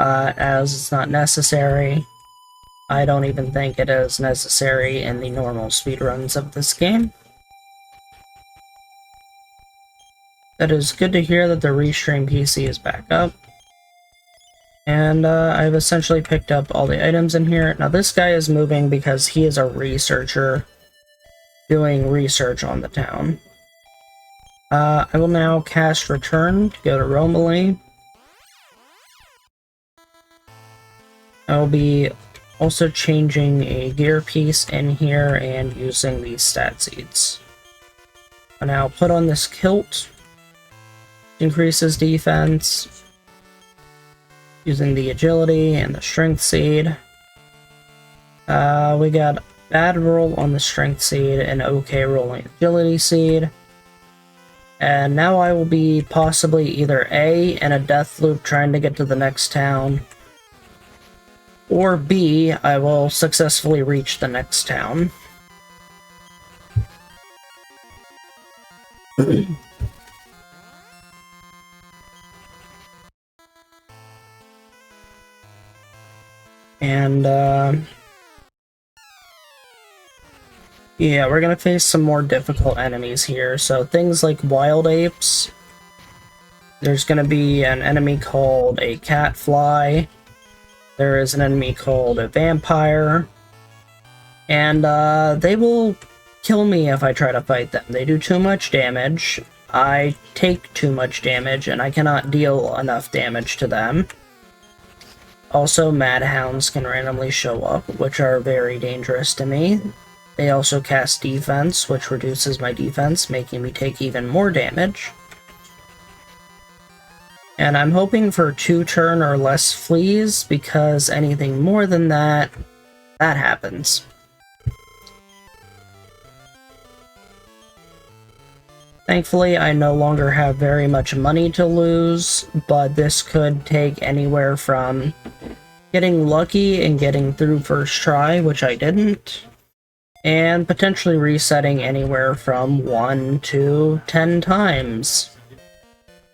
as it's not necessary. I don't even think it is necessary in the normal speedruns of this game. It is good to hear that the Restream PC is back up. And I've essentially picked up all the items in here. Now this guy is moving because he is a researcher doing research on the town. I will now cast Return to go to Romilly. I will be also changing a gear piece in here and using these stat seeds. And now put on this kilt. Increases defense. Using the agility and the strength seed. We got bad roll on the strength seed and okay roll on the agility seed. And now I will be possibly either A, in a death loop trying to get to the next town, or B, I will successfully reach the next town. And, yeah, we're gonna face some more difficult enemies here. So things like wild apes. There's gonna be an enemy called a catfly. There is an enemy called a vampire. And, they will kill me if I try to fight them. They do too much damage. I take too much damage, and I cannot deal enough damage to them. Also, madhounds can randomly show up, which are very dangerous to me. They also cast defense, which reduces my defense, making me take even more damage. And I'm hoping for 2-turn or less fleas, because anything more than that happens. Thankfully, I no longer have very much money to lose, but this could take anywhere from getting lucky and getting through first try, which I didn't, and potentially resetting anywhere from 1 to 10 times.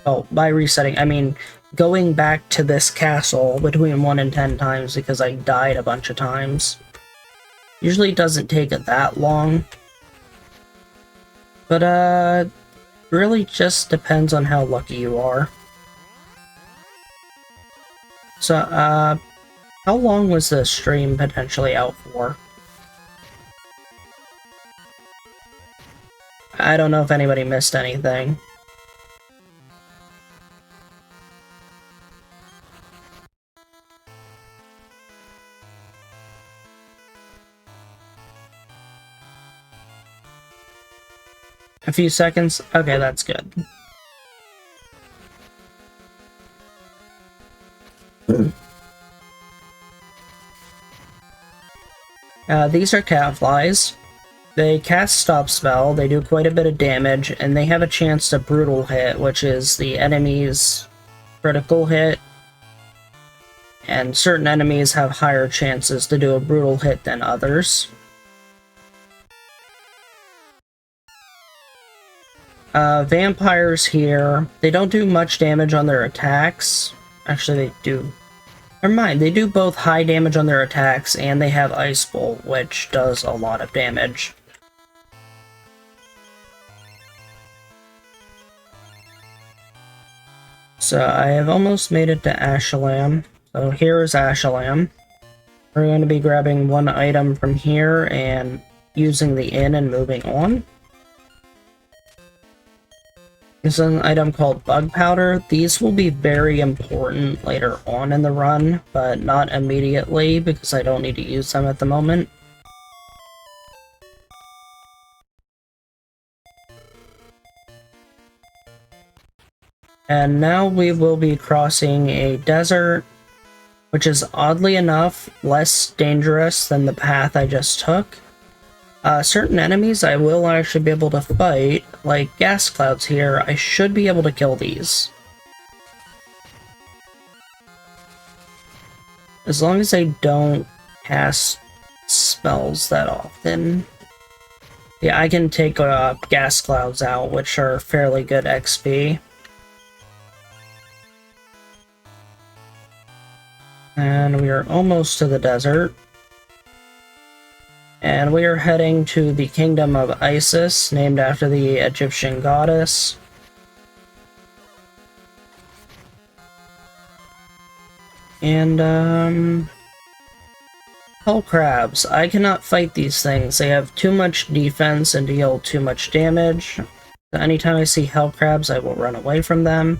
Oh, by resetting, I mean going back to this castle between 1 and 10 times because I died a bunch of times. Usually doesn't take it that long. But, really just depends on how lucky you are. So, how long was the stream potentially out for? I don't know if anybody missed anything. A few seconds? Okay, that's good. These are catflies. They cast Stop Spell, they do quite a bit of damage, and they have a chance to Brutal Hit, which is the enemy's critical hit. And certain enemies have higher chances to do a Brutal Hit than others. Vampires here, they don't do much damage on their attacks. Actually, they do. Never mind, they do both high damage on their attacks, and they have Ice Bolt, which does a lot of damage. So, I have almost made it to Ashalam. So, here is Ashalam. We're going to be grabbing one item from here and using the inn and moving on. This is an item called Bug Powder. These will be very important later on in the run, but not immediately because I don't need to use them at the moment. And now we will be crossing a desert, which is oddly enough less dangerous than the path I just took. Certain enemies I will actually be able to fight, like gas clouds here. I should be able to kill these. As long as I don't cast spells that often. Yeah, I can take gas clouds out, which are fairly good XP. And we are almost to the desert. And we are heading to the kingdom of Isis, named after the Egyptian goddess. And, hell crabs. I cannot fight these things. They have too much defense and deal too much damage. So anytime I see hell crabs, I will run away from them.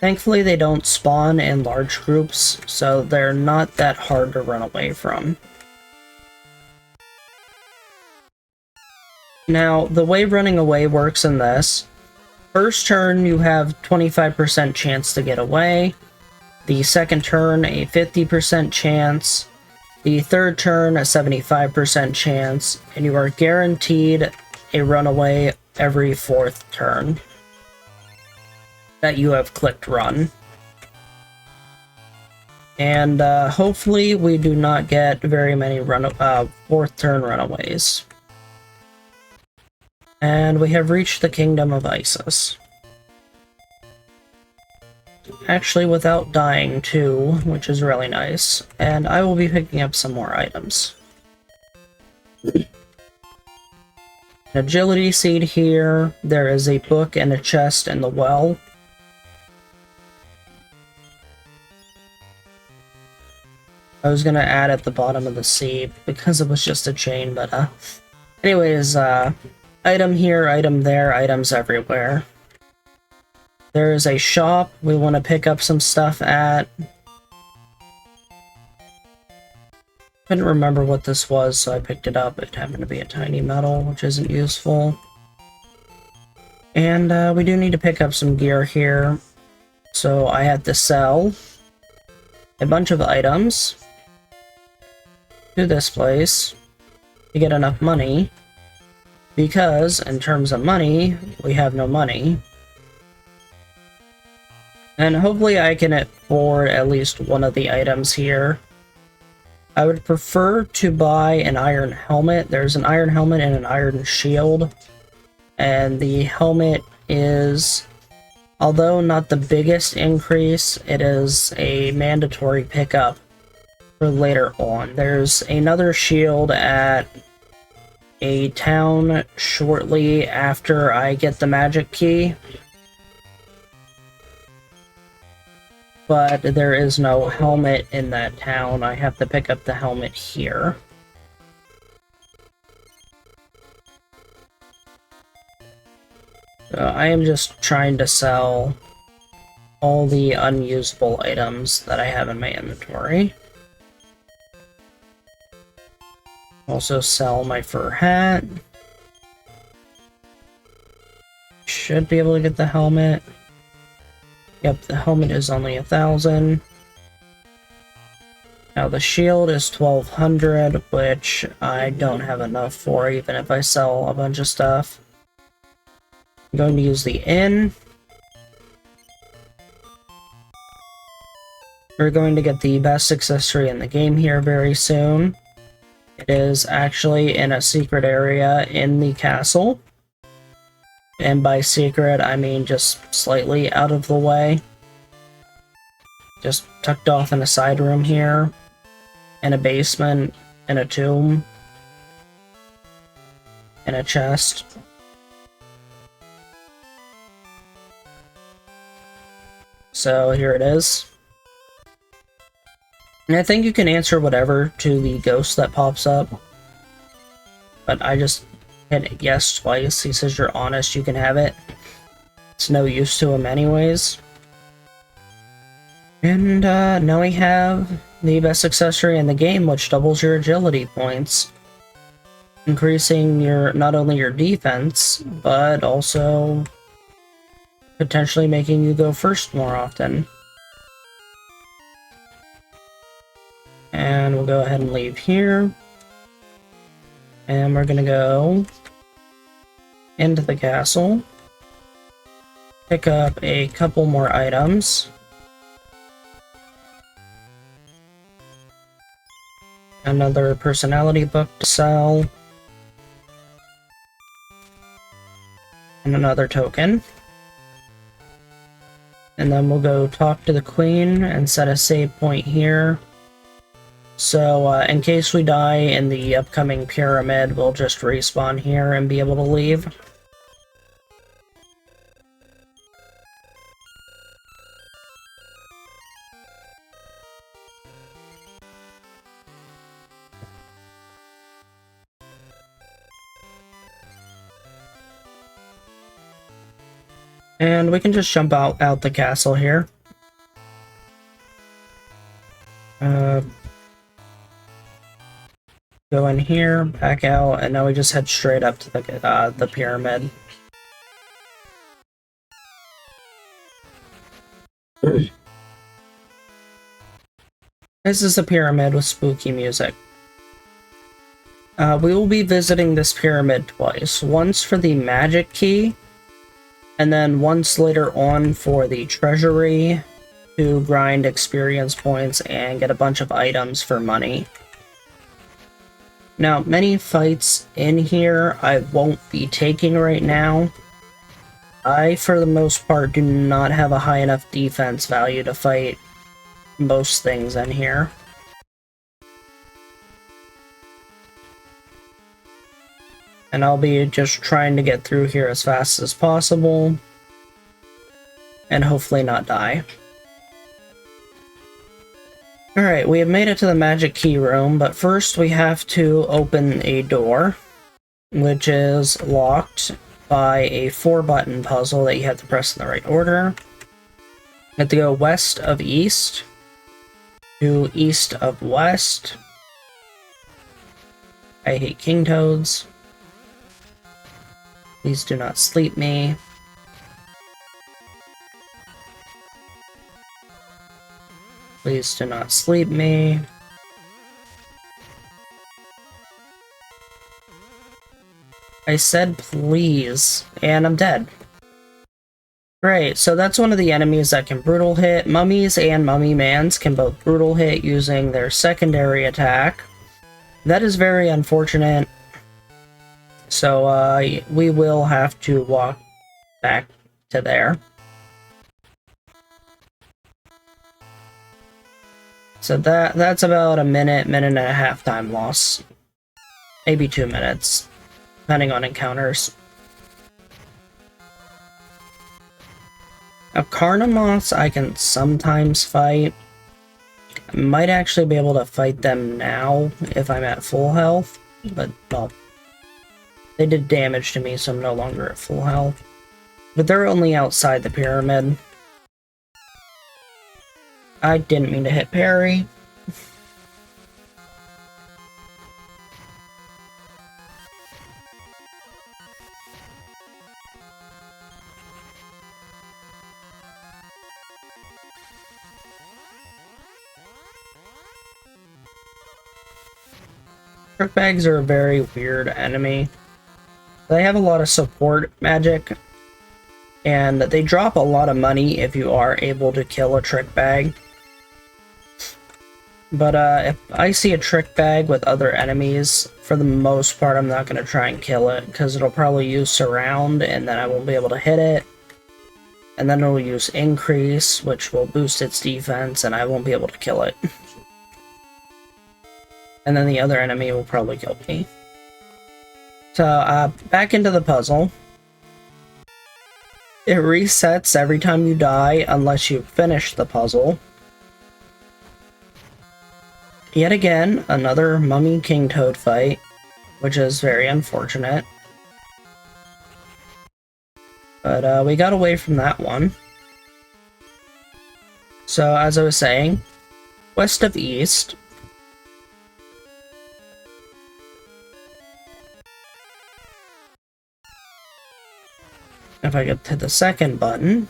Thankfully, they don't spawn in large groups, so they're not that hard to run away from. Now, the way running away works in this, first turn you have 25% chance to get away, the second turn a 50% chance, the third turn a 75% chance, and you are guaranteed a runaway every fourth turn that you have clicked run. And hopefully we do not get very many fourth turn runaways. And we have reached the kingdom of Isis. Actually, without dying too, which is really nice. And I will be picking up some more items. An agility seed here. There is a book and a chest in the well. I was gonna add at the bottom of the sea because it was just a chain, but anyways, item here, item there, items everywhere. There is a shop we want to pick up some stuff at. Couldn't remember what this was, so I picked it up. It happened to be a tiny metal, which isn't useful. And we do need to pick up some gear here. So I had to sell a bunch of items to this place to get enough money. Because, in terms of money, we have no money. And hopefully I can afford at least one of the items here. I would prefer to buy an iron helmet. There's an iron helmet and an iron shield. And the helmet is, although not the biggest increase, it is a mandatory pickup for later on. There's another shield at a town shortly after I get the magic key. But there is no helmet in that town. I have to pick up the helmet here. So I am just trying to sell all the unusable items that I have in my inventory. Also sell my fur hat. Should be able to get the helmet. Yep, the helmet is only 1,000. Now the shield is 1,200, which I don't have enough for, even if I sell a bunch of stuff. I'm going to use the inn. We're going to get the best accessory in the game here very soon. It is actually in a secret area in the castle. And by secret, I mean just slightly out of the way. Just tucked off in a side room here. In a basement. In a tomb. In a chest. So here it is. And I think you can answer whatever to the ghost that pops up. But I just hit yes twice. He says you're honest, you can have it. It's no use to him anyways. And now we have the best accessory in the game, which doubles your agility points. Increasing your not only your defense, but also potentially making you go first more often. And we'll go ahead and leave here. And we're gonna go into the castle. Pick up a couple more items. Another personality book to sell. And another token. And then we'll go talk to the queen and set a save point here. So in case we die in the upcoming pyramid, we'll just respawn here and be able to leave. And we can just jump out the castle here. Go in here, back out, and now we just head straight up to the pyramid. This is a pyramid with spooky music. We will be visiting this pyramid twice. Once for the magic key, and then once later on for the treasury to grind experience points and get a bunch of items for money. Now, many fights in here I won't be taking right now. I, for the most part, do not have a high enough defense value to fight most things in here. And I'll be just trying to get through here as fast as possible, and hopefully not die. Alright, we have made it to the magic key room, but first we have to open a door, which is locked by a 4-button puzzle that you have to press in the right order. You have to go west of east to east of west. I hate king toads. Please do not sleep me. Please do not sleep me. I said please, and I'm dead. Great, so that's one of the enemies that can brutal hit. Mummies and mummy mans can both brutal hit using their secondary attack. That is very unfortunate. So we will have to walk back to there. So that's about a minute and a half time loss. Maybe 2 minutes, depending on encounters. Now, Carnamoths I can sometimes fight. I might actually be able to fight them now if I'm at full health, but well, they did damage to me, so I'm no longer at full health. But they're only outside the pyramid. I didn't mean to hit parry. Trick bags are a very weird enemy. They have a lot of support magic, and they drop a lot of money if you are able to kill a trick bag. But if I see a trick bag with other enemies, for the most part I'm not going to try and kill it, because it'll probably use surround and then I won't be able to hit it. And then it'll use increase, which will boost its defense, and I won't be able to kill it. And then the other enemy will probably kill me. So, back into the puzzle. It resets every time you die unless you finish the puzzle. Yet again, another Mummy King Toad fight, which is very unfortunate. But we got away from that one. So, as I was saying, west of east. If I get to the second button,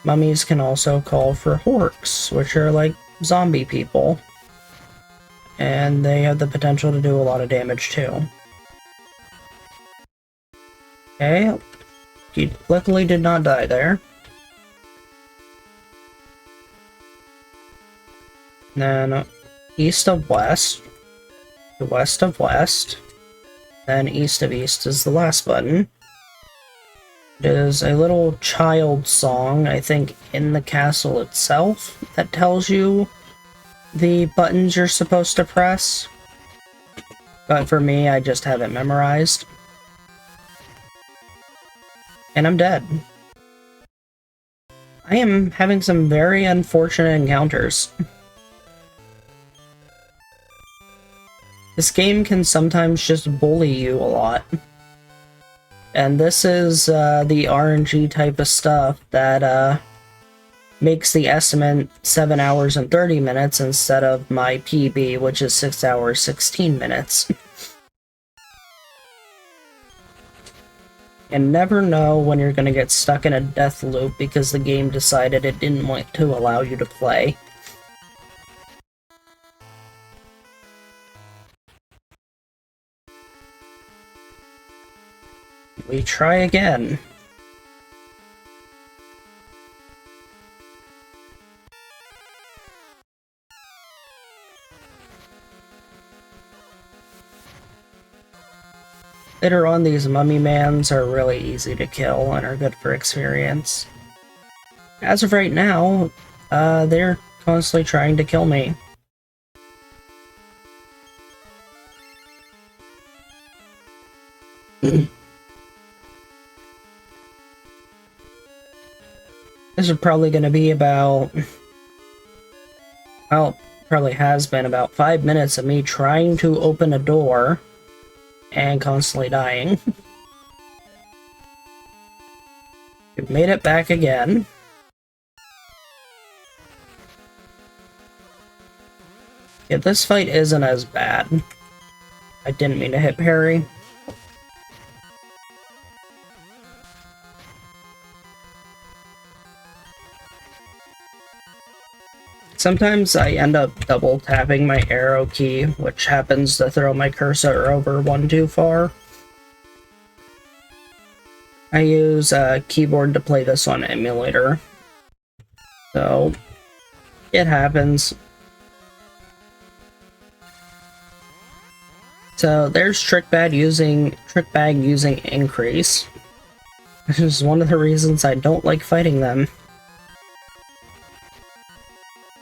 mummies can also call for horks, which are like zombie people. And they have the potential to do a lot of damage too. Okay, he luckily did not die there. Then east of west, to west of west, then east of east is the last button. It is a little child song, I think, in the castle itself that tells you the buttons you're supposed to press. But for me, I just have it memorized. And I'm dead. I am having some very unfortunate encounters. This game can sometimes just bully you a lot. And this is the RNG type of stuff that makes the estimate 7 hours and 30 minutes instead of my PB, which is 6 hours 16 minutes. And never know when you're going to get stuck in a death loop because the game decided it didn't want to allow you to play. We try again. Later on, these mummy mans are really easy to kill and are good for experience. As of right now, they're constantly trying to kill me. This is probably going to be about... well, probably has been about 5 minutes of me trying to open a door and constantly dying. We've made it back again. Yeah, this fight isn't as bad. I didn't mean to hit parry. Sometimes I end up double tapping my arrow key, which happens to throw my cursor over one too far. I use a keyboard to play this on emulator, so it happens. So there's Trick Bag using increase, which is one of the reasons I don't like fighting them.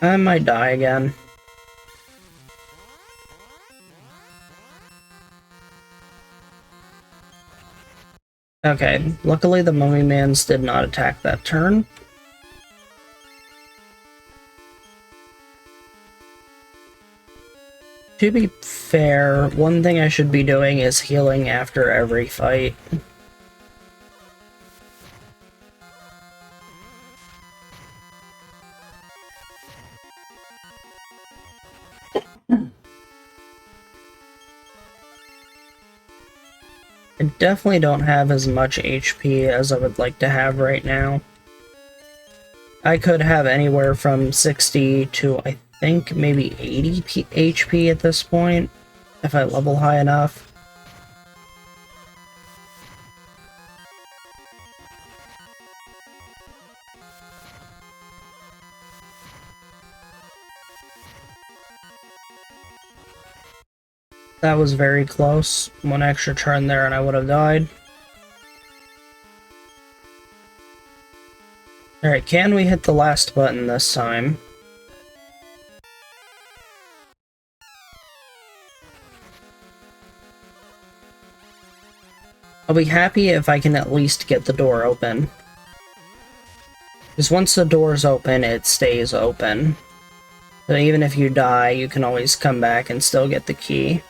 I might die again. Okay, luckily the mummy mans did not attack that turn. To be fair, one thing I should be doing is healing after every fight. I definitely don't have as much HP as I would like to have right now. I could have anywhere from 60 to, I think, maybe 80 HP at this point, if I level high enough. That was very close. One extra turn there and I would have died. Alright, can we hit the last button this time? I'll be happy if I can at least get the door open. Because once the door's open, it stays open. So even if you die, you can always come back and still get the key.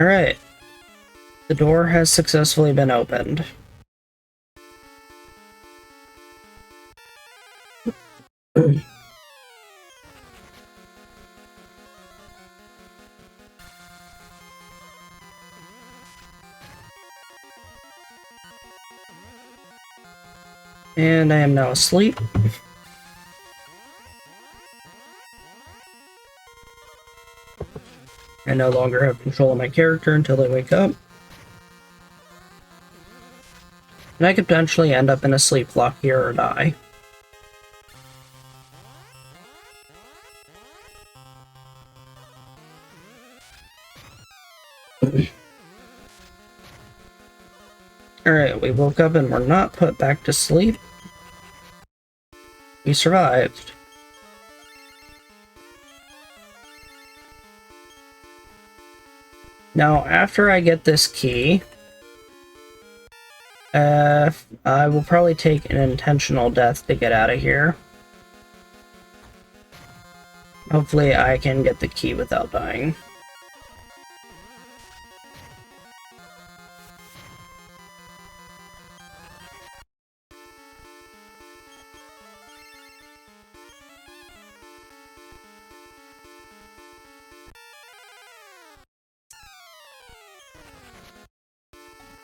Alright. The door has successfully been opened. And I am now asleep. I no longer have control of my character until they wake up. And I could potentially end up in a sleep lock here or die. Alright, we woke up and we're not put back to sleep. We survived. Now, after I get this key, I will probably take an intentional death to get out of here. Hopefully I can get the key without dying.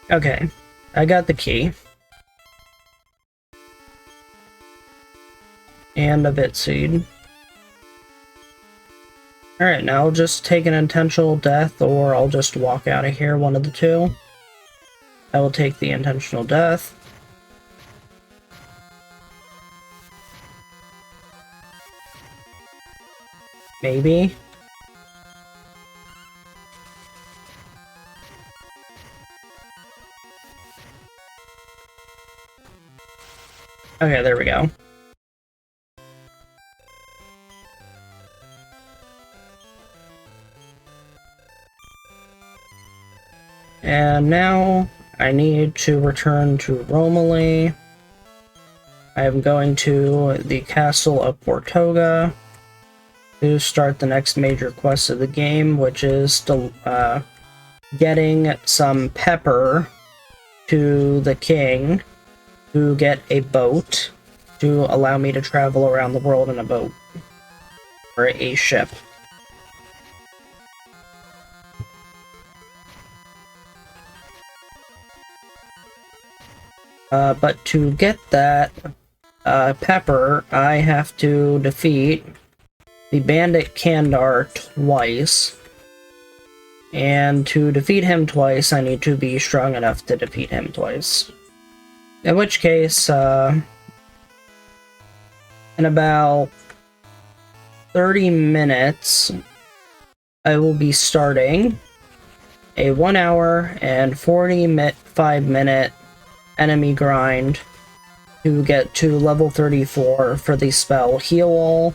Okay, I got the key. And a bit seed. Alright, now I'll just take an intentional death, or I'll just walk out of here, one of the two. I will take the intentional death. Maybe. Okay, there we go. And now I need to return to Romilly. I am going to the castle of Portoga to start the next major quest of the game, which is getting some pepper to the king to get a boat to allow me to travel around the world in a boat, or a ship. But to get that pepper, I have to defeat the bandit Kandar twice. And to defeat him twice, I need to be strong enough to defeat him twice. In which case, in about 30 minutes, I will be starting a 1 hour and 45-minute enemy grind to get to level 34 for the spell Heal All,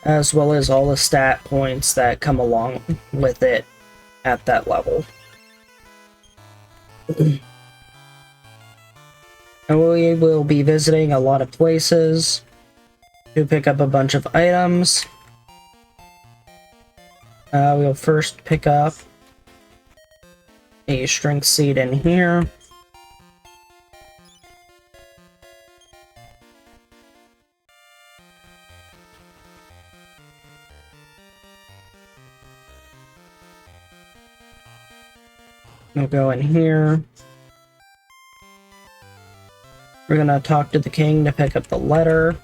as well as all the stat points that come along with it at that level. And we will be visiting a lot of places to pick up a bunch of items. We'll first pick up a strength seed in here. We'll go in here. We're gonna talk to the king to pick up the letter.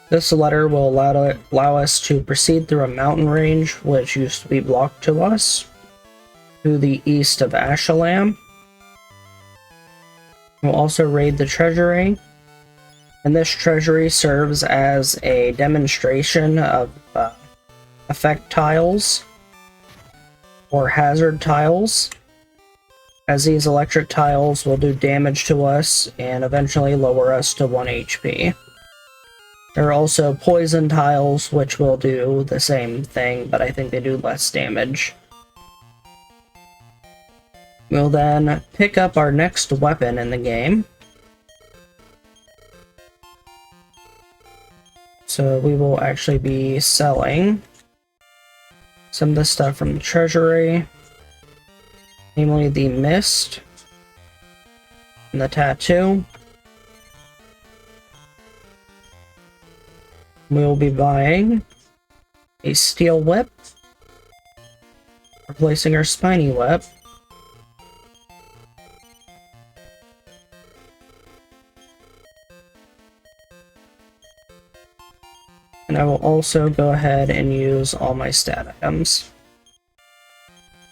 This letter will allow us to proceed through a mountain range which used to be blocked to us, to the east of Ashalam. We'll also raid the treasury, and this treasury serves as a demonstration of effect tiles or hazard tiles, as these electric tiles will do damage to us and eventually lower us to 1 HP. There are also poison tiles, which will do the same thing, but I think they do less damage. We'll then pick up our next weapon in the game. So we will actually be selling some of the stuff from the treasury, namely the mist and the tattoo. We will be buying a steel whip, replacing our spiny whip, and I will also go ahead and use all my stat items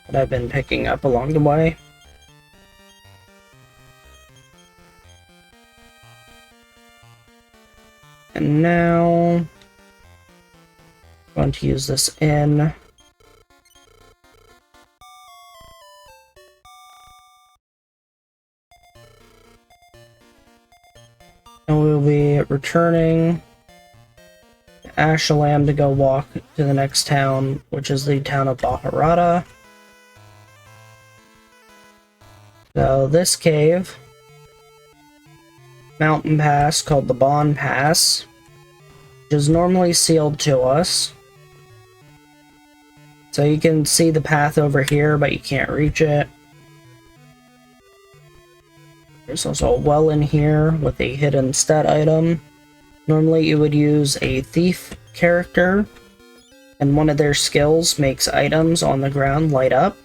that I've been picking up along the way. And now I'm going to use this in. And we'll be returning to Ashalam to go walk to the next town, which is the town of Baharata. So this cave, mountain pass called the Bond Pass, which is normally sealed to us. So you can see the path over here, but you can't reach it. There's also a well in here with a hidden stat item. Normally you would use a thief character, and one of their skills makes items on the ground light up.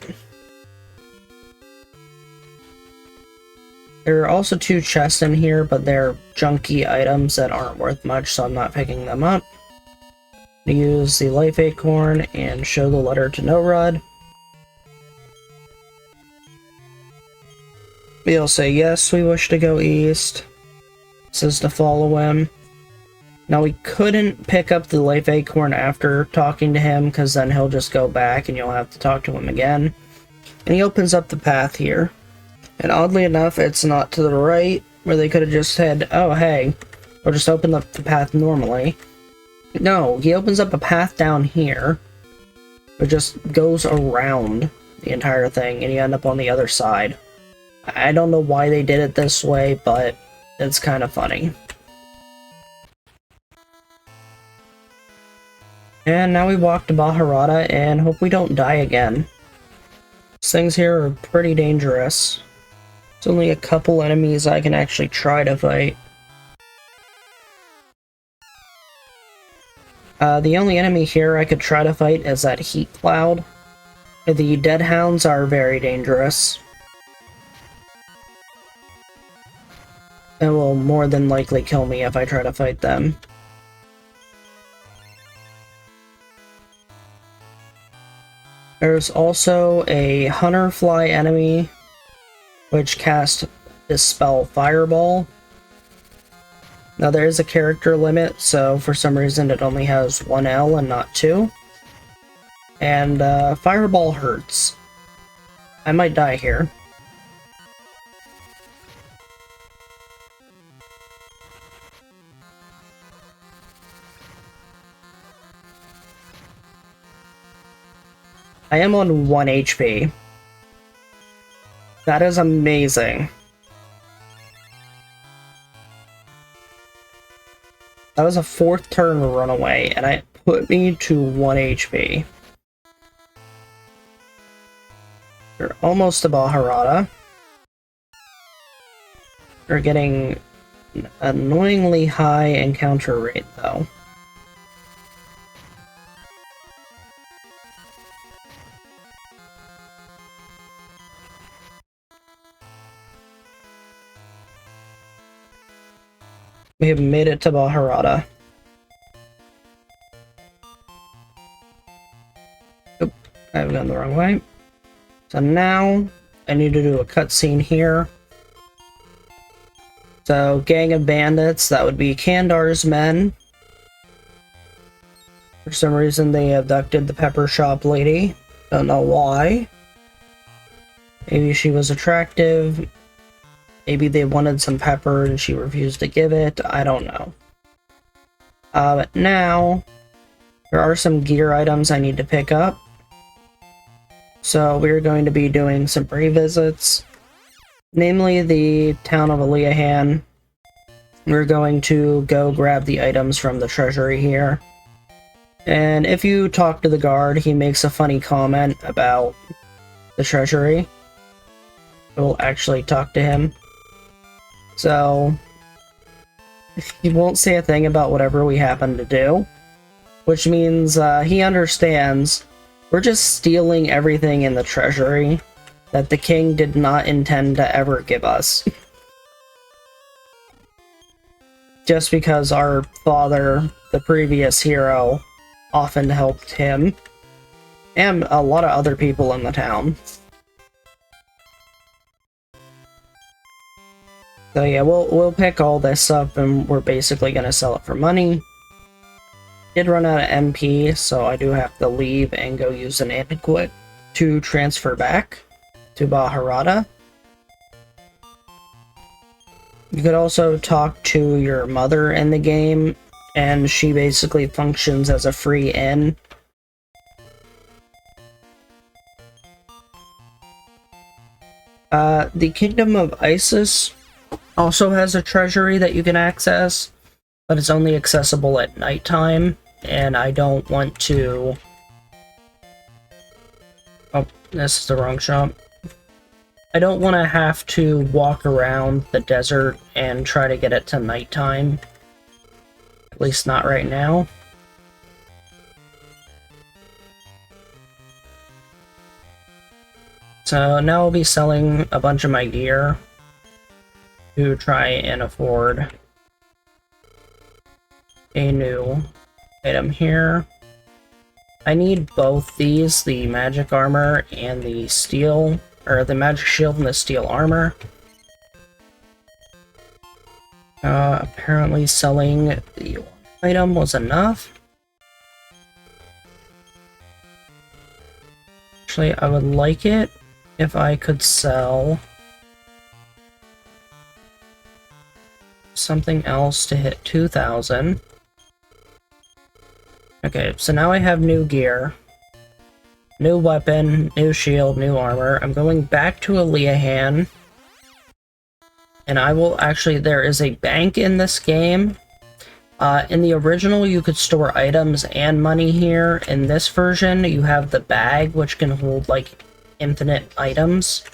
There are also 2 chests in here, but they're junky items that aren't worth much, so I'm not picking them up. I'm gonna use the life acorn and show the letter to Norud. We'll say yes, we wish to go east. It says to follow him. Now we couldn't pick up the life acorn after talking to him, because then he'll just go back and you'll have to talk to him again. And he opens up the path here. And oddly enough, it's not to the right, where they could have just said, oh hey, or just open up the path normally. No, he opens up a path down here. It just goes around the entire thing, and you end up on the other side. I don't know why they did it this way, but it's kind of funny. And now we walk to Baharata and hope we don't die again. These things here are pretty dangerous. There's only a couple enemies I can actually try to fight. The only enemy here I could try to fight is that heat cloud. The deadhounds are very dangerous. And will more than likely kill me if I try to fight them. There's also a hunter-fly enemy, which casts this spell Fireball. Now there is a character limit, so for some reason it only has 1 L and not 2. And Fireball hurts. I might die here. I am on 1 HP. That is amazing. That was a 4th turn runaway, and it put me to 1 HP. We're almost to Baharata. We're getting an annoyingly high encounter rate, though. We have made it to Baharata. Oop, I've gone the wrong way. So now, I need to do a cutscene here. So, gang of bandits, that would be Kandar's men. For some reason they abducted the pepper shop lady. Don't know why. Maybe she was attractive. Maybe they wanted some pepper and she refused to give it. I don't know. But now, there are some gear items I need to pick up. So we're going to be doing some revisits. Namely the town of Aliahan. We're going to go grab the items from the treasury here. And if you talk to the guard, he makes a funny comment about the treasury. We'll actually talk to him. So, he won't say a thing about whatever we happen to do, which means he understands we're just stealing everything in the treasury that the king did not intend to ever give us. Just because our father, the previous hero, often helped him, and a lot of other people in the town. So yeah, we'll pick all this up and we're basically gonna sell it for money. Did run out of MP, so I do have to leave and go use an etiquette to transfer back to Baharata. You could also talk to your mother in the game, and she basically functions as a free inn. The Kingdom of Isis also has a treasury that you can access, but it's only accessible at nighttime, and I don't want to... Oh, this is the wrong shop. I don't want to have to walk around the desert and try to get it to nighttime. At least not right now. So now I'll be selling a bunch of my gear to try and afford a new item here. I need both these, the magic armor and the steel, or the magic shield and the steel armor. Apparently selling the item was enough. Actually, I would like it if I could sell something else to hit 2,000. Okay, so now I have new gear, new weapon, new shield, new armor. I'm going back to Aliahan, and I will actually, there is a bank in this game. In the original, you could store items and money here. In this version, you have the bag, which can hold, like, infinite items.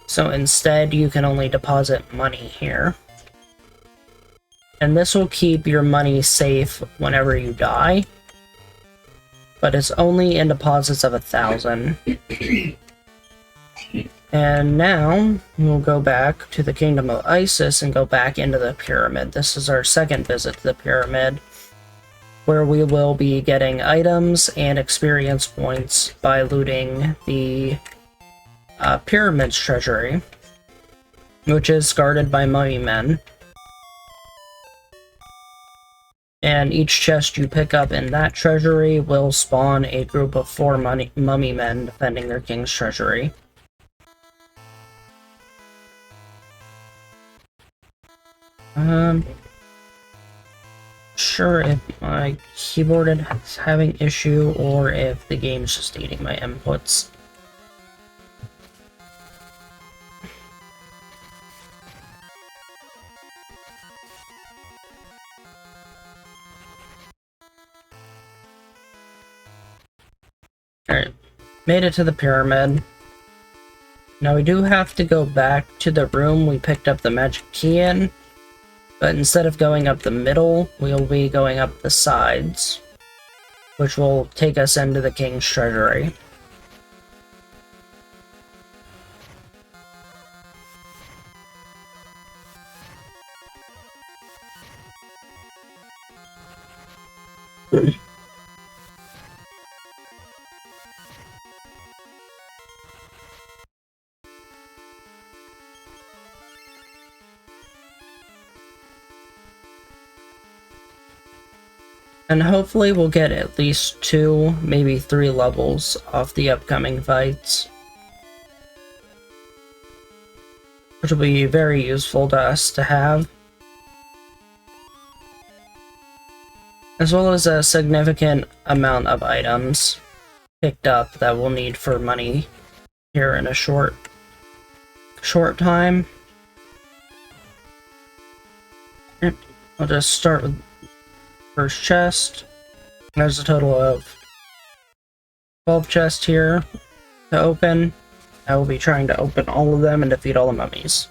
So instead, you can only deposit money here. And this will keep your money safe whenever you die. But it's only in deposits of 1,000. And now, we'll go back to the Kingdom of Isis and go back into the pyramid. This is our second visit to the pyramid, where we will be getting items and experience points by looting the pyramid's treasury, which is guarded by mummy men. And each chest you pick up in that treasury will spawn a group of 4 mummy men defending their king's treasury. Sure if my keyboard is having issue or if the game's just eating my inputs. Alright, made it to the pyramid. Now we do have to go back to the room we picked up the magic key in, but instead of going up the middle, we'll be going up the sides, which will take us into the king's treasury. And hopefully we'll get at least 2, maybe 3 levels off the upcoming fights, which will be very useful to us to have, as well as a significant amount of items picked up that we'll need for money here in a short time. I'll just start with first chest. There's a total of 12 chests here to open. I will be trying to open all of them and defeat all the mummies.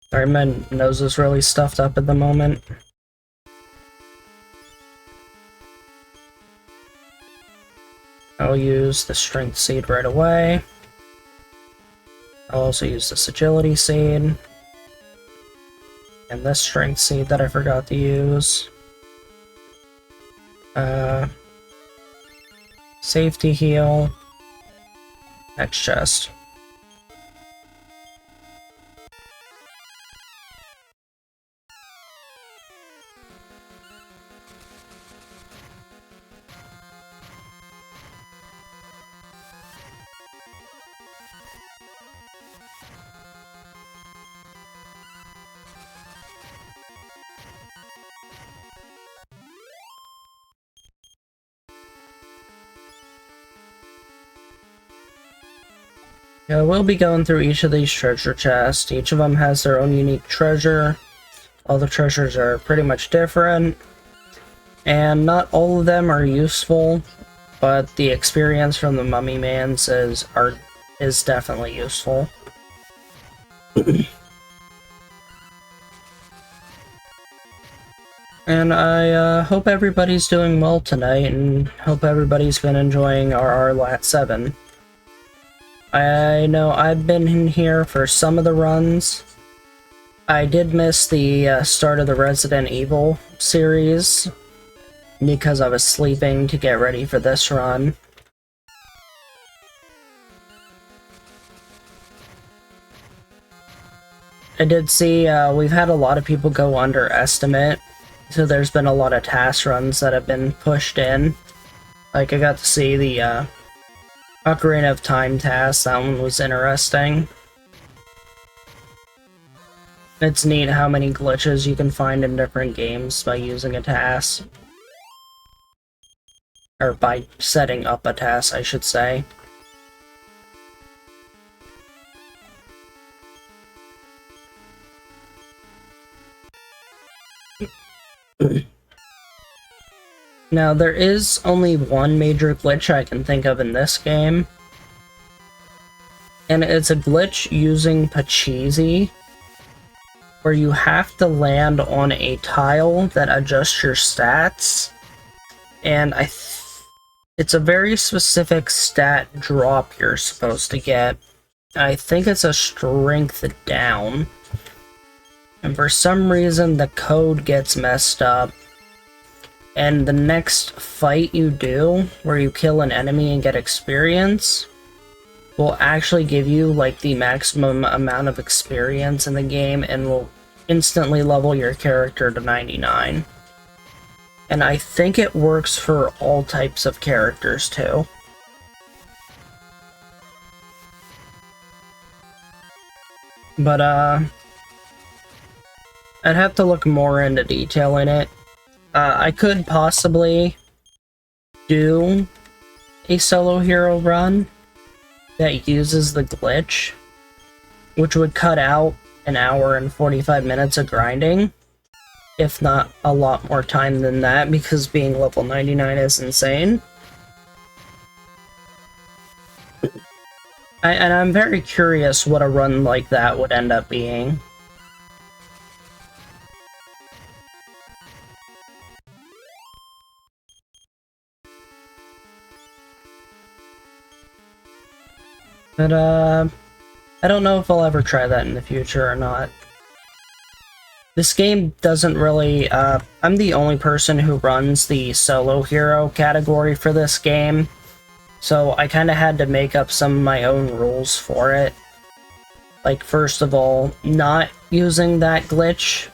Sorry, my nose is really stuffed up at the moment. I'll use the Strength Seed right away. I'll also use this Agility Seed. And this Strength Seed that I forgot to use. Safety Heal. Next chest. Yeah, we'll be going through each of these treasure chests. Each of them has their own unique treasure. All the treasures are pretty much different. And not all of them are useful, but the experience from the Mummy Mans is definitely useful. And I hope everybody's doing well tonight, and hope everybody's been enjoying RRLAT7. I know I've been in here for some of the runs. I did miss the start of the Resident Evil series because I was sleeping to get ready for this run. I did see we've had a lot of people go underestimate, so there's been a lot of task runs that have been pushed in. Like, I got to see the Ocarina of Time task. That one was interesting. It's neat how many glitches you can find in different games by using a task. Or by setting up a task, I should say. Now, there is only one major glitch I can think of in this game. And it's a glitch using Pachisi, where you have to land on a tile that adjusts your stats. And it's a very specific stat drop you're supposed to get. I think it's a strength down. And for some reason, the code gets messed up. And the next fight you do, where you kill an enemy and get experience, will actually give you like the maximum amount of experience in the game and will instantly level your character to 99. And I think it works for all types of characters too. But I'd have to look more into detail in it. I could possibly do a solo hero run that uses the glitch, which would cut out an hour and 45 minutes of grinding, if not a lot more time than that, because being level 99 is insane. And I'm very curious what a run like that would end up being. But, I don't know if I'll ever try that in the future or not. This game doesn't really, I'm the only person who runs the solo hero category for this game, so I kinda had to make up some of my own rules for it. Like, first of all, not using that glitch.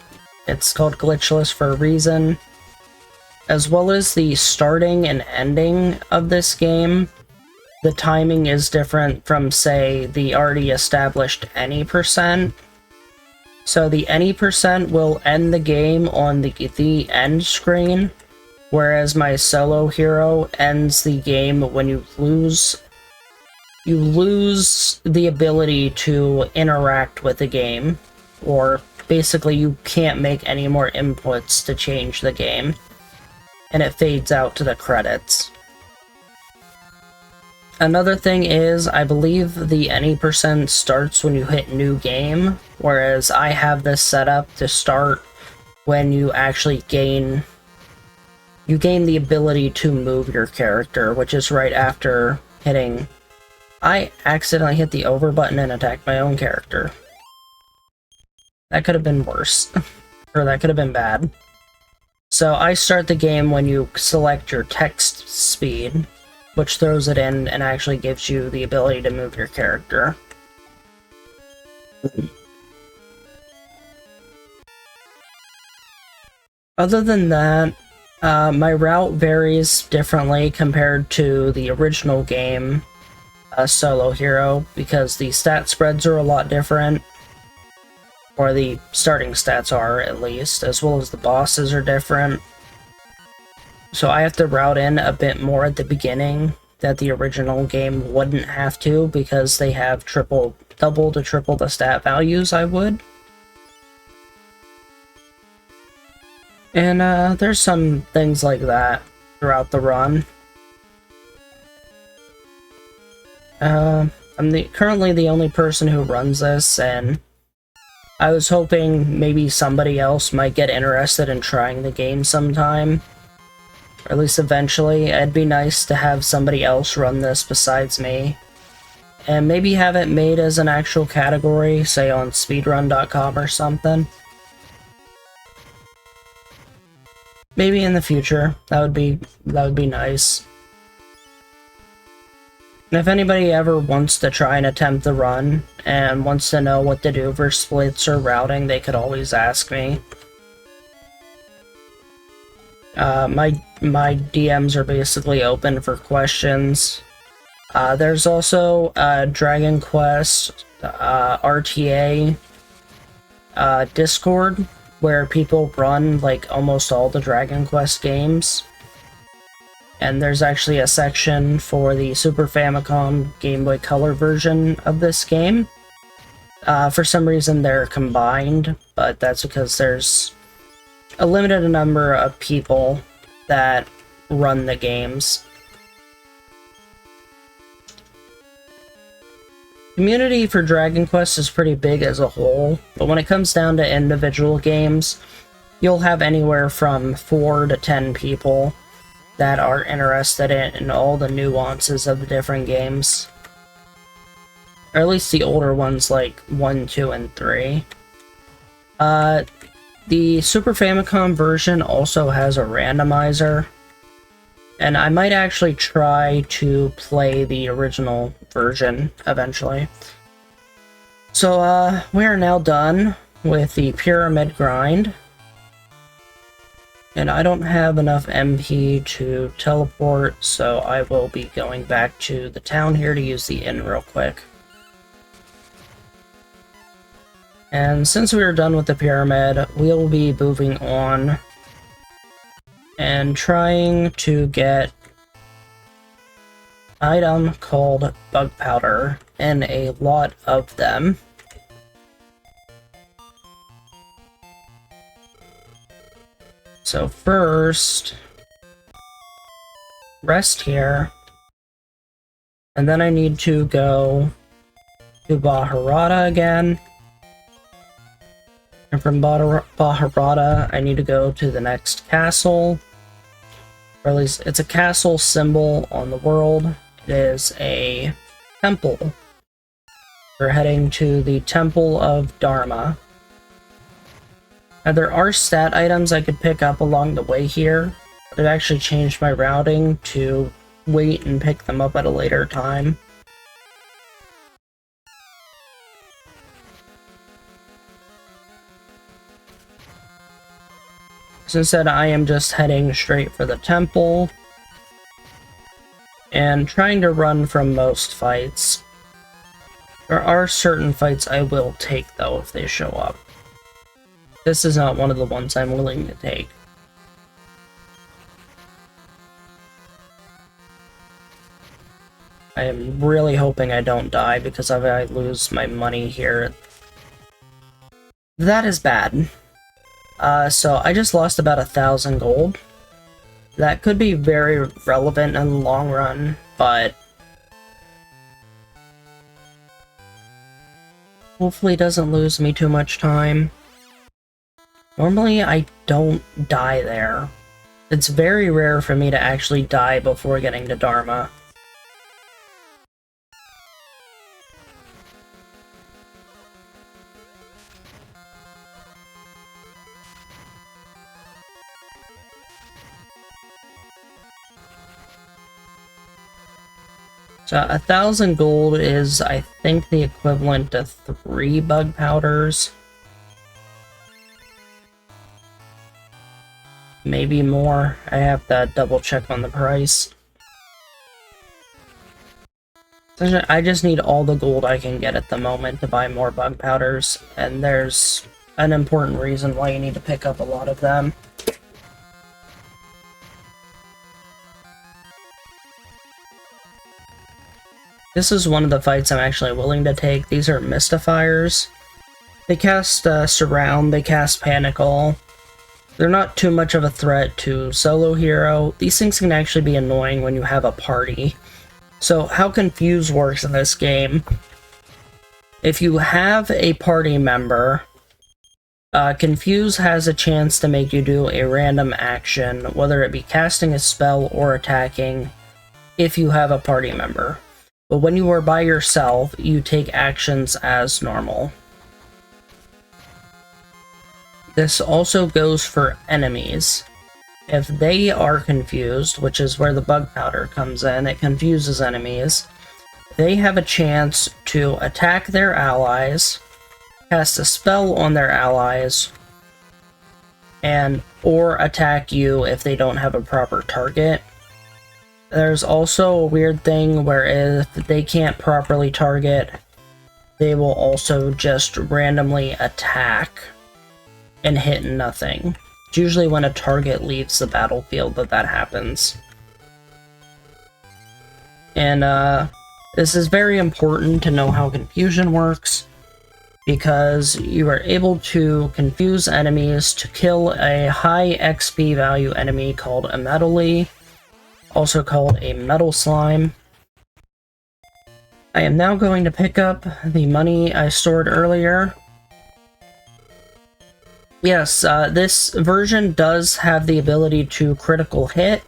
It's called glitchless for a reason. As well as the starting and ending of this game. The timing is different from, say, the already established any percent. So the any percent will end the game on the end screen, whereas my solo hero ends the game when you lose the ability to interact with the game, or basically you can't make any more inputs to change the game, and it fades out to the credits. Another thing is, I believe the any percent starts when you hit new game, whereas I have this set up to start when you actually gain you gain the ability to move your character, which is right after hitting... I accidentally hit the over button and attacked my own character. That could have been worse. Or that could have been bad. So I start the game when you select your text speed, which throws it in and actually gives you the ability to move your character. Other than that, my route varies differently compared to the original game, Solo Hero, because the stat spreads are a lot different. Or the starting stats are, at least, as well as the bosses are different. So I have to route in a bit more at the beginning that the original game wouldn't have to, because they have double to triple the stat values I would. And there's some things like that throughout the run. I'm currently the only person who runs this, and I was hoping maybe somebody else might get interested in trying the game sometime. Or at least eventually. It'd be nice to have somebody else run this besides me. And maybe have it made as an actual category, say on speedrun.com or something. Maybe in the future. That would be nice. And if anybody ever wants to try and attempt the run, and wants to know what to do for splits or routing, they could always ask me. My DMs are basically open for questions. There's also Dragon Quest RTA Discord, where people run like almost all the Dragon Quest games. And there's actually a section for the Super Famicom Game Boy Color version of this game. For some reason they're combined, but that's because there's a limited number of people that run the games. Community for Dragon Quest is pretty big as a whole, but when it comes down to individual games, you'll have anywhere from 4 to 10 people that are interested in all the nuances of the different games. Or at least the older ones like 1, 2, and 3. The Super Famicom version also has a randomizer, and I might actually try to play the original version eventually. So, we are now done with the pyramid grind. And I don't have enough MP to teleport, so I will be going back to the town here to use the inn real quick. And since we are done with the pyramid, we'll be moving on and trying to get an item called bug powder, and a lot of them. So first, rest here, and then I need to go to Baharata again, and from Baharata I need to go to the next castle, or at least it's a castle symbol on the world. It is a temple. We're heading to the Temple of Dharma. Now, there are stat items I could pick up along the way here, but I've actually changed my routing to wait and pick them up at a later time. So instead, I am just heading straight for the temple, and trying to run from most fights. There are certain fights I will take, though, if they show up. This is not one of the ones I'm willing to take. I am really hoping I don't die, because if I lose my money here, that is bad. So I just lost about 1,000 gold. That could be very relevant in the long run, but hopefully it doesn't lose me too much time. Normally I don't die there. It's very rare for me to actually die before getting to Dharma. So 1,000 gold is, I think, the equivalent to 3 bug powders. Maybe more. I have to double check on the price. I just need all the gold I can get at the moment to buy more bug powders, and there's an important reason why you need to pick up a lot of them. This is one of the fights I'm actually willing to take. These are Mystifiers. They cast Surround, they cast Panicle. They're not too much of a threat to solo hero. These things can actually be annoying when you have a party. So how Confuse works in this game, if you have a party member, Confuse has a chance to make you do a random action, whether it be casting a spell or attacking, if you have a party member. But when you are by yourself, you take actions as normal. This also goes for enemies. If they are confused, which is where the bug powder comes in, it confuses enemies, they have a chance to attack their allies, cast a spell on their allies, or attack you if they don't have a proper target. There's also a weird thing where if they can't properly target, they will also just randomly attack and hit nothing. It's usually when a target leaves the battlefield that happens. And this is very important to know how confusion works, because you are able to confuse enemies to kill a high XP value enemy called a Metally, also called a Metal Slime. I am now going to pick up the money I stored earlier. Yes, this version does have the ability to critical hit,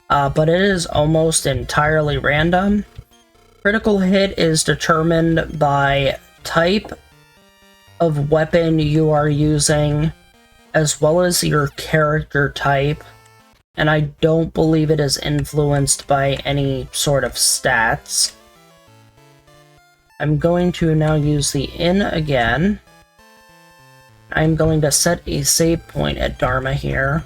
but it is almost entirely random. Critical hit is determined by type of weapon you are using, as well as your character type, and I don't believe it is influenced by any sort of stats. I'm going to now use the inn again. I'm going to set a save point at Dharma here.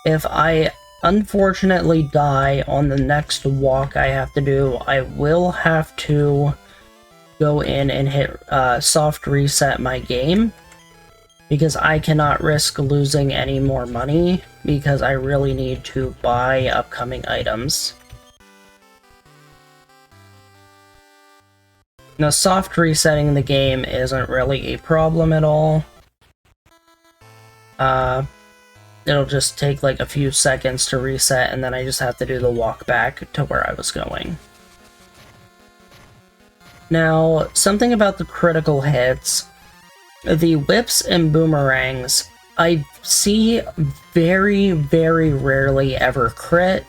If I unfortunately die on the next walk I have to do, I will have to go in and hit soft reset my game, because I cannot risk losing any more money, because I really need to buy upcoming items. Now, soft resetting the game isn't really a problem at all. It'll just take like a few seconds to reset, and then I just have to do the walk back to where I was going. Now, something about the critical hits. The whips and boomerangs, I see very, very rarely ever crit.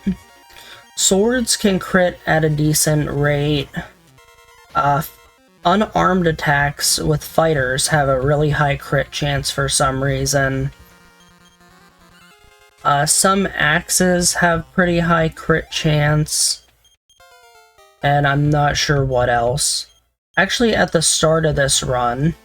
Swords can crit at a decent rate. Unarmed attacks with fighters have a really high crit chance for some reason. Some axes have pretty high crit chance. And I'm not sure what else. Actually, at the start of this run,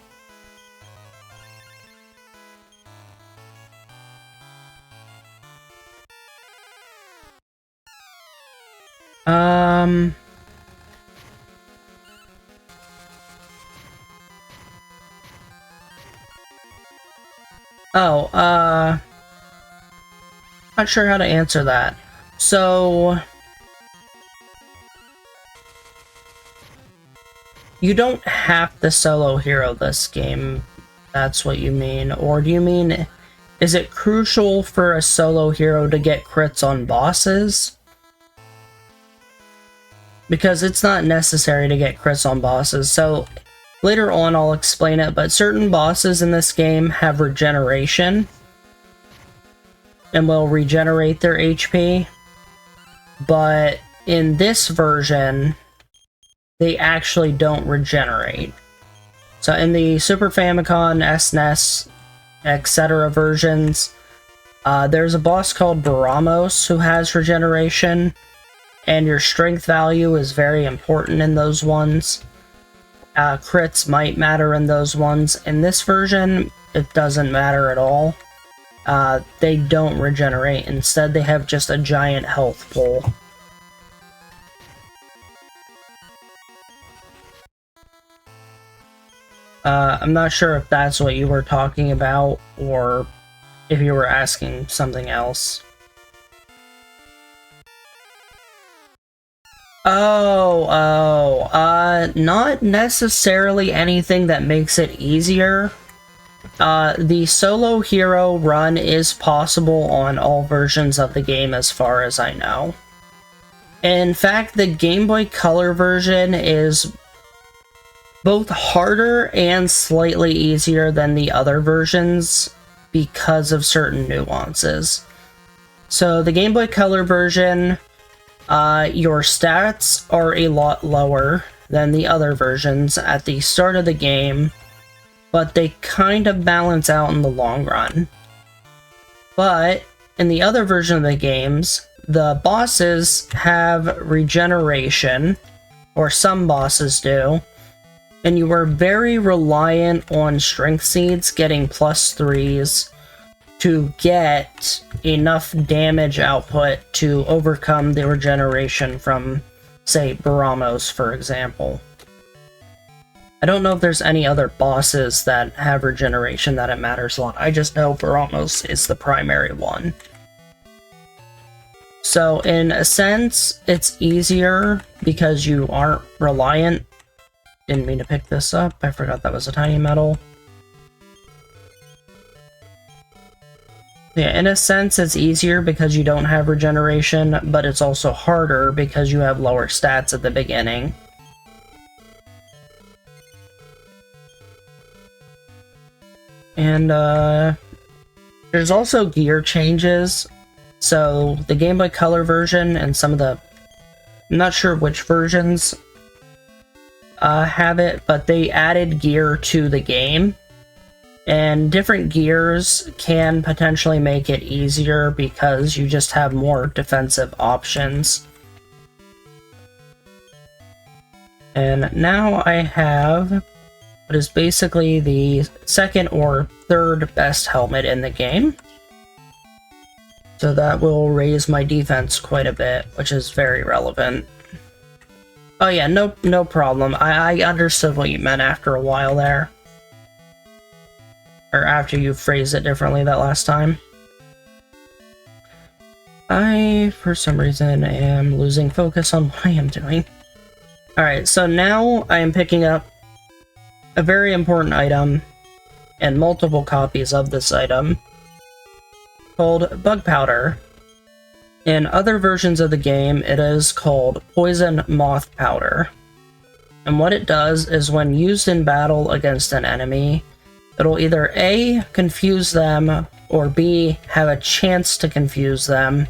not sure how to answer that. So, you don't have to solo hero this game, that's what you mean. Or do you mean, is it crucial for a solo hero to get crits on bosses? Because it's not necessary to get crits on bosses, so later on I'll explain it, but certain bosses in this game have regeneration. and will regenerate their HP. But in this version, they actually don't regenerate. So in the Super Famicom, SNES, etc. versions, there's a boss called Baramos who has regeneration, and your strength value is very important in those ones. Crits might matter in those ones. In this version, it doesn't matter at all. They don't regenerate. Instead, they have just a giant health pool. I'm not sure if that's what you were talking about, or if you were asking something else. Not necessarily anything that makes it easier. The solo hero run is possible on all versions of the game as far as I know. In fact, the Game Boy Color version is both harder and slightly easier than the other versions because of certain nuances. So the Game Boy Color version, your stats are a lot lower than the other versions at the start of the game, but they kind of balance out in the long run. But in the other version of the games, the bosses have regeneration, or some bosses do, and you are very reliant on strength seeds getting +3s to get enough damage output to overcome the regeneration from, say, Baramos, for example. I don't know if there's any other bosses that have regeneration that it matters a lot. I just know Baramos is the primary one. So, in a sense, it's easier because you aren't reliant. Didn't mean to pick this up. I forgot that was a tiny metal. Yeah, in a sense, it's easier because you don't have regeneration, but it's also harder because you have lower stats at the beginning. And, there's also gear changes. So, the Game Boy Color version and some of the... I'm not sure which versions have it, but they added gear to the game. And different gears can potentially make it easier because you just have more defensive options. And now I have what is basically the second or third best helmet in the game. So that will raise my defense quite a bit, which is very relevant. Oh yeah, no problem. I understood what you meant after a while there. Or after you phrased it differently that last time. I, for some reason, am losing focus on what I am doing. Alright, so now I am picking up a very important item, and multiple copies of this item, called Bug Powder. In other versions of the game, it is called Poison Moth Powder. And what it does is when used in battle against an enemy, it'll either A, confuse them, or B, have a chance to confuse them,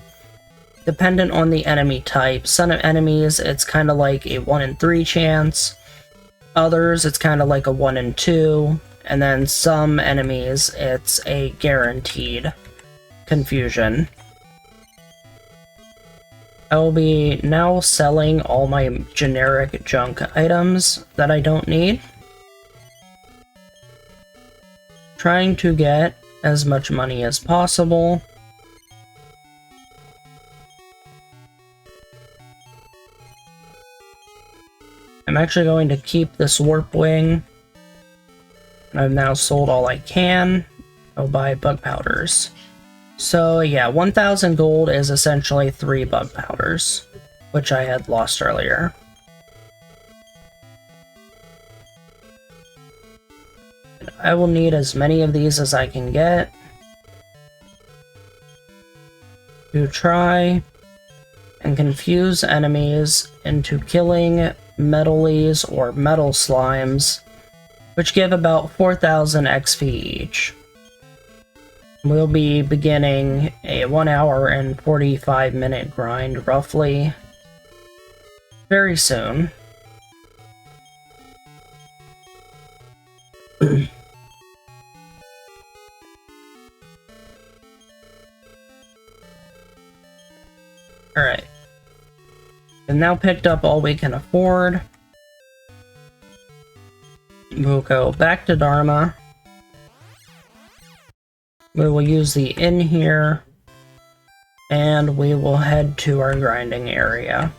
dependent on the enemy type. Some enemies, it's kind of like a 1 in 3 chance. Others, it's kind of like a 1 in 2. And then some enemies, it's a guaranteed confusion. I will be now selling all my generic junk items that I don't need. Trying to get as much money as possible. I'm actually going to keep this warp wing. I've now sold all I can. I'll buy bug powders. So yeah, 1,000 gold is essentially 3 bug powders, which I had lost earlier. I will need as many of these as I can get to try and confuse enemies into killing metalies or metal slimes, which give about 4,000 XP each. We'll be beginning a 1 hour and 45-minute grind, roughly, very soon. Alright. We've now picked up all we can afford. We'll go back to Dharma. We will use the inn here. And we will head to our grinding area.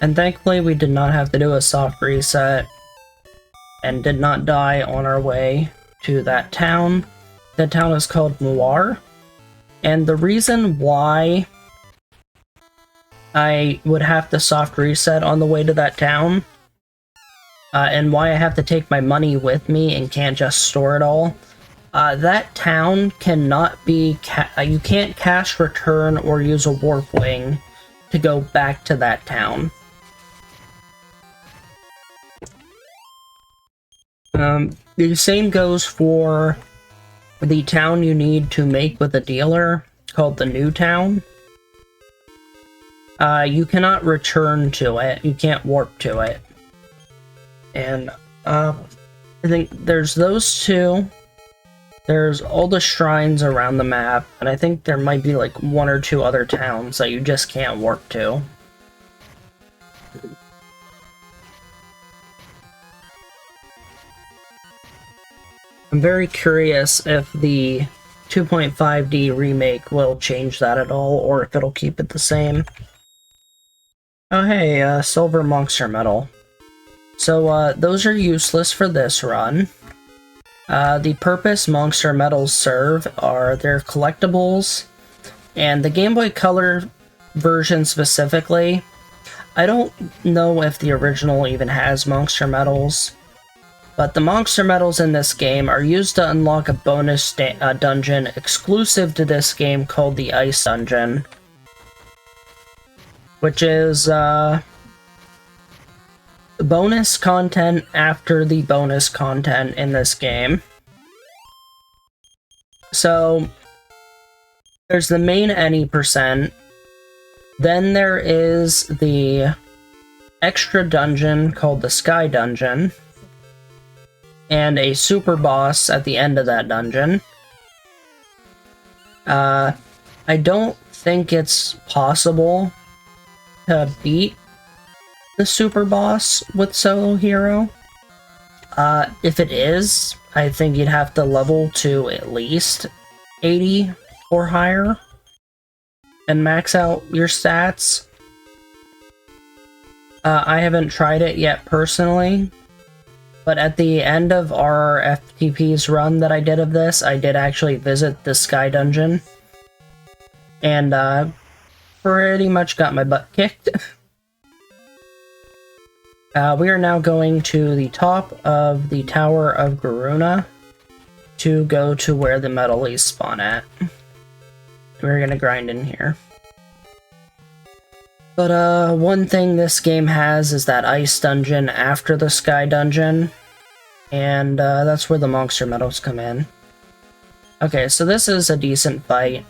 And thankfully we did not have to do a soft reset. And did not die on our way to that town. That town is called Muar. And the reason why I would have to soft reset on the way to that town, and why I have to take my money with me and can't just store it all, that town cannot be, you can't cash return or use a warp wing to go back to that town. The same goes for the town you need to make with a dealer, called the New Town. You cannot return to it, you can't warp to it. And, I think there's those two. There's all the shrines around the map, and I think there might be like 1 or 2 other towns that you just can't warp to. I'm very curious if the 2.5D remake will change that at all, or if it'll keep it the same. Oh hey, silver monster medal. So, those are useless for this run. The purpose monster medals serve are their collectibles, and the Game Boy Color version specifically, I don't know if the original even has monster medals. But the monster medals in this game are used to unlock a bonus dungeon exclusive to this game called the Ice Dungeon. Which is, bonus content after the bonus content in this game. So, there's the main any percent. Then there is the extra dungeon called the Sky Dungeon. And a super boss at the end of that dungeon. I don't think it's possible to beat the super boss with solo hero. If it is, I think you'd have to level to at least 80 or higher and max out your stats. I haven't tried it yet personally. But at the end of RRFTP's run that I did of this, I did actually visit the Sky Dungeon. And, pretty much got my butt kicked. We are now going to the top of the Tower of Garuna to go to where the medalies spawn at. We're gonna grind in here. But, one thing this game has is that Ice Dungeon after the Sky Dungeon, and, that's where the monster medals come in. Okay, so this is a decent fight.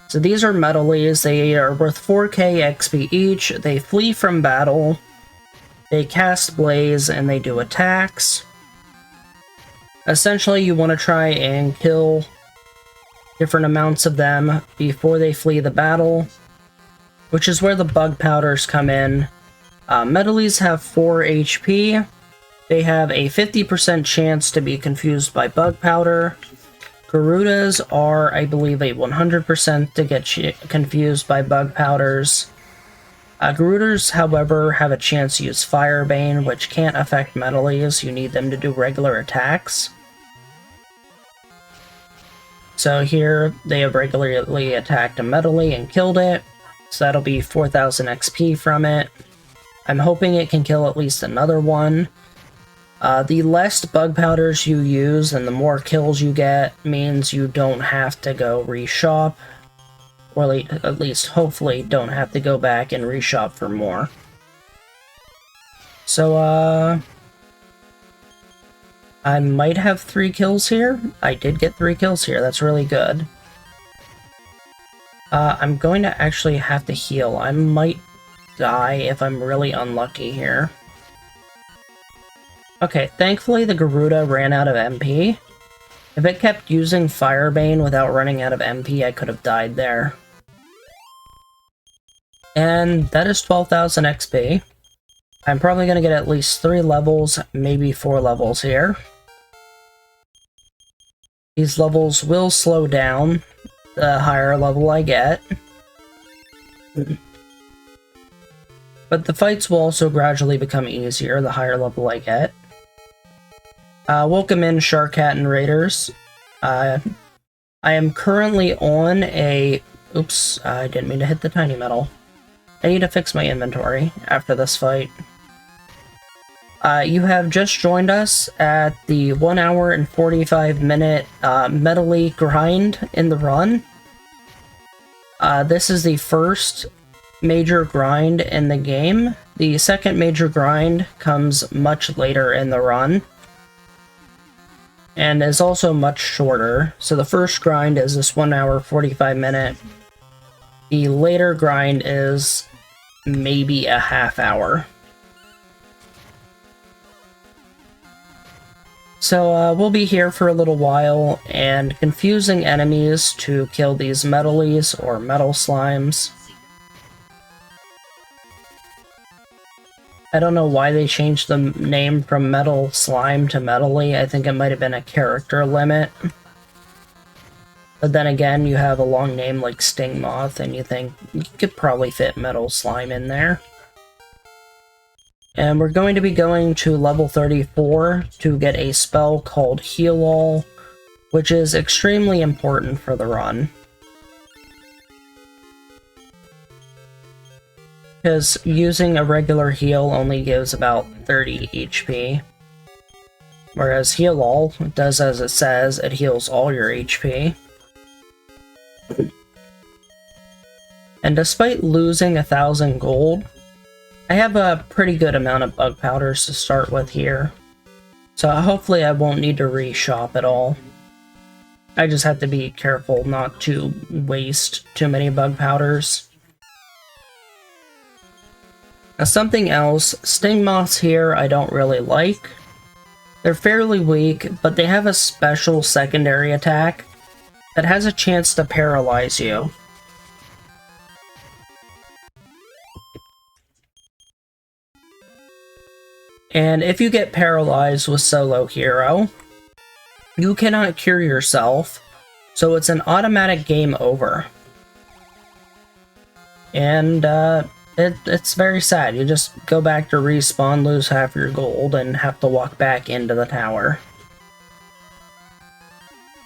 So these are medalies, they are worth 4k XP each, they flee from battle, they cast blaze, and they do attacks. Essentially, you want to try and kill different amounts of them before they flee the battle, which is where the bug powders come in. Medalies have 4 HP. They have a 50% chance to be confused by bug powder. Garudas are, I believe, a 100% to get confused by bug powders. Garudas, however, have a chance to use Firebane, which can't affect medalies. You need them to do regular attacks. So here, they have regularly attacked a medalie and killed it. So that'll be 4,000 XP from it. I'm hoping it can kill at least another one. The less bug powders you use and the more kills you get means you don't have to go reshop. Or at least, hopefully, don't have to go back and reshop for more. So, I might have 3 kills here. I did get 3 kills here. That's really good. I'm going to actually have to heal. I might die if I'm really unlucky here. Okay, thankfully the Garuda ran out of MP. If it kept using Firebane without running out of MP, I could have died there. And that is 12,000 XP. I'm probably going to get at least 3 levels, maybe 4 levels here. These levels will slow down the higher level I get. But the fights will also gradually become easier the higher level I get. Welcome in, Sharkat and Raiders. I am currently on a... Oops, I didn't mean to hit the tiny metal. I need to fix my inventory after this fight. You have just joined us at the 1 hour and 45 minute medley grind in the run. This is the first major grind in the game. The second major grind comes much later in the run and is also much shorter. So the first grind is this 1 hour 45 minute. The later grind is maybe a half hour. So we'll be here for a little while and confusing enemies to kill these metalies or metal slimes. I don't know why they changed the name from metal slime to metally. I think it might have been a character limit. But then again, you have a long name like Sting Moth and you think you could probably fit metal slime in there. And we're going to be going to level 34 to get a spell called Heal All, which is extremely important for the run. Because using a regular heal only gives about 30 HP. Whereas Heal All does as it says, it heals all your HP. And despite losing 1,000 gold, I have a pretty good amount of bug powders to start with here. So hopefully I won't need to reshop at all. I just have to be careful not to waste too many bug powders. Now something else, Sting Moths here I don't really like. They're fairly weak, but they have a special secondary attack that has a chance to paralyze you. And if you get paralyzed with Solo Hero, you cannot cure yourself, so it's an automatic game over. And it's very sad. You just go back to respawn, lose half your gold, and have to walk back into the tower.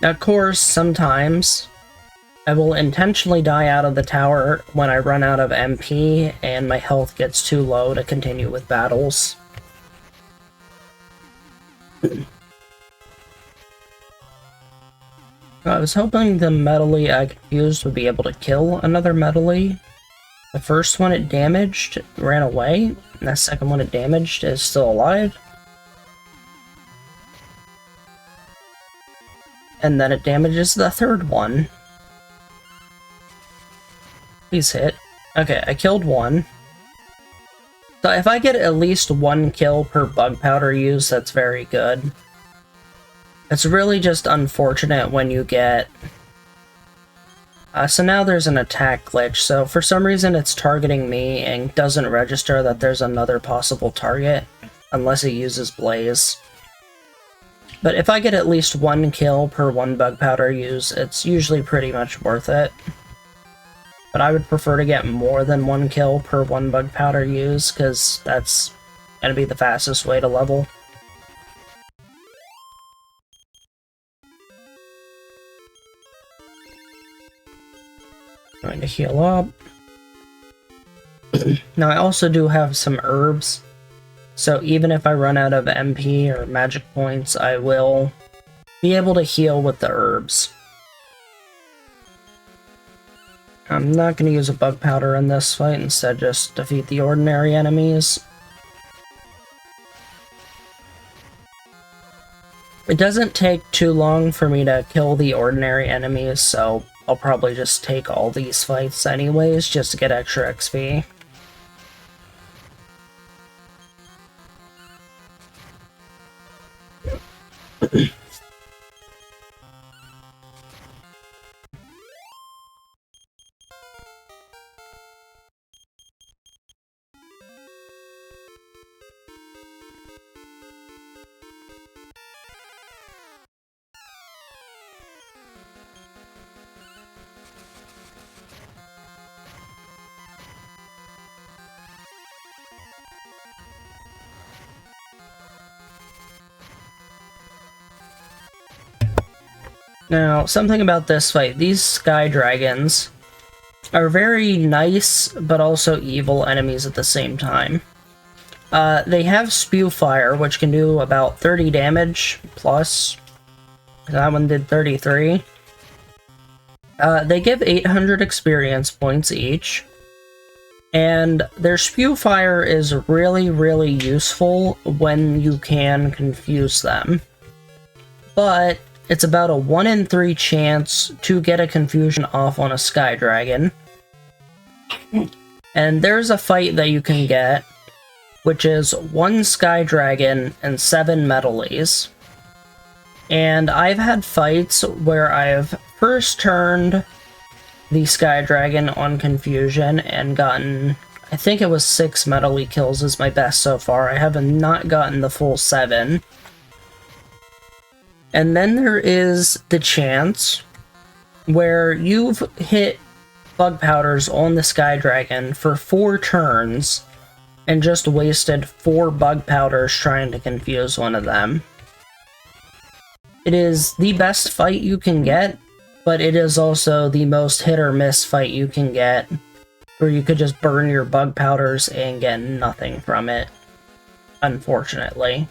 Now, of course, sometimes I will intentionally die out of the tower when I run out of MP and my health gets too low to continue with battles. I was hoping the metally I confused would be able to kill another metally. The first one it damaged ran away, and the second one it damaged is still alive. And then it damages the third one. Please hit. Okay, I killed one. So if I get at least 1 kill per bug powder use, that's very good. It's really just unfortunate when you get... so now there's an attack glitch, so for some reason it's targeting me and doesn't register that there's another possible target, unless it uses Blaze. But if I get at least 1 kill per 1 bug powder use, it's usually pretty much worth it. But I would prefer to get more than 1 kill per 1 bug powder use, because that's going to be the fastest way to level. Going to heal up. Now I also do have some herbs, so even if I run out of MP or magic points, I will be able to heal with the herbs. I'm not going to use a bug powder in this fight, instead just defeat the ordinary enemies. It doesn't take too long for me to kill the ordinary enemies, so I'll probably just take all these fights anyways, just to get extra XP. Now, something about this fight, these sky dragons are very nice, but also evil enemies at the same time. They have spew fire, which can do about 30 damage, plus. That one did 33. They give 800 experience points each. And their spew fire is really, really useful when you can confuse them. But it's about a 1 in 3 chance to get a confusion off on a sky dragon. And there's a fight that you can get, which is 1 sky dragon and 7 metalies. And I've had fights where I've first turned the sky dragon on confusion and gotten, I think it was 6 metalie kills is my best so far. I have not gotten the full 7. And then there is the chance where you've hit bug powders on the sky dragon for 4 turns and just wasted 4 bug powders trying to confuse one of them. It is the best fight you can get, but it is also the most hit or miss fight you can get, where you could just burn your bug powders and get nothing from it, unfortunately.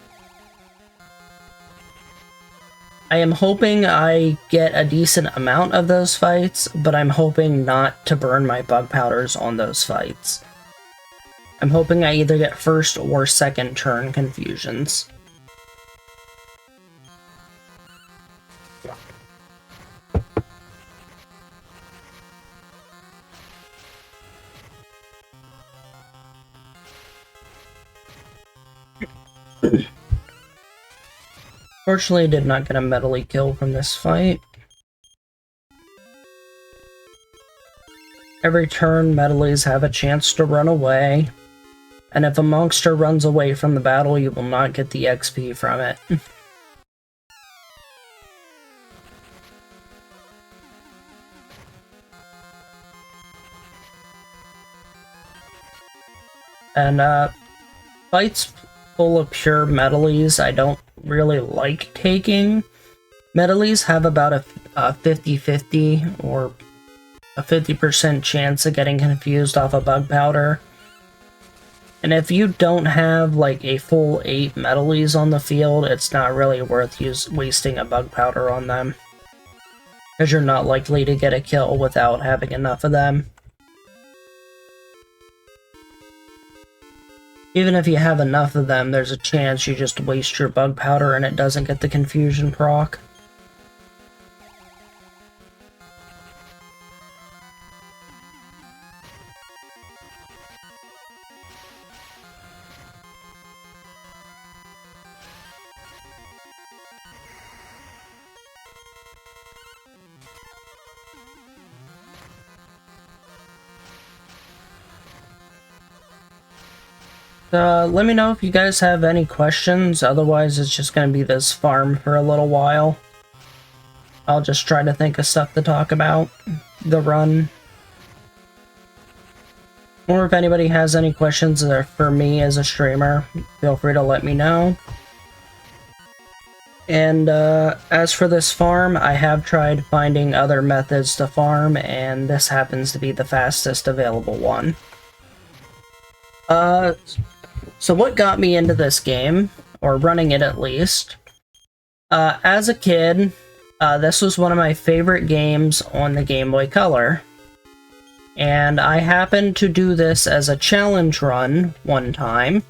I am hoping I get a decent amount of those fights, but I'm hoping not to burn my bug powders on those fights. I'm hoping I either get first or second turn confusions. Fortunately, I did not get a metalie kill from this fight. Every turn, metalies have a chance to run away, and if a monster runs away from the battle, you will not get the XP from it. And, fights full of pure metalies I don't really like taking. Metalies have about a 50-50 or a 50% chance of getting confused off a bug powder. And if you don't have like a full 8 metalies on the field, it's not really worth wasting a bug powder on them, because you're not likely to get a kill without having enough of them. Even if you have enough of them, there's a chance you just waste your bug powder and it doesn't get the confusion proc. Let me know if you guys have any questions, otherwise it's just going to be this farm for a little while. I'll just try to think of stuff to talk about the run. Or if anybody has any questions for me as a streamer, feel free to let me know. And as for this farm, I have tried finding other methods to farm, and this happens to be the fastest available one. So what got me into this game, or running it at least, as a kid, this was one of my favorite games on the Game Boy Color. And I happened to do this as a challenge run one time,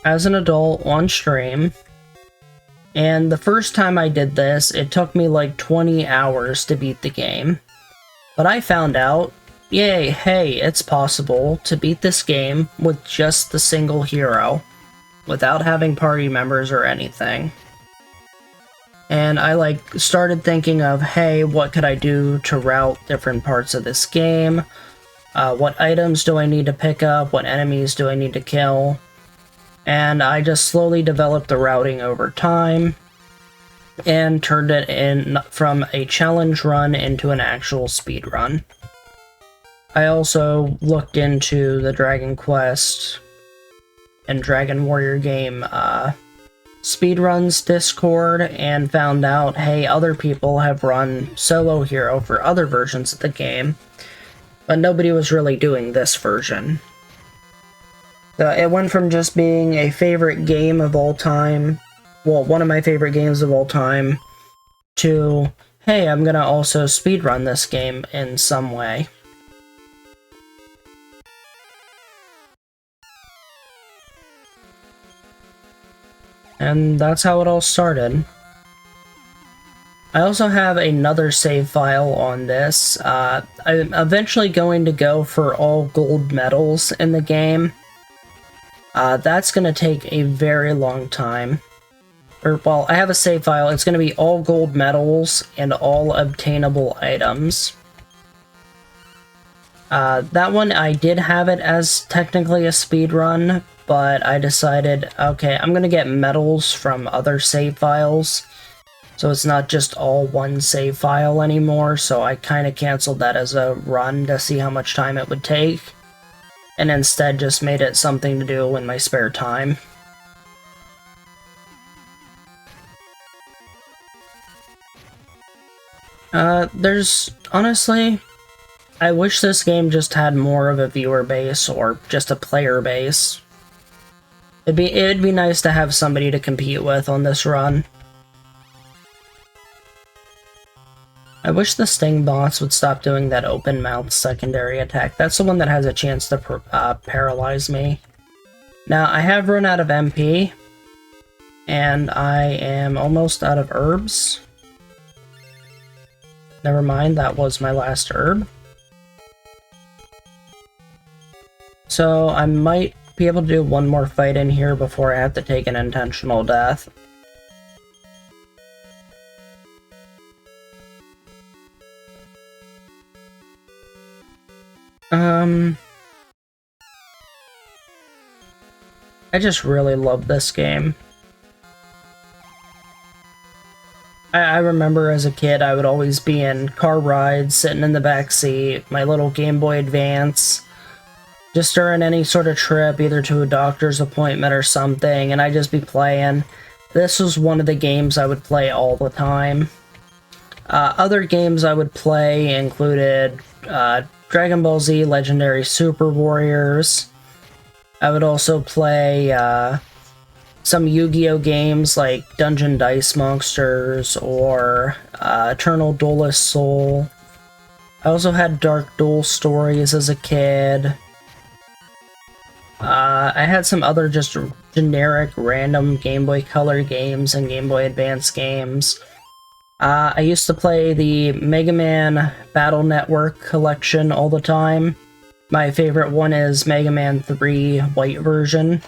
as an adult on stream, And the first time I did this, it took me like 20 hours to beat the game. But I found out, yay, hey, it's possible to beat this game with just the single hero, without having party members or anything. And I started thinking of, hey, what could I do to route different parts of this game? What items do I need to pick up? What enemies do I need to kill? And I just slowly developed the routing over time and turned it in from a challenge run into an actual speed run. I also looked into the Dragon Quest and Dragon Warrior game speedruns Discord and found out, hey, other people have run solo hero for other versions of the game, but nobody was really doing this version. So it went from just being a favorite game of all time, well, one of my favorite games of all time, to, hey, I'm gonna also speedrun this game in some way. And that's how it all started. I also have another save file on this. I'm eventually going to go for all gold medals in the game. That's going to take a very long time. Well, I have a save file. It's going to be all gold medals and all obtainable items. That one, I did have it as technically a speed run, but I decided, okay, I'm going to get medals from other save files, so it's not just all one save file anymore, so I kind of canceled that as a run to see how much time it would take, and instead just made it something to do in my spare time. Honestly, I wish this game just had more of a viewer base, or just a player base. It'd be nice to have somebody to compete with on this run. I wish the Sting bots would stop doing that open mouth secondary attack. That's the one that has a chance to paralyze me. Now, I have run out of MP, and I am almost out of herbs. Never mind, that was my last herb. So I might be able to do one more fight in here before I have to take an intentional death. I just really love this game. I remember as a kid I would always be in car rides, sitting in the back seat, my little Game Boy Advance, just during any sort of trip, either to a doctor's appointment or something, and I'd just be playing. This was one of the games I would play all the time. Other games I would play included Dragon Ball Z Legendary Super Warriors. I would also play some Yu-Gi-Oh games like Dungeon Dice Monsters or Eternal Duelist Soul. I also had Dark Duel Stories as a kid. I had some other just generic random Game Boy Color games and Game Boy Advance games. I used to play the Mega Man Battle Network collection all the time. My favorite one is Mega Man 3 White version.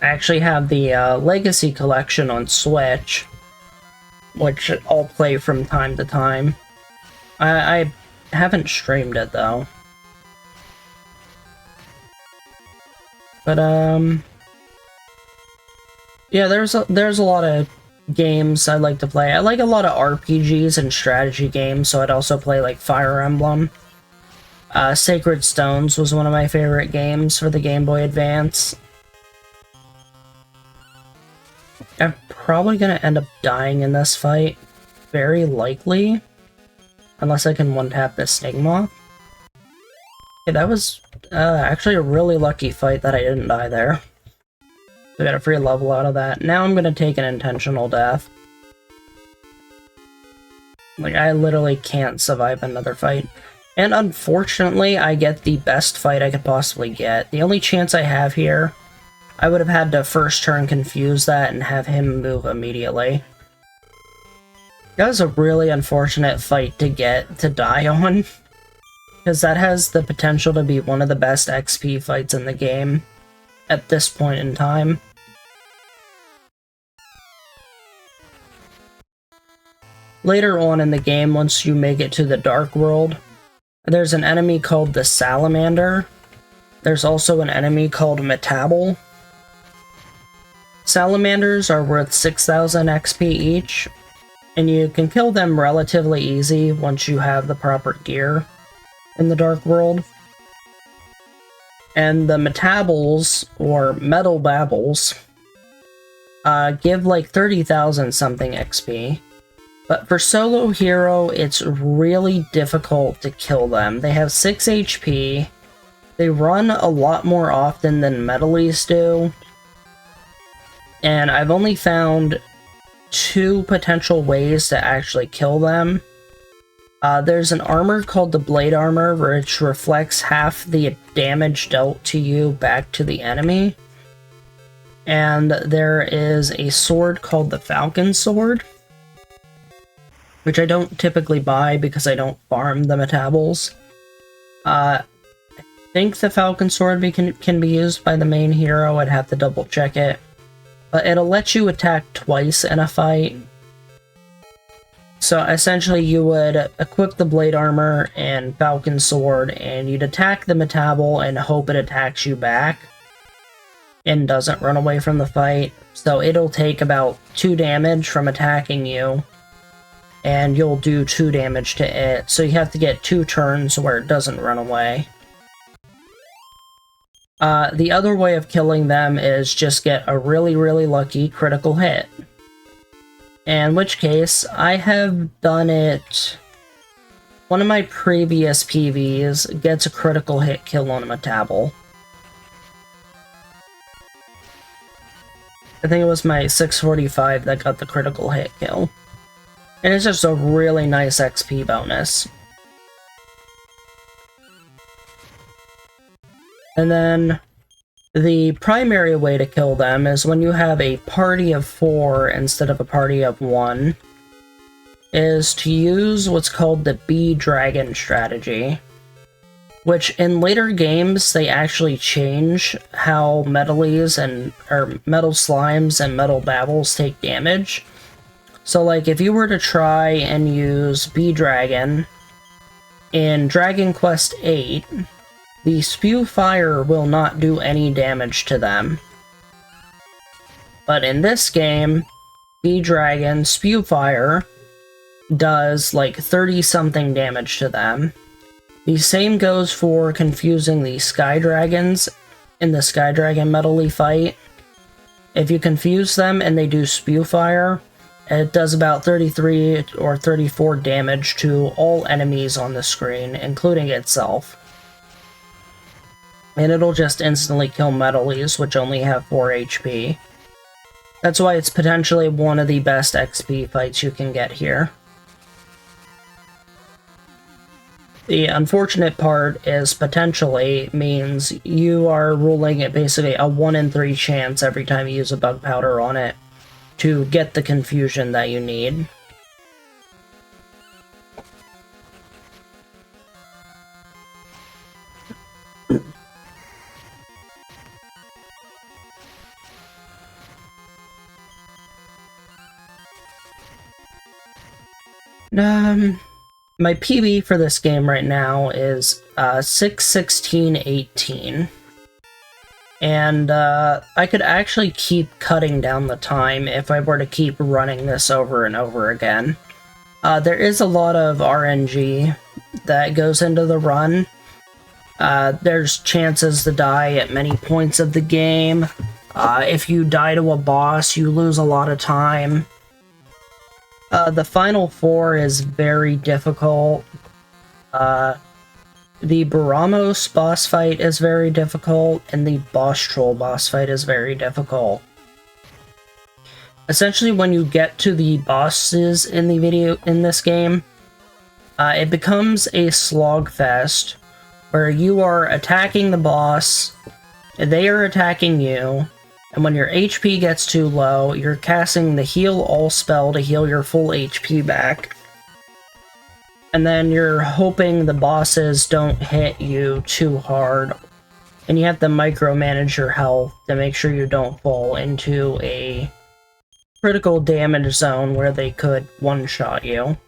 I actually have the Legacy collection on Switch, which I'll play from time to time. I haven't streamed it though. But yeah, there's a lot of games I like to play. I like a lot of RPGs and strategy games, so I'd also play like Fire Emblem. Sacred Stones was one of my favorite games for the Game Boy Advance. I'm probably gonna end up dying in this fight. Very likely. Unless I can one-tap this Stigma. Okay, that was actually a really lucky fight that I didn't die there. I got a free level out of that. Now I'm gonna take an intentional death. Like, I literally can't survive another fight. And unfortunately, I get the best fight I could possibly get. The only chance I have here I would have had to first turn confuse that and have him move immediately. That was a really unfortunate fight to get to die on, because that has the potential to be one of the best XP fights in the game at this point in time. Later on in the game, once you make it to the Dark World, there's an enemy called the Salamander. There's also an enemy called Metabel. Salamanders are worth 6,000 XP each, and you can kill them relatively easy once you have the proper gear in the Dark World. And the Metabels, or Metal Babbles, give like 30,000 something XP. But for solo hero, it's really difficult to kill them. They have 6 HP, they run a lot more often than Metalies do, and I've only found 2 potential ways to actually kill them. There's an armor called the Blade Armor, which reflects half the damage dealt to you back to the enemy. And there is a sword called the Falcon Sword, which I don't typically buy because I don't farm the Metabels. I think the Falcon Sword can be used by the main hero. I'd have to double check it. But it'll let you attack twice in a fight. So essentially you would equip the Blade Armor and Falcon Sword, and you'd attack the Metabel and hope it attacks you back and doesn't run away from the fight. So it'll take about 2 damage from attacking you, and you'll do 2 damage to it. So you have to get 2 turns where it doesn't run away. The other way of killing them is just get a really, really lucky critical hit. In which case, I have done it... One of my previous PVs gets a critical hit kill on a Metabel. I think it was my 645 that got the critical hit kill. And it's just a really nice XP bonus. And then the primary way to kill them is when you have a party of 4 instead of a party of 1, is to use what's called the Bee Dragon strategy, which in later games they actually change how Metalies or Metal Slimes and Metal Babbles take damage. So like if you were to try and use Bee Dragon in Dragon Quest VIII, the Spew Fire will not do any damage to them. But in this game, Bee Dragon Spew Fire does like 30-something damage to them. The same goes for confusing the Sky Dragons in the Sky Dragon Metal fight. If you confuse them and they do Spew Fire, it does about 33 or 34 damage to all enemies on the screen, including itself. And it'll just instantly kill Metalies, which only have 4 HP. That's why it's potentially one of the best XP fights you can get here. The unfortunate part is potentially means you are rolling at basically a 1 in 3 chance every time you use a bug powder on it to get the confusion that you need. My PB for this game right now is 6:16:18, and I could actually keep cutting down the time if I were to keep running this over and over again. There is a lot of RNG that goes into the run. There's chances to die at many points of the game. If you die to a boss, you lose a lot of time. The final 4 is very difficult. The Baramos boss fight is very difficult, and the Boss Troll boss fight is very difficult. Essentially, when you get to the bosses in this game, it becomes a slogfest where you are attacking the boss, they are attacking you, And when your HP gets too low, you're casting the Heal All spell to heal your full HP back. And then you're hoping the bosses don't hit you too hard. And you have to micromanage your health to make sure you don't fall into a critical damage zone where they could one-shot you.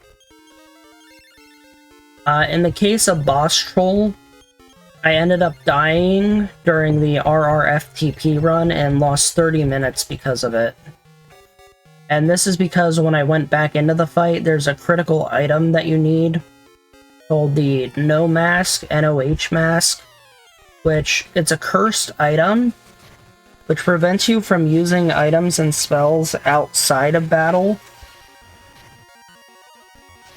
In the case of Boss Troll, I ended up dying during the RRFTP run and lost 30 minutes because of it. And this is because when I went back into the fight, there's a critical item that you need called the No Mask, NOH Mask, which it's a cursed item, which prevents you from using items and spells outside of battle,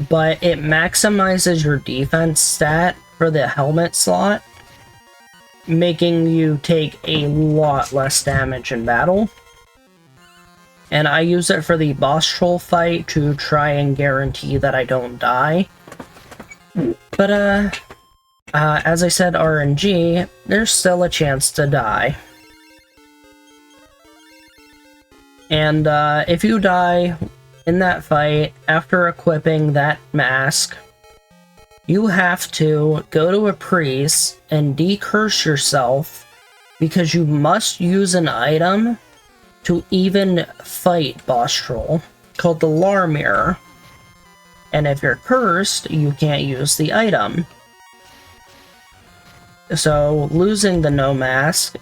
but it maximizes your defense stat for the helmet slot, making you take a lot less damage in battle. And I use it for the boss troll fight to try and guarantee that I don't die. But, as I said, RNG, there's still a chance to die. And, if you die in that fight, after equipping that mask, you have to go to a priest and decurse yourself, because you must use an item to even fight boss troll, called the Lar Mirror. And if you're cursed, you can't use the item. So losing the No Mask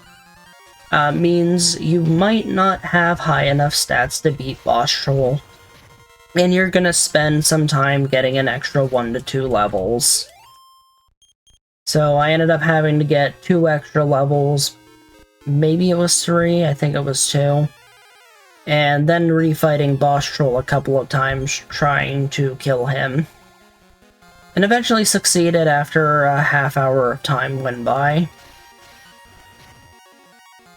means you might not have high enough stats to beat boss troll, and you're gonna spend some time getting an extra 1 to 2 levels. So I ended up having to get 2 extra levels. Maybe it was 3, I think it was 2. And then refighting boss troll a couple of times, trying to kill him. And eventually succeeded after a half hour of time went by.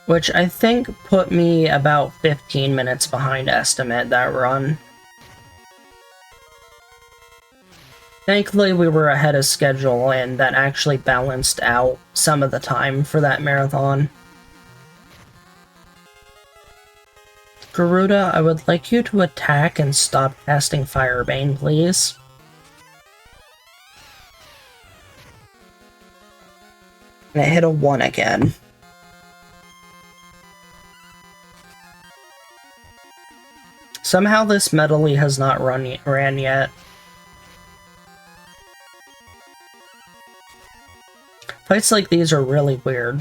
Which I think put me about 15 minutes behind estimate that run. Thankfully we were ahead of schedule, and that actually balanced out some of the time for that marathon. Garuda, I would like you to attack and stop casting Firebane, please. And it hit a 1 again. Somehow this medley has not ran yet. Fights like these are really weird.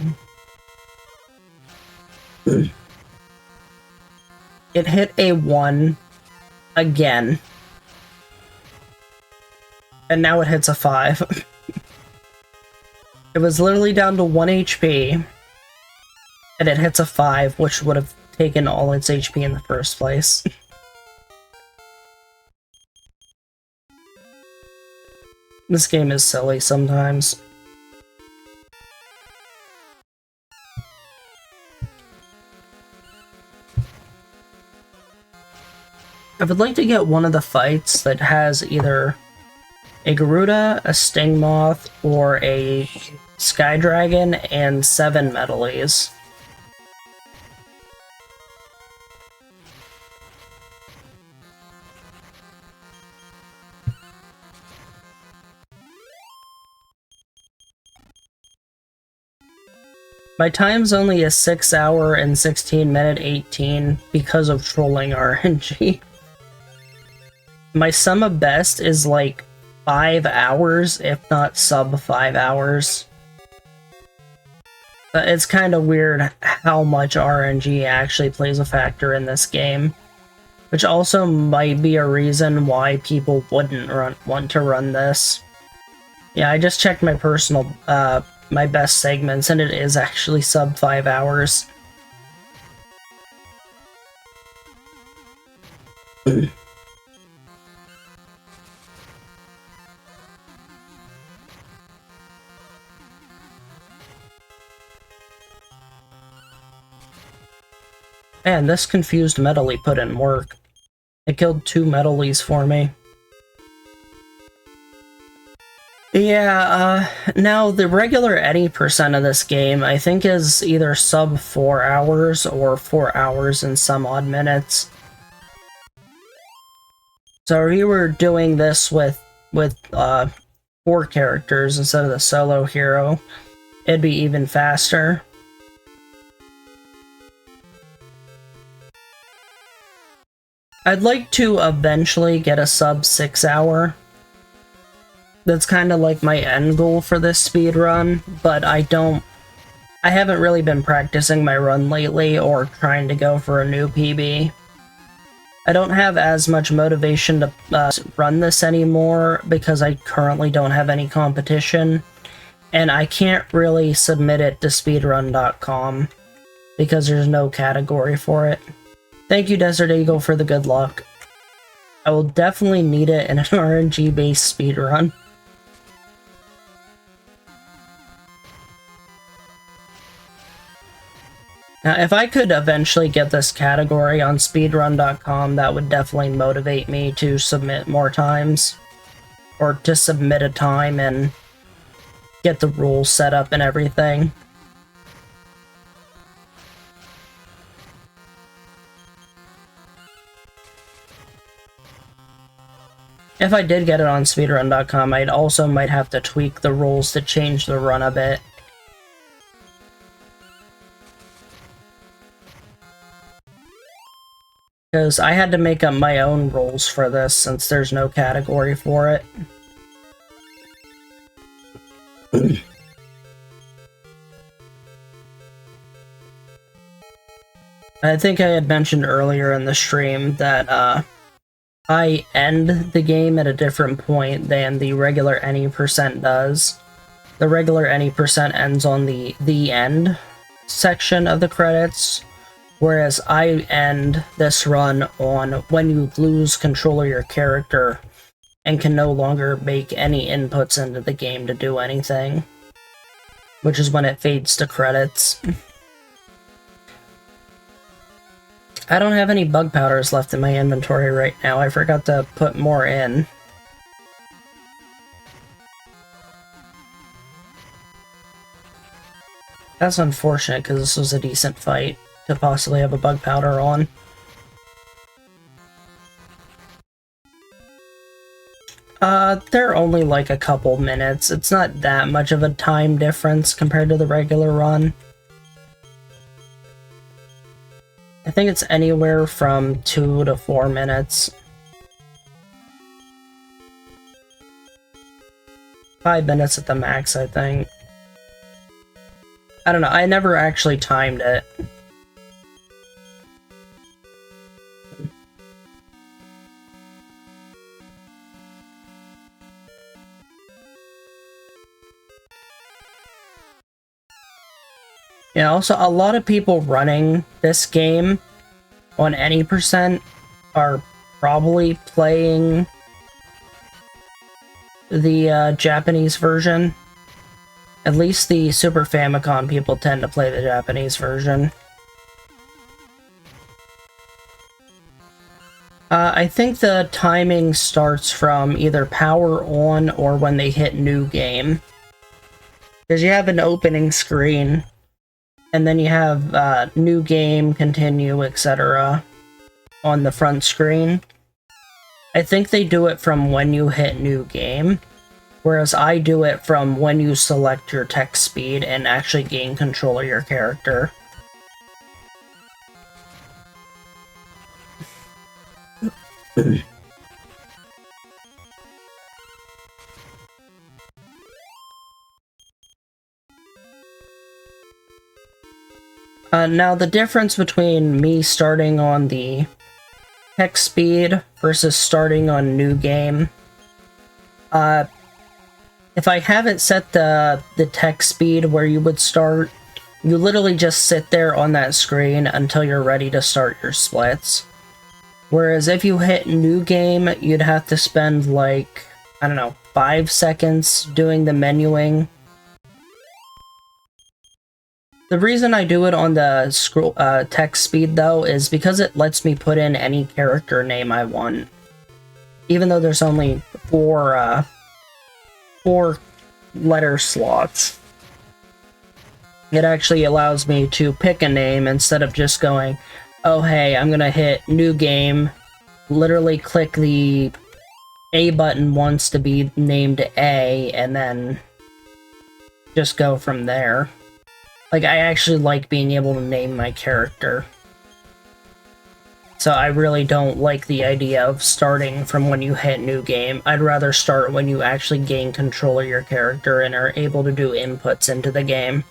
It hit a 1 again. And now it hits a 5. It was literally down to 1 HP. And it hits a 5, which would have taken all its HP in the first place. This game is silly sometimes. I would like to get one of the fights that has either a Garuda, a Sting Moth, or a Sky Dragon and 7 medleys. My time's only a 6 hour and 16 minute 18 because of trolling RNG. My sum of best is like 5 hours, if not sub 5 hours. It's kind of weird how much RNG actually plays a factor in this game, which also might be a reason why people wouldn't want to run this. Yeah, I just checked my personal, my best segments, and it is actually sub 5 hours. Man, this confused medley put in work. It killed 2 medleys for me. Yeah, now the regular any percent of this game, I think, is either sub 4 hours or 4 hours and some odd minutes. So if you were doing this with 4 characters instead of the solo hero, it'd be even faster. I'd like to eventually get a sub 6 hour. That's kind of like my end goal for this speed run, but I haven't really been practicing my run lately or trying to go for a new PB. I don't have as much motivation to run this anymore because I currently don't have any competition, and I can't really submit it to speedrun.com because there's no category for it. Thank you, Desert Eagle, for the good luck. I will definitely need it in an RNG-based speedrun. Now, if I could eventually get this category on speedrun.com, that would definitely motivate me to submit more times. Or to submit a time and get the rules set up and everything. If I did get it on speedrun.com, I'd also might have to tweak the rules to change the run a bit. Because I had to make up my own rules for this since there's no category for it. I think I had mentioned earlier in the stream that I end the game at a different point than the regular any percent does. The regular any percent ends on the end section of the credits, whereas I end this run on when you lose control of your character and can no longer make any inputs into the game to do anything, which is when it fades to credits. I don't have any bug powders left in my inventory right now. I forgot to put more in. That's unfortunate because this was a decent fight to possibly have a bug powder on. They're only like a couple minutes. It's not that much of a time difference compared to the regular run. I think it's anywhere from 2 to 4 minutes. 5 minutes at the max, I think. I don't know, I never actually timed it. Yeah, also, a lot of people running this game on any percent are probably playing the Japanese version. At least the Super Famicom people tend to play the Japanese version. I think the timing starts from either power on or when they hit new game. Because you have an opening screen, and then you have new game, continue, etc. on the front screen. I think they do it from when you hit new game, whereas I do it from when you select your text speed and actually gain control of your character. Now, the difference between me starting on the text speed versus starting on new game, if I haven't set the text speed where you would start, you literally just sit there on that screen until you're ready to start your splits. Whereas if you hit new game, you'd have to spend like, I don't know, 5 seconds doing the menuing. The reason I do it on the scroll text speed, though, is because it lets me put in any character name I want. Even though there's only four letter slots. It actually allows me to pick a name instead of just going, oh hey, I'm gonna hit new game, literally click the A button once to be named A, and then just go from there. Like, I actually like being able to name my character. So I really don't like the idea of starting from when you hit new game. I'd rather start when you actually gain control of your character and are able to do inputs into the game.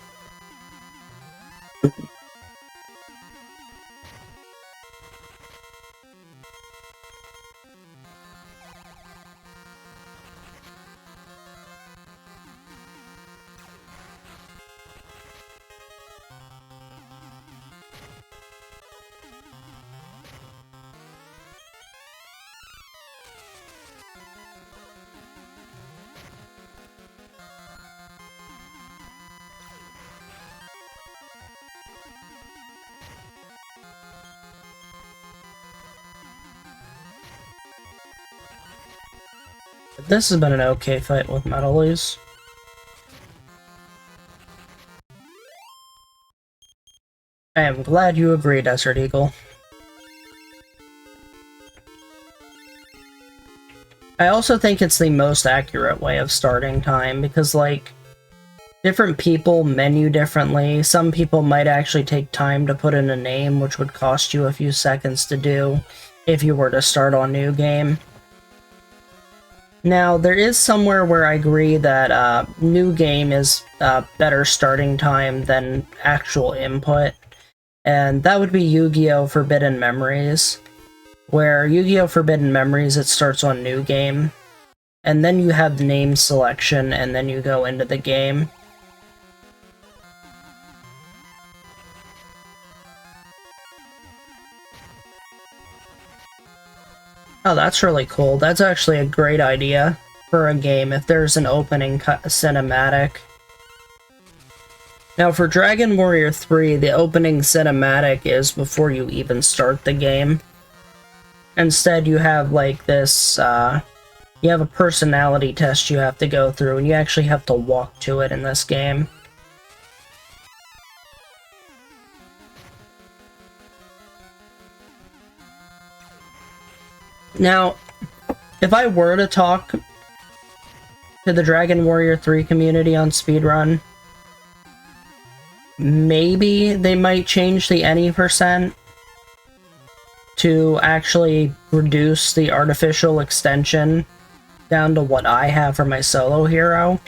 This has been an okay fight with Metalies. I am glad you agree, Desert Eagle. I also think it's the most accurate way of starting time, because, like, different people menu differently. Some people might actually take time to put in a name, which would cost you a few seconds to do if you were to start on new game. Now, there is somewhere where I agree that new game is better starting time than actual input, and that would be Yu-Gi-Oh! Forbidden Memories, where Yu-Gi-Oh! Forbidden Memories, it starts on new game, and then you have the name selection, and then you go into the game. Oh, that's really cool. That's actually a great idea for a game if there's an opening cinematic. Now for Dragon Warrior 3, the opening cinematic is before you even start the game. Instead, you have like this, you have a personality test you have to go through, and you actually have to walk to it in this game. Now, if I were to talk to the Dragon Warrior 3 community on speedrun, maybe they might change the any percent to actually reduce the artificial extension down to what I have for my solo hero.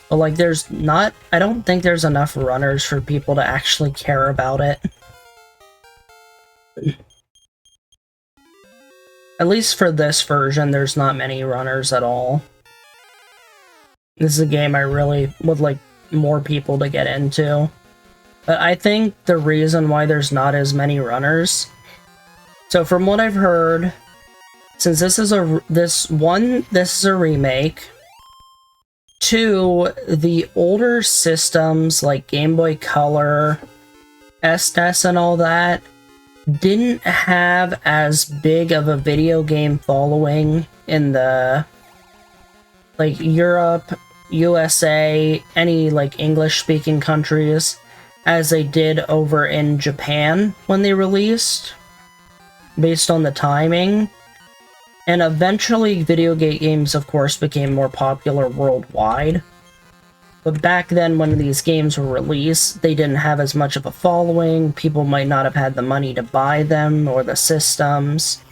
But like, I don't think there's enough runners for people to actually care about it. At least for this version, there's not many runners at all. This is a game I really would like more people to get into. But I think the reason why there's not as many runners... So from what I've heard, since this is a remake, 2, the older systems like Game Boy Color, SNES and all that, didn't have as big of a video game following in the like Europe, USA, any like English speaking countries as they did over in Japan when they released, based on the timing. And eventually video games of course became more popular worldwide. But back then, when these games were released, they didn't have as much of a following. People might not have had the money to buy them, or the systems.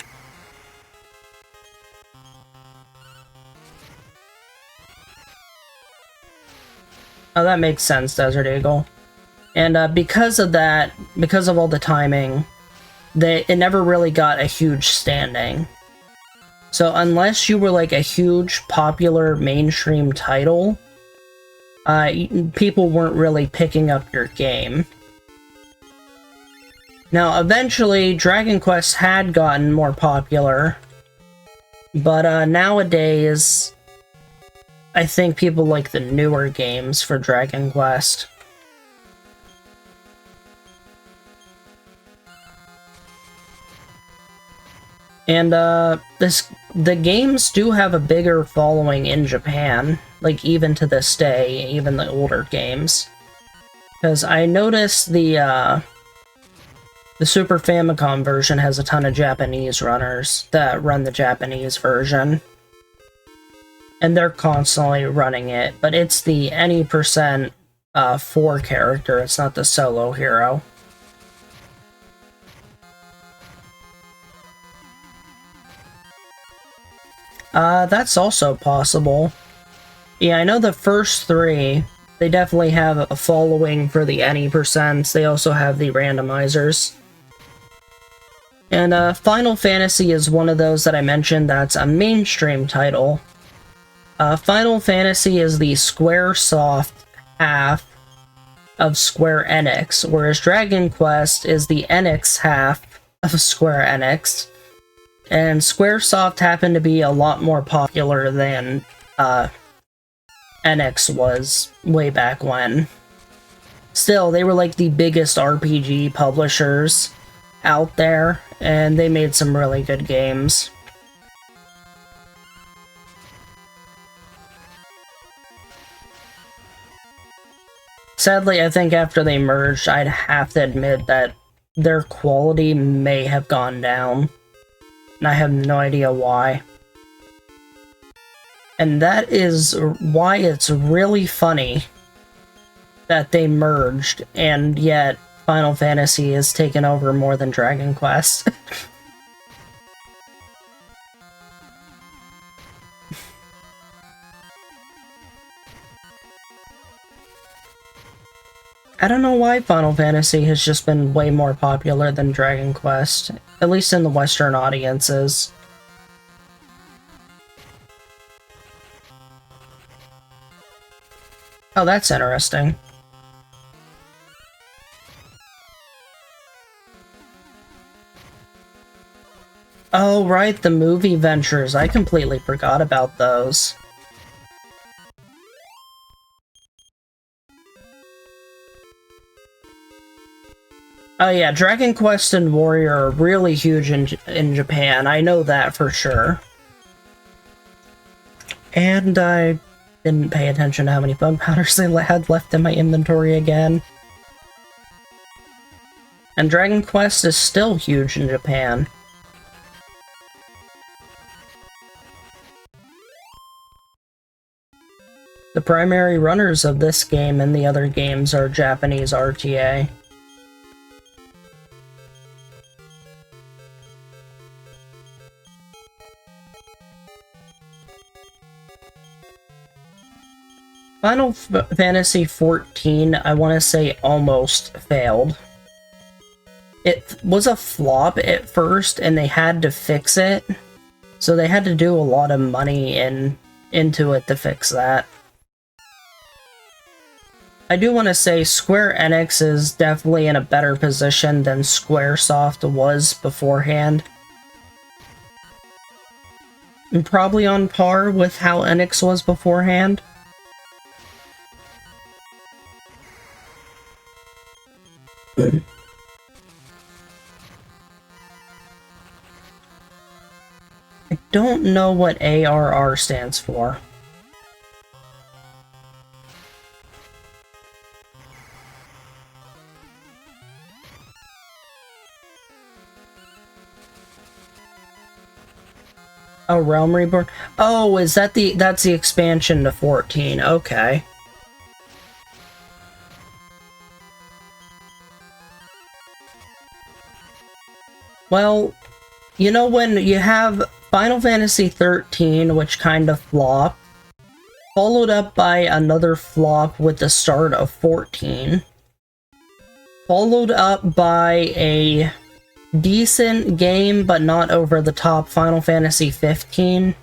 Oh, that makes sense, Desert Eagle. And because of that, because of all the timing, it never really got a huge standing. So unless you were like a huge, popular, mainstream title, people weren't really picking up your game. Now, eventually, Dragon Quest had gotten more popular, but nowadays, I think people like the newer games for Dragon Quest. And the games do have a bigger following in Japan, like even to this day, even the older games. Because I noticed the Super Famicom version has a ton of Japanese runners that run the Japanese version. And they're constantly running it, but it's the any percent 4 character, it's not the solo hero. That's also possible. Yeah, I know the first 3, they definitely have a following for the any percents. They also have the randomizers. And Final Fantasy is one of those that I mentioned that's a mainstream title. Final Fantasy is the Squaresoft half of Square Enix, whereas Dragon Quest is the Enix half of Square Enix. And Squaresoft happened to be a lot more popular than Enix was way back when. Still, they were like the biggest RPG publishers out there, and they made some really good games. Sadly, I think after they merged, I'd have to admit that their quality may have gone down. And I have no idea why. And that is why it's really funny that they merged, and yet Final Fantasy has taken over more than Dragon Quest. I don't know why Final Fantasy has just been way more popular than Dragon Quest, at least in the Western audiences. Oh, that's interesting. Oh, right, the movie ventures. I completely forgot about those. Oh yeah, Dragon Quest and Warrior are really huge in Japan. I know that for sure. And I didn't pay attention to how many bug powders they had left in my inventory again. And Dragon Quest is still huge in Japan. The primary runners of this game and the other games are Japanese RTA. Final Fantasy XIV, I want to say, almost failed. It was a flop at first, and they had to fix it. So they had to do a lot of money into it to fix that. I do want to say Square Enix is definitely in a better position than Squaresoft was beforehand. And probably on par with how Enix was beforehand. I don't know what ARR stands for. Oh, Realm Reborn? Oh, is that that's the expansion to 14, okay. Well, you know, when you have Final Fantasy XIII, which kind of flopped, followed up by another flop with the start of 14, followed up by a decent game, but not over the top Final Fantasy 15,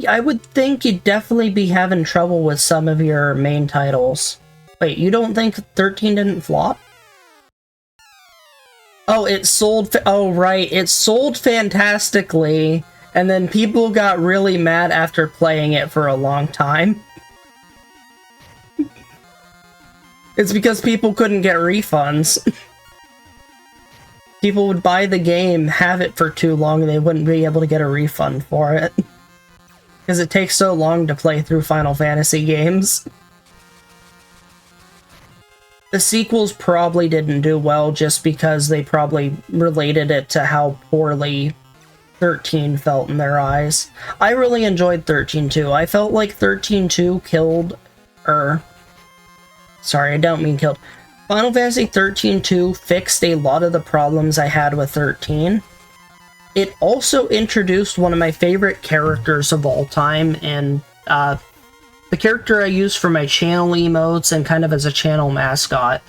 I would think you'd definitely be having trouble with some of your main titles. Wait, you don't think 13 didn't flop? Oh, it sold... Oh, right. It sold fantastically, and then people got really mad after playing it for a long time. It's because people couldn't get refunds. People would buy the game, have it for too long, and they wouldn't be able to get a refund for it. Because it takes so long to play through Final Fantasy games. The sequels probably didn't do well just because they probably related it to how poorly 13 felt in their eyes. I really enjoyed 13-2. I felt like 13-2 killed... Sorry, I don't mean killed. Final Fantasy 13-2 fixed a lot of the problems I had with 13. It also introduced one of my favorite characters of all time, and the character I use for my channel emotes and kind of as a channel mascot.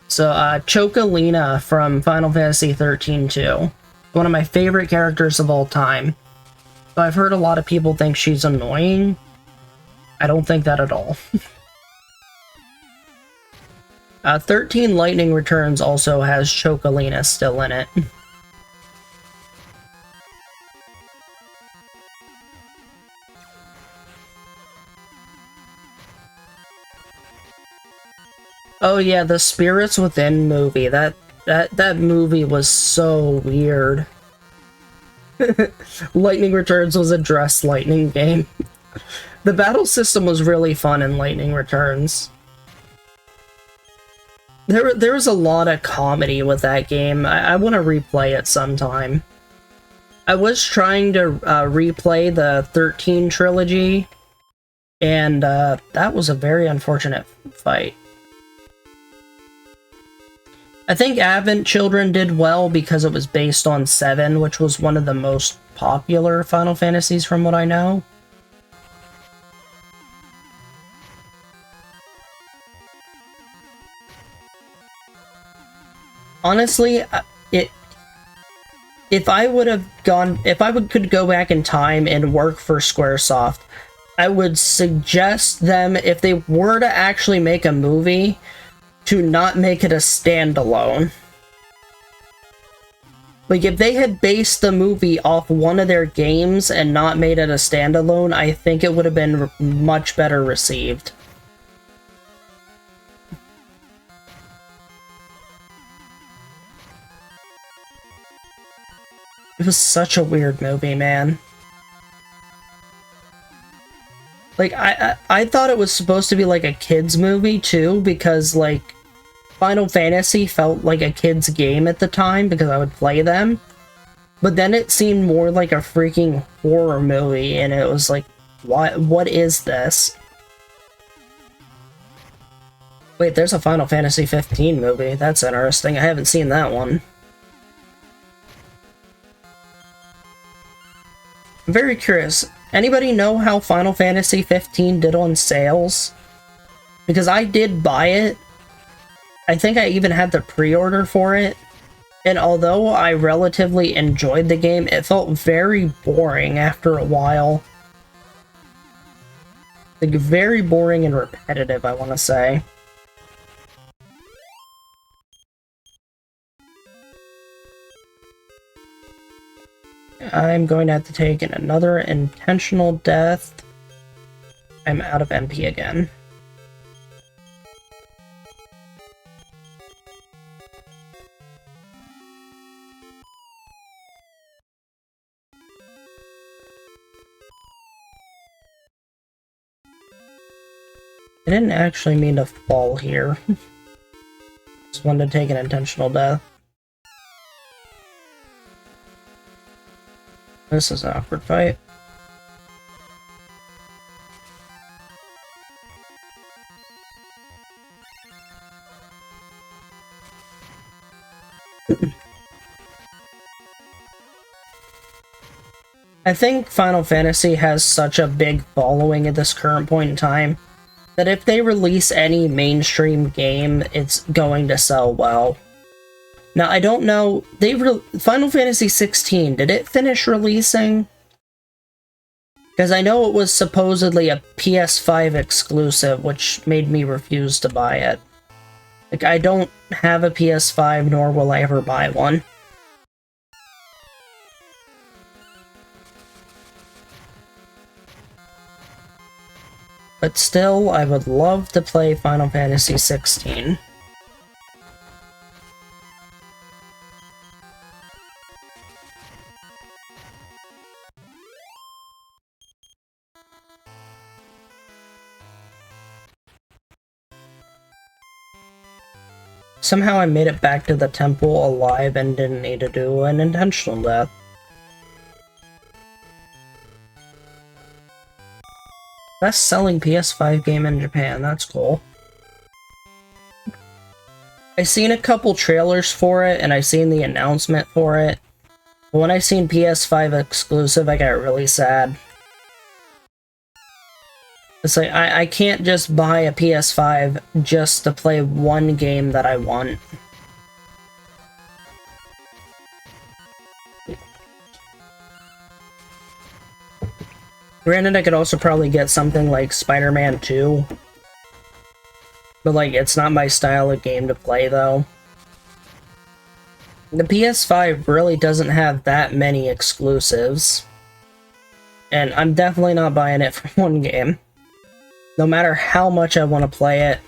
So, Chocolina from Final Fantasy 13-2. One of my favorite characters of all time. So I've heard a lot of people think she's annoying. I don't think that at all. 13 Lightning Returns also has Chocolina still in it. Oh yeah, the Spirits Within movie. That movie was so weird. Lightning Returns was a dress lightning game. The battle system was really fun in Lightning Returns. There was a lot of comedy with that game. I want to replay it sometime. I was trying to replay the 13 trilogy, and that was a very unfortunate fight. I think Advent Children did well because it was based on 7, which was one of the most popular Final Fantasies from what I know. Honestly, if I could go back in time and work for Squaresoft, I would suggest them, if they were to actually make a movie, to not make it a standalone. Like, if they had based the movie off one of their games and not made it a standalone, I think it would have been much better received. It was such a weird movie, man. Like, I thought it was supposed to be like a kid's movie, too, because, like, Final Fantasy felt like a kid's game at the time, because I would play them. But then it seemed more like a freaking horror movie, and it was like, what is this? Wait, there's a Final Fantasy 15 movie. That's interesting. I haven't seen that one. I'm very curious. Anybody know how Final Fantasy 15 did on sales? Because I did buy it. I think I even had the pre-order for it. And although I relatively enjoyed the game, it felt very boring after a while. Like, very boring and repetitive, I want to say. I'm going to have to take another intentional death. I'm out of MP again. I didn't actually mean to fall here. Just wanted to take an intentional death. This is an awkward fight. I think Final Fantasy has such a big following at this current point in time that if they release any mainstream game, it's going to sell well. Now, I don't know, Final Fantasy 16, did it finish releasing? Because I know it was supposedly a PS5 exclusive, which made me refuse to buy it. Like, I don't have a PS5, nor will I ever buy one. But still, I would love to play Final Fantasy 16. Somehow I made it back to the temple alive and didn't need to do an intentional death. Best-selling PS5 game in Japan, that's cool. I seen a couple trailers for it, and I seen the announcement for it. But when I seen PS5 exclusive, I got really sad. It's like, I can't just buy a PS5 just to play one game that I want. Granted, I could also probably get something like Spider-Man 2. But, like, it's not my style of game to play, though. The PS5 really doesn't have that many exclusives. And I'm definitely not buying it for one game. No matter how much I want to play it.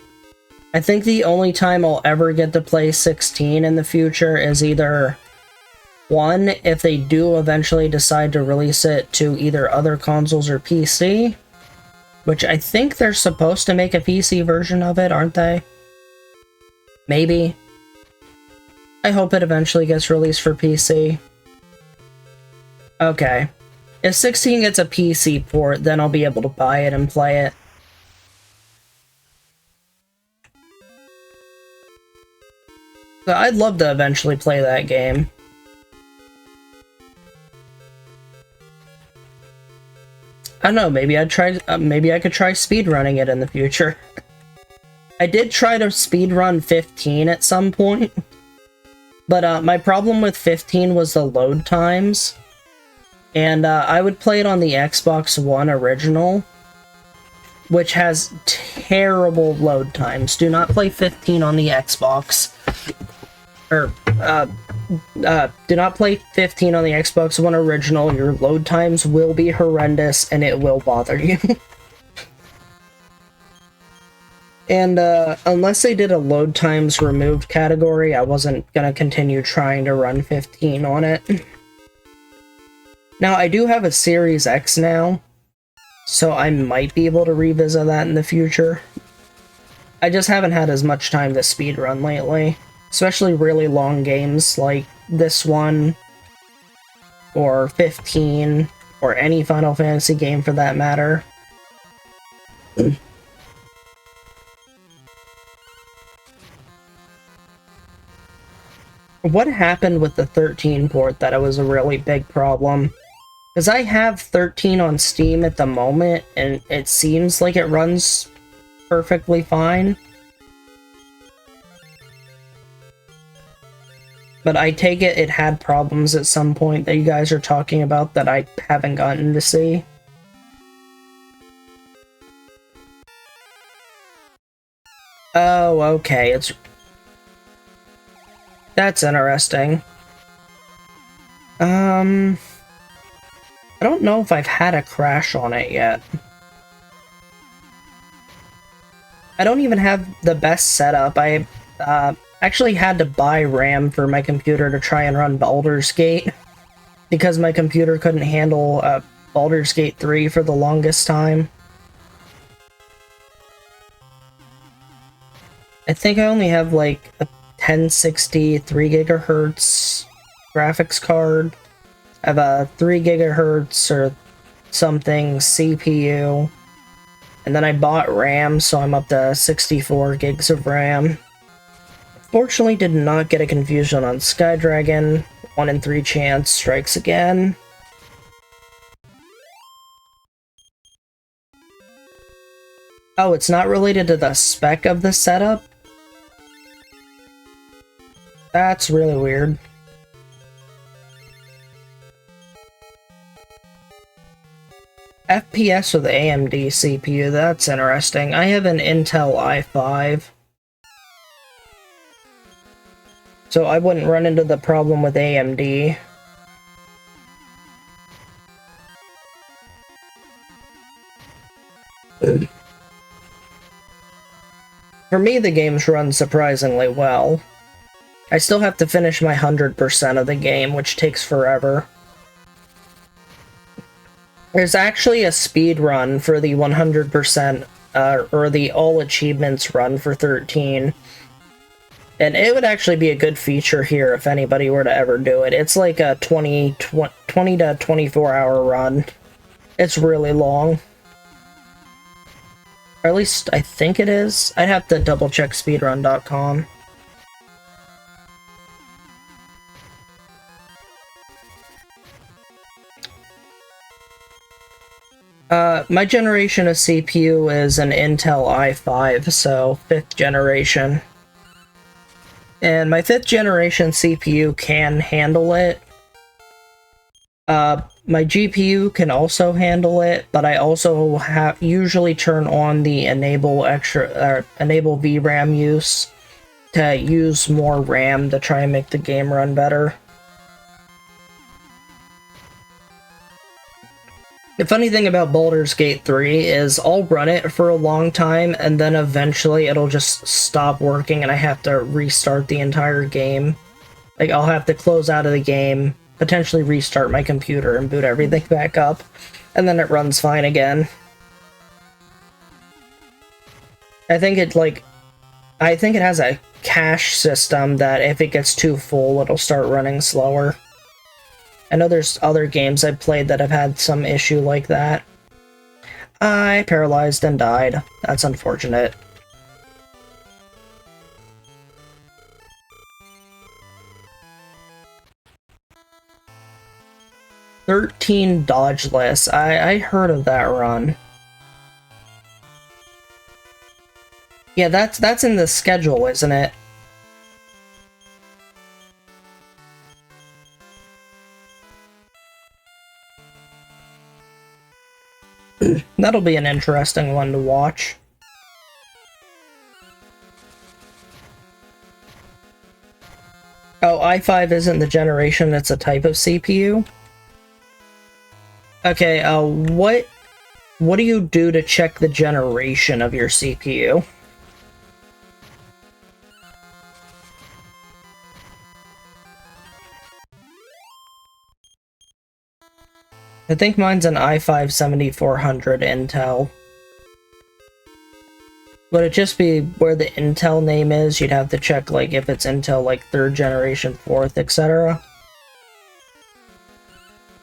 I think the only time I'll ever get to play 16 in the future is either... one, if they do eventually decide to release it to either other consoles or PC. Which I think they're supposed to make a PC version of it, aren't they? Maybe. I hope it eventually gets released for PC. Okay. If 16 gets a PC port, then I'll be able to buy it and play it. So I'd love to eventually play that game. I don't know, maybe I'd try. Maybe I could try speedrunning it in the future. I did try to speedrun 15 at some point, but my problem with 15 was the load times, and I would play it on the Xbox One original, which has terrible load times. Do not play 15 on the Xbox. Or, do not play 15 on the Xbox One original. Your load times will be horrendous, and it will bother you. And, unless they did a load times removed category, I wasn't gonna continue trying to run 15 on it. Now, I do have a Series X now, so I might be able to revisit that in the future. I just haven't had as much time to speedrun lately. Especially really long games like this one, or 15, or any Final Fantasy game for that matter. What happened with the 13 port that it was a really big problem? Because I have 13 on Steam at the moment, and it seems like it runs perfectly fine. But I take it had problems at some point that you guys are talking about that I haven't gotten to see. Oh, okay, that's interesting. I don't know if I've had a crash on it yet. I don't even have the best setup. I, actually had to buy RAM for my computer to try and run Baldur's Gate because my computer couldn't handle Baldur's Gate 3 for the longest time. I think I only have like a 1060 3GHz graphics card. I have a 3GHz or something CPU. And then I bought RAM, so I'm up to 64 gigs of RAM. Fortunately, did not get a confusion on Skydragon. 1 in 3 chance strikes again. Oh, it's not related to the spec of the setup? That's really weird. FPS with AMD CPU, that's interesting. I have an Intel i5. So I wouldn't run into the problem with AMD. For me, the games run surprisingly well. I still have to finish my 100% of the game, which takes forever. There's actually a speed run for the 100%, or the all achievements run for 13. And it would actually be a good feature here if anybody were to ever do it. It's like a 20 to 24 hour run. It's really long. Or at least I think it is. I'd have to double check speedrun.com. My generation of CPU is an Intel i5, so 5th generation. And my 5th generation CPU can handle it. My GPU can also handle it, but I also usually turn on the enable VRAM use to use more RAM to try and make the game run better. The funny thing about Baldur's Gate 3 is I'll run it for a long time and then eventually it'll just stop working and I have to restart the entire game. Like, I'll have to close out of the game, potentially restart my computer and boot everything back up, and then it runs fine again. I think it has a cache system that if it gets too full, it'll start running slower. I know there's other games I've played that have had some issue like that. I paralyzed and died. That's unfortunate. "13 Dodgeless." I heard of that run. Yeah, that's in the schedule, isn't it? That'll be an interesting one to watch. Oh, i5 isn't the generation, it's a type of CPU? Okay, what do you do to check the generation of your CPU? I think mine's an i5 7400 Intel. Would it just be where the Intel name is? You'd have to check, like, if it's Intel, like, 3rd generation, 4th, etc.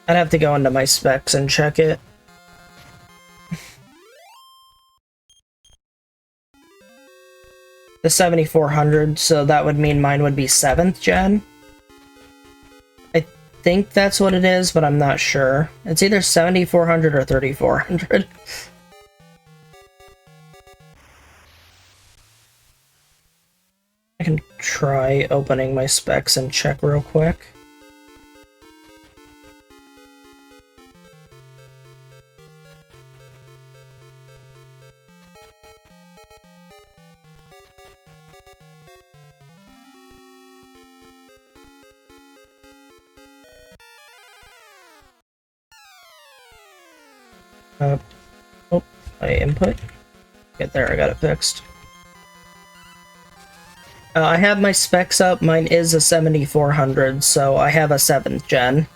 I'd have to go into my specs and check it. The 7400, so that would mean mine would be 7th gen? I think that's what it is, but I'm not sure. It's either 7400 or 3400. I can try opening my specs and check real quick. Oh, my input. Get there, I got it fixed. I have my specs up. Mine is a 7400, so I have a 7th gen.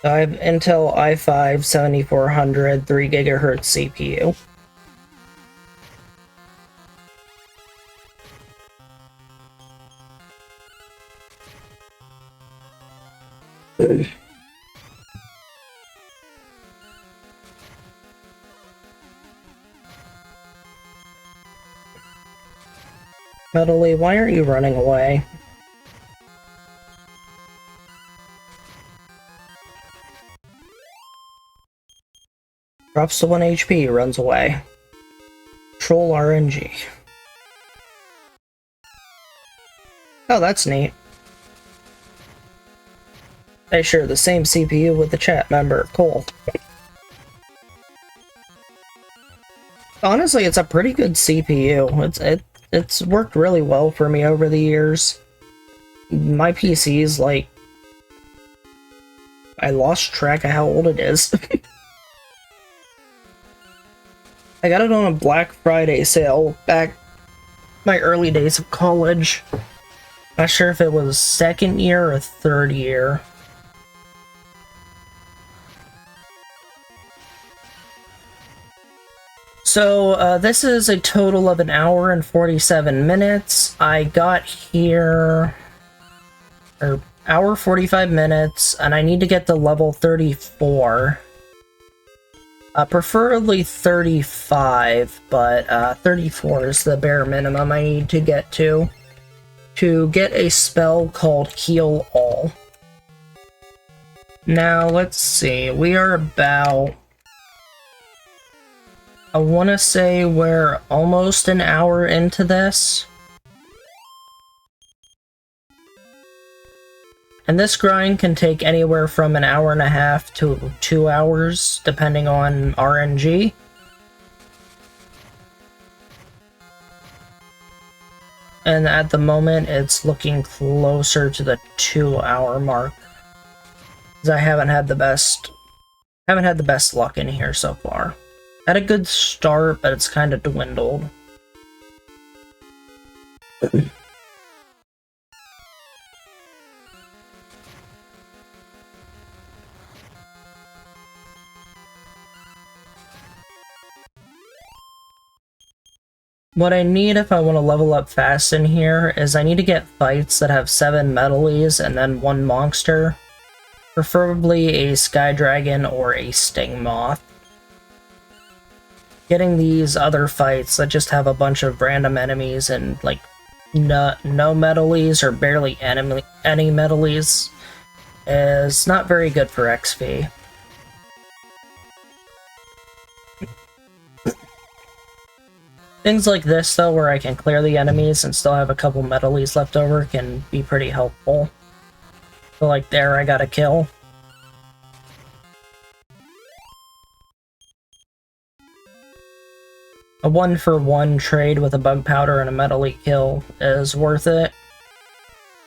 I have Intel i5 7400 3 GHz CPU. Metally, why aren't you running away? Drops to 1 HP, runs away. Troll RNG. Oh, that's neat. I share the same CPU with the chat member. Cool. Honestly, it's a pretty good CPU. It's worked really well for me over the years. My PC's like... I lost track of how old it is. I got it on a Black Friday sale back my early days of college. Not sure if it was 2nd year or 3rd year. So this is a total of 1 hour and 47 minutes. I got here, or hour 45 minutes, and I need to get to level 34. Preferably 35, but 34 is the bare minimum I need to get to get a spell called Heal All. Now, let's see, we are about, I want to say we're almost an hour into this. And this grind can take anywhere from 1.5 hours to 2 hours, depending on RNG. And at the moment, it's looking closer to the 2-hour mark. Because I haven't had the best luck in here so far. Had a good start, but it's kind of dwindled. What I need if I want to level up fast in here is I need to get fights that have 7 metalies and then 1 monster. Preferably a Sky Dragon or a Sting Moth. Getting these other fights that just have a bunch of random enemies and like no metalies or barely any metalies is not very good for XP. Things like this, though, where I can clear the enemies and still have a couple metalies left over, can be pretty helpful. So, like, there, I got a kill. A 1-for-1 trade with a bug powder and a metally kill is worth it.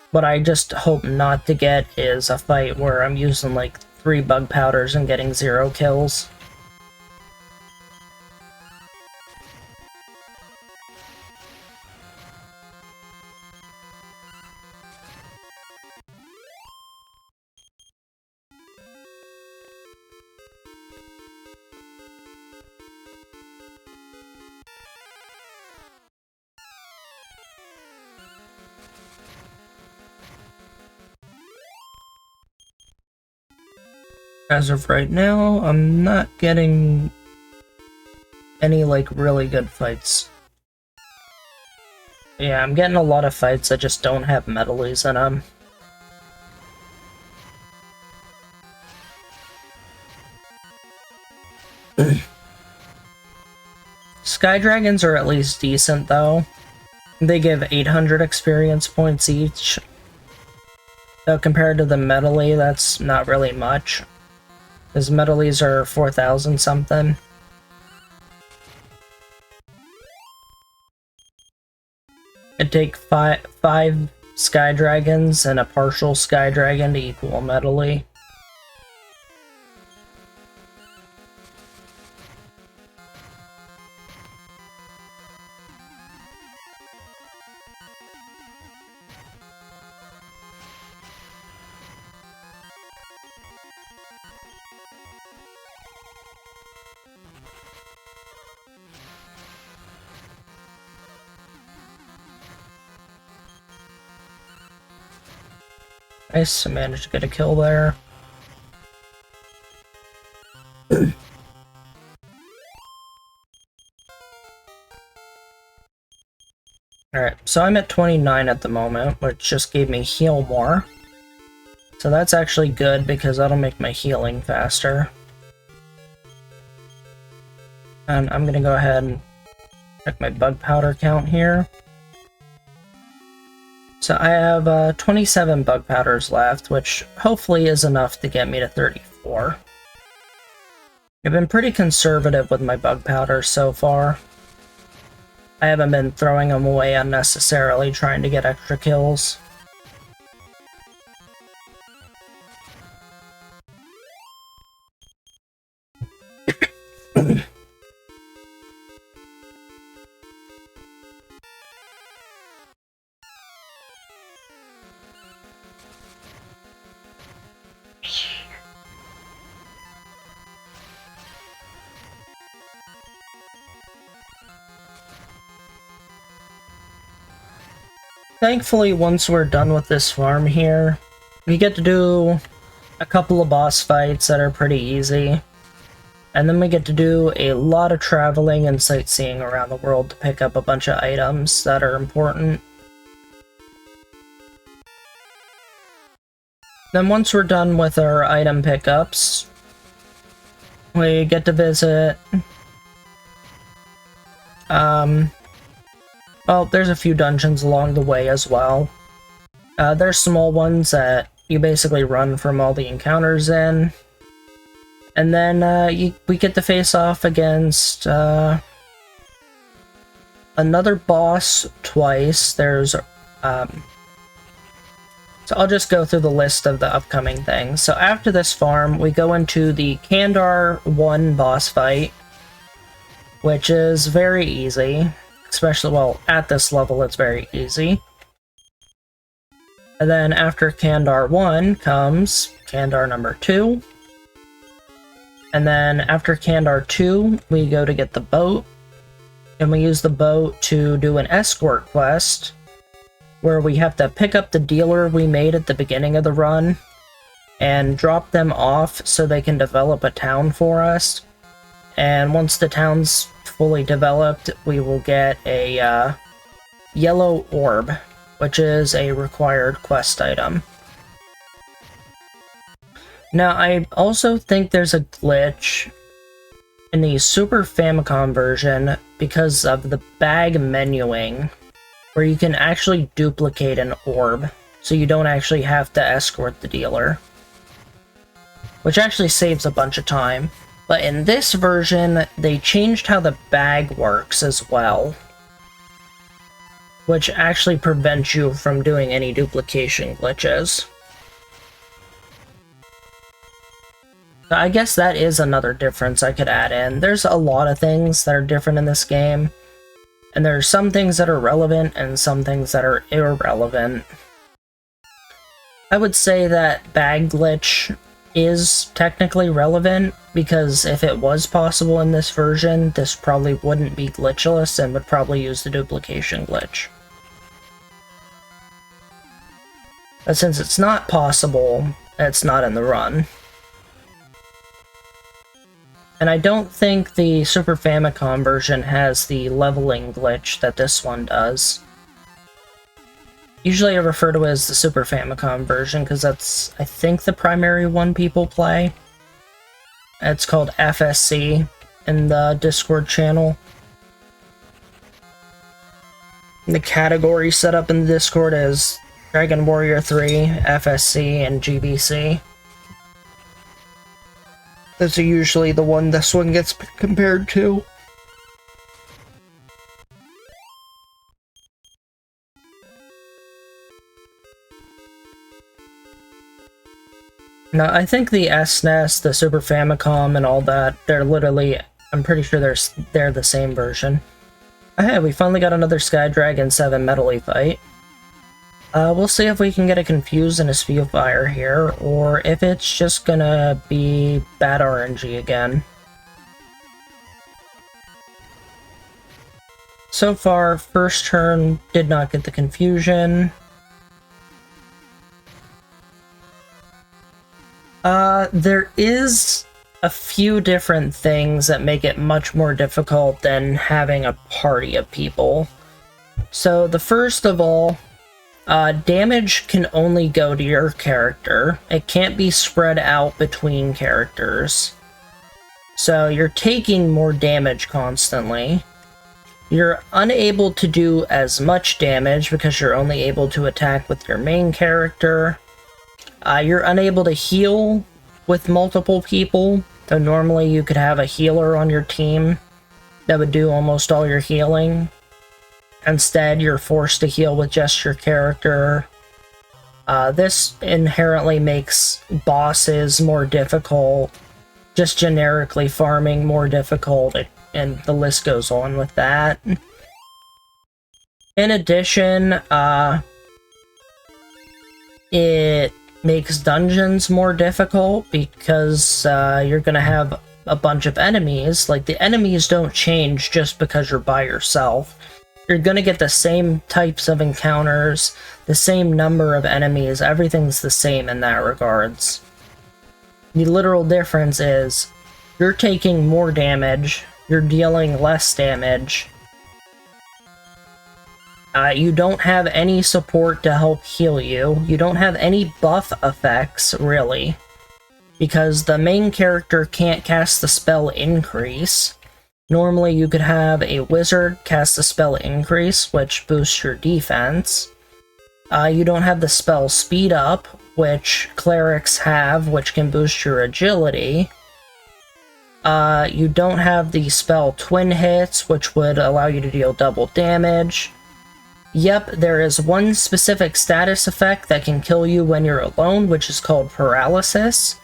What I just hope not to get is a fight where I'm using, like, 3 bug powders and getting 0 kills. As of right now, I'm not getting any, like, really good fights. Yeah, I'm getting a lot of fights that just don't have metalies in them. Sky Dragons are at least decent, though. They give 800 experience points each. Though compared to the metally, that's not really much. Because metalies are 4,000 something. It'd take five Sky Dragons and a partial Sky Dragon to equal a metally. Nice, I managed to get a kill there. Alright, so I'm at 29 at the moment, which just gave me heal more. So that's actually good because that'll make my healing faster. And I'm gonna go ahead and check my bug powder count here. So I have 27 bug powders left, which hopefully is enough to get me to 34. I've been pretty conservative with my bug powders so far. I haven't been throwing them away unnecessarily trying to get extra kills. Thankfully, once we're done with this farm here, we get to do a couple of boss fights that are pretty easy. And then we get to do a lot of traveling and sightseeing around the world to pick up a bunch of items that are important. Then once we're done with our item pickups, we get to visit... well, there's a few dungeons along the way as well. There's small ones that you basically run from all the encounters in. And then we get to face off against another boss twice. There's... so I'll just go through the list of the upcoming things. So after this farm, we go into the Kandar 1 boss fight, which is very easy. Especially, well, at this level, it's very easy. And then after Kandar 1 comes Kandar number 2. And then after Kandar 2, we go to get the boat. And we use the boat to do an escort quest, where we have to pick up the dealer we made at the beginning of the run and drop them off so they can develop a town for us. And once the town's fully developed, we will get a yellow orb, which is a required quest item. Now, I also think there's a glitch in the Super Famicom version because of the bag menuing, where you can actually duplicate an orb, so you don't actually have to escort the dealer, which actually saves a bunch of time. But in this version, they changed how the bag works as well, which actually prevents you from doing any duplication glitches. So I guess that is another difference I could add in. There's a lot of things that are different in this game, and there are some things that are relevant and some things that are irrelevant. I would say that bag glitch is technically relevant, because if it was possible in this version, this probably wouldn't be glitchless and would probably use the duplication glitch. But since it's not possible, it's not in the run. And I don't think the Super Famicom version has the leveling glitch that this one does. Usually I refer to it as the Super Famicom version because that's, I think, the primary one people play. It's called FSC in the Discord channel. The category set up in the Discord is Dragon Warrior 3, FSC, and GBC. Those are usually the one this one gets compared to. Now, I think the SNES, the Super Famicom, and all that, they're literally, I'm pretty sure they're the same version. Hey, we finally got another Sky Dragon 7 Medley fight. We'll see if we can get a Confuse and a Spewfire here, or if it's just gonna be bad RNG again. So far, first turn did not get the Confusion. There is a few different things that make it much more difficult than having a party of people. So the first of all, damage can only go to your character. It can't be spread out between characters. So you're taking more damage constantly. You're unable to do as much damage because you're only able to attack with your main character. You're unable to heal with multiple people, though normally you could have a healer on your team that would do almost all your healing. Instead, you're forced to heal with just your character. This inherently makes bosses more difficult, just generically farming more difficult, and the list goes on with that. In addition, it makes dungeons more difficult because you're gonna have a bunch of enemies. Like, the enemies don't change just because you're by yourself. You're gonna get the same types of encounters, the same number of enemies, everything's the same in that regards. The literal difference is you're taking more damage, you're dealing less damage. You don't have any support to help heal you. You don't have any buff effects, really, because the main character can't cast the spell Increase. Normally you could have a wizard cast the spell Increase, which boosts your defense. You don't have the spell Speed Up, which clerics have, which can boost your agility. You don't have the spell Twin Hits, which would allow you to deal double damage. Yep, there is one specific status effect that can kill you when you're alone, which is called Paralysis.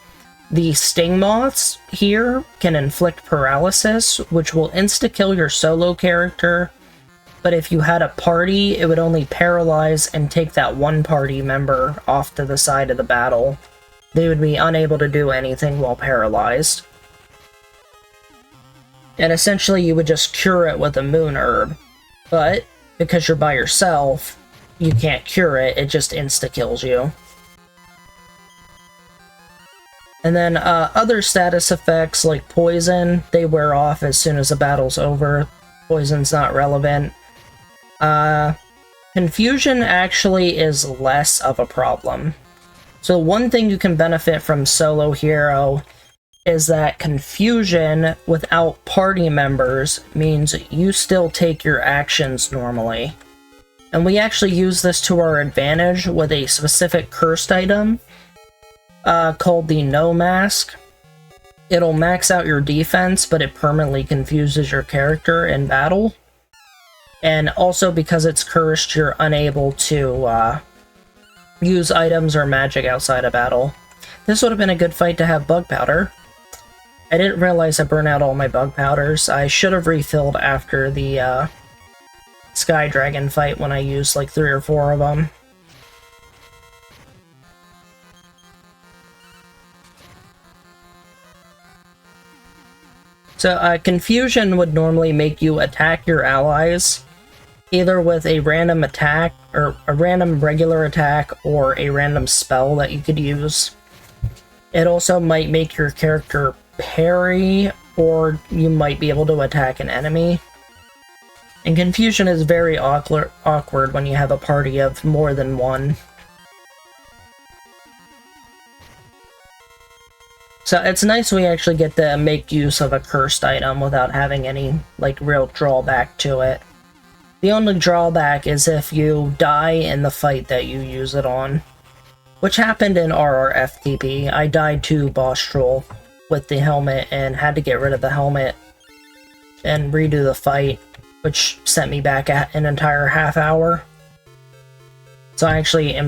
The Sting Moths here can inflict paralysis, which will insta-kill your solo character, but if you had a party, it would only paralyze and take that one party member off to the side of the battle. They would be unable to do anything while paralyzed. And essentially you would just cure it with a moon herb, but because you're by yourself, you can't cure it, it just insta-kills you. And then other status effects like Poison, they wear off as soon as the battle's over. Poison's not relevant. Confusion actually is less of a problem. So one thing you can benefit from solo hero is that confusion without party members means you still take your actions normally. And we actually use this to our advantage with a specific cursed item called the No Mask. It'll max out your defense, but it permanently confuses your character in battle. And also because it's cursed, you're unable to use items or magic outside of battle. This would have been a good fight to have Bug Powder. I didn't realize I burned out all my Bug Powders. I should have refilled after the Sky Dragon fight when I used like 3 or 4 of them. So, Confusion would normally make you attack your allies, either with a random attack, or a random regular attack, or a random spell that you could use. It also might make your character parry, or you might be able to attack an enemy. And Confusion is very awkward when you have a party of more than one. So it's nice we actually get to make use of a cursed item without having any, like, real drawback to it. The only drawback is if you die in the fight that you use it on. Which happened in RRFTP. I died to Boss Troll with the helmet and had to get rid of the helmet and redo the fight, which sent me back at an entire half hour. So I actually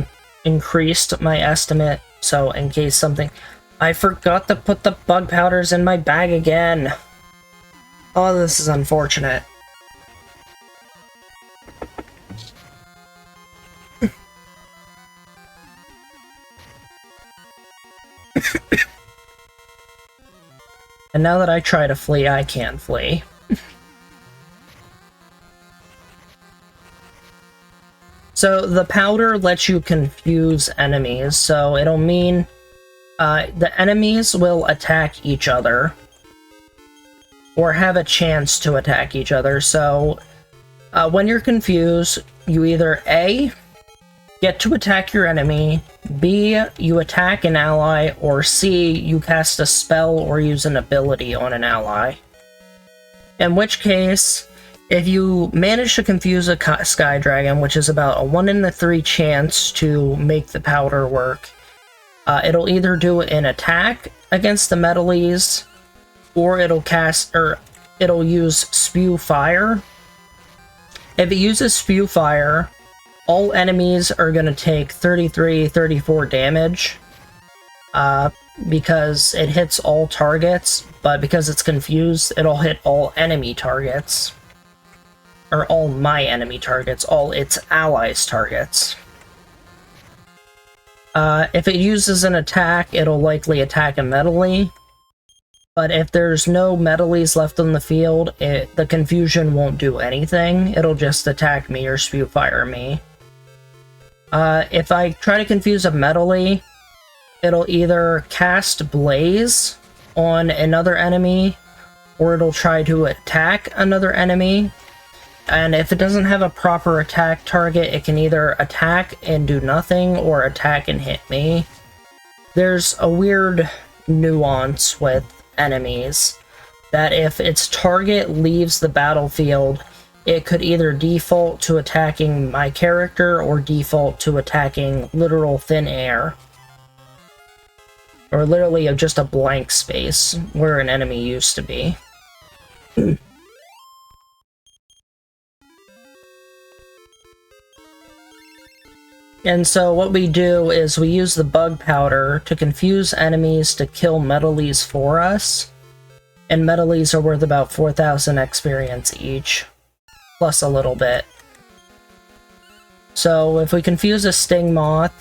increased my estimate, so in case something... I forgot to put the Bug Powders in my bag again! Oh, this is unfortunate. And now that I try to flee, I can't flee. So the powder lets you confuse enemies, so it'll mean the enemies will attack each other, or have a chance to attack each other. So when you're confused, you either A, get to attack your enemy, B, you attack an ally, or C, you cast a spell or use an ability on an ally. In which case, if you manage to confuse a Sky Dragon, which is about a 1 in 3 chance to make the powder work, it'll either do an attack against the metalies, or it'll use Spew Fire. If it uses Spew Fire, all enemies are going to take 34 damage, because it hits all targets, but because it's confused, it'll hit all enemy targets. Or all my enemy targets, all its allies' targets. If it uses an attack, it'll likely attack a metally. But if there's no metalies left on the field, the confusion won't do anything. It'll just attack me or spew fire me. If I try to confuse a metalie, it'll either cast Blaze on another enemy, or it'll try to attack another enemy. And if it doesn't have a proper attack target, it can either attack and do nothing, or attack and hit me. There's a weird nuance with enemies, that if its target leaves the battlefield, it could either default to attacking my character, or default to attacking literal thin air. Or literally just a blank space where an enemy used to be. And so what we do is we use the bug powder to confuse enemies to kill metalies for us. And metalies are worth about 4,000 experience each, plus a little bit. So if we confuse a sting moth,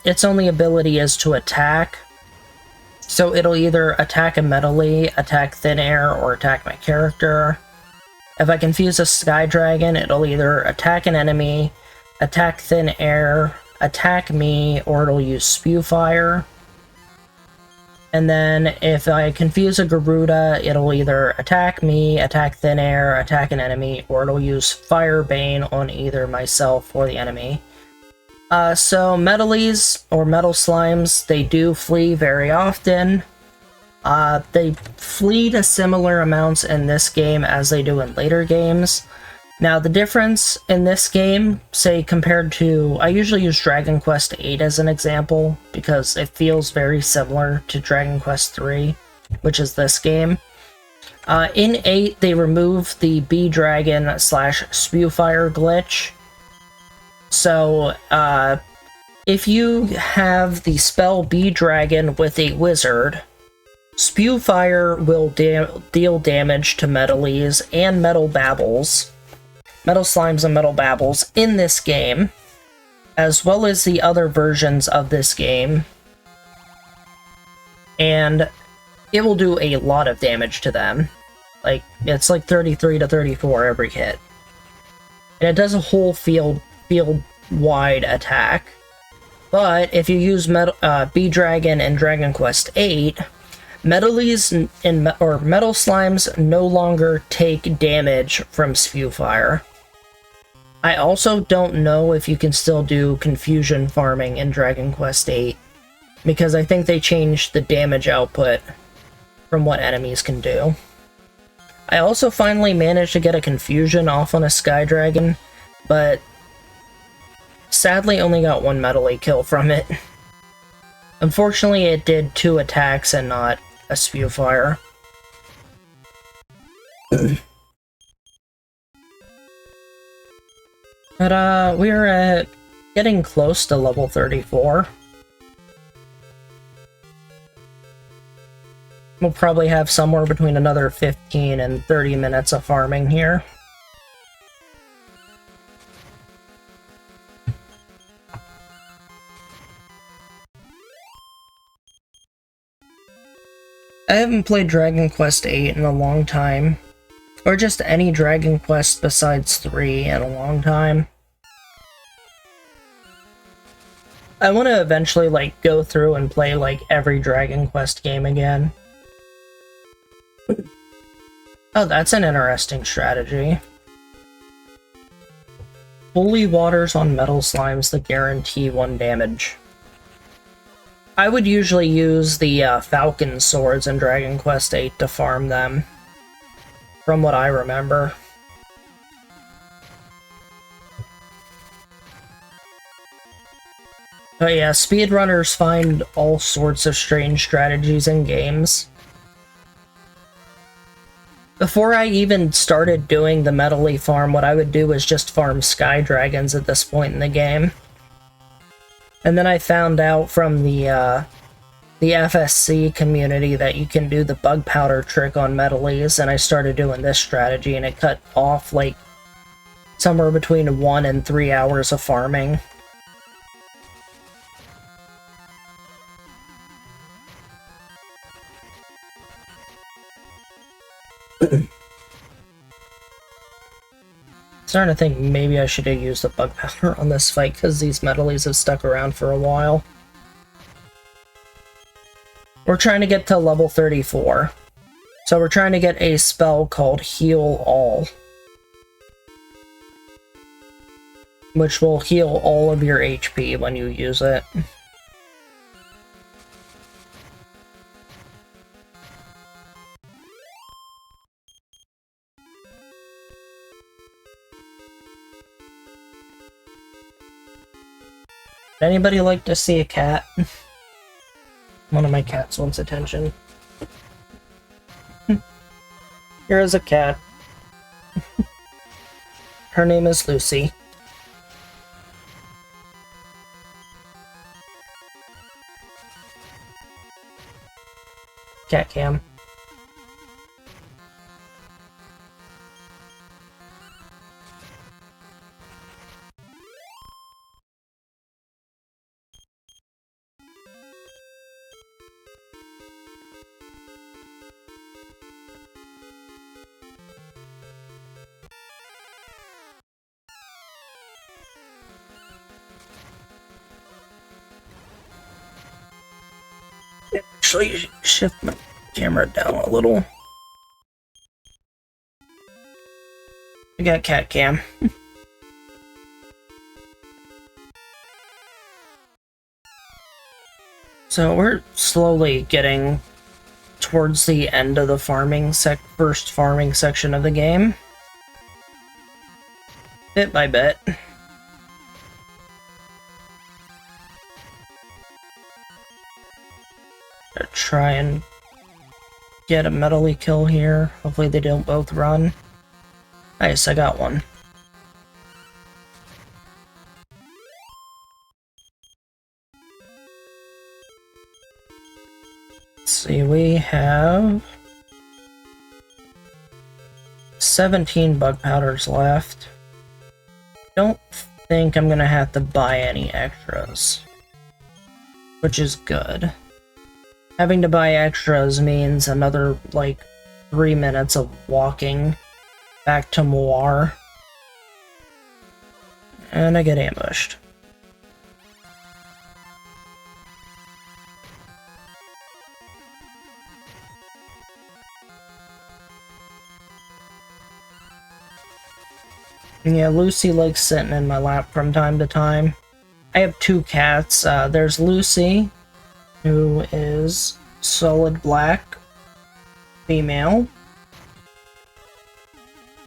its only ability is to attack. So it'll either attack a metalie, attack thin air, or attack my character. If I confuse a sky dragon, it'll either attack an enemy, attack thin air, attack me, or it'll use spew fire. And then if I confuse a Garuda, it'll either attack me, attack thin air, attack an enemy, or it'll use Fire Bane on either myself or the enemy. So metalies, or metal slimes, they do flee very often. They flee to similar amounts in this game as they do in later games. Now, the difference in this game, say compared to... I usually use Dragon Quest VIII as an example, because it feels very similar to Dragon Quest III, which is this game. In 8, they removed the Bee Dragon / Spewfire glitch. So, if you have the spell Bee Dragon with a wizard, Spewfire will deal damage to metalies and metal babbles. Metal slimes and metal babbles in this game, as well as the other versions of this game, and it will do a lot of damage to them. Like, it's like 33 to 34 every hit. And it does a whole field-wide attack. But if you use Bee Dragon and Dragon Quest VIII, metalies or metal slimes no longer take damage from Spewfire. I also don't know if you can still do confusion farming in Dragon Quest VIII, because I think they changed the damage output from what enemies can do. I also finally managed to get a confusion off on a Sky Dragon, but sadly only got one metalie kill from it. Unfortunately, it did 2 attacks and not a Spewfire. But, we're getting close to level 34. We'll probably have somewhere between another 15 and 30 minutes of farming here. I haven't played Dragon Quest VIII in a long time, or just any Dragon Quest besides 3 in a long time. I want to eventually, like, go through and play, like, every Dragon Quest game again. Oh, that's an interesting strategy. Holy waters on metal slimes that guarantee 1 damage. I would usually use the Falcon swords in Dragon Quest VIII to farm them, from what I remember. But yeah, speedrunners find all sorts of strange strategies in games. Before I even started doing the metalie farm, what I would do was just farm Sky Dragons at this point in the game. And then I found out from the FSC community that you can do the bug powder trick on metalies, and I started doing this strategy, and it cut off, like, somewhere between 1 and 3 hours of farming. Starting to think maybe I should have used the bug powder on this fight because these metalies have stuck around for a while. We're trying to get to level 34. So we're trying to get a spell called Heal All, which will heal all of your HP when you use it. Anybody like to see a cat? One of my cats wants attention. Here is a cat. Her name is Lucy. Cat cam. Actually, shift my camera down a little. We got cat cam. So we're slowly getting towards the end of the first farming section of the game. Bit by bit. Try and get a metally kill here. Hopefully they don't both run. Nice, I got one. Let's see, we have 17 bug powders left. Don't think I'm gonna have to buy any extras, which is good. Having to buy extras means another, like, 3 minutes of walking back to Moir. And I get ambushed. Yeah, Lucy likes sitting in my lap from time to time. I have 2 cats. There's Lucy, who is solid black female,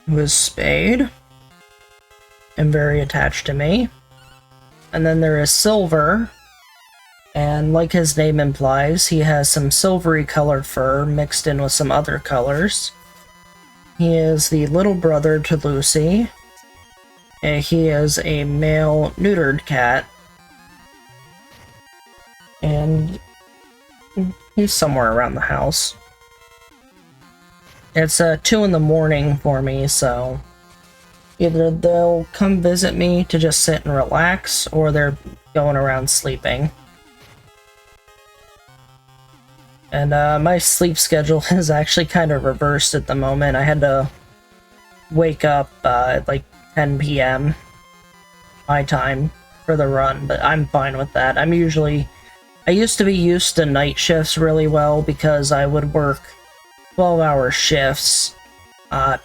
who is spayed and very attached to me. And then there is Silver, and like his name implies, he has some silvery colored fur mixed in with some other colors. He is the little brother to Lucy, and he is a male neutered cat. And he's somewhere around the house. It's 2 in the morning for me, so either they'll come visit me to just sit and relax, or they're going around sleeping. And my sleep schedule is actually kind of reversed at the moment. I had to wake up at like 10 p.m. my time for the run, but I'm fine with that. I used to be used to night shifts really well because I would work 12-hour shifts. I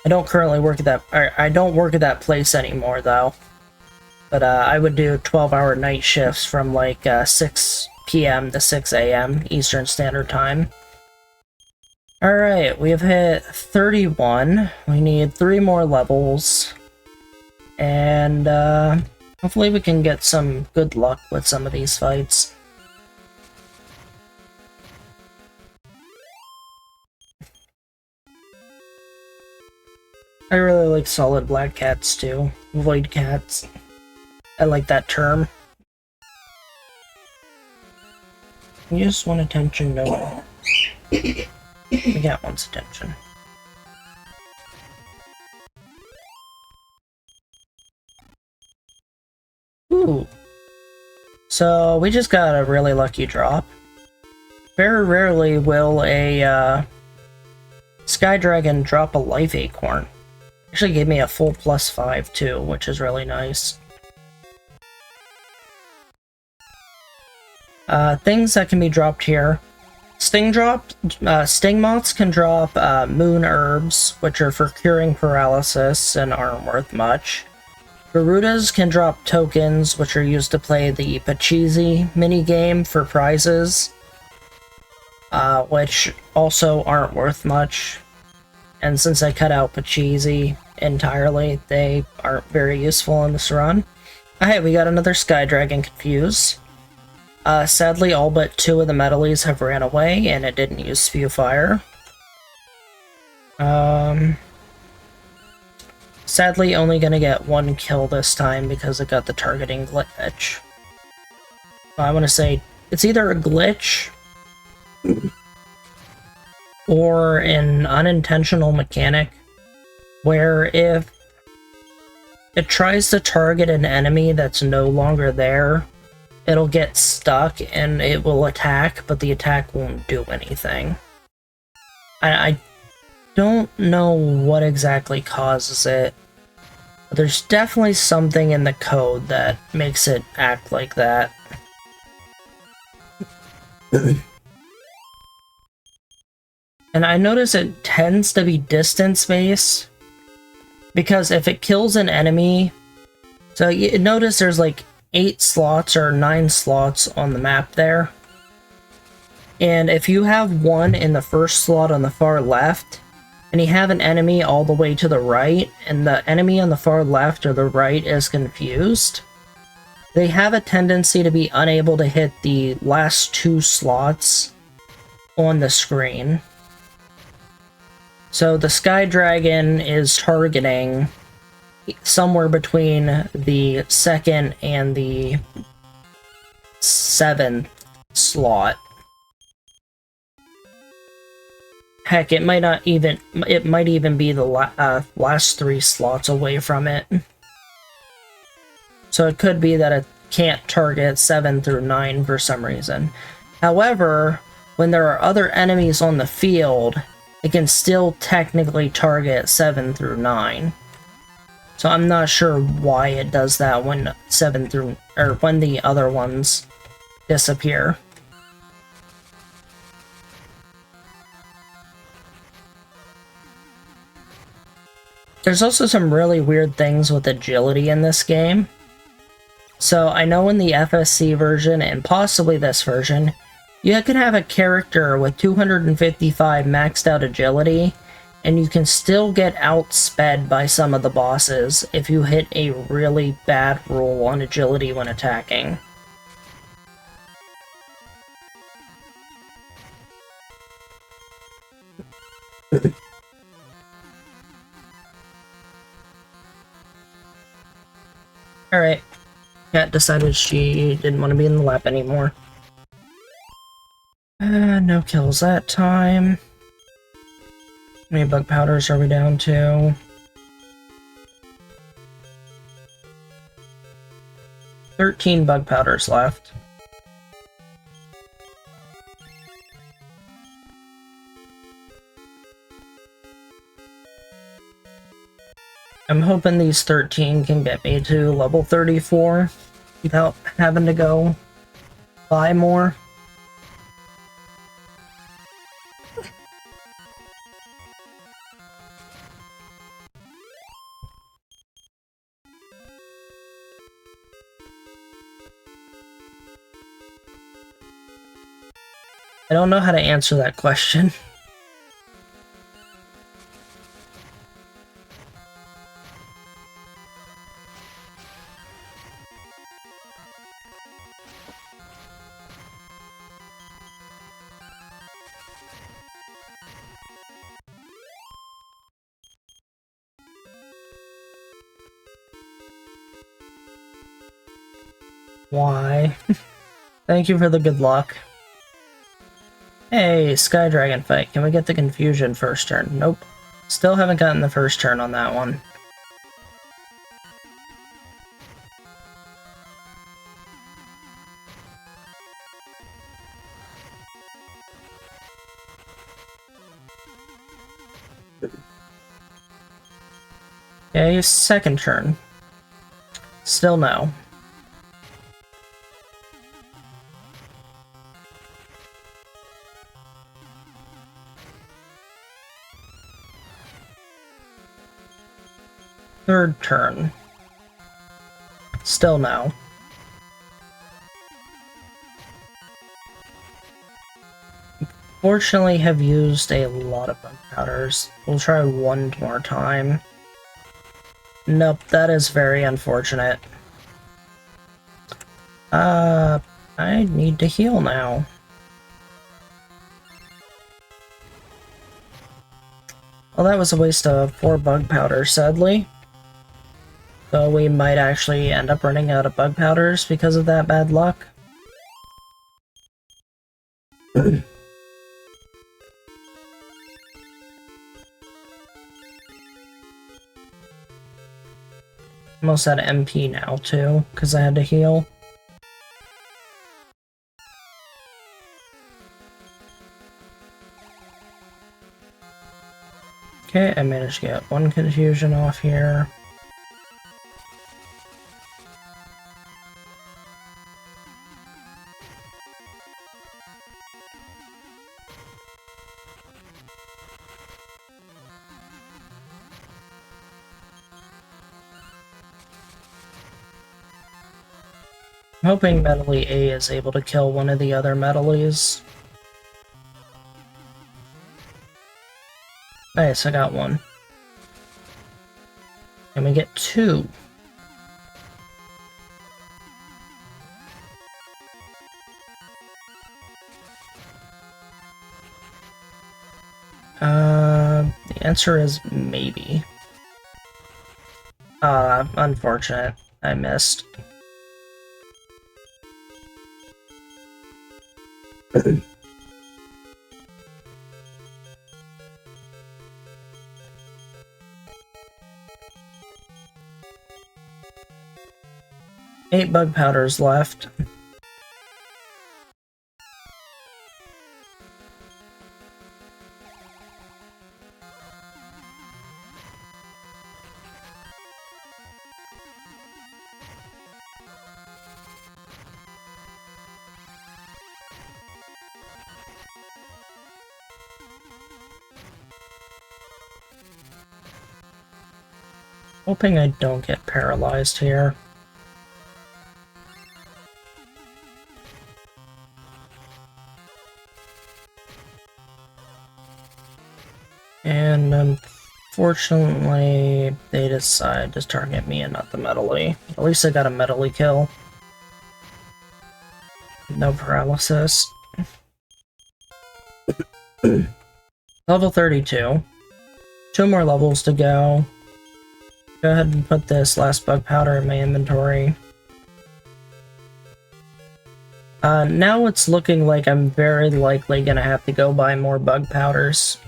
don't currently work at that. I don't work at that place anymore though. But I would do 12-hour night shifts from like 6 p.m. to 6 a.m. Eastern Standard Time. Alright, we have hit 31. We need 3 more levels. And hopefully we can get some good luck with some of these fights. I really like solid black cats too. Void cats. I like that term. You just want attention, no. The cat wants attention. Ooh. So we just got a really lucky drop. Very rarely will a Sky Dragon, drop a life acorn. Actually gave me a full +5 too, which is really nice. Things that can be dropped here. Sting moths can drop moon herbs, which are for curing paralysis and aren't worth much. Garudas can drop tokens, which are used to play the Pachisi minigame for prizes, which also aren't worth much. And since I cut out Pachisi entirely, they aren't very useful in this run. Alright, we got another Sky Dragon Confuse. Sadly, all but 2 of the Metalies have ran away, and it didn't use Spew Fire. Sadly, only gonna get 1 kill this time because it got the targeting glitch. I want to say it's either a glitch or an unintentional mechanic where if it tries to target an enemy that's no longer there, it'll get stuck and it will attack, but the attack won't do anything. I don't know what exactly causes it, but there's definitely something in the code that makes it act like that. And I notice it tends to be distance-based, because if it kills an enemy... So you notice there's like 8 slots or 9 slots on the map there. And if you have one in the first slot on the far left, and you have an enemy all the way to the right, and the enemy on the far left or the right is confused, they have a tendency to be unable to hit the last 2 slots on the screen. So the Sky Dragon is targeting somewhere between the 2nd and the 7th slot. Heck, it might even be the last 3 slots away from it. So it could be that it can't target 7 through 9 for some reason. However, when there are other enemies on the field, it can still technically target 7 through 9. So I'm not sure why it does that when when the other ones disappear. There's also some really weird things with agility in this game. So I know in the FSC version, and possibly this version, you could have a character with 255 maxed out agility, and you can still get outsped by some of the bosses if you hit a really bad roll on agility when attacking. Alright. Cat decided she didn't want to be in the lap anymore. No kills that time. How many bug powders are we down to? 13 bug powders left. I'm hoping these 13 can get me to level 34 without having to go buy more. I don't know how to answer that question. Why? Thank you for the good luck. Hey, Sky Dragon fight. Can we get the confusion first turn? Nope. Still haven't gotten the first turn on that one. Okay, second turn. Still no. Third turn. Still no. Fortunately, have used a lot of gunpowders. We'll try one more time. Nope, that is very unfortunate. I need to heal now. Well, that was a waste of 4 bug powders, sadly. So we might actually end up running out of bug powders because of that bad luck. Almost at MP now, too, because I had to heal. Okay, I managed to get 1 confusion off here. I'm hoping Metally A is able to kill one of the other Metallys. Nice, I got 1. And we get 2. The answer is maybe. Unfortunate. I missed. Eight bug powders left. Hoping I don't get paralyzed here. And unfortunately, they decide to target me and not the Metally. At least I got a Metally kill. No paralysis. Level 32. 2 more levels to go. Go ahead and put this last bug powder in my inventory. Now it's looking like I'm very likely gonna have to go buy more bug powders.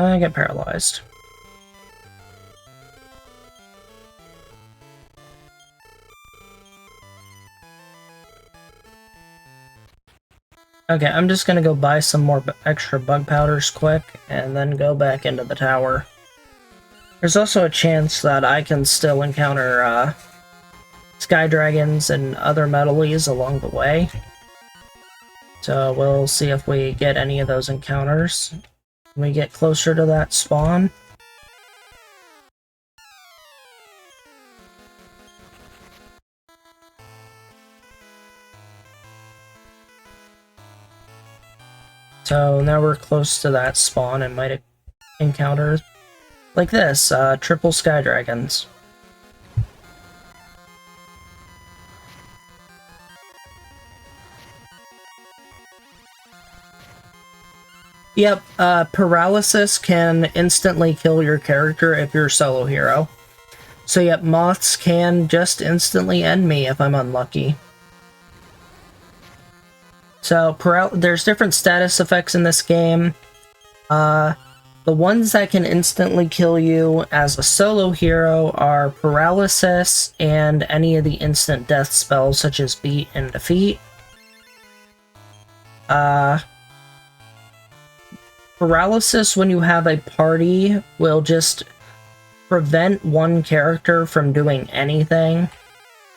I get paralyzed. Okay, I'm just gonna go buy some more extra bug powders quick, and then go back into the tower. There's also a chance that I can still encounter, sky dragons and other Metallys along the way. So we'll see if we get any of those encounters when we get closer to that spawn. So now we're close to that spawn and might encounter, like this, triple sky dragons. Yep, paralysis can instantly kill your character if you're a solo hero. So yep, moths can just instantly end me if I'm unlucky. So there's different status effects in this game. The ones that can instantly kill you as a solo hero are paralysis and any of the instant death spells such as beat and defeat. Paralysis when you have a party will just prevent one character from doing anything.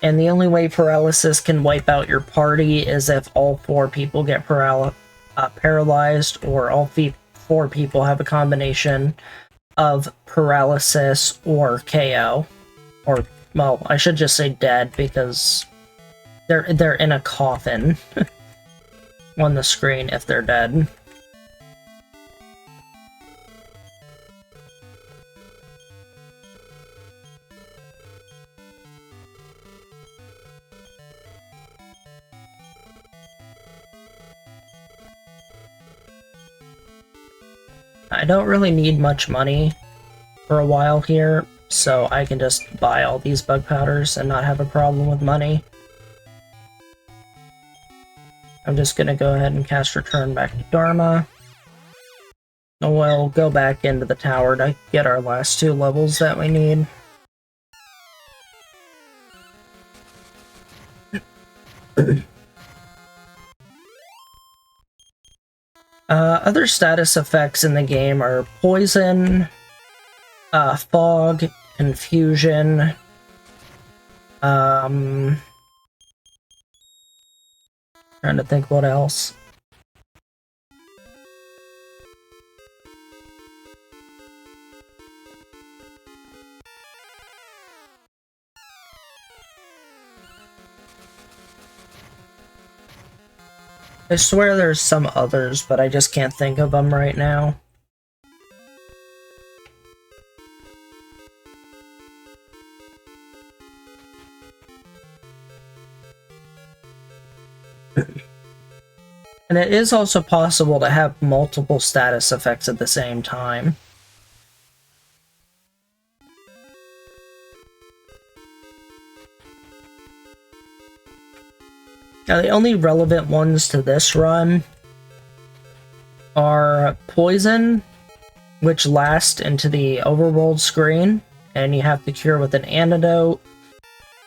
And the only way paralysis can wipe out your party is if all 4 people get paralyzed, or all 4 people have a combination of paralysis or KO. Or, well, I should just say dead, because they're in a coffin on the screen if they're dead. I don't really need much money for a while here, so I can just buy all these bug powders and not have a problem with money. I'm just gonna go ahead and cast Return back to Dharma. And we'll go back into the tower to get our last 2 levels that we need. Other status effects in the game are poison, fog, confusion, trying to think what else. I swear there's some others, but I just can't think of them right now. And it is also possible to have multiple status effects at the same time. Now, the only relevant ones to this run are Poison, which last into the overworld screen, and you have to cure with an antidote.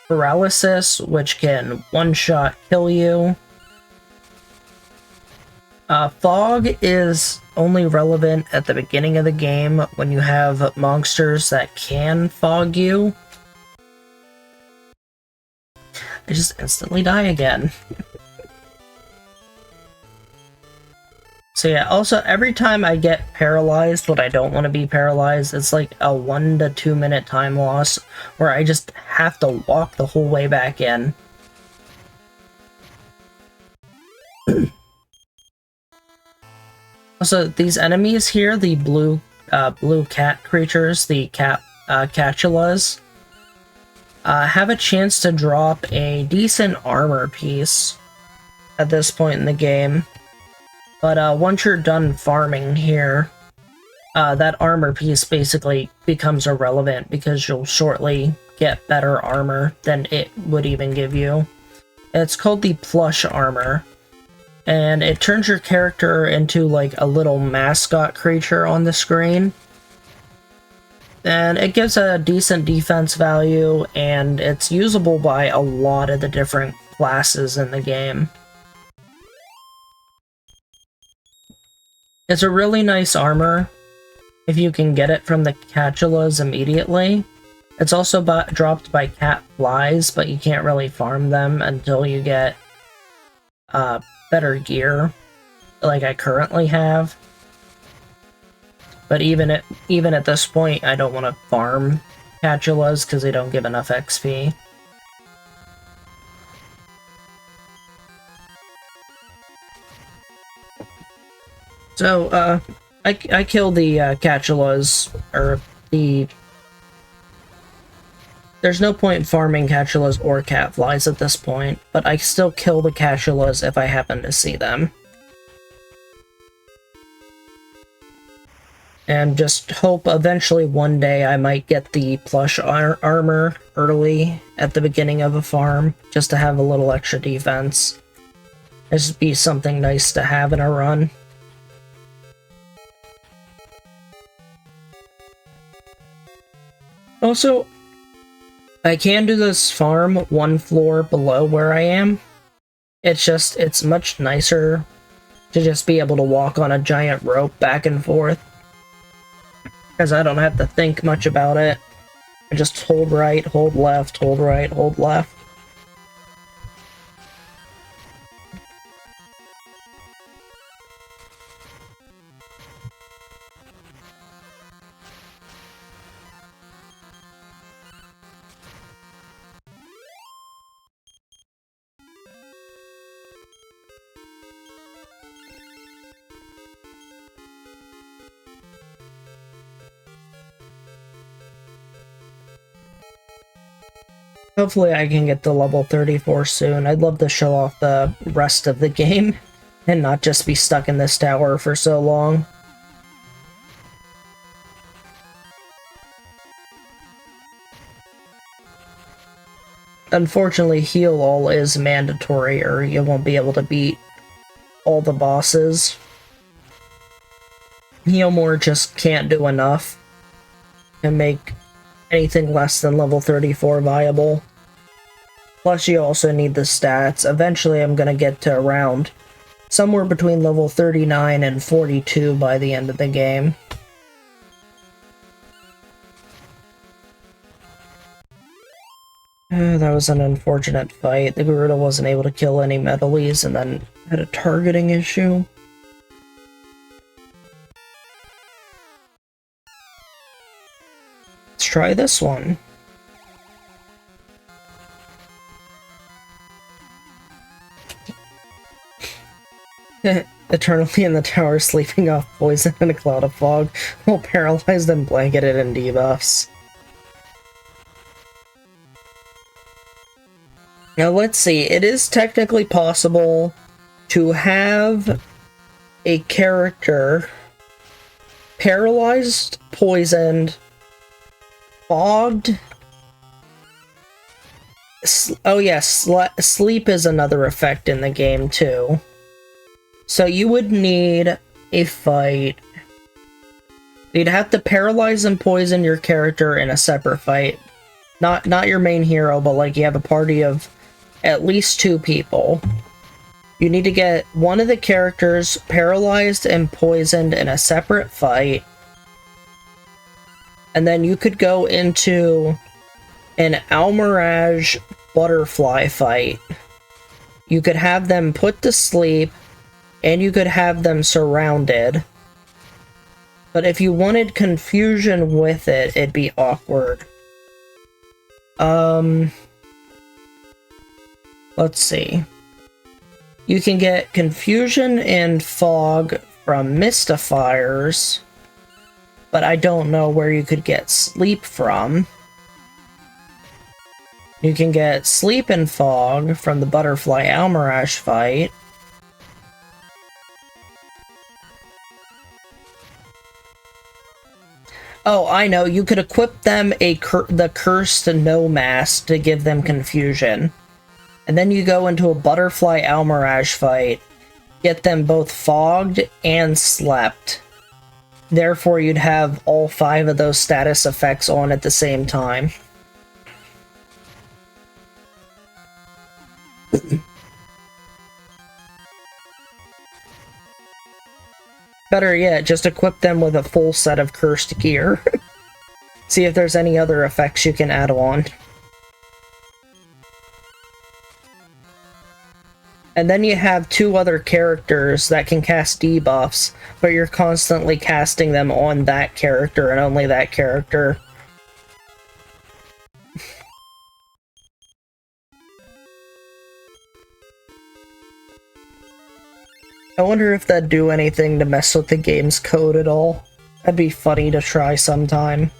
Paralysis, which can one-shot kill you. Fog is only relevant at the beginning of the game when you have monsters that can fog you. I just instantly die again. So yeah, also every time I get paralyzed when I don't want to be paralyzed, it's like a 1 to 2 minute time loss where I just have to walk the whole way back in. Also, these enemies here, the blue cat creatures, the Catulas, have a chance to drop a decent armor piece at this point in the game. But once you're done farming here, that armor piece basically becomes irrelevant because you'll shortly get better armor than it would even give you. It's called the plush armor, and it turns your character into like a little mascot creature on the screen. And it gives a decent defense value, and it's usable by a lot of the different classes in the game. It's a really nice armor if you can get it from the Catulas immediately. It's also dropped by cat flies, but you can't really farm them until you get better gear, like I currently have. But even at this point, I don't want to farm Catulas because they don't give enough XP. So, I kill the Catulas, or the... There's no point in farming Catulas or catflies at this point, but I still kill the Catulas if I happen to see them. And just hope eventually one day I might get the plush armor early at the beginning of a farm, just to have a little extra defense. This would be something nice to have in a run. Also, I can do this farm one floor below where I am. It's much nicer to just be able to walk on a giant rope back and forth, because I don't have to think much about it. I just hold right, hold left, hold right, hold left. Hopefully I can get to level 34 soon. I'd love to show off the rest of the game and not just be stuck in this tower for so long. Unfortunately, heal all is mandatory, or you won't be able to beat all the bosses. Heal more just can't do enough to make anything less than level 34 viable. Plus, you also need the stats. Eventually, I'm gonna get to around somewhere between level 39 and 42 by the end of the game. That was an unfortunate fight. The Garuda wasn't able to kill any Metalies and then had a targeting issue. Let's try this one. Eternally in the tower, sleeping off poison in a cloud of fog, while paralyzed and blanketed in debuffs. Now let's see, it is technically possible to have a character paralyzed, poisoned, fogged. Oh yes, sleep is another effect in the game too. So you would need a fight. You'd have to paralyze and poison your character in a separate fight. Not your main hero, but like you have a party of at least 2 people. You need to get one of the characters paralyzed and poisoned in a separate fight. And then you could go into an Almirage butterfly fight. You could have them put to sleep, and you could have them surrounded. But if you wanted confusion with it, it'd be awkward. Let's see. You can get confusion and fog from Mystifiers, but I don't know where you could get sleep from. You can get sleep and fog from the Butterfly Almirage fight. Oh, I know, you could equip them the Cursed No Mask to give them confusion. And then you go into a Butterfly Almirage fight, get them both fogged and slept. Therefore, you'd have all 5 of those status effects on at the same time. Better yet, just equip them with a full set of cursed gear. See if there's any other effects you can add on. And then you have 2 other characters that can cast debuffs, but you're constantly casting them on that character and only that character. I wonder if that'd do anything to mess with the game's code at all. That'd be funny to try sometime.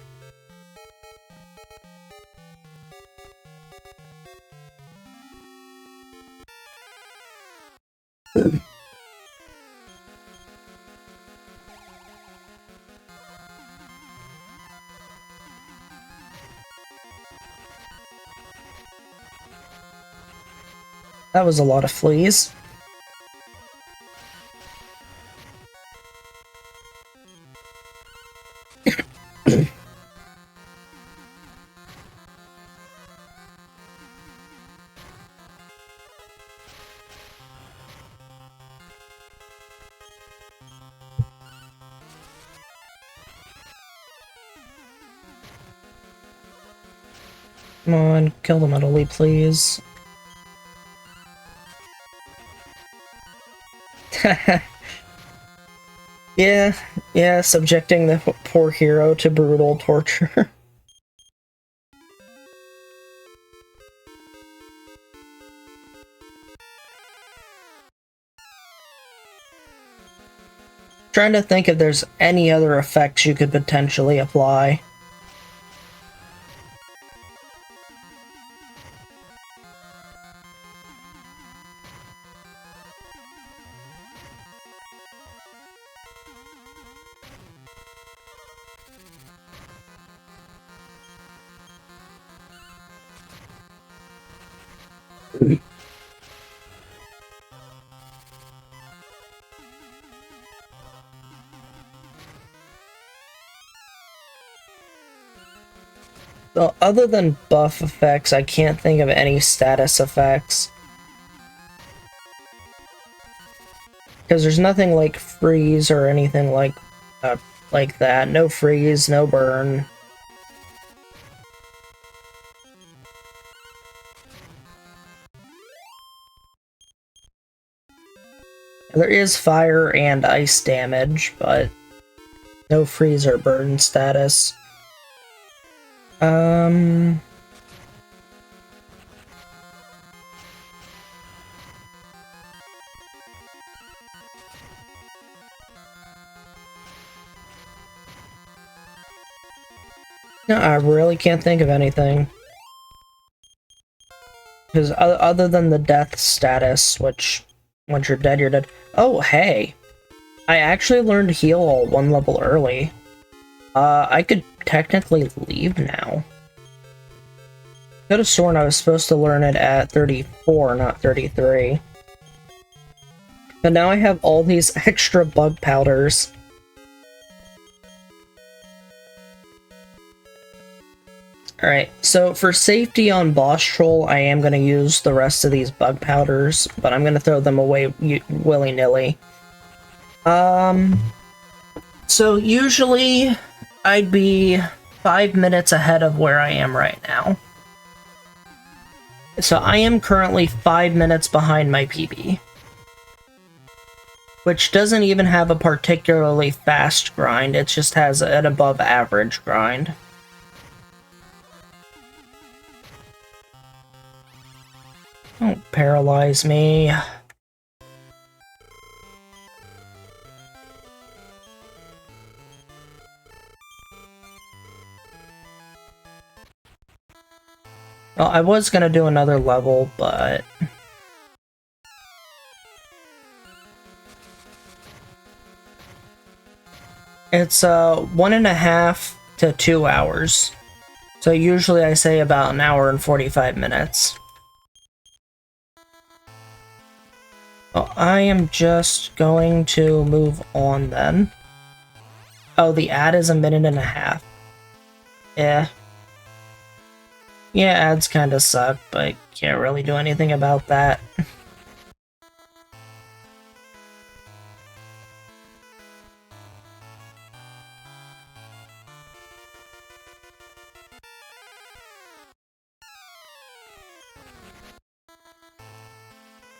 That was a lot of fleas. Come on, kill the Metal-y, please. Yeah, subjecting the poor hero to brutal torture. Trying to think if there's any other effects you could potentially apply. So other than buff effects, I can't think of any status effects. Because there's nothing like freeze or anything like that. No freeze, no burn. There is fire and ice damage, but no freeze or burn status. No, I really can't think of anything. Because other than the death status, which, once you're dead, you're dead. Oh, hey! I actually learned heal all 1 level early. I could technically leave now. Could have sworn I was supposed to learn it at 34, not 33. But now I have all these extra bug powders. Alright, so for safety on boss troll, I am going to use the rest of these bug powders, but I'm going to throw them away willy-nilly. So usually I'd be 5 minutes ahead of where I am right now. So I am currently 5 minutes behind my PB. Which doesn't even have a particularly fast grind, it just has an above average grind. Don't paralyze me. Well, I was gonna do another level, but... It's 1.5 to 2 hours. So usually I say about an hour and 45 minutes. Well, I am just going to move on then. Oh, the ad is 1.5 minutes. Yeah. Yeah, ads kinda suck, but can't really do anything about that.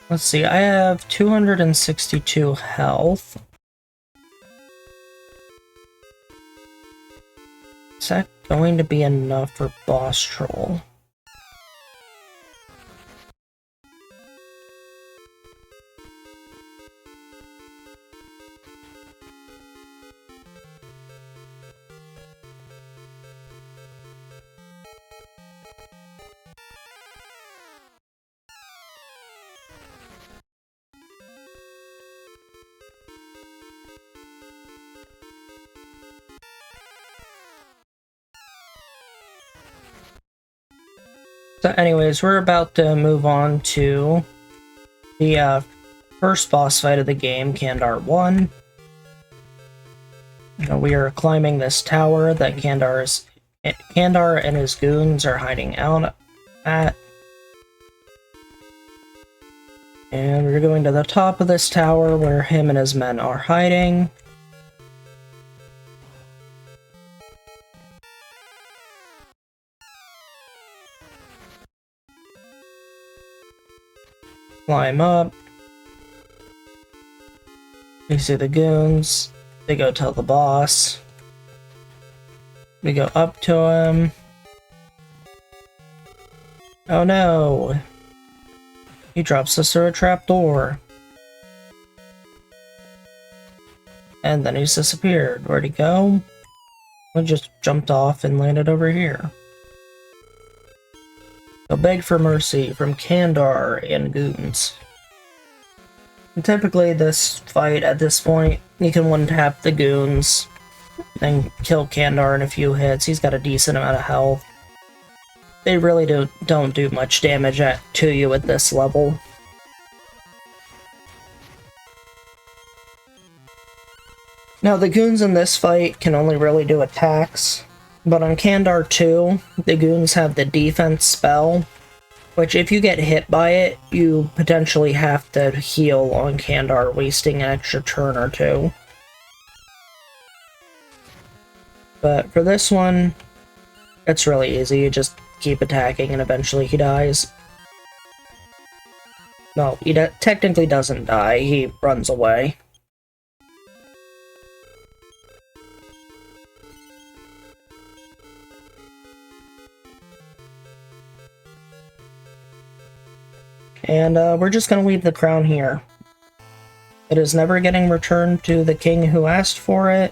Let's see, I have 262 health. Is that going to be enough for boss troll? So anyways, we're about to move on to The first boss fight of the game, Kandar 1. We are climbing this tower that Kandar and his goons are hiding out at. And we're going to the top of this tower where him and his men are hiding. Climb up. We see the goons. They go tell the boss. We go up to him. Oh no! He drops us through a trapdoor. And then he's disappeared. Where'd he go? We just jumped off and landed over here. So beg for mercy from Kandar and goons. And typically this fight at this point, you can one-tap the goons and kill Kandar in a few hits. He's got a decent amount of health. They really don't do much damage to you at this level. Now the goons in this fight can only really do attacks, but on Kandar 2, the goons have the defense spell, which if you get hit by it, you potentially have to heal on Kandar, wasting an extra turn or two. But for this one, it's really easy. You just keep attacking and eventually he dies. No, he technically doesn't die, he runs away. And we're just going to leave the crown here. It is never getting returned to the king who asked for it.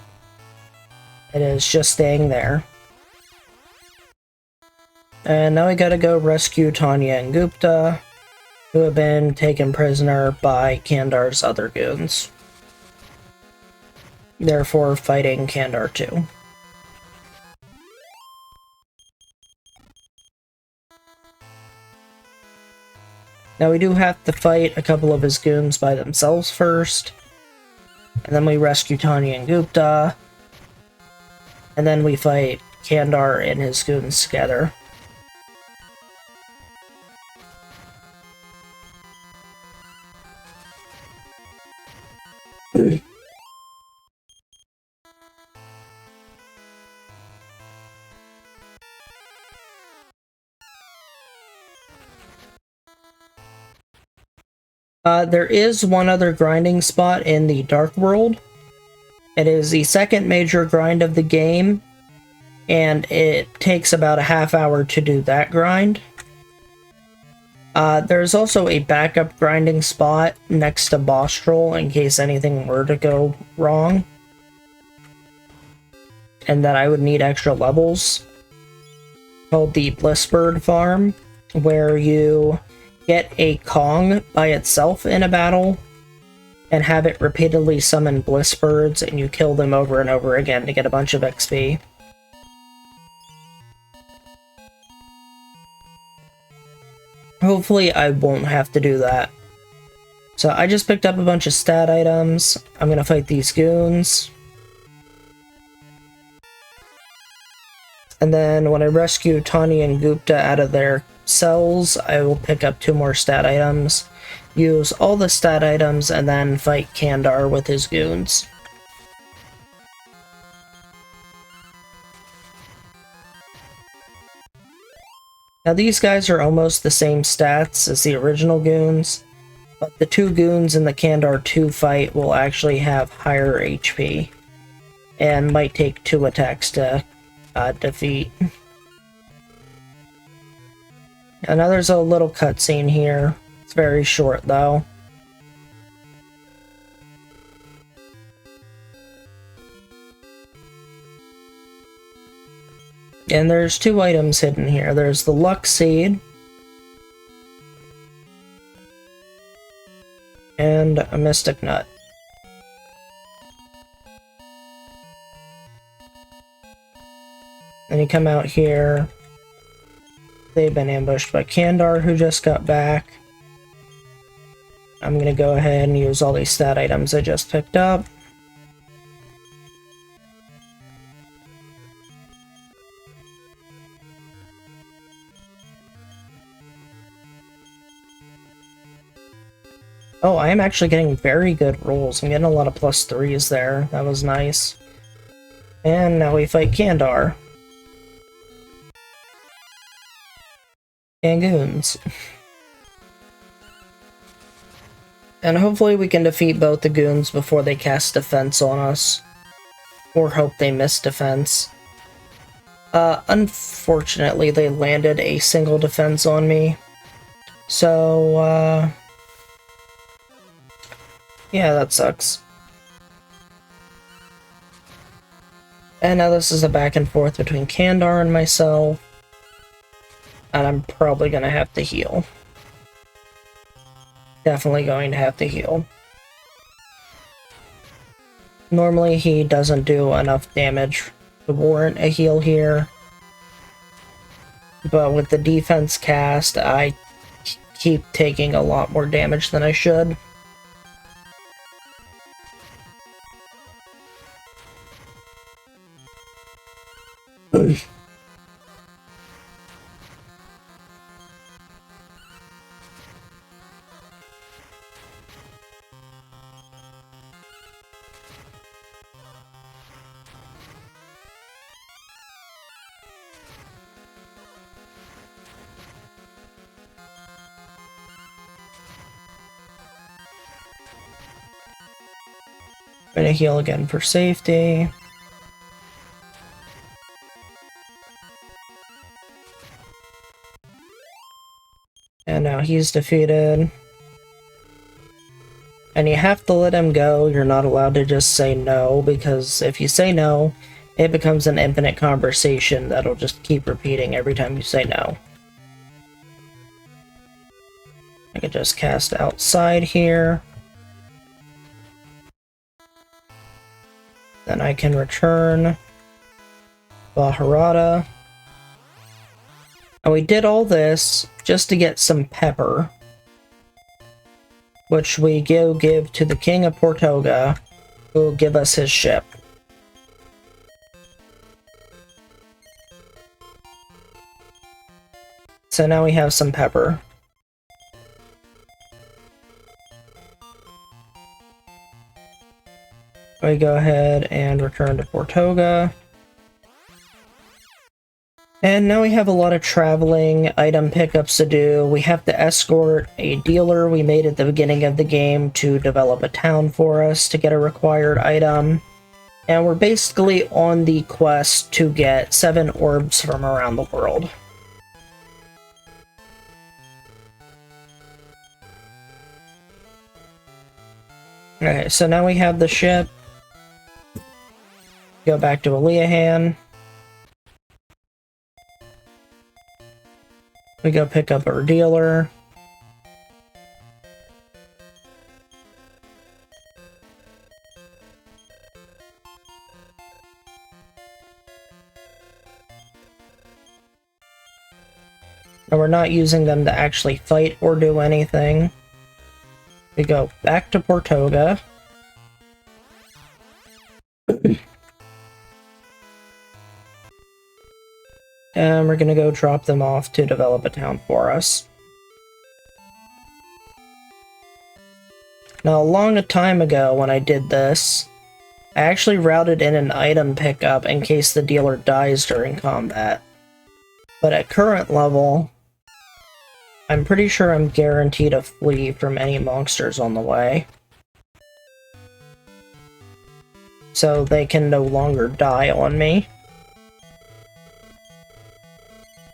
It is just staying there. And now we gotta go rescue Tanya and Gupta, who have been taken prisoner by Kandar's other goons. Therefore, fighting Kandar 2. Now we do have to fight a couple of his goons by themselves first, and then we rescue Tanya and Gupta, and then we fight Kandar and his goons together. There is one other grinding spot in the Dark World. It is the second major grind of the game, and it takes about a half hour to do that grind. There's also a backup grinding spot next to Bostrel in case anything were to go wrong, and that I would need extra levels, called the Blissbird Farm, where you get a Kong by itself in a battle and have it repeatedly summon Blissbirds, and you kill them over and over again to get a bunch of XP. Hopefully I won't have to do that. So I just picked up a bunch of stat items. I'm gonna fight these goons. And then when I rescue Tanya and Gupta out of their cells, I will pick up 2 more stat items, use all the stat items, and then fight Kandar with his goons. Now these guys are almost the same stats as the original goons, but the 2 goons in the Kandar 2 fight will actually have higher HP, and might take 2 attacks to defeat. And now there's a little cutscene here. It's very short though. And there's 2 items hidden here. There's the Luck Seed and a Mystic Nut. Then you come out here. They've been ambushed by Kandar, who just got back. I'm gonna go ahead and use all these stat items I just picked up. Oh, I am actually getting very good rolls. I'm getting a lot of +3s there. That was nice. And now we fight Kandar. And goons. And hopefully we can defeat both the goons before they cast defense on us. Or hope they miss defense. Unfortunately, they landed a single defense on me. So, yeah, that sucks. And now this is a back and forth between Kandar and myself. And I'm probably gonna have to heal. Definitely going to have to heal. Normally he doesn't do enough damage to warrant a heal here. But with the defense cast, I keep taking a lot more damage than I should. I'm gonna heal again for safety. And now he's defeated. And you have to let him go. You're not allowed to just say no, because if you say no, it becomes an infinite conversation that'll just keep repeating every time you say no. I can just cast outside here. Then I can return Baharata. And we did all this just to get some pepper, which we give to the King of Portoga, who will give us his ship. So now we have some pepper. We go ahead and return to Portoga. And now we have a lot of traveling item pickups to do. We have to escort a dealer we made at the beginning of the game to develop a town for us to get a required item. And we're basically on the quest to get 7 orbs from around the world. Okay, so now we have the ship. Go back to Aliahan. We go pick up our dealer. And we're not using them to actually fight or do anything. We go back to Portoga. And we're gonna go drop them off to develop a town for us. Now, a long time ago when I did this, I actually routed in an item pickup in case the dealer dies during combat. But at current level, I'm pretty sure I'm guaranteed a flee from any monsters on the way. So they can no longer die on me.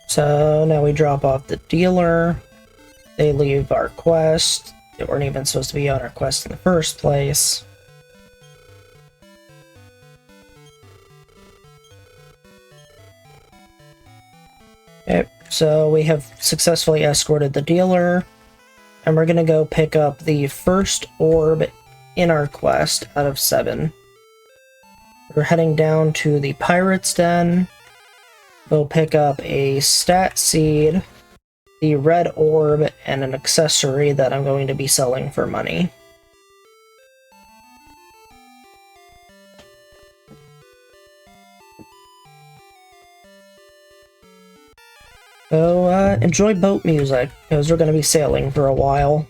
So now we drop off the dealer. They leave our quest. They weren't even supposed to be on our quest in the first place. Okay, so we have successfully escorted the dealer. And we're gonna go pick up the first orb in our quest out of 7. We're heading down to the Pirate's Den. We'll pick up a stat seed the red orb, and an accessory that I'm going to be selling for money. So, enjoy boat music, because we're going to be sailing for a while.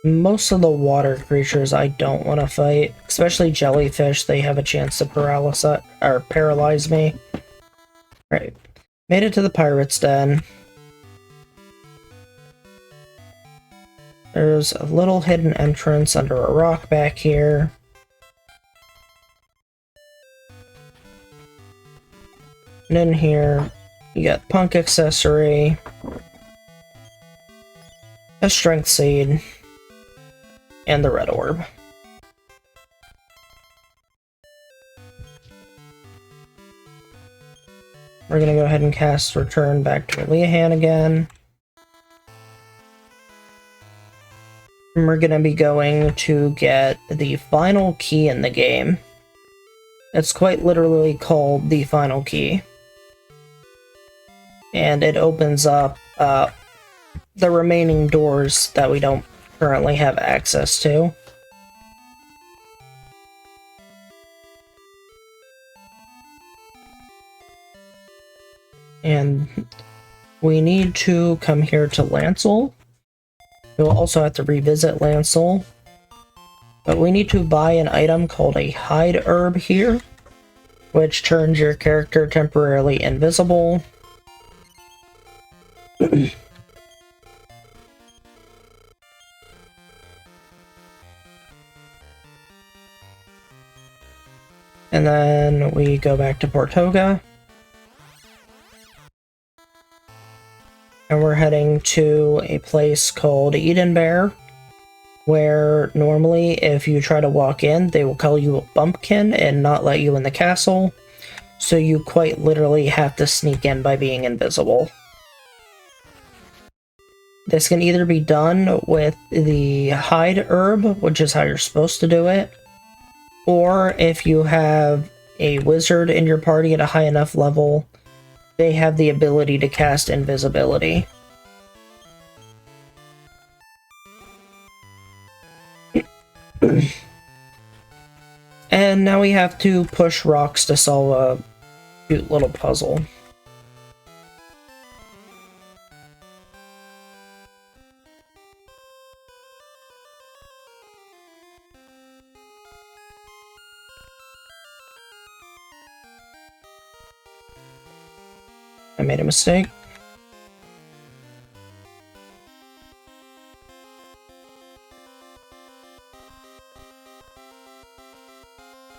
Most of the water creatures I don't want to fight, especially jellyfish. They have a chance to paralyze me. Right. Made it to the pirate's den. There's a little hidden entrance under a rock back here. And in here, you got punk accessory, a strength seed, and the red orb. We're gonna go ahead and cast Return back to Leahan again. And we're gonna be going to get the final key in the game. It's quite literally called the final key. And it opens up the remaining doors that we don't currently have access to. And we need to come here to Lancel. We'll also have to revisit Lancel. But we need to buy an item called a hide herb here, which turns your character temporarily invisible. And then we go back to Portoga. And we're heading to a place called Eden Bear, where normally if you try to walk in, they will call you a bumpkin and not let you in the castle. So you quite literally have to sneak in by being invisible. This can either be done with the hide herb, which is how you're supposed to do it, or if you have a wizard in your party at a high enough level, they have the ability to cast invisibility. And now we have to push rocks to solve a cute little puzzle. I made a mistake.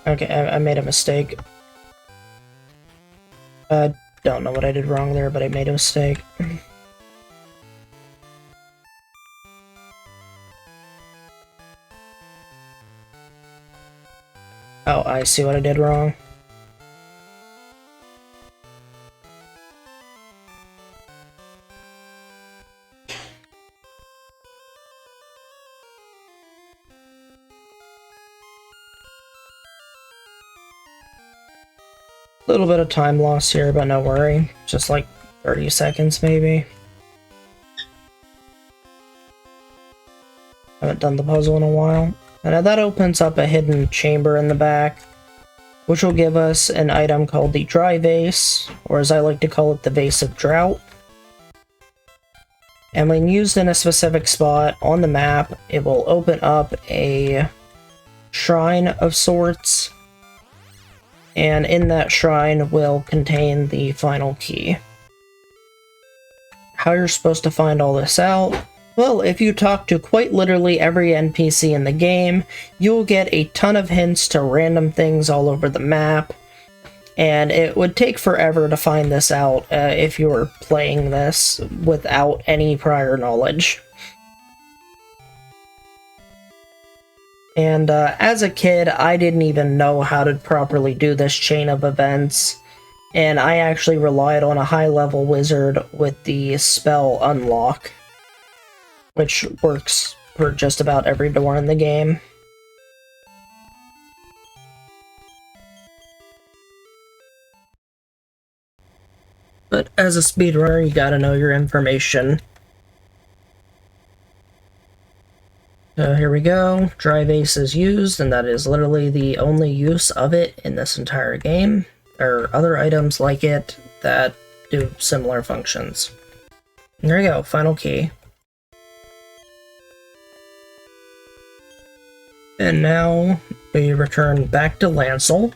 Okay, I made a mistake. I don't know what I did wrong there, but I made a mistake. Oh, I see what I did wrong. Little bit of time loss here, but no worry. Just like 30 seconds, maybe. Haven't done the puzzle in a while. And that opens up a hidden chamber in the back, which will give us an item called the Dry Vase, or as I like to call it, the Vase of Drought. And when used in a specific spot on the map, it will open up a shrine of sorts. And in that shrine will contain the final key. How you're supposed to find all this out? Well, if you talk to quite literally every NPC in the game, you'll get a ton of hints to random things all over the map. And it would take forever to find this out if you were playing this without any prior knowledge. And as a kid, I didn't even know how to properly do this chain of events. and I actually relied on a high-level wizard with the spell Unlock, which works for just about every door in the game. But as a speedrunner, you gotta know your information. So here we go. Drive Ace is used, and that is literally the only use of it in this entire game. There are other items like it that do similar functions. And there you go, final key. And now we return back to Lancel.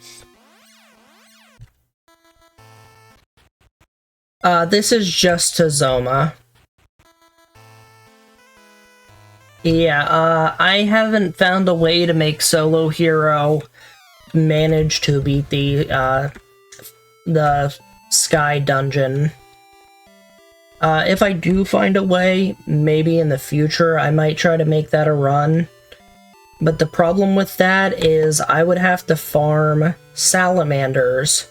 This is just to Zoma. Yeah, I haven't found a way to make Solo Hero manage to beat the Sky Dungeon. If I do find a way, maybe in the future, I might try to make that a run. But the problem with that is I would have to farm salamanders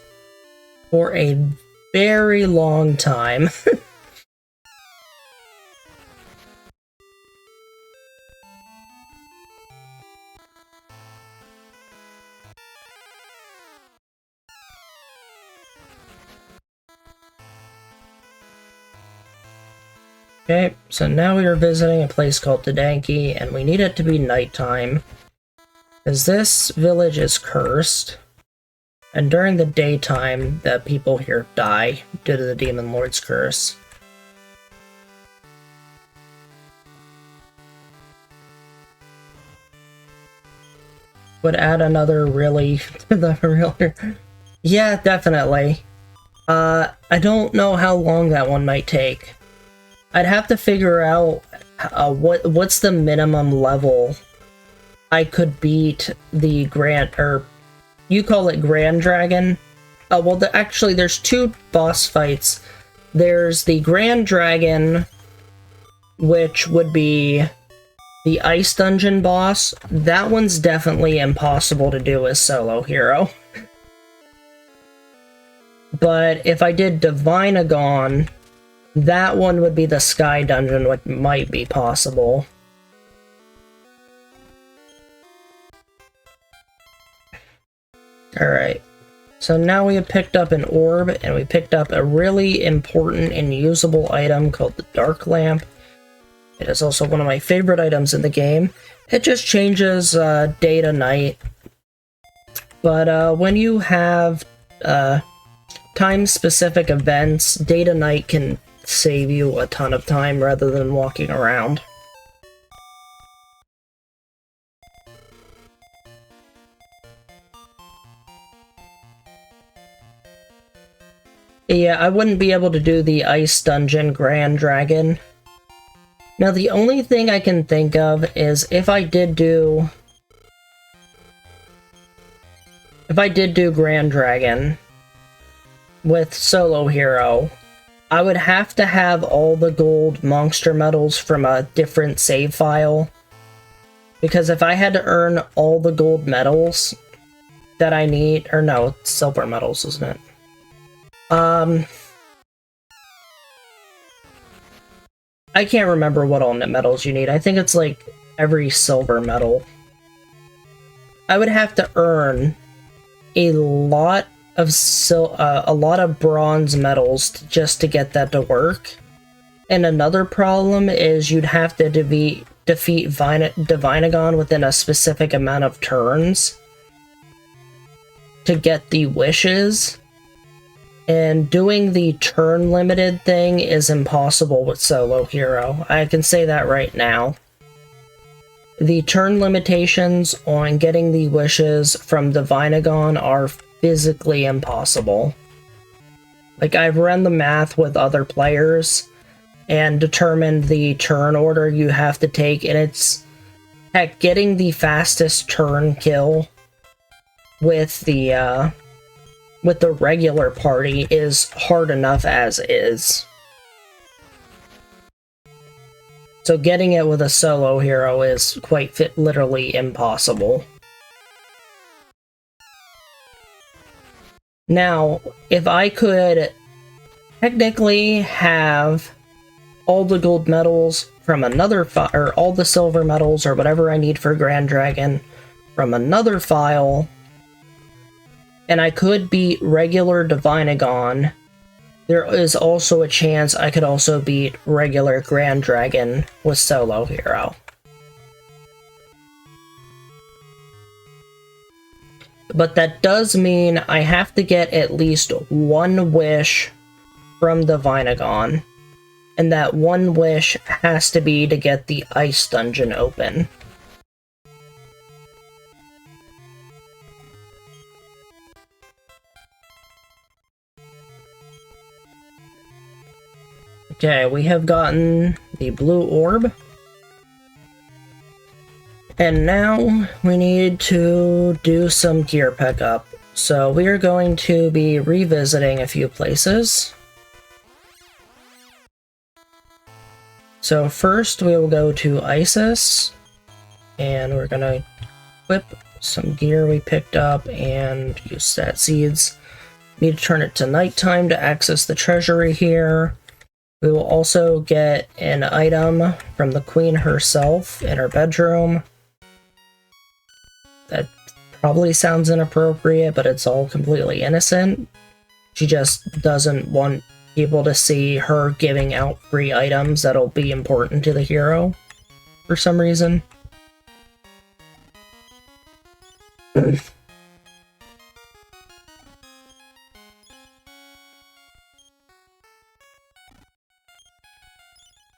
for a very long time. Okay, so now we are visiting a place called Tadanki, and we need it to be nighttime, because this village is cursed, and during the daytime, the people here die due to the Demon Lord's curse. Would add another really to the realer. Yeah, definitely. I don't know how long that one might take. I'd have to figure out what's the minimum level I could beat the Grand, or you call it Grand Dragon? Well, actually, there's two boss fights. There's the Grand Dragon, which would be the Ice Dungeon boss. That one's definitely impossible to do as solo hero. But if I did Divinagon, that one would be the Sky Dungeon, which might be possible. Alright, so now we have picked up an orb, and we picked up a really important and usable item called the Dark Lamp. It is also one of my favorite items in the game. It just changes day to night. But when you have time-specific events, day to night can save you a ton of time rather than walking around. Yeah, I wouldn't be able to do the Ice Dungeon Grand Dragon. Now, the only thing I can think of is if I did do Grand Dragon with Solo Hero, I would have to have all the gold monster medals from a different save file. Because if I had to earn all the gold medals that I need, or no, it's silver medals, isn't it? I can't remember what all medals you need. I think it's like every silver medal. I would have to earn a lot of bronze medals just to get that to work. And another problem is you'd have to defeat Divinagon within a specific amount of turns to get the wishes. And doing the turn limited thing is impossible with Solo Hero. I can say that right now. The turn limitations on getting the wishes from Divinagon are physically impossible. Like, I've run the math with other players and determined the turn order you have to take, and it's... heck, getting the fastest turn kill with the regular party is hard enough as is. So getting it with a solo hero is quite literally impossible. Now, if I could technically have all the gold medals from another or all the silver medals or whatever I need for Grand Dragon from another file, and I could beat regular Divinagon, there is also a chance I could also beat regular Grand Dragon with Solo Hero. But that does mean I have to get at least one wish from Divinagon, and that one wish has to be to get the Ice Dungeon open. Okay, we have gotten the blue orb. And now we need to do some gear pickup. So we are going to be revisiting a few places. So first we will go to Isis, and we're gonna equip some gear we picked up and use stat seeds. Need to turn it to nighttime to access the treasury here. We will also get an item from the queen herself in her bedroom. That probably sounds inappropriate, but it's all completely innocent. She just doesn't want people to see her giving out free items that'll be important to the hero for some reason.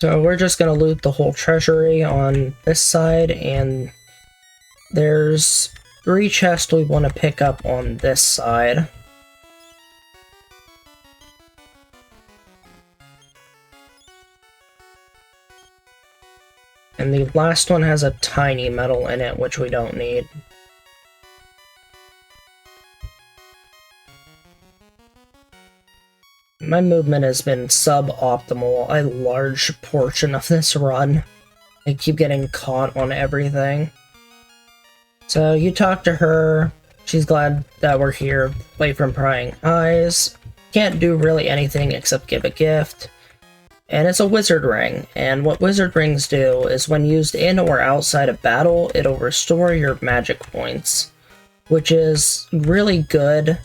So we're just gonna loot the whole treasury on this side, and there's 3 chests we want to pick up on this side. And the last one has a tiny medal in it, which we don't need. My movement has been suboptimal a large portion of this run. I keep getting caught on everything. So you talk to her, she's glad that we're here, away from prying eyes. Can't do really anything except give a gift. And it's a wizard ring, and what wizard rings do is when used in or outside of battle, it'll restore your magic points, which is really good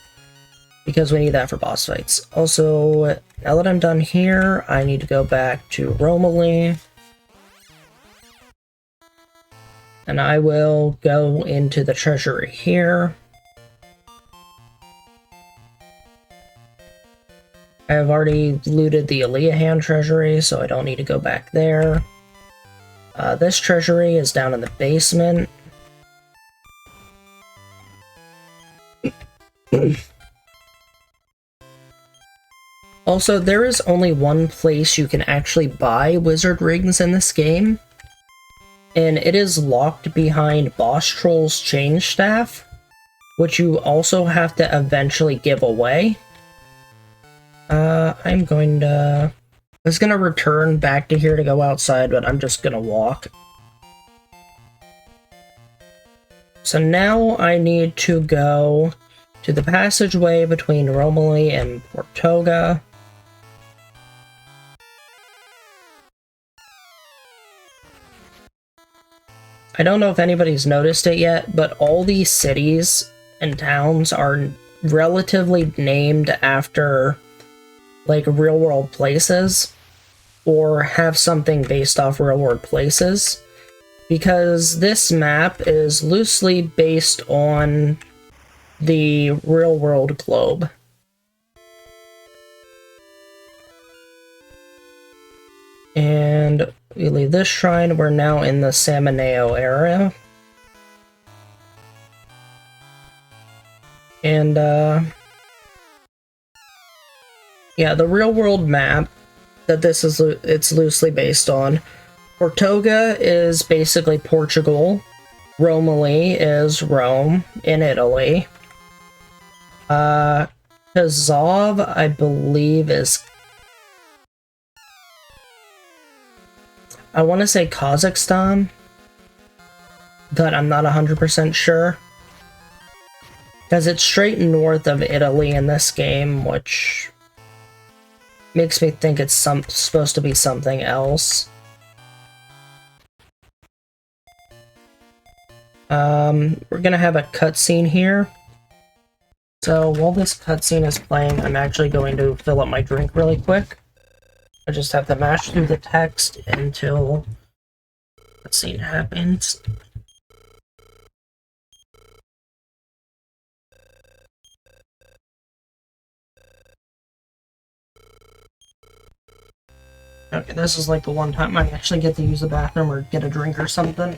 because we need that for boss fights. Also, now that I'm done here, I need to go back to Romilly. And I will go into the treasury here. I have already looted the Aleahan treasury, so I don't need to go back there. This treasury is down in the basement. Also, there is only one place you can actually buy wizard rings in this game, and it is locked behind Boss Troll's Change Staff, which you also have to eventually give away. I was gonna return back to here to go outside, but I'm just gonna walk. So now I need to go to the passageway between Romilly and Portoga. I don't know if anybody's noticed it yet, but all these cities and towns are relatively named after, like, real-world places, or have something based off real-world places, because this map is loosely based on the real-world globe. And we leave this shrine, we're now in the Samaneo area. And, yeah, the real-world map that this is, it's loosely based on. Portoga is basically Portugal. Romilly is Rome in Italy. Kazov, I believe, is... I want to say Kazakhstan, but I'm not 100% sure. Because it's straight north of Italy in this game, which makes me think it's supposed to be something else. We're gonna have a cutscene here. So while this cutscene is playing, I'm actually going to fill up my drink really quick. I just have to mash through the text until the cutscene happens. Okay, this is like the one time I actually get to use the bathroom or get a drink or something.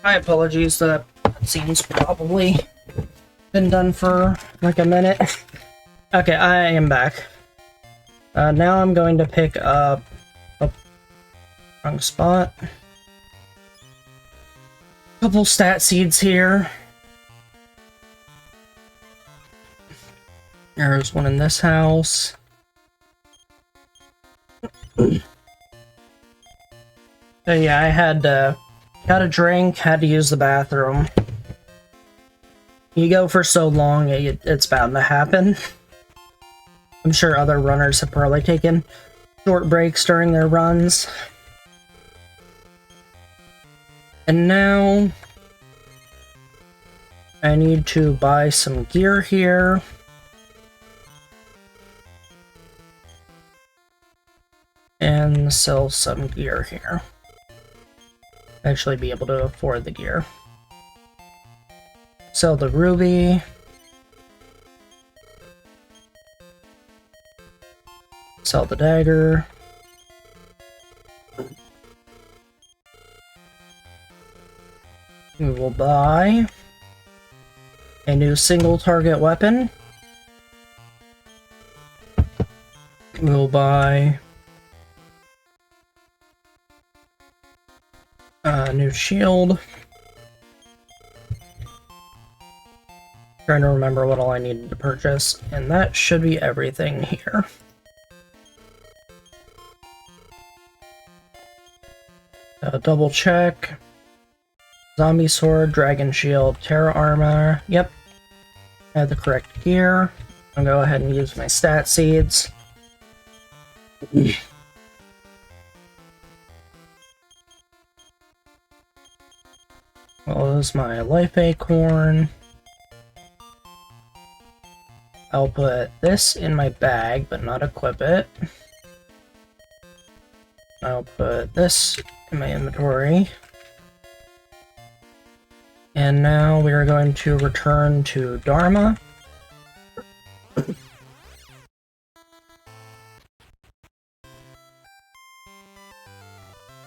My apologies, the scene's probably been done for like a minute. Okay, I am back. Now I'm going to pick up... Oh, wrong spot. Couple stat seeds here. There's one in this house. So yeah, I had got a drink, had to use the bathroom. You go for so long, it's bound to happen. I'm sure other runners have probably taken short breaks during their runs. And now I need to buy some gear here. And sell some gear here. Actually be able to afford the gear. Sell the ruby. Sell the dagger. We will buy a new single target weapon. We will buy a new shield. Trying to remember what all I needed to purchase, and that should be everything here. Double check. Zombie sword, dragon shield, terra armor. Yep. I have the correct gear. I'll go ahead and use my stat seeds. I'll use my life acorn. I'll put this in my bag, but not equip it. I'll put this in my inventory. And now we are going to return to Dharma.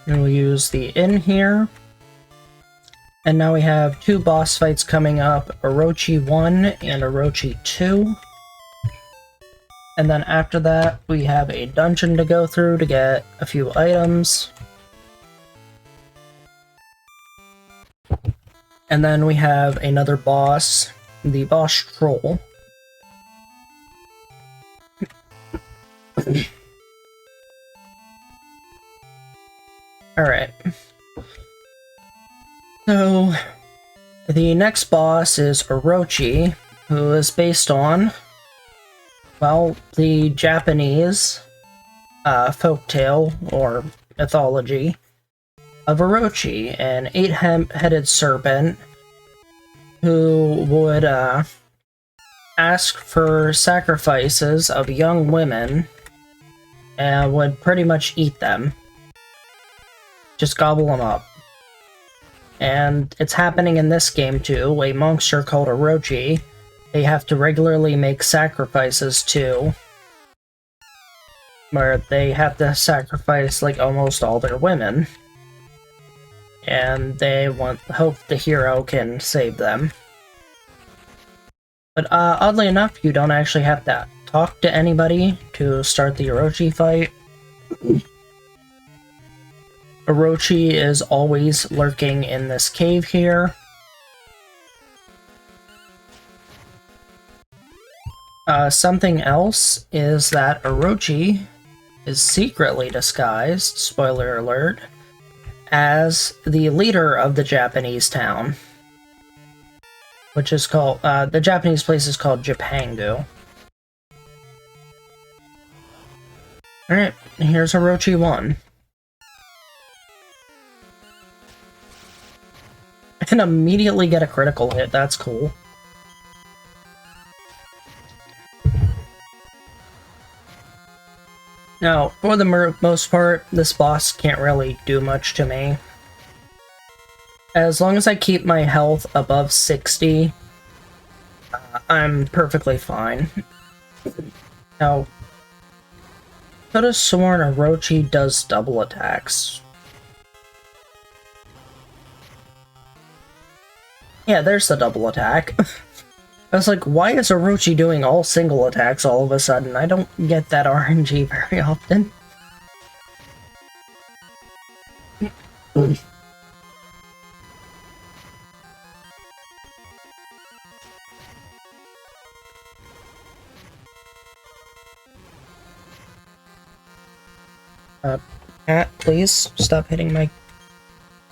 And we'll use the inn here. And now we have 2 boss fights coming up, Orochi 1 and Orochi 2. And then after that, we have a dungeon to go through to get a few items. And then we have another boss, the boss troll. Alright. So, the next boss is Orochi, who is based on, well, the Japanese folktale or mythology of Orochi, an 8-headed serpent who would ask for sacrifices of young women and would pretty much eat them. Just gobble them up. And it's happening in this game too. A monster called Orochi, they have to regularly make sacrifices to, where they have to sacrifice like almost all their women. And they hope the hero can save them. But oddly enough, you don't actually have to talk to anybody to start the Orochi fight. Orochi is always lurking in this cave here. Something else is that Orochi is secretly disguised, spoiler alert, as the leader of the Japanese town, which is called, the Japanese place is called Japangu. Alright, here's Orochi 1. I can immediately get a critical hit, that's cool. Now, for the most part, this boss can't really do much to me. As long as I keep my health above 60, I'm perfectly fine. Now, could have sworn Orochi does double attacks. Yeah, there's the double attack. I was like, why is Orochi doing all single attacks all of a sudden? I don't get that RNG very often. Cat, please stop hitting my...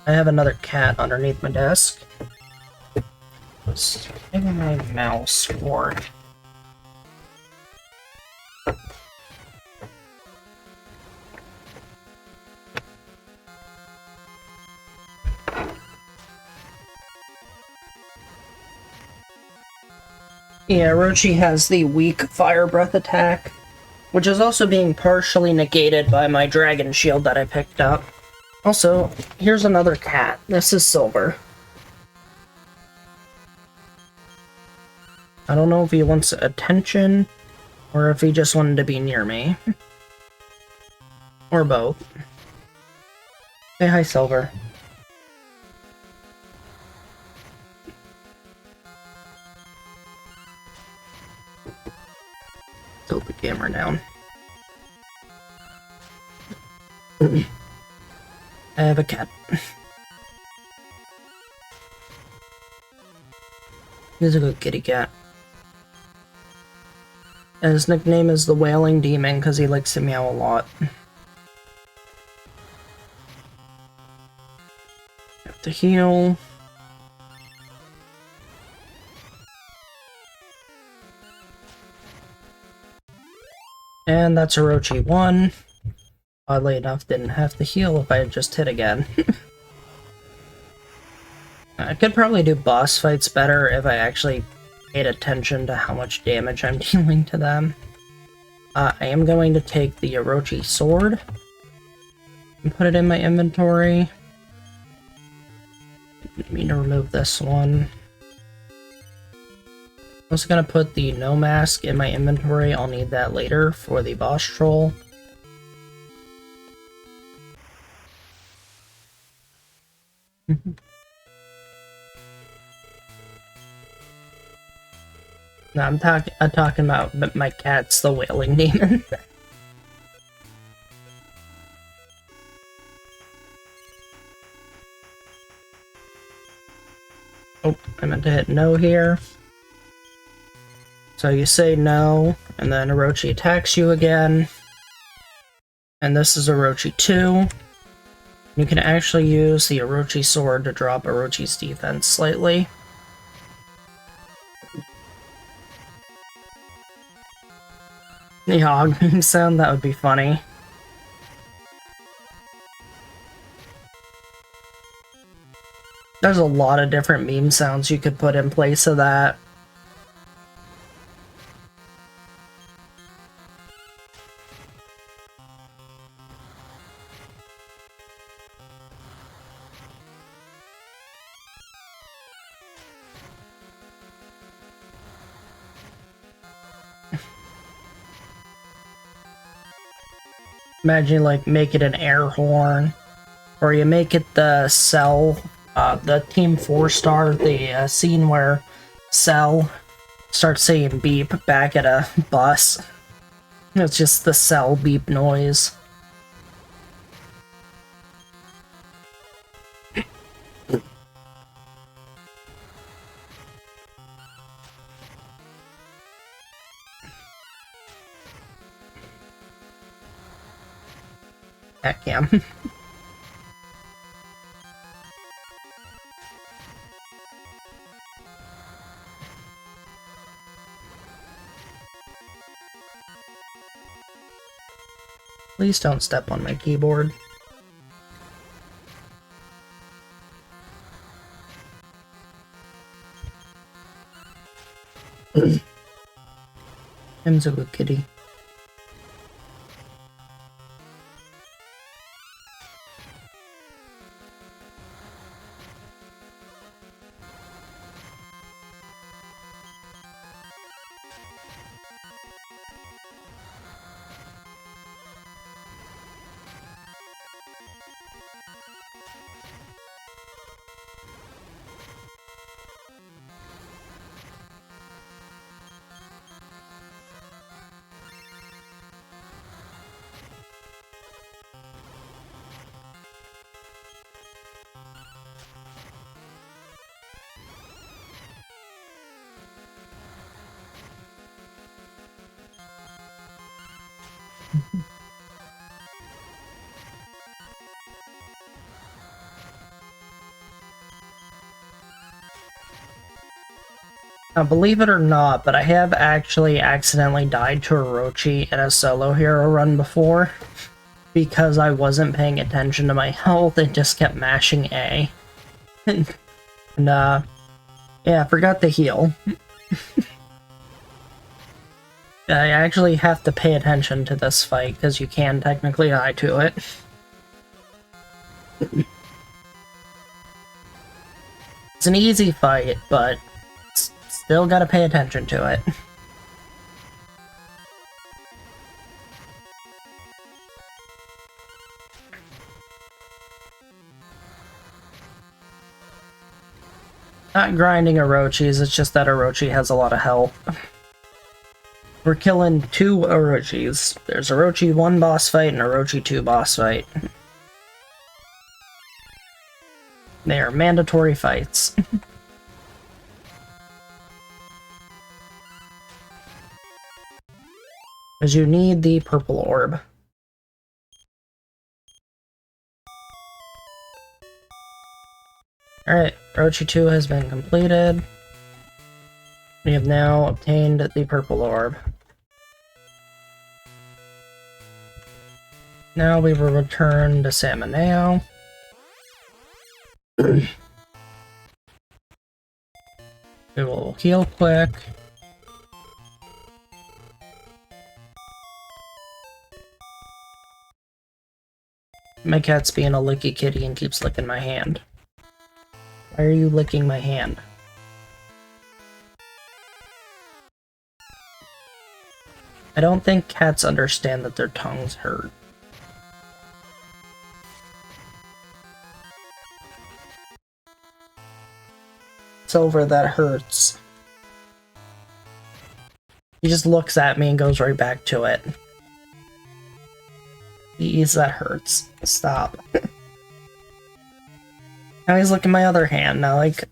I have another cat underneath my desk. Let's take my mouse cord. Yeah, Orochi has the weak fire breath attack, which is also being partially negated by my dragon shield that I picked up. Also, here's another cat. This is Silver. I don't know if he wants attention, or if he just wanted to be near me. Or both. Say hi, Silver. Tilt the camera down. I have a cat. He's a good kitty cat. And his nickname is the Wailing Demon because he likes to meow a lot. Have to heal. And that's Orochi 1. Oddly enough, didn't have to heal if I had just hit again. I could probably do boss fights better if I actually paid attention to how much damage I'm dealing to them. I am going to take the Orochi sword and put it in my inventory. I need to remove this one. I'm also going to put the no mask in my inventory. I'll need that later for the boss troll. No, I'm talking about my cat's the wailing demon. Oh, I meant to hit no here. So you say no, and then Orochi attacks you again. And this is Orochi 2. You can actually use the Orochi sword to drop Orochi's defense slightly. The hog sound, that would be funny. There's a lot of different meme sounds you could put in place of that. Imagine, like, make it an air horn, or you make it the Cell, the Team 4-star, the scene where Cell starts saying beep back at a bus. It's just the Cell beep noise. Heck yeah. Please don't step on my keyboard. Him's a good kitty. Now, believe it or not, but I have actually accidentally died to Orochi in a solo hero run before, because I wasn't paying attention to my health and just kept mashing A. And, yeah, I forgot to heal. I actually have to pay attention to this fight, because you can technically die to it. It's an easy fight, but still gotta pay attention to it. Not grinding Orochis, it's just that Orochi has a lot of health. We're killing 2 Orochis. There's Orochi 1 boss fight and Orochi 2 boss fight. They are mandatory fights. Because you need the purple orb. Alright, Orochi 2 has been completed. We have now obtained the purple orb. Now we will return to Samaneo. We will heal quick. My cat's being a licky kitty and keeps licking my hand. Why are you licking my hand? I don't think cats understand that their tongues hurt. It's over, that hurts. He just looks at me and goes right back to it. Jeez, that hurts. Stop. Now he's looking at my other hand. Now, like,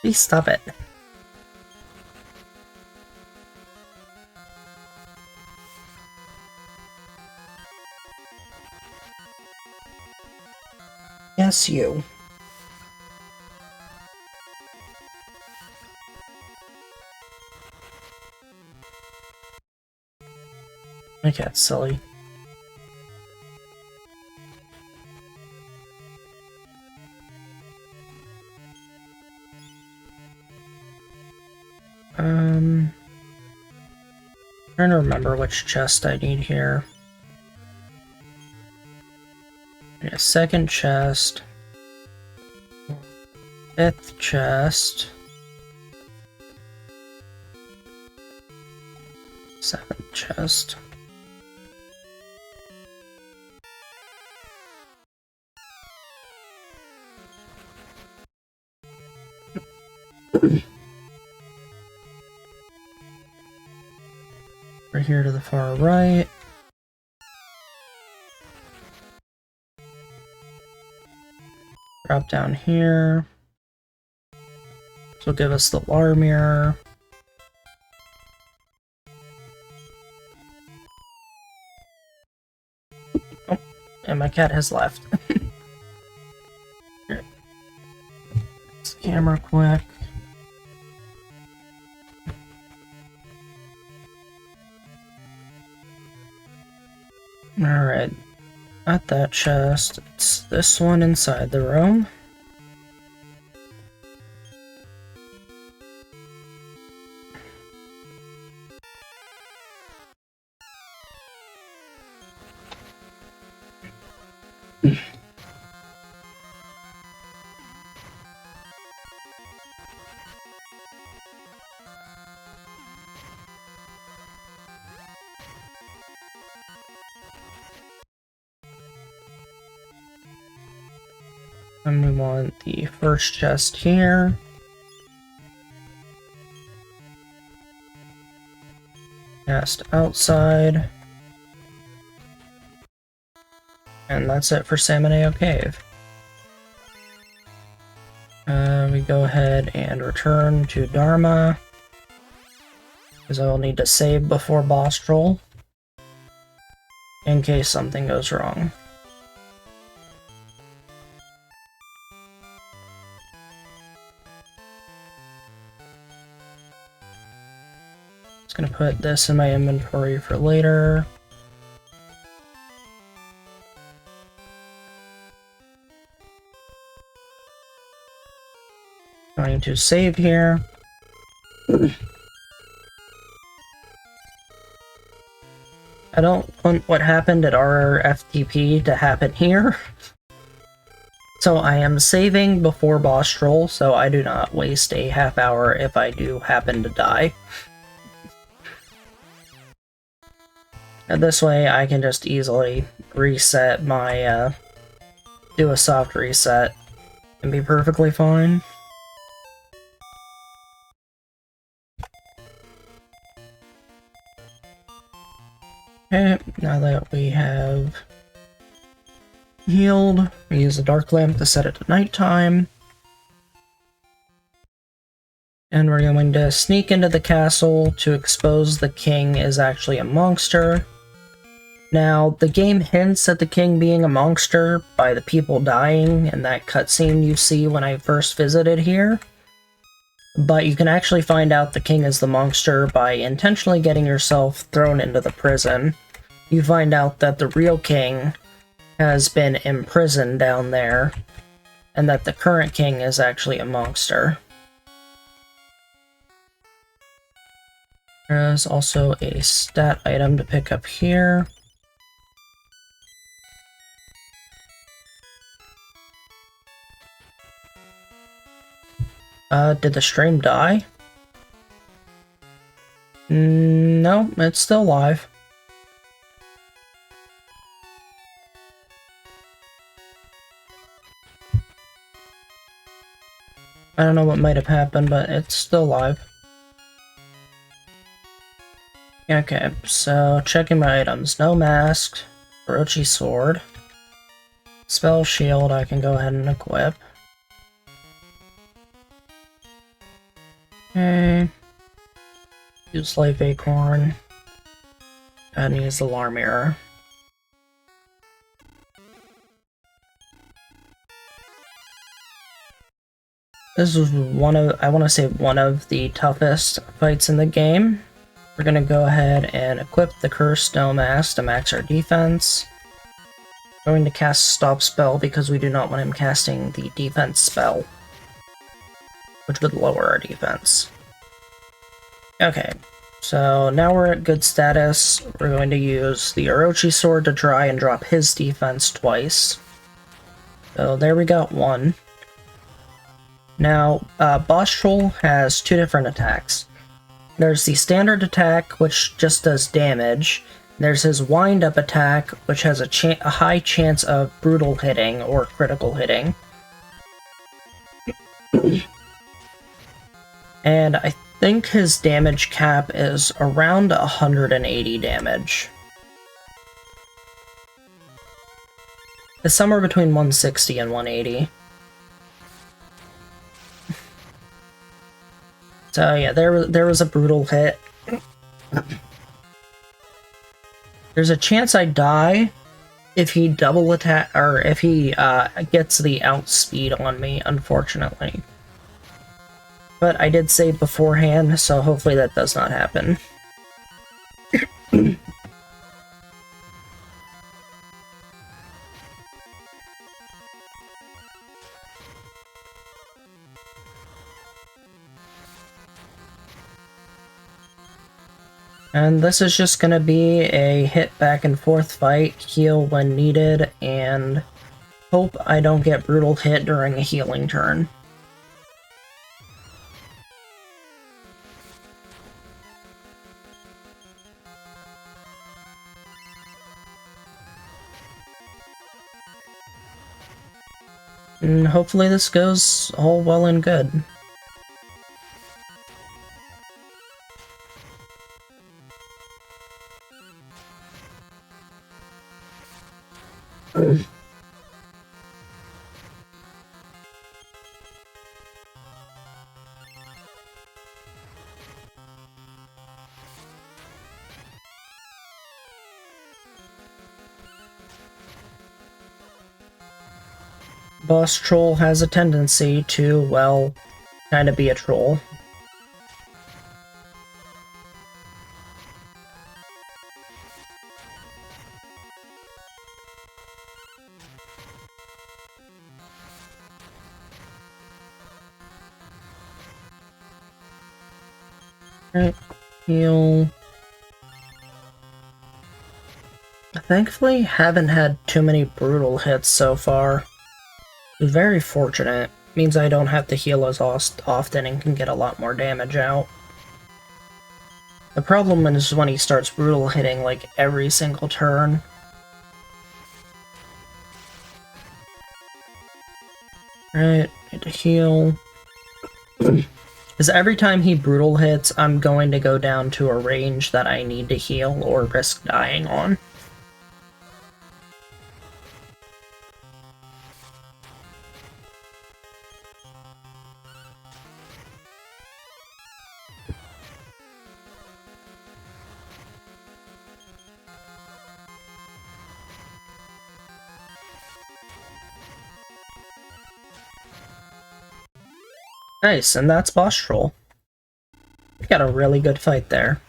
please stop it. Yes, you. Okay, that's silly. Trying to remember which chest I need here. Okay, second chest. Fifth chest. Seventh chest. Right here to the far right. Drop down here. This will give us the water mirror. Oh, and my cat has left. Here. Let's camera quick. Alright, not that chest, it's this one inside the room. And we want the first chest here. Cast outside. And that's it for Salmoneo Cave. We go ahead and return to Dharma, because I will need to save before boss troll, in case something goes wrong. Just gonna put this in my inventory for later. Going to save here. I don't want what happened at RRFTP to happen here. So I am saving before boss troll, so I do not waste a half hour if I do happen to die. And this way I can just easily reset my, do a soft reset and be perfectly fine. Okay, now that we have healed, we use the dark lamp to set it to nighttime. And we're going to sneak into the castle to expose the king is actually a monster. Now, the game hints at the king being a monster by the people dying in that cutscene you see when I first visited here. But you can actually find out the king is the monster by intentionally getting yourself thrown into the prison. You find out that the real king has been imprisoned down there, and that the current king is actually a monster. There's also a stat item to pick up here. Did the stream die? No, it's still live. I don't know what might have happened, but it's still live. Okay, so checking my items. No mask, Orochi sword, spell shield I can go ahead and equip. Okay. Use life acorn. And use the alarm mirror. This is I want to say one of the toughest fights in the game. We're gonna go ahead and equip the Cursed Snow Mask to max our defense. Going to cast Stop Spell because we do not want him casting the defense spell, which would lower our defense. Okay, so now we're at good status. We're going to use the Orochi sword to try and drop his defense twice. So there we got one. Now, Boss Troll has two different attacks. There's the standard attack, which just does damage. There's his wind-up attack, which has a high chance of brutal hitting or critical hitting. And I think his damage cap is around 180 damage. It's somewhere between 160 and 180. So yeah, there was a brutal hit. There's a chance I die if he double attack, or if he gets the outspeed on me, unfortunately. But I did save beforehand, so hopefully that does not happen. And this is just gonna be a hit back and forth fight, heal when needed, and hope I don't get brutal hit during a healing turn. And hopefully this goes all well and good. Boss Troll has a tendency to, well, kind of be a troll. Right, heal. Thankfully, haven't had too many brutal hits so far. Very fortunate. Means I don't have to heal as often and can get a lot more damage out. The problem is when he starts brutal hitting like every single turn. Right, need to heal. Because every time he brutal hits, I'm going to go down to a range that I need to heal or risk dying on. Nice, and that's Boss Troll. We got a really good fight there.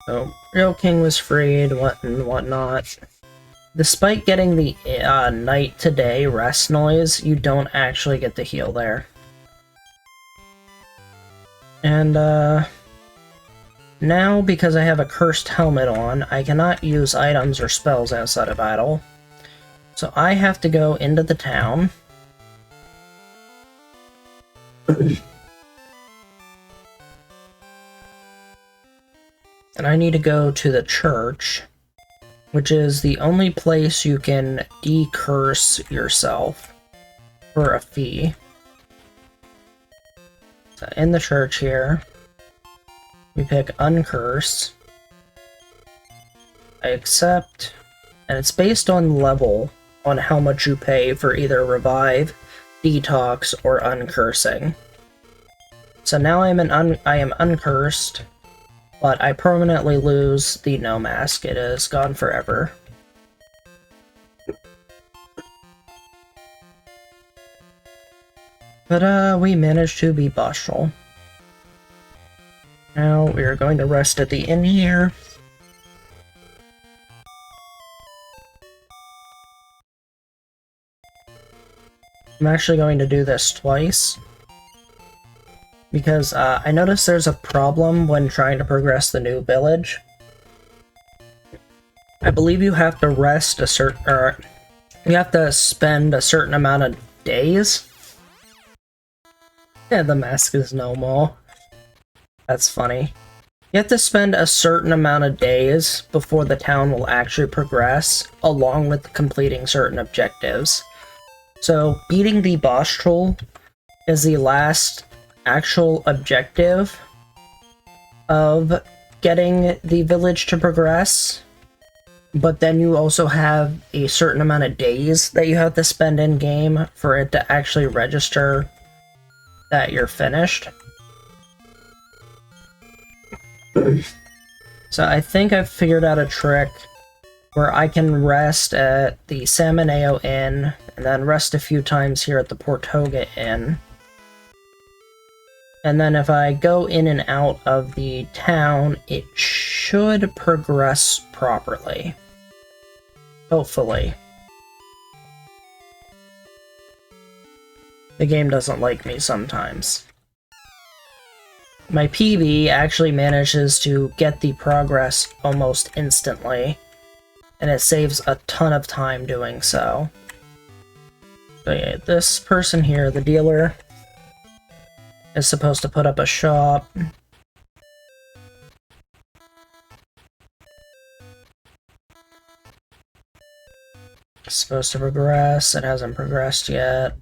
So, Real King was freed, and whatnot. Despite getting the night to day rest noise, you don't actually get to heal there. And, now, because I have a cursed helmet on, I cannot use items or spells outside of battle. So I have to go into the town. And I need to go to the church, which is the only place you can decurse yourself. for a fee. So in the church here, we pick Uncurse. I accept, and it's based on level, on how much you pay for either Revive, Detox, or Uncursing. So now I am Uncursed, but I permanently lose the No Mask. It is gone forever. But we managed to be Bustral. Now we are going to rest at the inn here. I'm actually going to do this twice, because I noticed there's a problem when trying to progress the new village. I believe you have to rest a certain, or you have to spend a certain amount of days. Yeah, the mask is no more. That's funny. You have to spend a certain amount of days before the town will actually progress, along with completing certain objectives. So, beating the boss troll is the last actual objective of getting the village to progress, but then you also have a certain amount of days that you have to spend in-game for it to actually register that you're finished. So I think I've figured out a trick where I can rest at the Salmoneo Inn, and then rest a few times here at the Portoga Inn. And then if I go in and out of the town, it should progress properly. Hopefully. The game doesn't like me sometimes. My PB actually manages to get the progress almost instantly, and it saves a ton of time doing so. So yeah, this person here, the dealer, is supposed to put up a shop. It's supposed to progress, it hasn't progressed yet.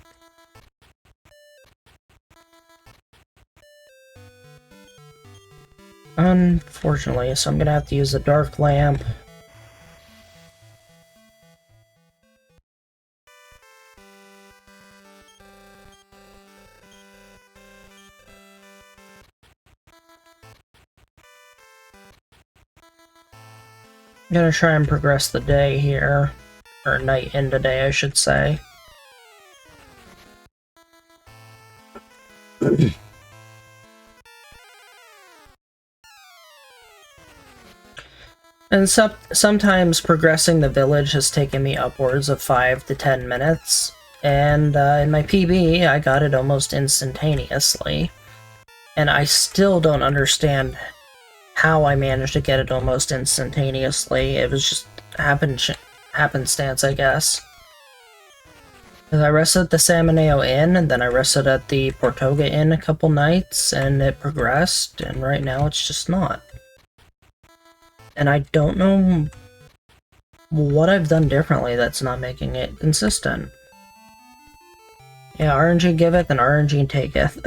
Unfortunately, so I'm gonna have to use a dark lamp. I'm gonna try and progress the day here, or night into day, I should say. And sometimes progressing the village has taken me upwards of 5 to 10 minutes, and in my PB, I got it almost instantaneously. And I still don't understand how I managed to get it almost instantaneously. It was just happenstance, I guess. Because I rested at the Salmoneo Inn, and then I rested at the Portoga Inn a couple nights, and it progressed, and right now it's just not. And I don't know what I've done differently that's not making it consistent. Yeah, RNG giveth and RNG taketh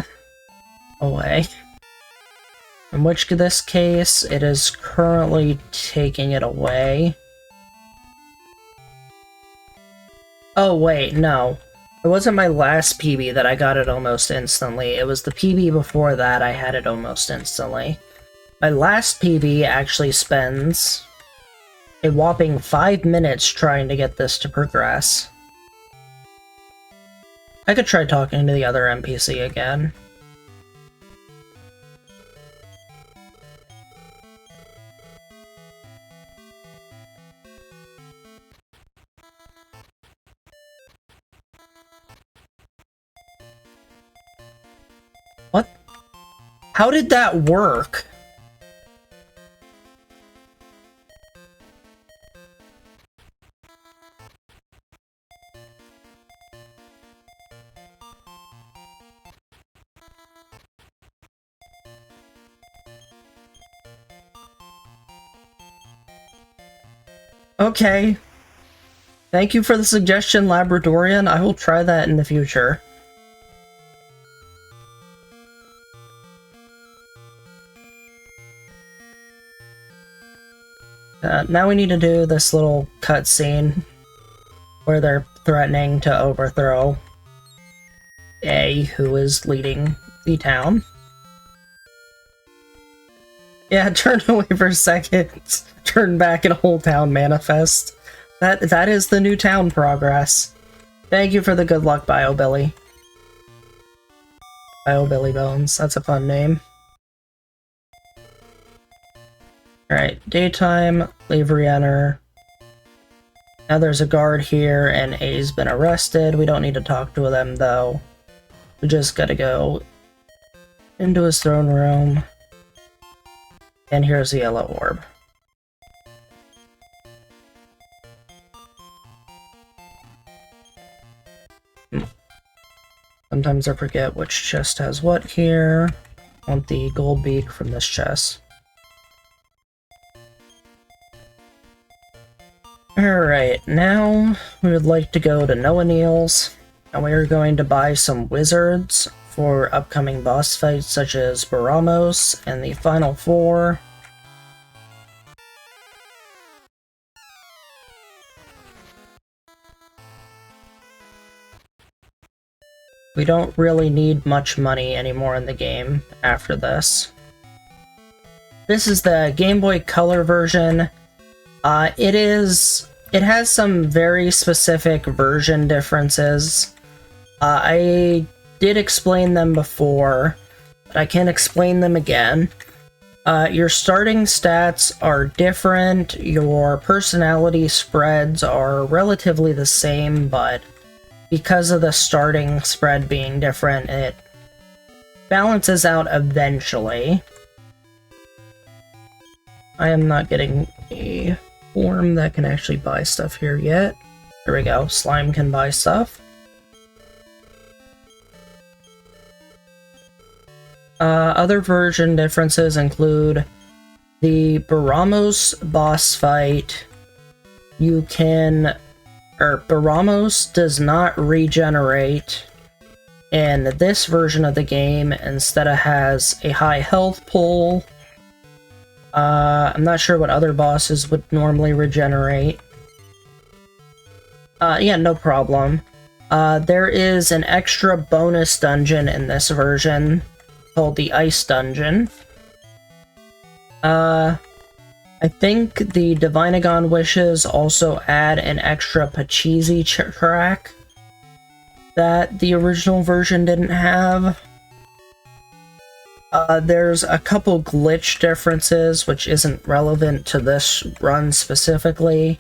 away. In which this case, it is currently taking it away. Oh wait, no. It wasn't my last PB that I got it almost instantly. It was the PB before that I had it almost instantly. My last PB actually spends a whopping 5 minutes trying to get this to progress. I could try talking to the other NPC again. What? How did that work? Okay. Thank you for the suggestion, Labradorian. I will try that in the future. Now we need to do this little cutscene where they're threatening to overthrow A, who is leading the town. Yeah, turn away for a second. Turn back and whole town manifest. That is the new town progress. Thank you for the good luck, BioBilly. BioBilly Bones. That's a fun name. Alright, daytime, leave re-enter. Now there's a guard here, and A's been arrested. We don't need to talk to them, though. We just gotta go into his throne room. And here's the yellow orb. Sometimes I forget which chest has what here. I want the gold beak from this chest. Alright, now we would like to go to Noah Neal's, and we are going to buy some wizards for upcoming boss fights such as Baramos and the final 4. We don't really need much money anymore in the game after this. This is the Game Boy Color version. It has some very specific version differences. I did explain them before, but I can explain them again. Your starting stats are different, your personality spreads are relatively the same, but because of the starting spread being different, it balances out eventually. I am not getting a form that can actually buy stuff here yet. There we go, Slime can buy stuff. Other version differences include the Baramos boss fight. Baramos does not regenerate in this version of the game. Instead, it has a high health pool. I'm not sure what other bosses would normally regenerate. Yeah, no problem. There is an extra bonus dungeon in this version called the Ice Dungeon. I think the Divinagon Wishes also add an extra Pachisi track that the original version didn't have. There's a couple glitch differences, which isn't relevant to this run specifically,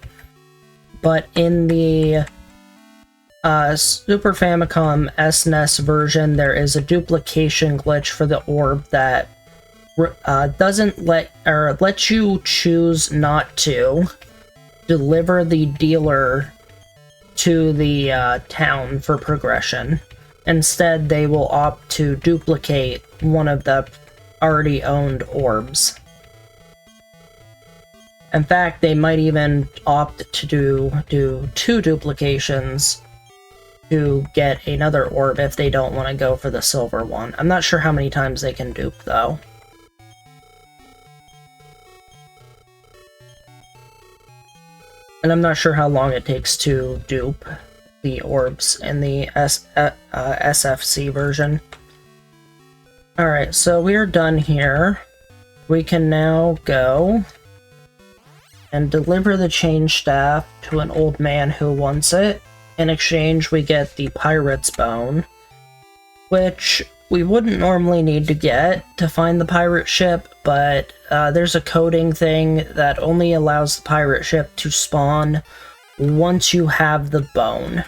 but in the Super Famicom SNES version, there is a duplication glitch for the orb that doesn't let you choose not to deliver the dealer to the town for progression. Instead, they will opt to duplicate one of the already owned orbs. In fact, they might even opt to do 2 duplications to get another orb if they don't want to go for the silver one. I'm not sure how many times they can dupe, though. And I'm not sure how long it takes to dupe the orbs in the SFC version. Alright, so we are done here. We can now go and deliver the change staff to an old man who wants it. In exchange, we get the Pirate's Bone, which we wouldn't normally need to get to find the pirate ship, but there's a coding thing that only allows the pirate ship to spawn once you have the bone.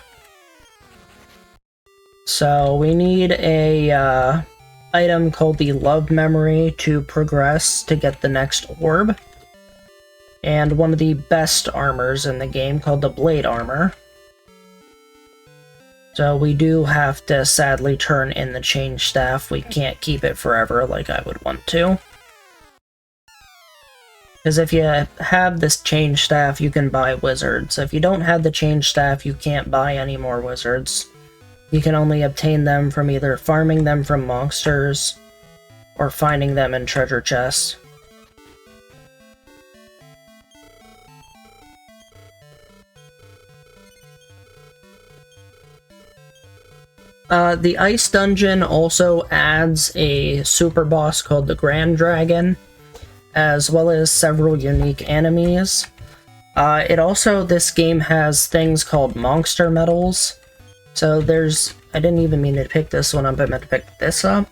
So we need a item called the Love Memory to progress to get the next orb, and one of the best armors in the game called the Blade Armor. So we do have to sadly turn in the change staff. We can't keep it forever like I would want to. Because if you have this change staff, you can buy wizards. If you don't have the change staff, you can't buy any more wizards. You can only obtain them from either farming them from monsters or finding them in treasure chests. The Ice Dungeon also adds a super boss called the Grand Dragon, as well as several unique enemies. This game has things called monster medals. So I didn't even mean to pick this one up, I meant to pick this up.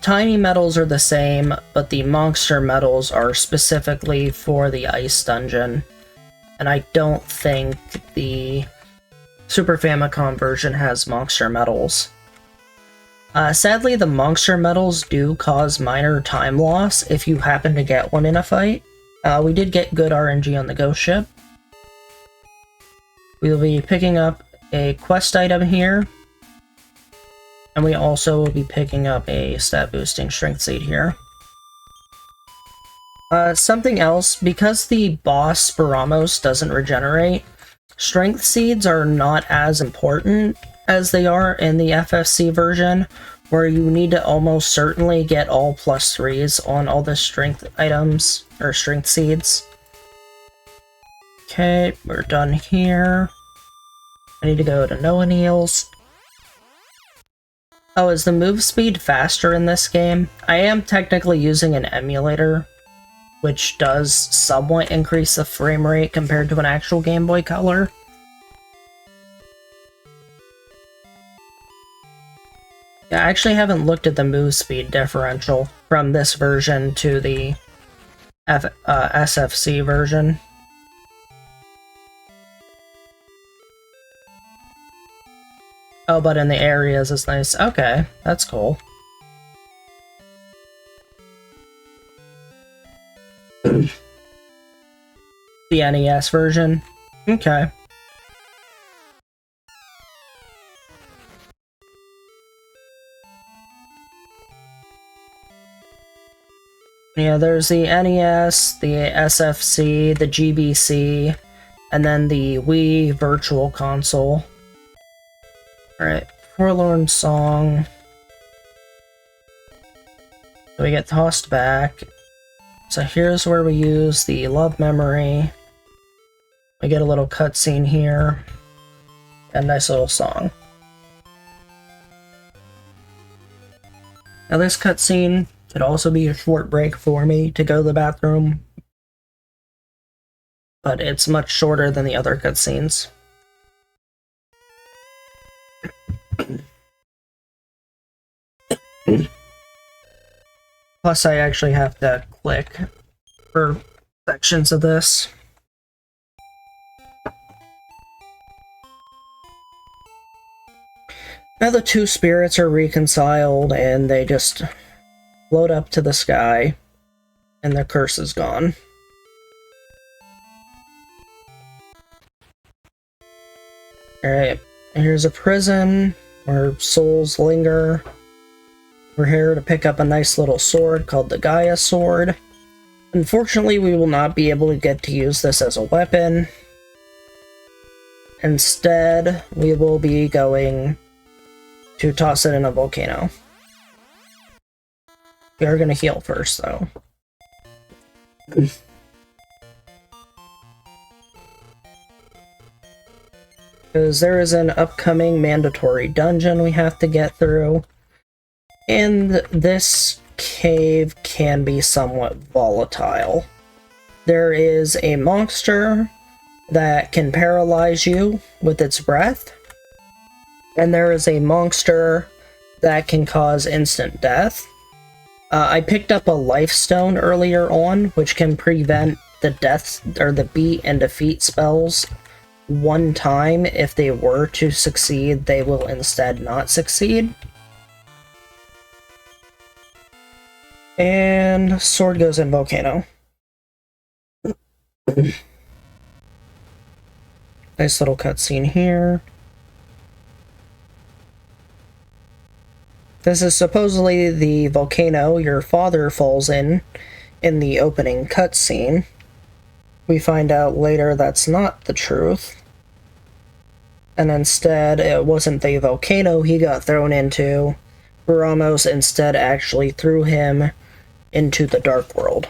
Tiny medals are the same, but the monster medals are specifically for the Ice Dungeon. And I don't think the Super Famicom version has monster medals. Sadly, the monster medals do cause minor time loss if you happen to get one in a fight. We did get good RNG on the ghost ship. We'll be picking up a quest item here. And we also will be picking up a stat boosting strength seed here. Something else, because the boss Sporamos doesn't regenerate, strength seeds are not as important as they are in the FFC version, where you need to almost certainly get all +3s on all the strength items, or strength seeds. Okay, we're done here. I need to go to no anneals. Oh, is the move speed faster in this game? I am technically using an emulator, which does somewhat increase the frame rate compared to an actual Game Boy Color. Yeah, I actually haven't looked at the move speed differential from this version to the SFC version. Oh, but in the areas is nice. Okay, that's cool. The NES version? Okay. Yeah, there's the NES, the SFC, the GBC, and then the Wii Virtual Console. Alright, Forlorn Song. So we get tossed back. So here's where we use the Love Memory. We get a little cutscene here. A nice little song. Now this cutscene could also be a short break for me to go to the bathroom, but it's much shorter than the other cutscenes. Plus, I actually have to click for sections of this. Now the two spirits are reconciled, and they just float up to the sky, and the curse is gone. Alright, here's a prison where souls linger. We're here to pick up a nice little sword called the Gaia Sword. Unfortunately, we will not be able to get to use this as a weapon. Instead, we will be going to toss it in a volcano. We are going to heal first, though. Because there is an upcoming mandatory dungeon we have to get through. And this cave can be somewhat volatile. There is a monster that can paralyze you with its breath. And there is a monster that can cause instant death. I picked up a life stone earlier on, which can prevent the death or the beat and defeat spells one time. If they were to succeed, they will instead not succeed. And sword goes in volcano. Nice little cutscene here. This is supposedly the volcano your father falls in the opening cutscene. We find out later that's not the truth. And instead, it wasn't the volcano he got thrown into. Ramos instead actually threw him into the Dark World.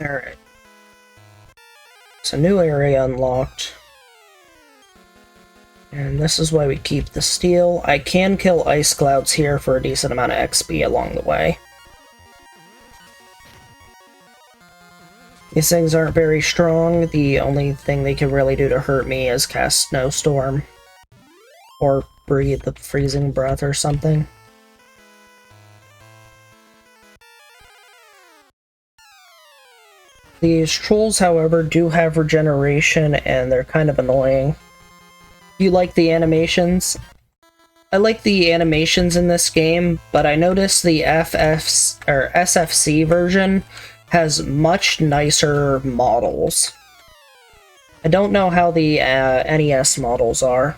Alright. It's a new area unlocked. And this is why we keep the steel. I can kill ice clouds here for a decent amount of XP along the way. These things aren't very strong. The only thing they can really do to hurt me is cast Snowstorm. Or breathe the freezing breath or something. These trolls, however, do have regeneration, and they're kind of annoying. You like the animations? I like the animations in this game, but I noticed the SFC version has much nicer models. I don't know how the NES models are.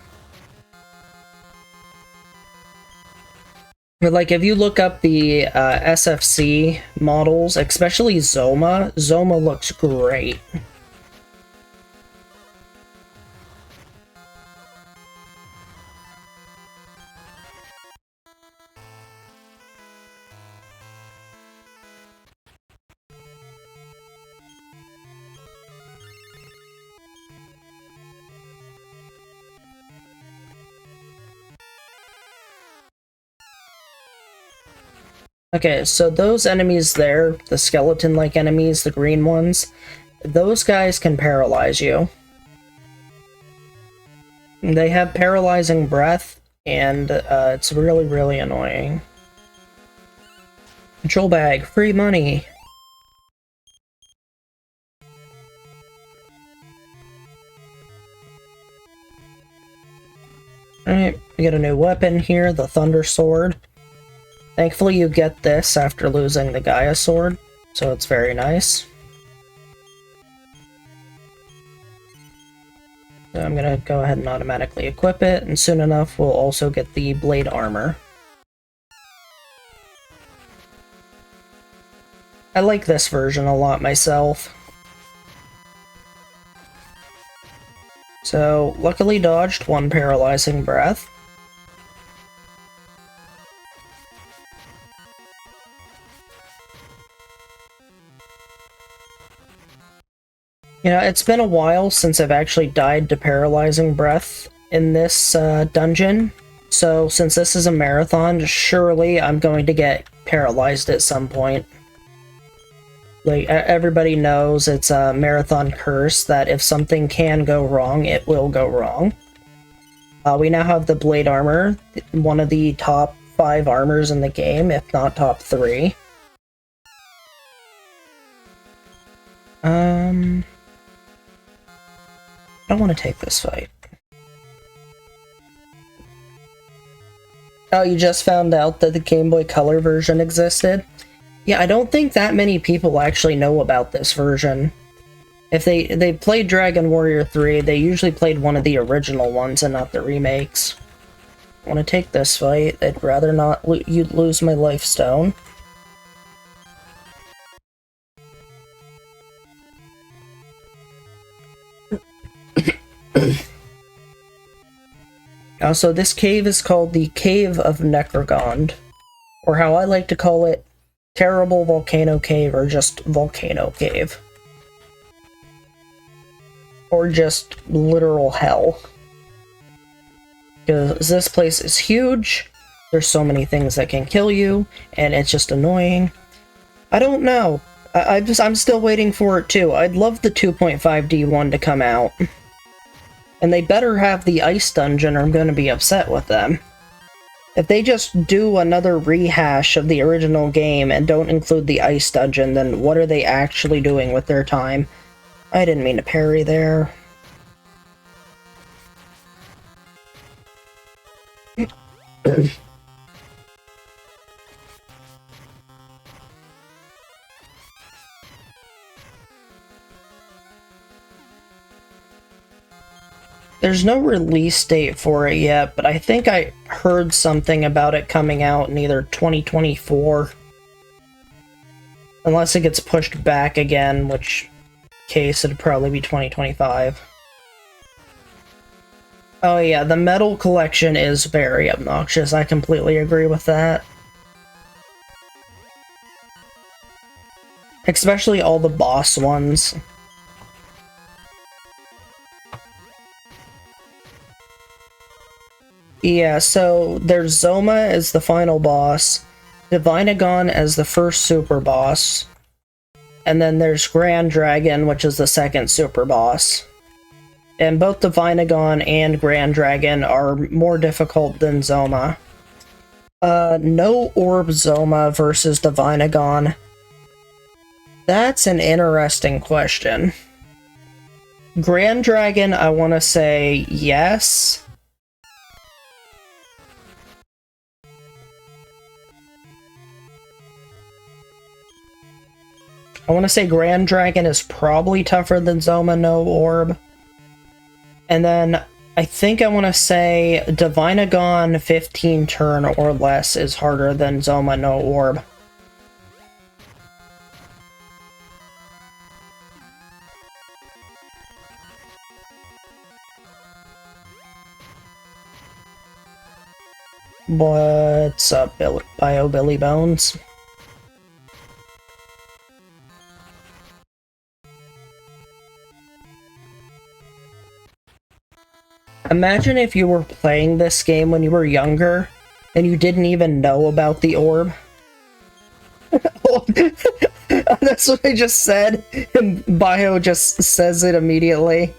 But like, if you look up the SFC models, especially Zoma looks great. Okay, so those enemies there, the skeleton-like enemies, the green ones, those guys can paralyze you. They have paralyzing breath, and it's really, really annoying. Control bag, free money! Alright, we get a new weapon here, the Thunder Sword. Thankfully you get this after losing the Gaia Sword, so it's very nice. So I'm gonna go ahead and automatically equip it, and soon enough we'll also get the Blade Armor. I like this version a lot myself. So, luckily dodged one paralyzing breath. You know, it's been a while since I've actually died to paralyzing breath in this dungeon, so since this is a marathon, surely I'm going to get paralyzed at some point. Like, everybody knows it's a marathon curse that if something can go wrong, it will go wrong. We now have the Blade Armor, one of the top 5 armors in the game, if not top 3. I don't want to take this fight. Oh, you just found out that the Game Boy Color version existed? Yeah, I don't think that many people actually know about this version. If they played Dragon Warrior 3, they usually played one of the original ones and not the remakes. I want to take this fight. I'd rather not you lose my life stone. Also, this cave is called the Cave of Necrogond, or how I like to call it, Terrible Volcano Cave, or just Volcano Cave. Or just literal hell. Because this place is huge, there's so many things that can kill you, and it's just annoying. I don't know. I'm still waiting for it too. I'd love the 2.5D one to come out. And they better have the ice dungeon or I'm going to be upset with them. If they just do another rehash of the original game and don't include the ice dungeon, then what are they actually doing with their time? I didn't mean to parry there. There's no release date for it yet, but I think I heard something about it coming out in either 2024. Unless it gets pushed back again, which case it'd probably be 2025. Oh yeah, the medal collection is very obnoxious. I completely agree with that. Especially all the boss ones. Yeah, so there's Zoma as the final boss, Divinagon as the first super boss, and then there's Grand Dragon, which is the second super boss. And both Divinagon and Grand Dragon are more difficult than Zoma. No Orb Zoma versus Divinagon. That's an interesting question. Grand Dragon, I want to say yes. I want to say Grand Dragon is probably tougher than Zoma No Orb. And then I think I want to say Divinagon 15 turn or less is harder than Zoma No Orb. What's up, Bio Billy Bones? Imagine if you were playing this game when you were younger, and you didn't even know about the orb. That's what I just said, and Bio just says it immediately.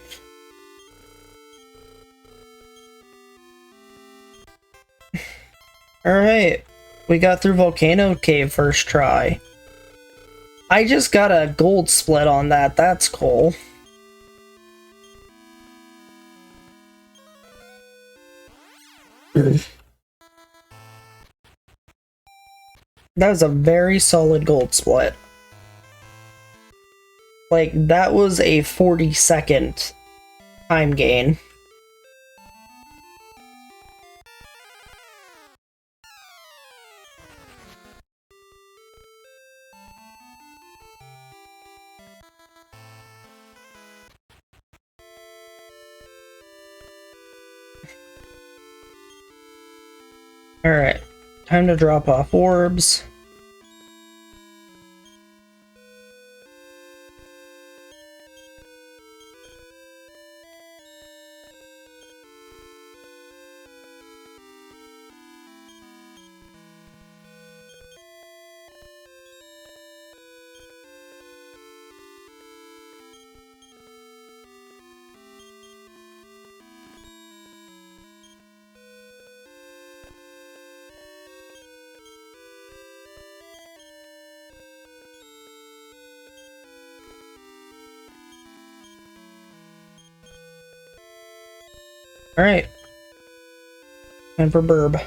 Alright, we got through Volcano Cave first try. I just got a gold split on that, that's cool. That was a very solid gold split. Like, that was a 40-second time gain. Alright, time to drop off orbs. Alright. And for Burb.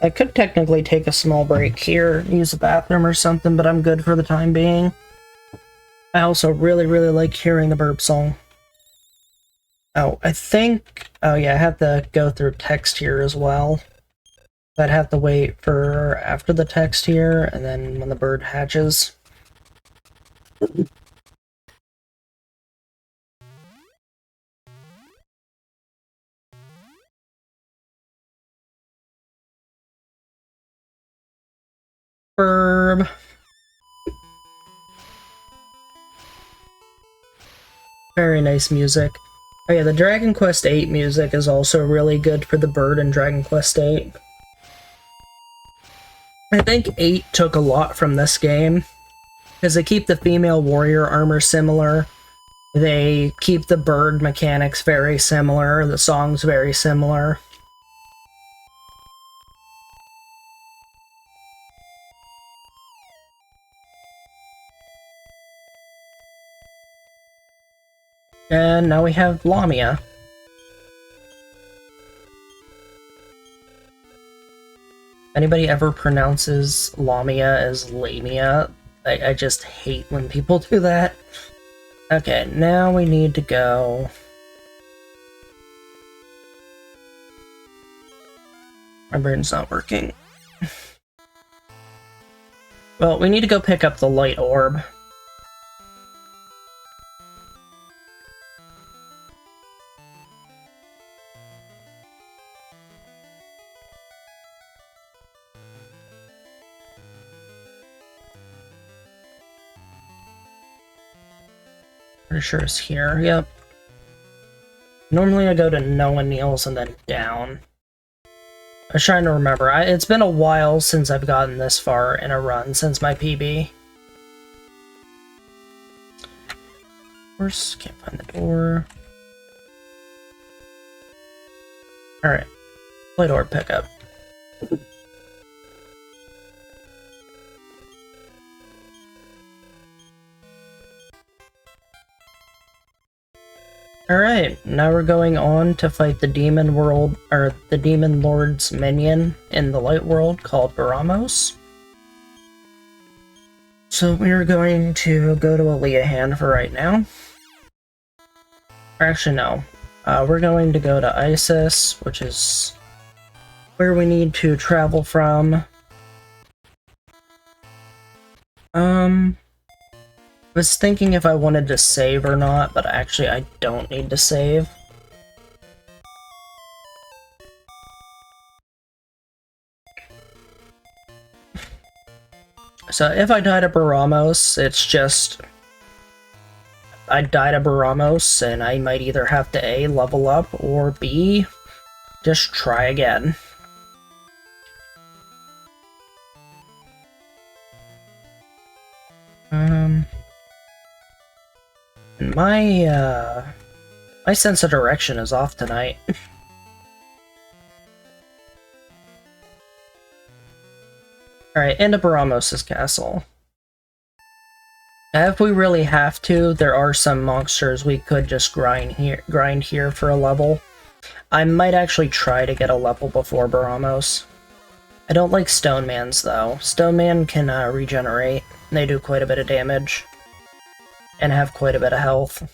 I could technically take a small break here, use the bathroom or something, but I'm good for the time being. I also really like hearing the Burb song. Oh, I think... Oh yeah, I have to go through text here as well. I'd have to wait for after the text here, and then when the bird hatches. Burb. Very nice music. Oh yeah, the Dragon Quest VIII music is also really good for the bird in Dragon Quest VIII. I think 8 took a lot from this game, because they keep the female warrior armor similar, they keep the bird mechanics very similar, the songs very similar. And now we have Lamia. Anybody ever pronounces Lamia as Lamia, I just hate when people do that. Okay, now we need to go... My brain's not working. Well, we need to go pick up the light orb. Pretty sure it's here, yep. Normally I go to no one kneels and then down. I was trying to remember. It's been a while since I've gotten this far in a run, since my PB. Of course, can't find the door. Alright. Light orb pickup. Alright, now we're going on to fight the demon world, or the demon lord's minion in the light world called Baramos. So we're going to go to Aleahan for right now. Or actually, no. We're going to go to Isis, which is where we need to travel from. I was thinking if I wanted to save or not, but actually I don't need to save. So if I die to Baramos, it's just... I die to Baramos, and I might either have to A, level up, or B, just try again. My sense of direction is off tonight. Alright, into Baramos' castle. If we really have to, there are some monsters we could just grind here for a level. I might actually try to get a level before Baramos. I don't like Stone Mans though. Stone Man can regenerate. They do quite a bit of damage. And have quite a bit of health.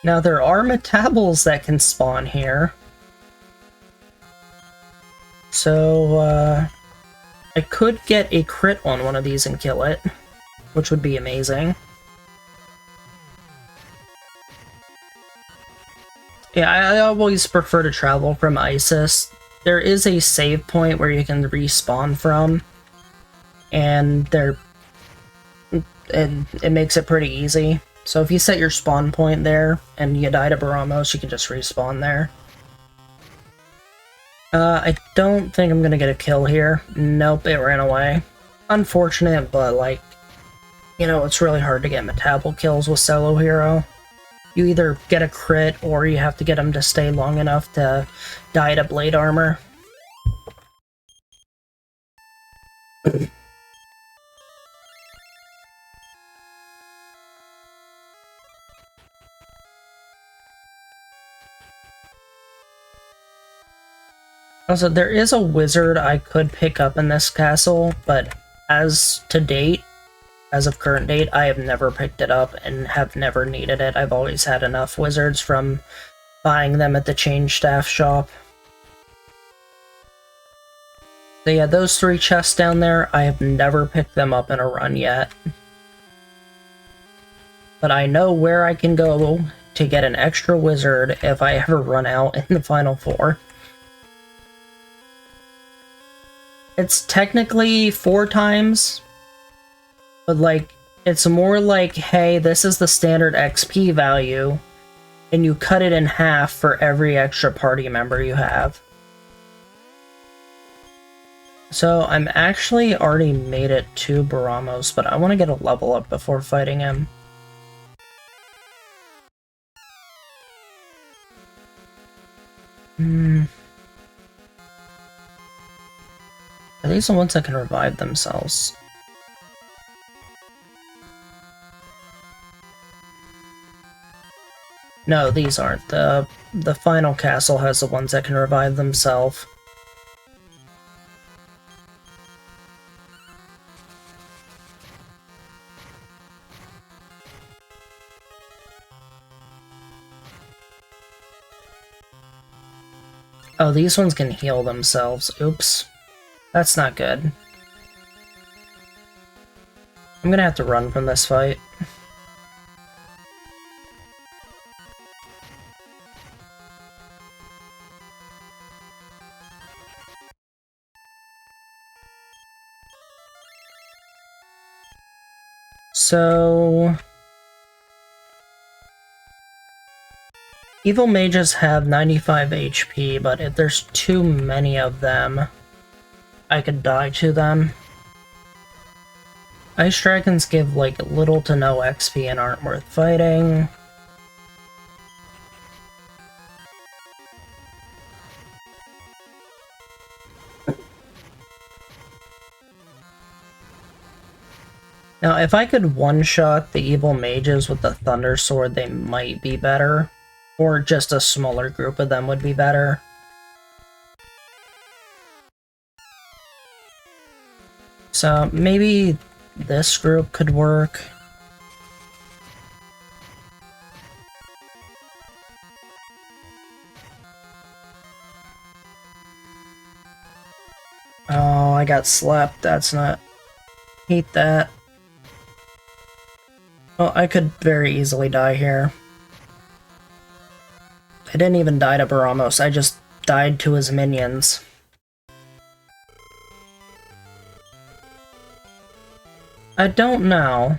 Now there are metabols that can spawn here. So, I could get a crit on one of these and kill it, which would be amazing. Yeah, I always prefer to travel from Isis. There is a save point where you can respawn from, and it makes it pretty easy. So if you set your spawn point there, and you die to Baramos, you can just respawn there. I don't think I'm gonna get a kill here. Nope, it ran away. Unfortunate, but like, you know, it's really hard to get metabol kills with solo hero. You either get a crit, or you have to get them to stay long enough to die to blade armor. Also, there is a wizard I could pick up in this castle, but as of current date, I have never picked it up and have never needed it. I've always had enough wizards from buying them at the change staff shop. So yeah, those 3 chests down there, I have never picked them up in a run yet. But I know where I can go to get an extra wizard if I ever run out in the final 4. It's technically 4 times, but like, it's more like, hey, this is the standard XP value, and you cut it in half for every extra party member you have. So I'm actually already made it to Baramos, but I want to get a level up before fighting him. Are these the ones that can revive themselves? No, these aren't. The final castle has the ones that can revive themselves. Oh, these ones can heal themselves. Oops. That's not good. I'm gonna have to run from this fight. So... Evil mages have 95 HP, but if there's too many of them, I could die to them. Ice dragons give like little to no XP and aren't worth fighting. Now, if I could one-shot the evil mages with the Thunder Sword, they might be better. Or just a smaller group of them would be better. So, maybe this group could work. Oh, I got slapped. That's not... Hate that. Well, I could very easily die here. I didn't even die to Baramos, I just died to his minions. I don't know.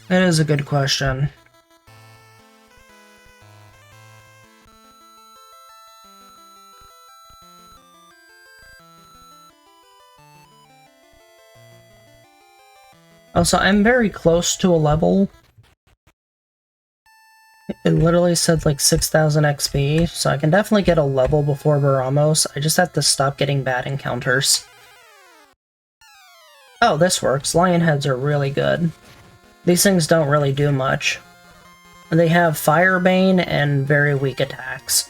That is a good question. Also, I'm very close to a level. It literally said like 6,000 XP, so I can definitely get a level before Baramos. I just have to stop getting bad encounters. Oh, this works. Lion heads are really good. These things don't really do much. They have Firebane and very weak attacks.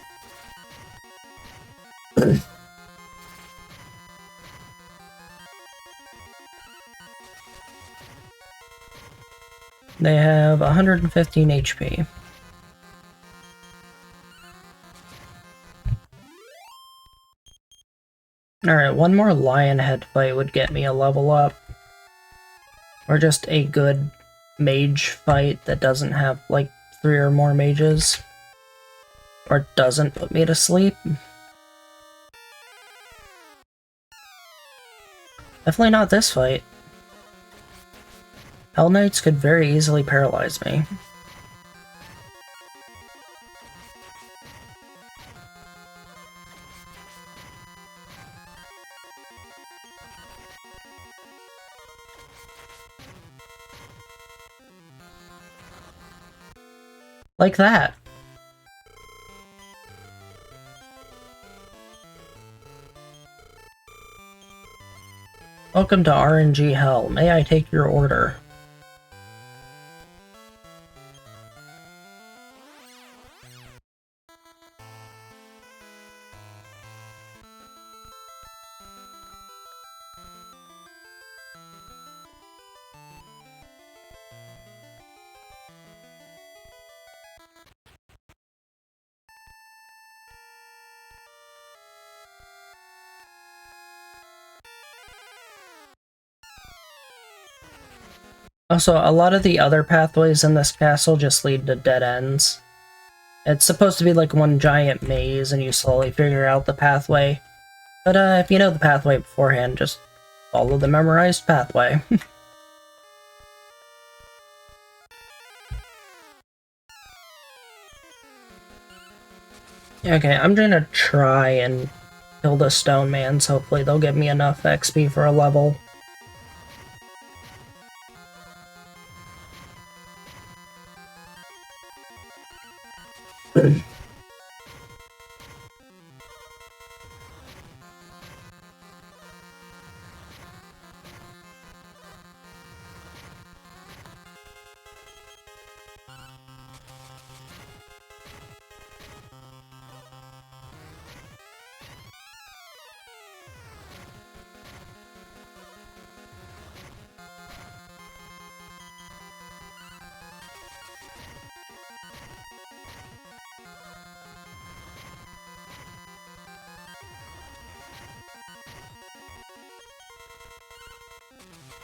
They have 115 HP. Alright, one more lion head fight would get me a level up. Or just a good mage fight that doesn't have, like, 3 or more mages. Or doesn't put me to sleep. Definitely not this fight. Hell Knights could very easily paralyze me. Like that. Welcome to RNG Hell. May I take your order? Also, a lot of the other pathways in this castle just lead to dead ends. It's supposed to be like one giant maze and you slowly figure out the pathway. But if you know the pathway beforehand, just follow the memorized pathway. Okay, I'm gonna try and kill the stone mans. Hopefully they'll give me enough XP for a level.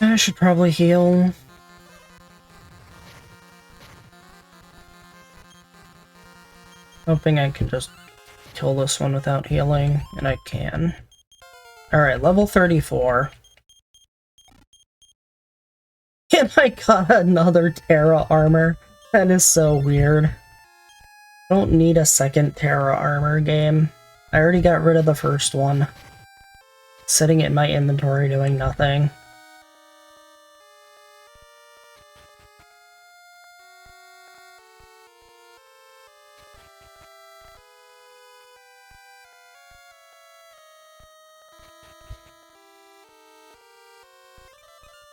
I should probably heal. Hoping I can just kill this one without healing, and I can. Alright, level 34. And I got another Terra armor. That is so weird. I don't need a second Terra armor game. I already got rid of the first one. Sitting in my inventory doing nothing.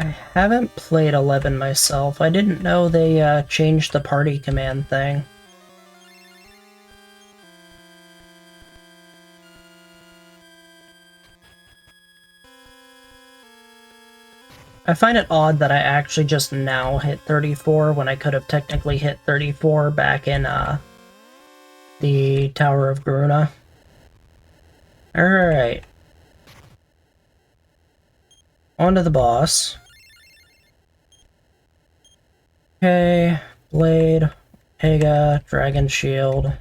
I haven't played 11 myself. I didn't know they changed the party command thing. I find it odd that I actually just now hit 34 when I could have technically hit 34 back in the Tower of Gruna. Alright. On to the boss. Okay, Blade, Pega, Dragon Shield.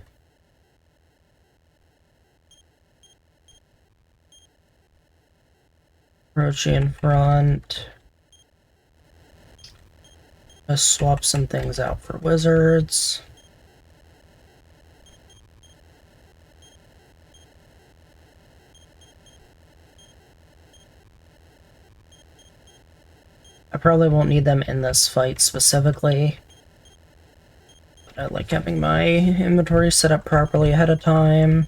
Rochi in front. Let's swap some things out for wizards. I probably won't need them in this fight specifically. But I like having my inventory set up properly ahead of time.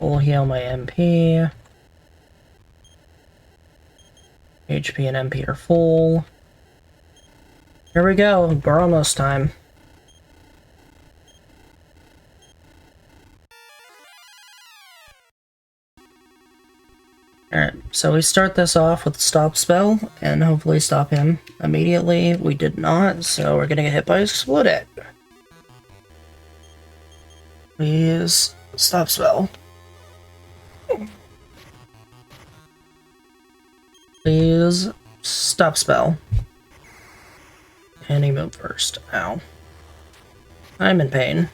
We'll heal my MP. HP and MP are full. Here we go, we're almost time. Alright, so we start this off with the stop spell, and hopefully stop him immediately. We did not, so we're gonna get hit by a split it. Please, stop spell. Please, stop spell. And he moved first. Ow. I'm in pain.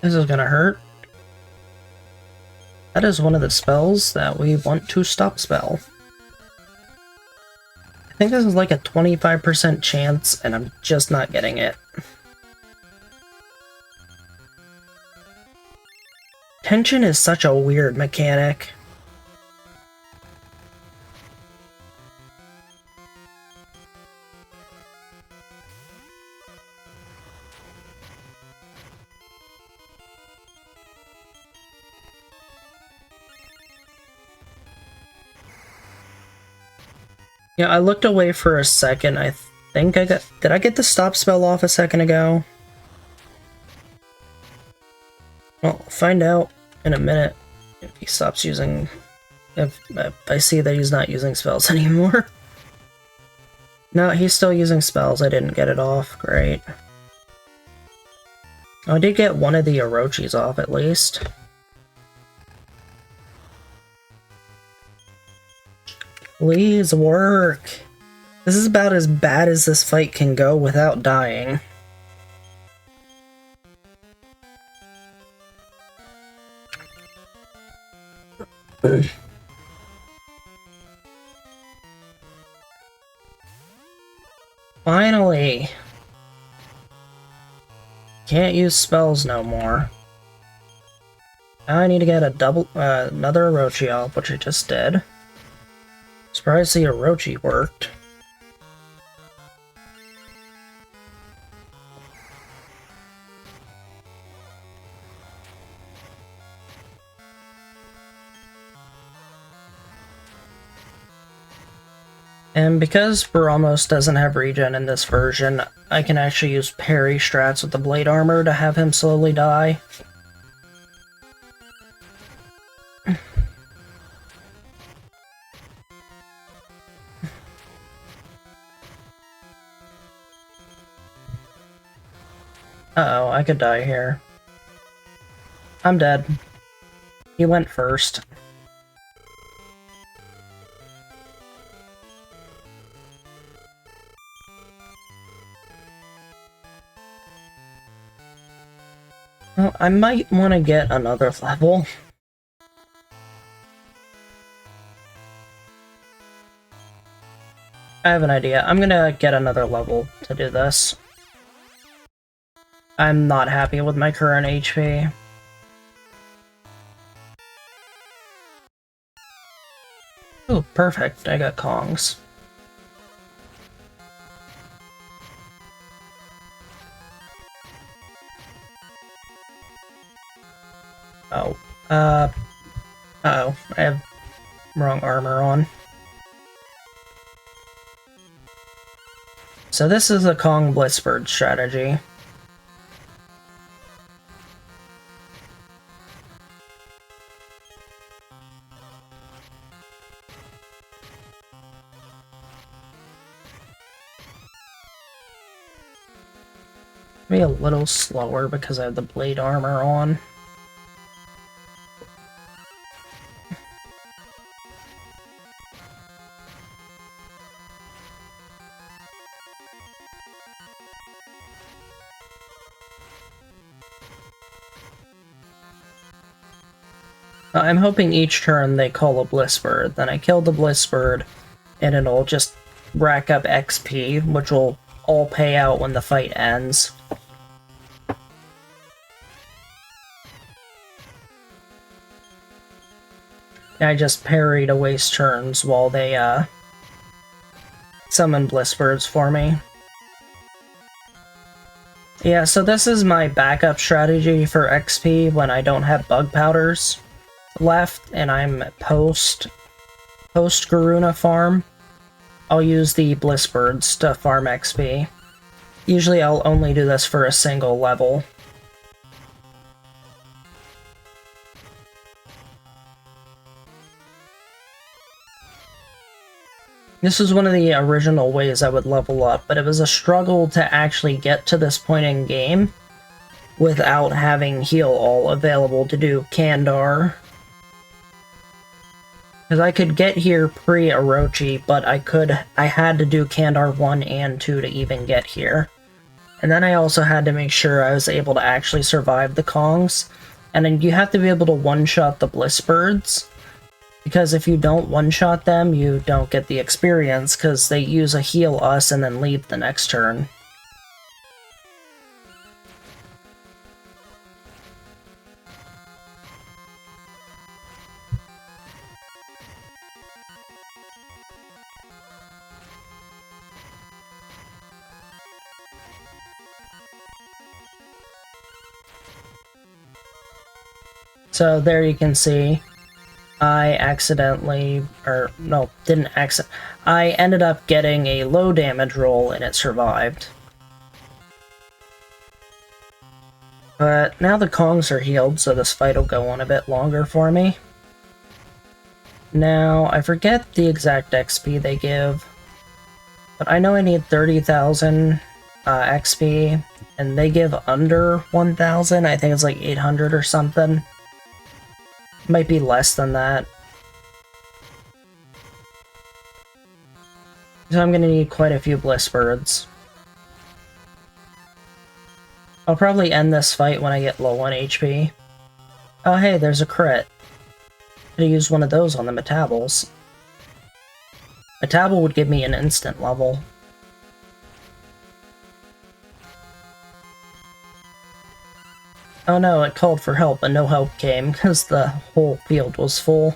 This is gonna hurt. That is one of the spells that we want to stop spell. I think this is like a 25% chance, and I'm just not getting it. Tension is such a weird mechanic. Yeah, I looked away for a second. I think I got... Did I get the stop spell off a second ago? Well, I'll find out in a minute if he stops using... If I see that he's not using spells anymore. No, he's still using spells. I didn't get it off. Great. Oh, I did get one of the Orochis off, at least. Please work. This is about as bad as this fight can go without dying. Finally! Can't use spells no more. Now I need to get a another Orochi off, which I just did. Surprised the Orochi worked. And because Baramos doesn't have regen in this version, I can actually use parry strats with the blade armor to have him slowly die. Uh-oh, I could die here. I'm dead. He went first. Well, I might want to get another level. I have an idea. I'm gonna get another level to do this. I'm not happy with my current HP. Oh, perfect. I got Kongs. Oh. Uh-oh. I have wrong armor on. So this is a Kong Blitzbird strategy. Maybe a little slower because I have the blade armor on. I'm hoping each turn they call a Blitzbird, then I kill the Blitzbird, and it'll just rack up XP, which will all pay out when the fight ends. I just parry to waste turns while they summon Blitzbirds for me. Yeah, so this is my backup strategy for XP when I don't have bug powders left and I'm post Garuna farm. I'll use the Blitzbirds to farm XP. Usually I'll only do this for a single level. This is one of the original ways I would level up, but it was a struggle to actually get to this point in game without having heal all available to do Kandar. Because I could get here pre-Orochi, but I had to do Kandar 1 and 2 to even get here. And then I also had to make sure I was able to actually survive the Kongs. And then you have to be able to one-shot the Blitzbirds. Because if you don't one-shot them, you don't get the experience, because they use a heal us and then leave the next turn. So there you can see, I accidentally, or no, didn't accident. I ended up getting a low damage roll and it survived. But now the Kongs are healed, so this fight will go on a bit longer for me. Now, I forget the exact XP they give, but I know I need 30,000 XP, and they give under 1,000. I think it's like 800 or something. Might be less than that. So I'm gonna need quite a few Blitzbirds. I'll probably end this fight when I get low on HP. Oh hey, there's a crit. Could've used one of those on the Metabals. Metabal would give me an instant level. Oh no, it called for help, but no help came, because the whole field was full.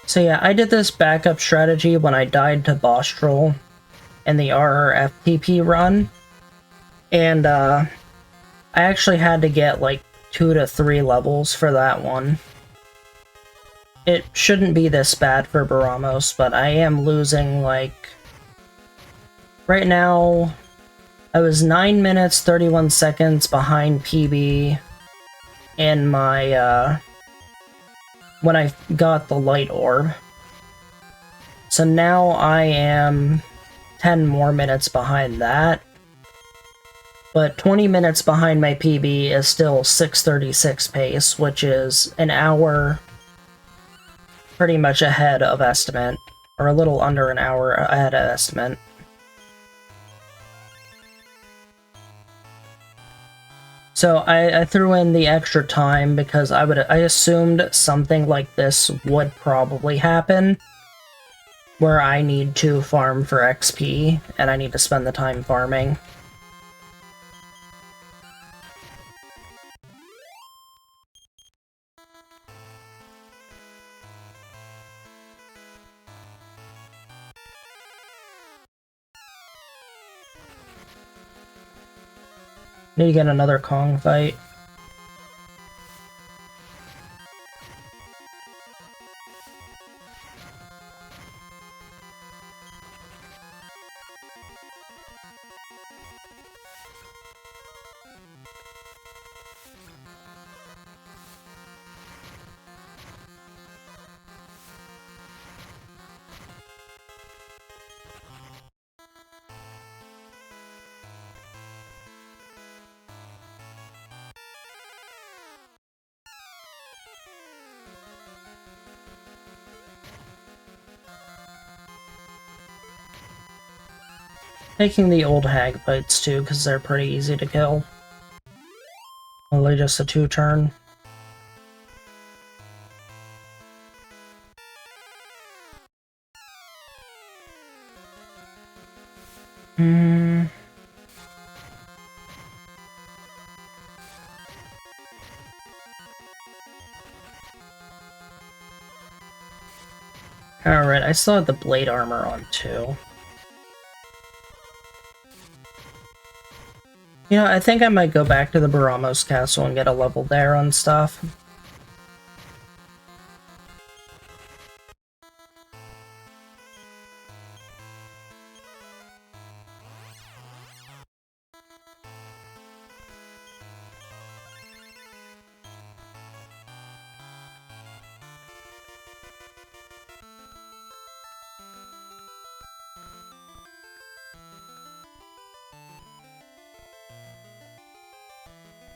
So yeah, I did this backup strategy when I died to Boss Troll in the RRFPP run, and I actually had to get like 2 to 3 levels for that one. It shouldn't be this bad for Baramos, but I am losing like... Right now, I was 9 minutes, 31 seconds behind PB in my, when I got the light orb. So now I am 10 more minutes behind that. But 20 minutes behind my PB is still 6:36 pace, which is an hour pretty much ahead of estimate, or a little under an hour ahead of estimate. So I threw in the extra time because I assumed something like this would probably happen, where I need to farm for XP, and I need to spend the time farming. Need to get another Kong fight. Taking the old hag fights too, because they're pretty easy to kill. Only just a 2-turn. Alright, I still have the blade armor on too. You know, I think I might go back to the Baramos Castle and get a level there on stuff.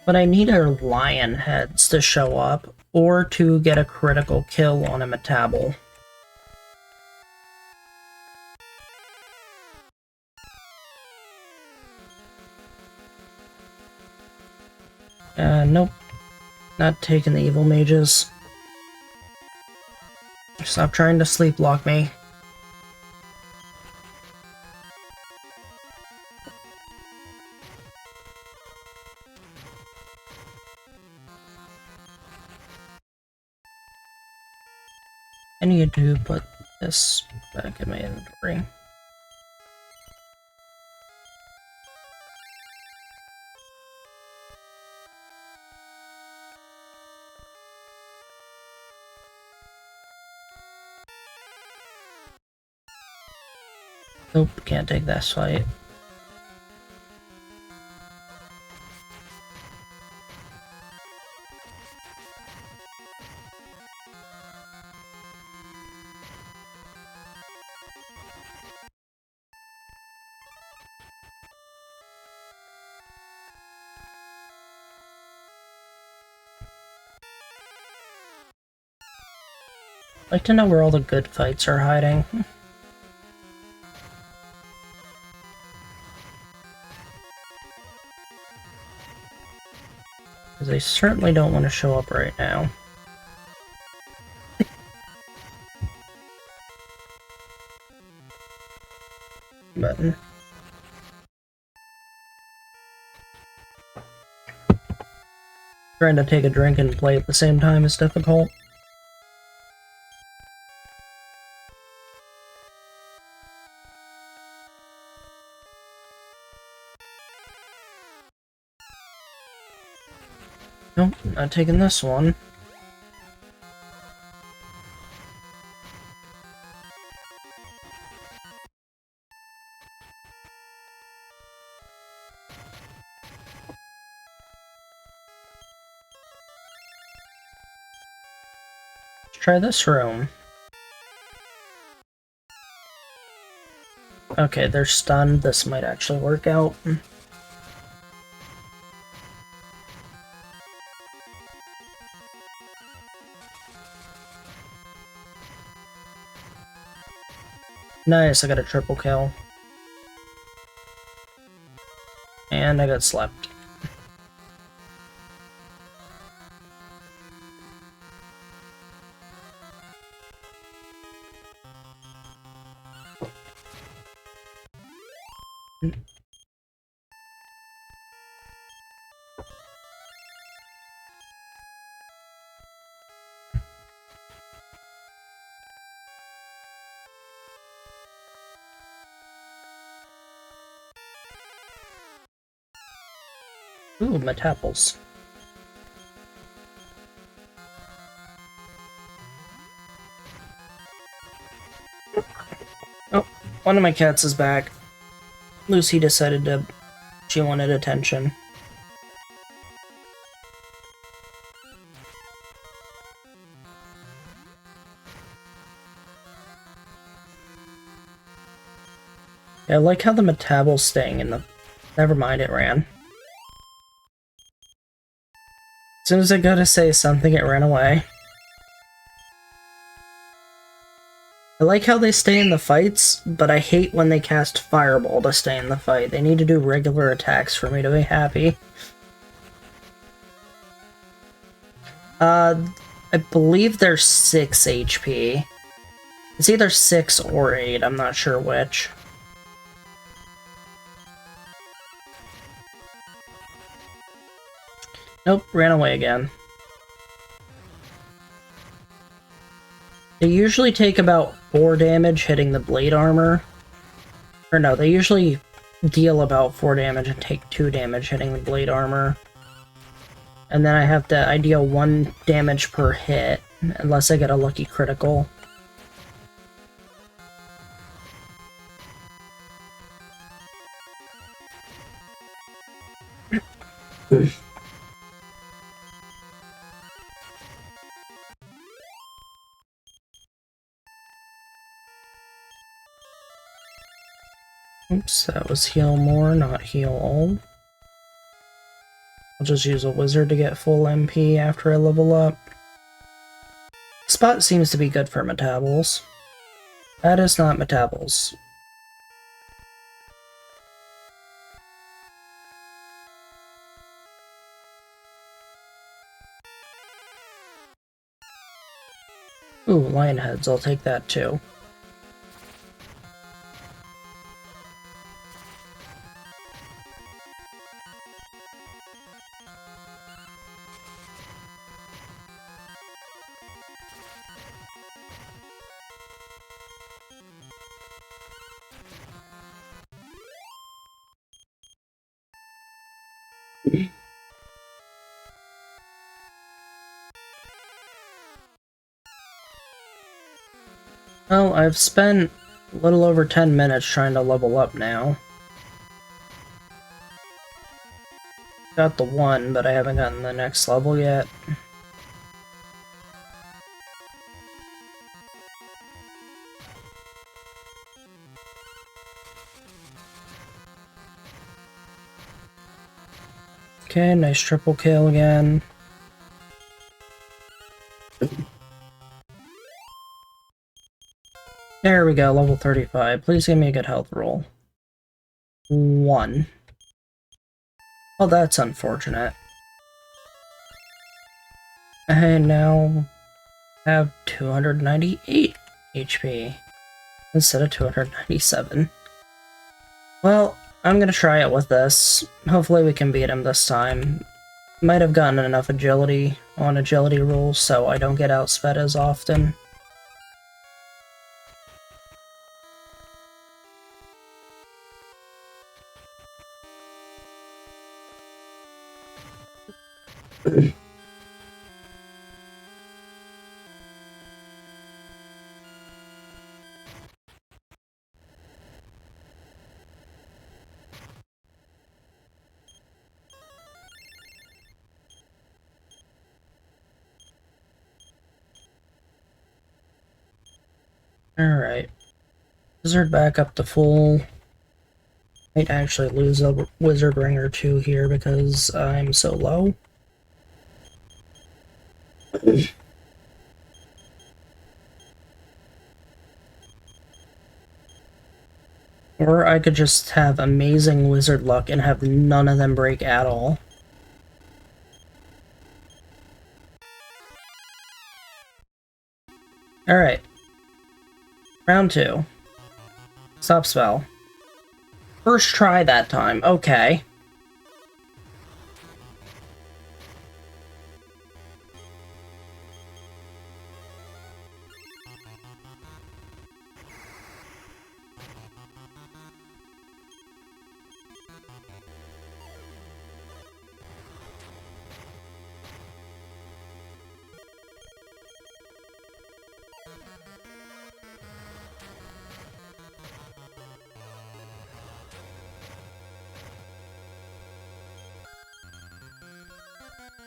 But I need our lion heads to show up, or to get a critical kill on a metabel. Nope. Not taking the evil mages. Stop trying to sleep lock me. I need to put this back in my inventory. Nope, can't take this fight. I'd like to know where all the good fights are hiding. Because they certainly don't want to show up right now. Button. Trying to take a drink and play at the same time is difficult. Nope, not taking this one. Let's try this room. Okay, they're stunned. This might actually work out. Nice, I got a triple kill. And I got slapped. Ooh, Metaples. Oh, one of my cats is back. Lucy decided she wanted attention. Yeah, I like how the Metable's staying in the... Never mind, it ran. As soon as I go to say something, it ran away. I like how they stay in the fights, but I hate when they cast Fireball to stay in the fight. They need to do regular attacks for me to be happy. I believe they're 6 HP. It's either 6 or 8, I'm not sure which. Nope, ran away again. They usually take about 4 damage hitting the blade armor. Or no, they usually deal about 4 damage and take 2 damage hitting the blade armor. And then I deal 1 damage per hit, unless I get a lucky critical. Oops, that was heal more, not heal all. I'll just use a wizard to get full MP after I level up. Spot seems to be good for Metabols. That is not Metabols. Ooh, lion heads, I'll take that too. Well, I've spent a little over 10 minutes trying to level up now. Got the 1, but I haven't gotten the next level yet. Okay, nice triple kill again. There we go, level 35. Please give me a good health roll. 1. Oh, that's unfortunate. I now have 298 HP instead of 297. Well, I'm gonna try it with this. Hopefully we can beat him this time. Might have gotten enough agility on agility rules so I don't get outsped as often. Alright. Wizard back up to full. Might actually lose a wizard ring or two here because I'm so low. Or I could just have amazing wizard luck and have none of them break at all. Alright. Round 2. Stop spell. First try that time. Okay.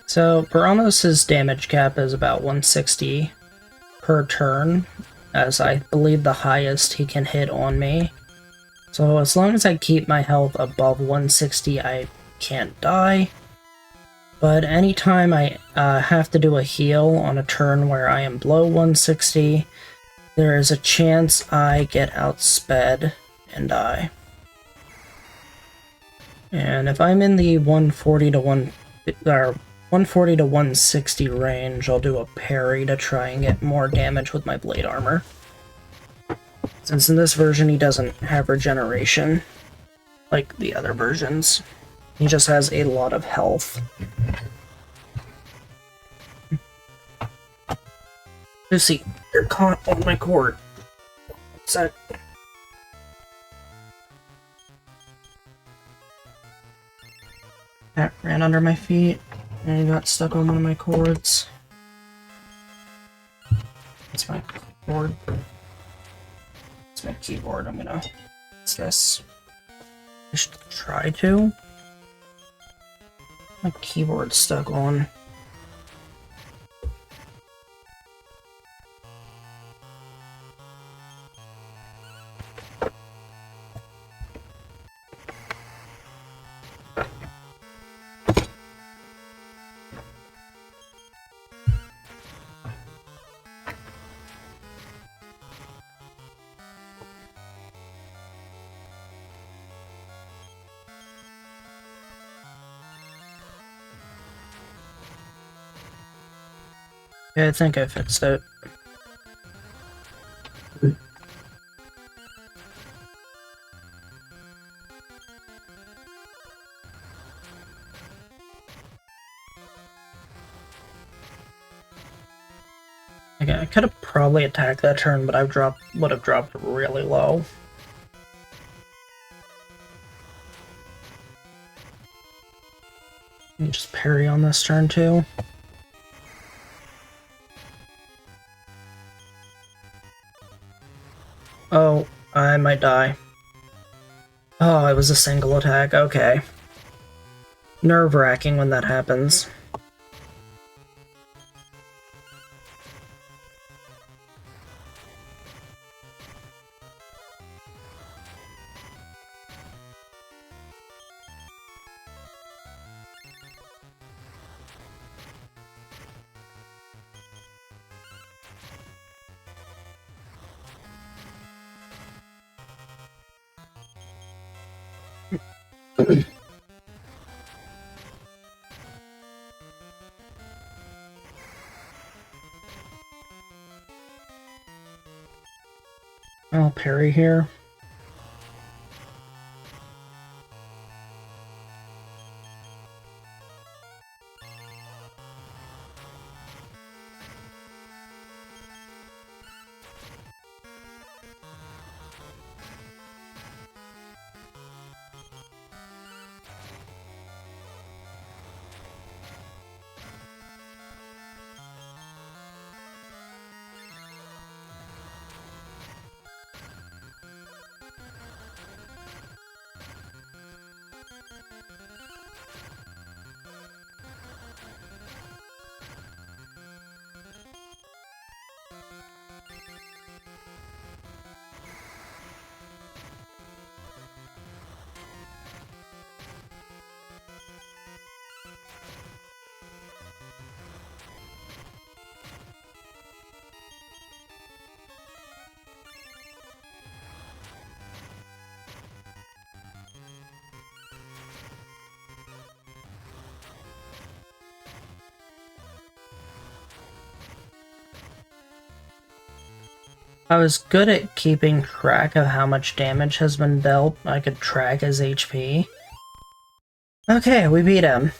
So, Baronos' damage cap is about 160 per turn, as I believe the highest he can hit on me. So as long as I keep my health above 160, I can't die. But anytime I have to do a heal on a turn where I am below 160, there is a chance I get outsped and die. And if I'm in the 140 to 160 range, I'll do a parry to try and get more damage with my blade armor. Since in this version he doesn't have regeneration like the other versions. He just has a lot of health. Lucy, you're caught on my cord. What's that? That ran under my feet and got stuck on one of my cords. That's my cord. It's my keyboard. I'm gonna. What's this? I should try to. My keyboard's stuck on. Yeah, I think I fixed it. Okay, I could have probably attacked that turn, but would have dropped really low. Let me just parry on this turn too. Oh, I might die. Oh, it was a single attack, okay. Nerve-wracking when that happens. I'll parry here. I was good at keeping track of how much damage has been dealt. I could track his HP. Okay, we beat him.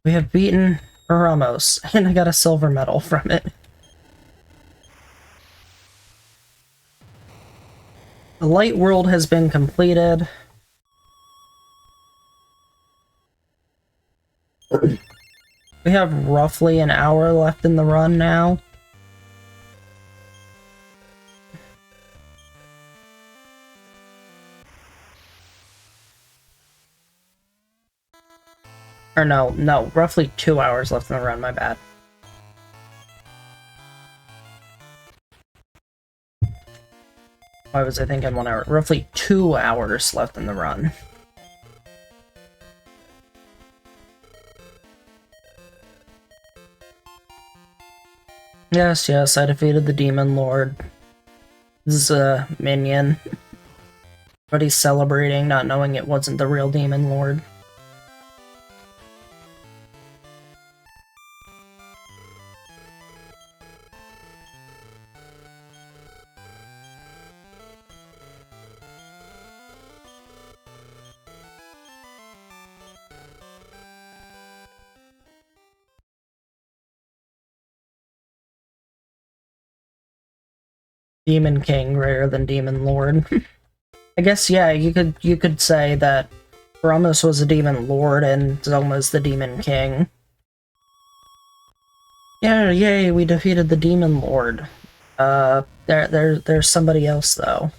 We have beaten Ramos, and I got a silver medal from it. The light world has been completed. We have roughly an hour left in the run now. Or no, roughly 2 hours left in the run, my bad. Why was I thinking 1 hour? Roughly 2 hours left in the run. Yes, I defeated the Demon Lord. This is a minion. But he's celebrating, not knowing it wasn't the real Demon Lord. Demon King rather than Demon Lord. I guess, yeah, you could say that Ramos was a Demon Lord and Zoma's the Demon King. Yeah, yay, we defeated the Demon Lord. There's somebody else, though.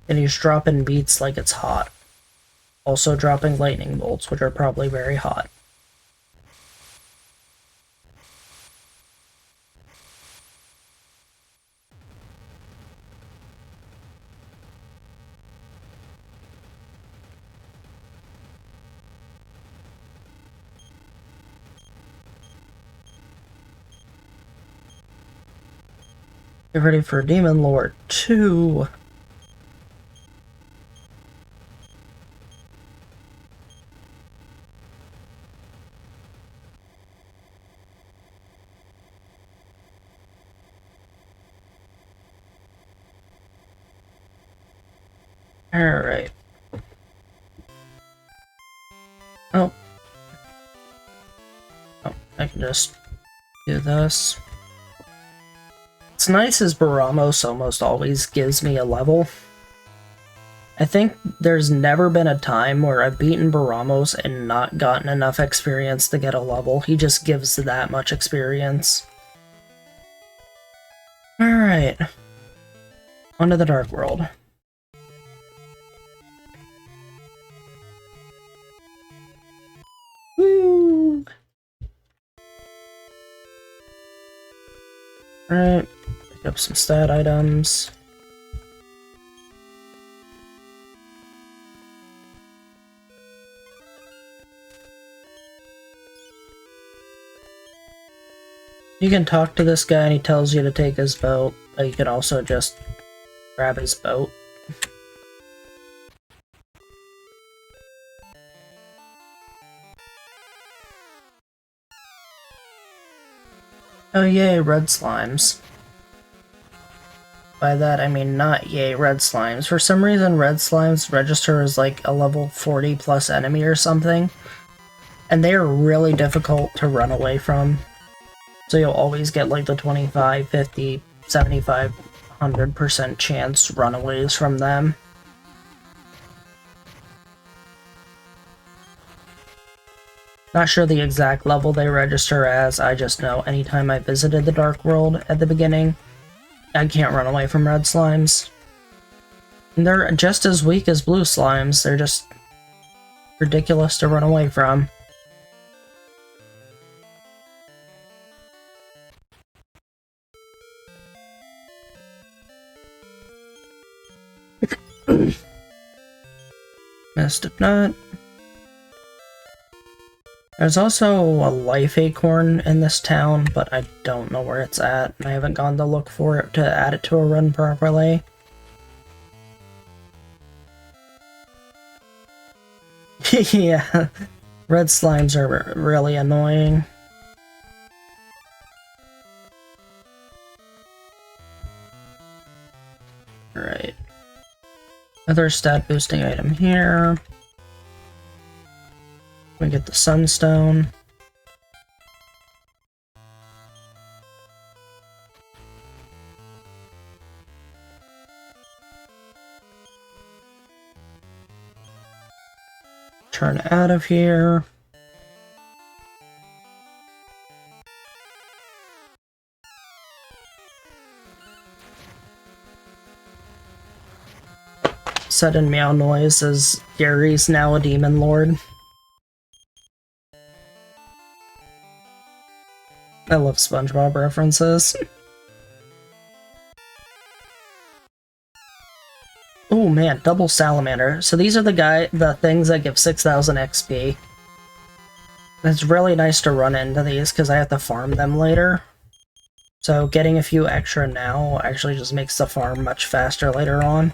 And he's dropping beats like it's hot. Also dropping lightning bolts, which are probably very hot. Get ready for Demon Lord 2. Alright. Oh, I can just do this. What's nice is Baramos almost always gives me a level. I think there's never been a time where I've beaten Baramos and not gotten enough experience to get a level. He just gives that much experience. Alright. Onto the Dark World. Woo! Alright. Pick up some stat items. You can talk to this guy and he tells you to take his boat, but you can also just grab his boat. Oh yay, red slimes. By that I mean not yay, red slimes. For some reason red slimes register as like a level 40 plus enemy or something. And they are really difficult to run away from. So you'll always get like the 25, 50, 75, 100% chance runaways from them. Not sure the exact level they register as, I just know anytime I visited the Dark World at the beginning, I can't run away from red slimes. And they're just as weak as blue slimes, they're just ridiculous to run away from. Mystic Nut. There's also a life acorn in this town, but I don't know where it's at. I haven't gone to look for it to add it to a run properly. Yeah, red slimes are really annoying. Alright. Another stat boosting item here. We get the Sunstone. Turn out of here. Sudden meow noise as Gary's now a demon lord. I love SpongeBob references. Oh man, double salamander. So these are the things that give 6,000 XP. It's really nice to run into these because I have to farm them later. So getting a few extra now actually just makes the farm much faster later on.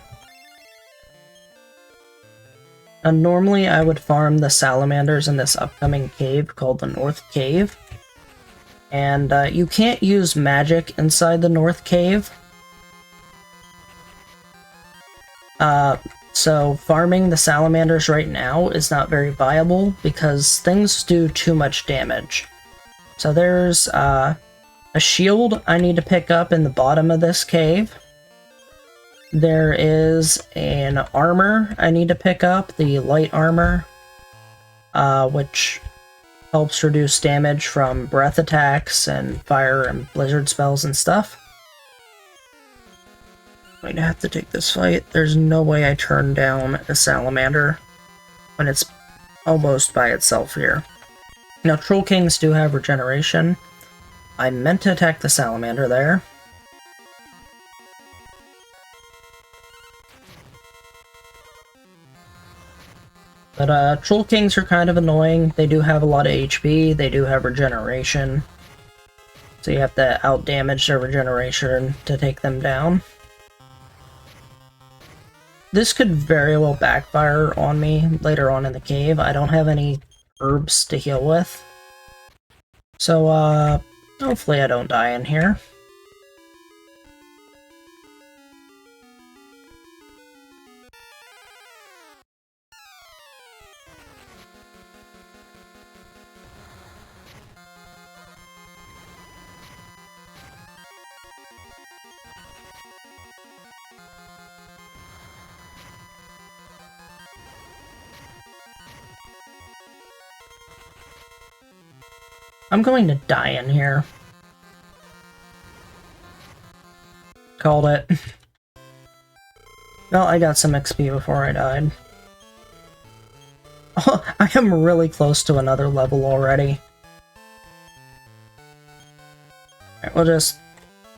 Normally I would farm the salamanders in this upcoming cave called the North Cave. And you can't use magic inside the North Cave. So farming the salamanders right now is not very viable because things do too much damage. So there's a shield I need to pick up in the bottom of this cave. There is an armor I need to pick up, the light armor, which helps reduce damage from breath attacks and fire and blizzard spells and stuff. I'm going to have to take this fight. There's no way I turn down a salamander when it's almost by itself here. Now, Troll Kings do have regeneration. I meant to attack the salamander there. But Troll Kings are kind of annoying. They do have a lot of HP, they do have regeneration. So you have to outdamage their regeneration to take them down. This could very well backfire on me later on in the cave. I don't have any herbs to heal with. So, hopefully I don't die in here. I'm going to die in here. Called it. Well, I got some XP before I died. Oh, I am really close to another level already. Alright, we'll just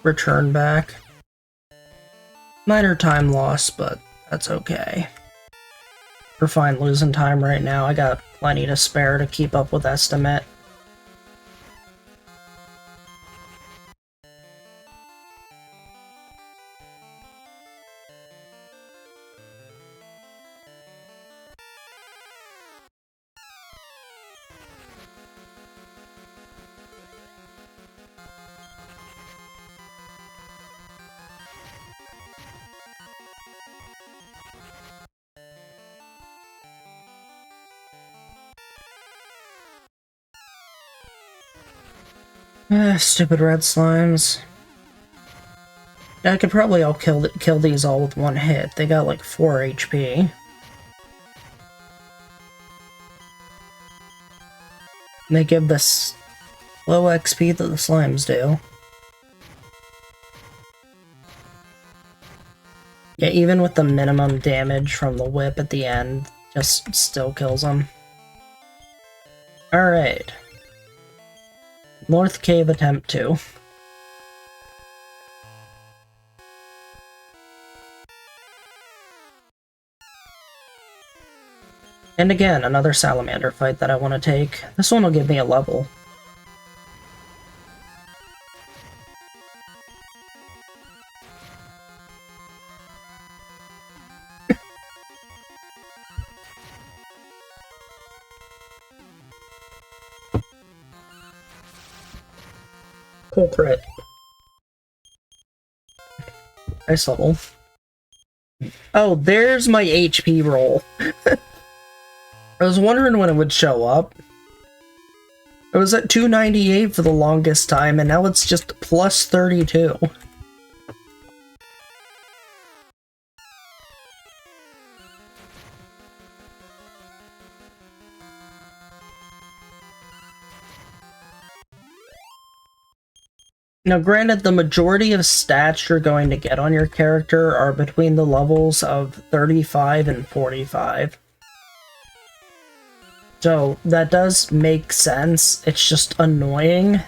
return back. Minor time loss, but that's okay. We're fine losing time right now. I got plenty to spare to keep up with Estimate. Stupid red slimes. I could probably kill these all with one hit. They got like 4 HP. And they give this low XP that the slimes do. Yeah, even with the minimum damage from the whip at the end, just still kills them. Alright. North Cave attempt 2. And again, another salamander fight that I want to take. This one will give me a level. Cool crit. Nice level. Oh, there's my HP roll. I was wondering when it would show up. It was at 298 for the longest time, and now it's just plus 32. Now, granted, the majority of stats you're going to get on your character are between the levels of 35 and 45. So, that does make sense. It's just annoying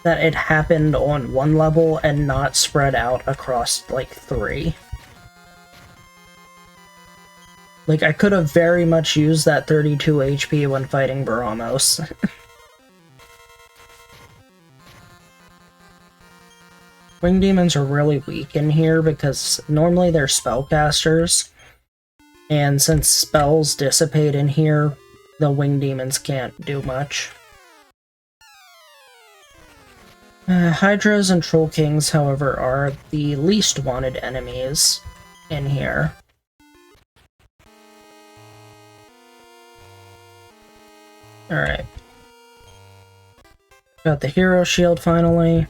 that it happened on one level and not spread out across, like, 3. Like, I could have very much used that 32 HP when fighting Baramos. Wing Demons are really weak in here because normally they're spellcasters, and since spells dissipate in here, the Wing Demons can't do much. Hydras and Troll Kings, however, are the least wanted enemies in here. Alright. Got the Hero Shield finally.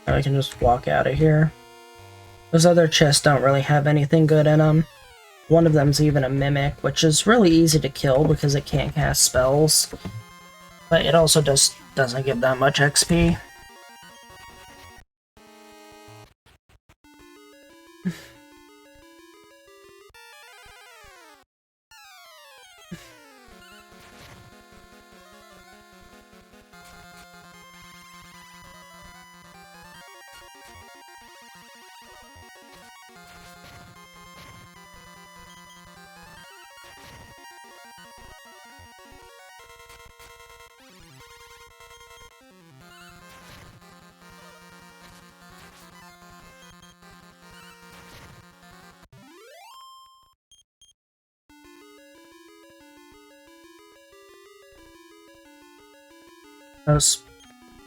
I can just walk out of here. Those other chests don't really have anything good in them. One of them's even a Mimic, which is really easy to kill because it can't cast spells. But it also just doesn't give that much XP.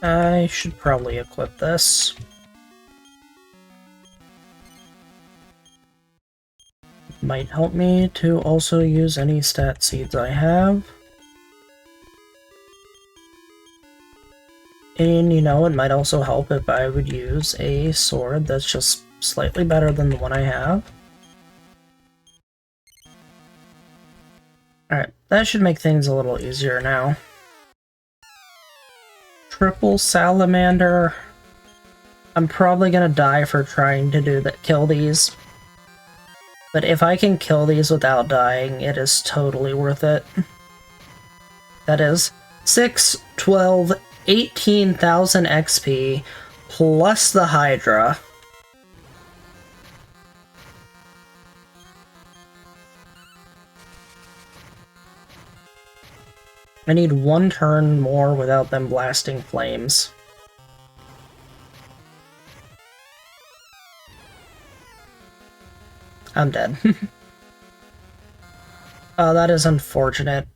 I should probably equip this. Might help me to also use any stat seeds I have. And, you know, it might also help if I would use a sword that's just slightly better than the one I have. Alright, that should make things a little easier now. Triple Salamander. I'm probably gonna die for trying to do that, kill these. But if I can kill these without dying, it is totally worth it. That is 6, 12, 18,000 XP plus the Hydra. I need one turn more without them blasting flames. I'm dead. Oh, that is unfortunate.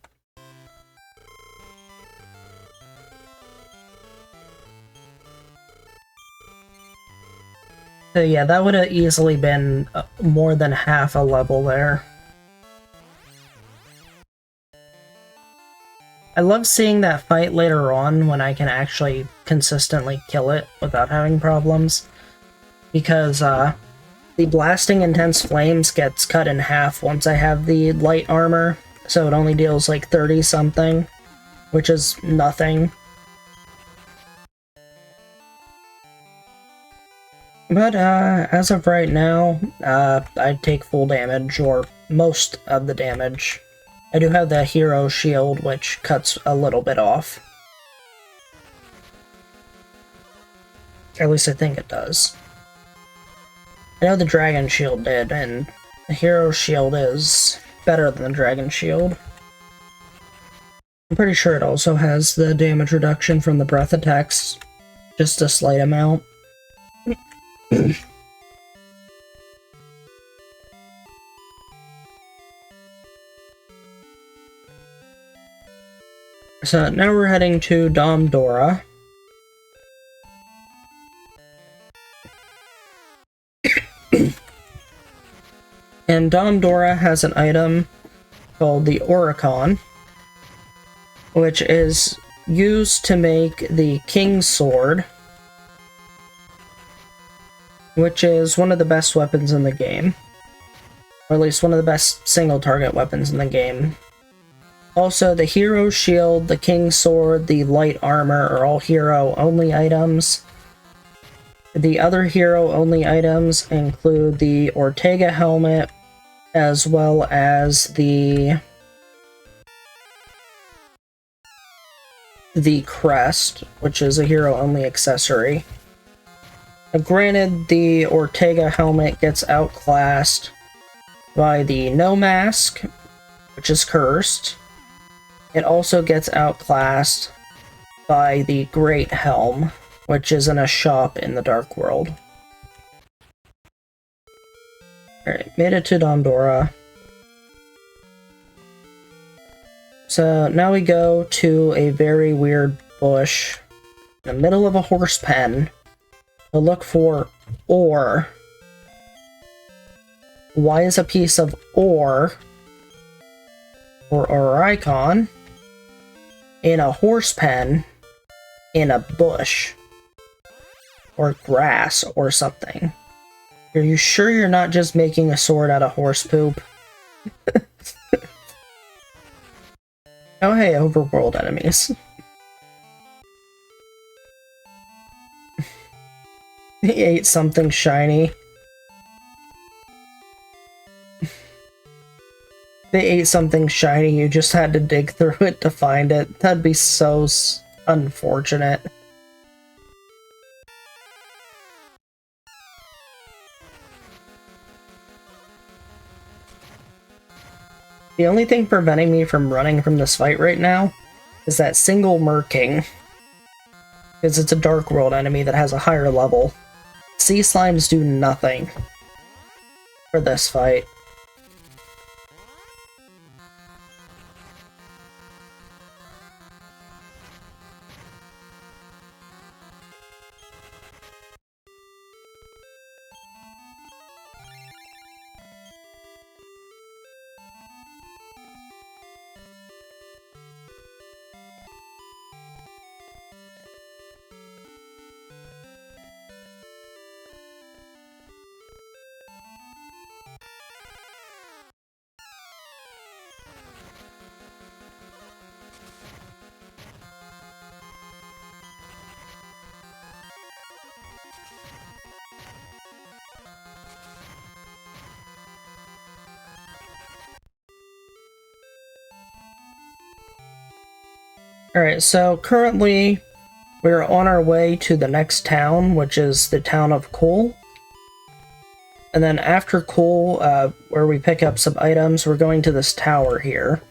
So yeah, that would have easily been more than half a level there. I love seeing that fight later on when I can actually consistently kill it without having problems. Because the blasting intense flames gets cut in half once I have the light armor. So it only deals like 30 something, which is nothing. But as of right now, I take full damage, or most of the damage. I do have the hero shield, which cuts a little bit off. At least I think it does. I know the dragon shield did, and the hero shield is better than the dragon shield. I'm pretty sure it also has the damage reduction from the breath attacks, just a slight amount. So now we're heading to Dom Dora. And Domdora has an item called the Oricon, which is used to make the King's Sword, which is one of the best weapons in the game. Or at least one of the best single-target weapons in the game. Also, the Hero Shield, the King's Sword, the Light Armor are all hero-only items. The other hero-only items include the Ortega Helmet, as well as the Crest, which is a hero-only accessory. Now, granted, the Ortega Helmet gets outclassed by the No Mask, which is cursed. It also gets outclassed by the Great Helm, which is in a shop in the Dark World. Alright, made it to Domdora. So now we go to a very weird bush in the middle of a horse pen to look for ore. Why is a piece of ore or icon in a horse pen in a bush or grass or something? Are you sure you're not just making a sword out of horse poop? Oh hey, overworld enemies. He ate something shiny. They ate something shiny, you just had to dig through it to find it. That'd be so unfortunate. The only thing preventing me from running from this fight right now is that single Merking. Because it's a Dark World enemy that has a higher level. Sea Slimes do nothing for this fight. Alright, so currently we're on our way to the next town, which is the town of Coal. And then after Coal, where we pick up some items, we're going to this tower here,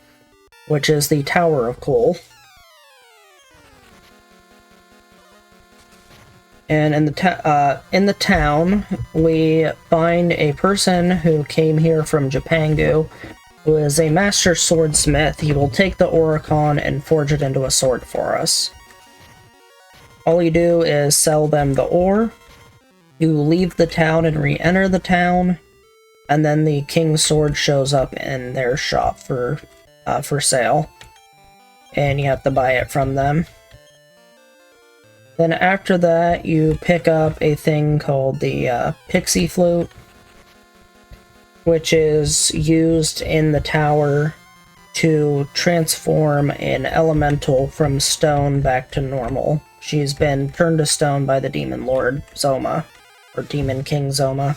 which is the Tower of Coal. And in the town, we find a person who came here from Japangu, who is a master swordsmith. He will take the Oricon and forge it into a sword for us. All you do is sell them the ore, you leave the town and re-enter the town, and then the King's Sword shows up in their shop for sale, and you have to buy it from them. Then after that, you pick up a thing called the Pixie Flute, which is used in the tower to transform an elemental from stone back to normal. She's been turned to stone by the Demon Lord Zoma, or Demon King Zoma.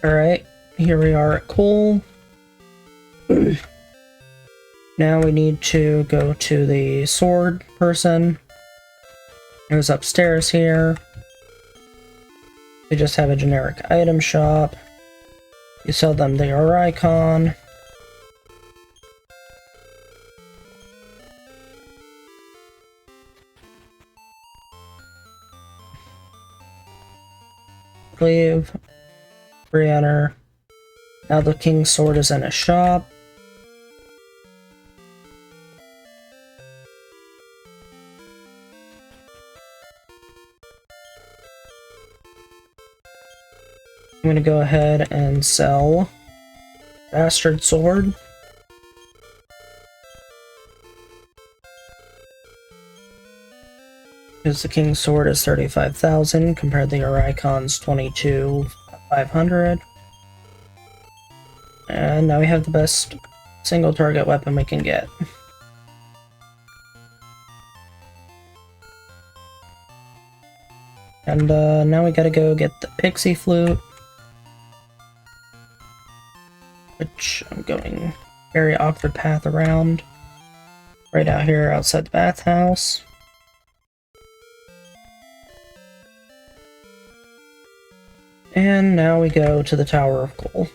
Alright, here we are at Coal. Now we need to go to the sword person. Who's upstairs here. They just have a generic item shop. You sell them their icon. Leave. Re-enter. Now the King's Sword is in a shop. I'm gonna go ahead and sell Bastard Sword. Because the King's Sword is 35,000 compared to your icon's 22,500. And now we have the best single target weapon we can get. And now we gotta go get the Pixie Flute, which I'm going very awkward path around. Right out here outside the bathhouse. And now we go to the Tower of Gold.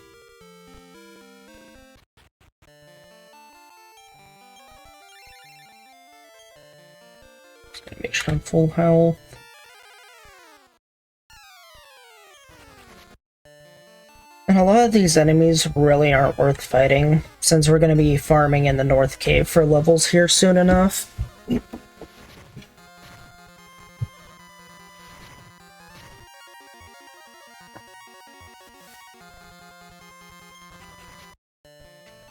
Just gonna make sure I'm full health. And a lot of these enemies really aren't worth fighting, since we're gonna be farming in the North Cave for levels here soon enough.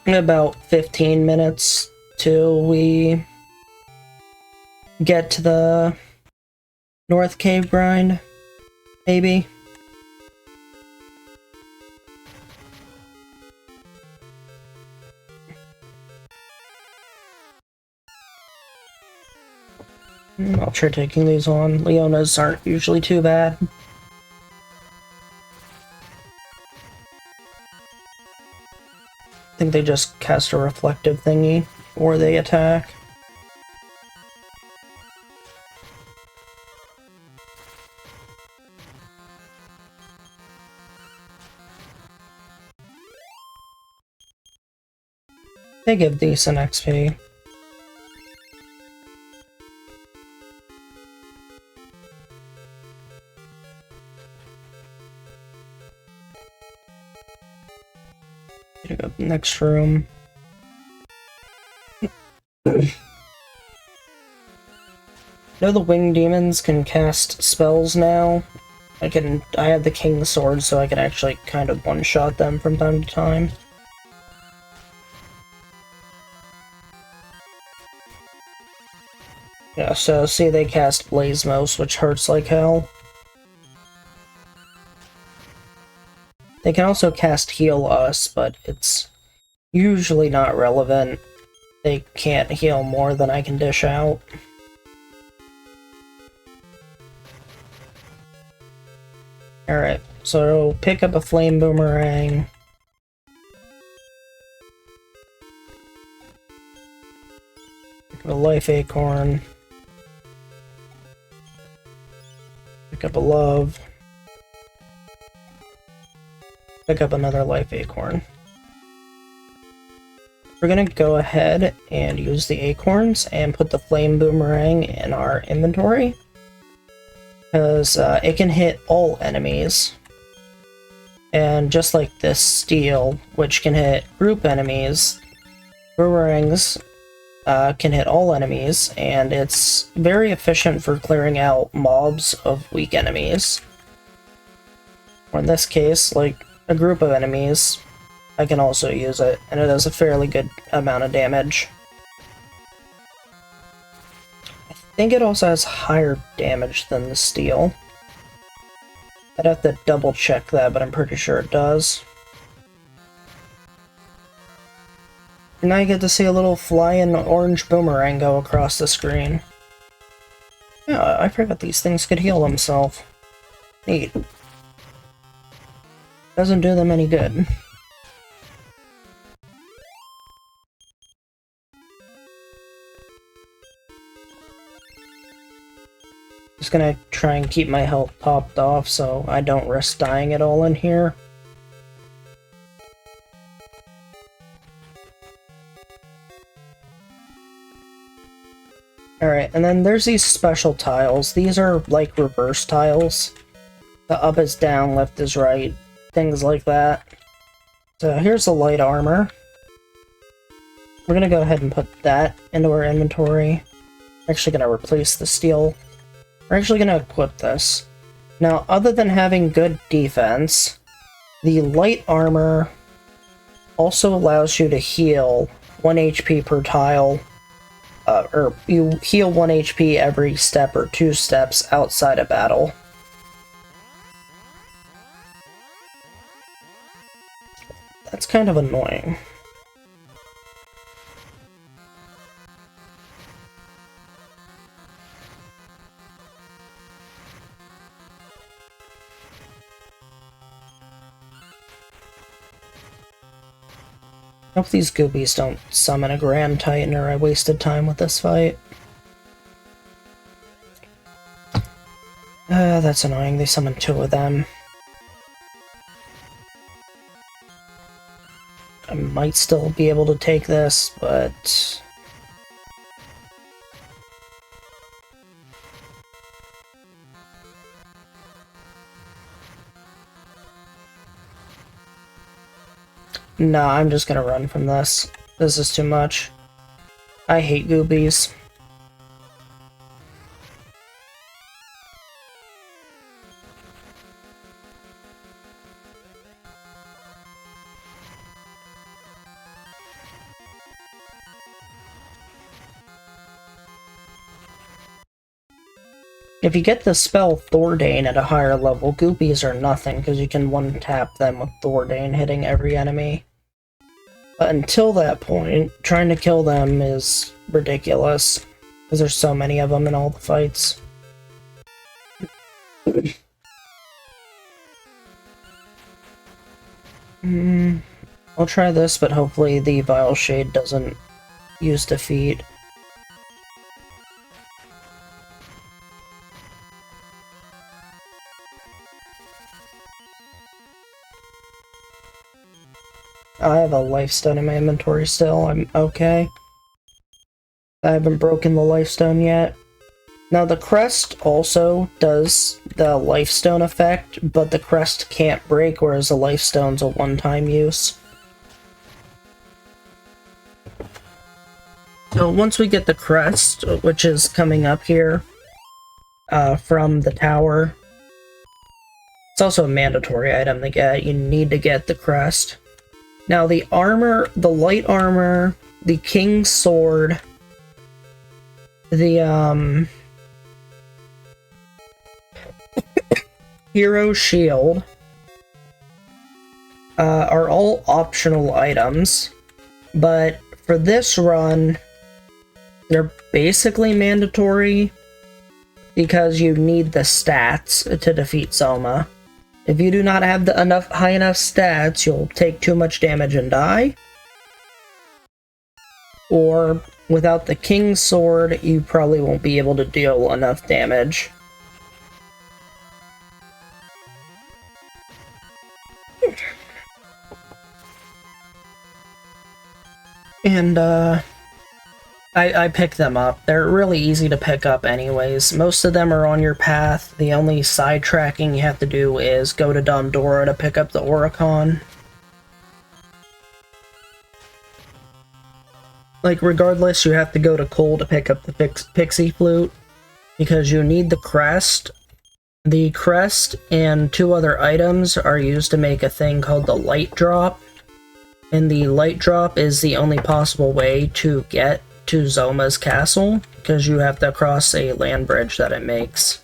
In about 15 minutes till we get to the North Cave grind, maybe. I'll try taking these on. Leonas aren't usually too bad. I think they just cast a reflective thingy or they attack. They give decent XP. Go next room. Know the winged demons can cast spells now. I have the King's Sword, so I can actually kind of one-shot them from time to time. Yeah, so see they cast Blazemos, which hurts like hell. They can also cast Heal Us, but it's usually not relevant. They can't heal more than I can dish out. Alright, so pick up a Flame Boomerang. Pick up a Life Acorn. Pick up a Love. Pick up another Life Acorn. We're gonna go ahead and use the acorns and put the Flame Boomerang in our inventory, because it can hit all enemies. And just like this steel, which can hit group enemies, boomerangs can hit all enemies, and it's very efficient for clearing out mobs of weak enemies. Or in this case, like a group of enemies, I can also use it, and it does a fairly good amount of damage. I think it also has higher damage than the steel. I'd have to double check that, but I'm pretty sure it does. And now you get to see a little flying orange boomerang go across the screen. Yeah, I forgot these things could heal themselves. Neat. Doesn't do them any good. Just gonna try and keep my health topped off so I don't risk dying at all in here. Alright, and then there's these special tiles. These are like reverse tiles. The up is down, left is right, things like that. So here's the light armor. We're gonna go ahead and put that into our inventory. We're actually gonna replace the steel. We're actually gonna equip this. Now, other than having good defense, the light armor also allows you to heal 1 HP per tile, or you heal 1 HP every step or 2 steps outside of battle. That's kind of annoying. I hope these goobies don't summon a Grand Titan or I wasted time with this fight. That's annoying. They summoned 2 of them. I might still be able to take this, but... Nah, I'm just gonna run from this. This is too much. I hate goobies. If you get the spell Thordane at a higher level, goobies are nothing, because you can one-tap them with Thordane hitting every enemy. But until that point, trying to kill them is ridiculous, because there's so many of them in all the fights. I'll try this, but hopefully the Vile Shade doesn't use defeat. I have a lifestone in my inventory still, I'm okay. I haven't broken the lifestone yet. Now the crest also does the lifestone effect, but the crest can't break, whereas the lifestone's a one-time use. So once we get the crest, which is coming up here from the tower, it's also a mandatory item to get. You need to get the crest. Now the armor, the light armor, the king's sword, the hero shield are all optional items, but for this run, they're basically mandatory because you need the stats to defeat Zoma. If you do not have the high enough stats, you'll take too much damage and die. Or, without the King's Sword, you probably won't be able to deal enough damage. And, I pick them up. They're really easy to pick up anyways. Most of them are on your path. The only sidetracking you have to do is go to Domdora to pick up the Oricon. Like, regardless, you have to go to Cole to pick up the Pixie Flute, because you need the crest. The crest and 2 other items are used to make a thing called the Light Drop, and the Light Drop is the only possible way to get to Zoma's castle, because you have to cross a land bridge that it makes.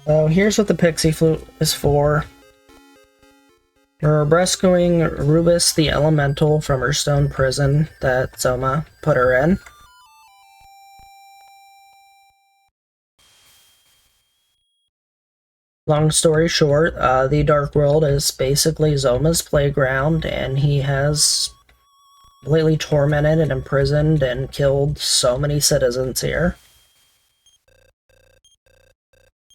So here's what the Pixie Flute is for. We're rescuing Rubus the Elemental from her stone prison that Zoma put her in. Long story short, the Dark World is basically Zoma's playground, and he has completely tormented and imprisoned and killed so many citizens here.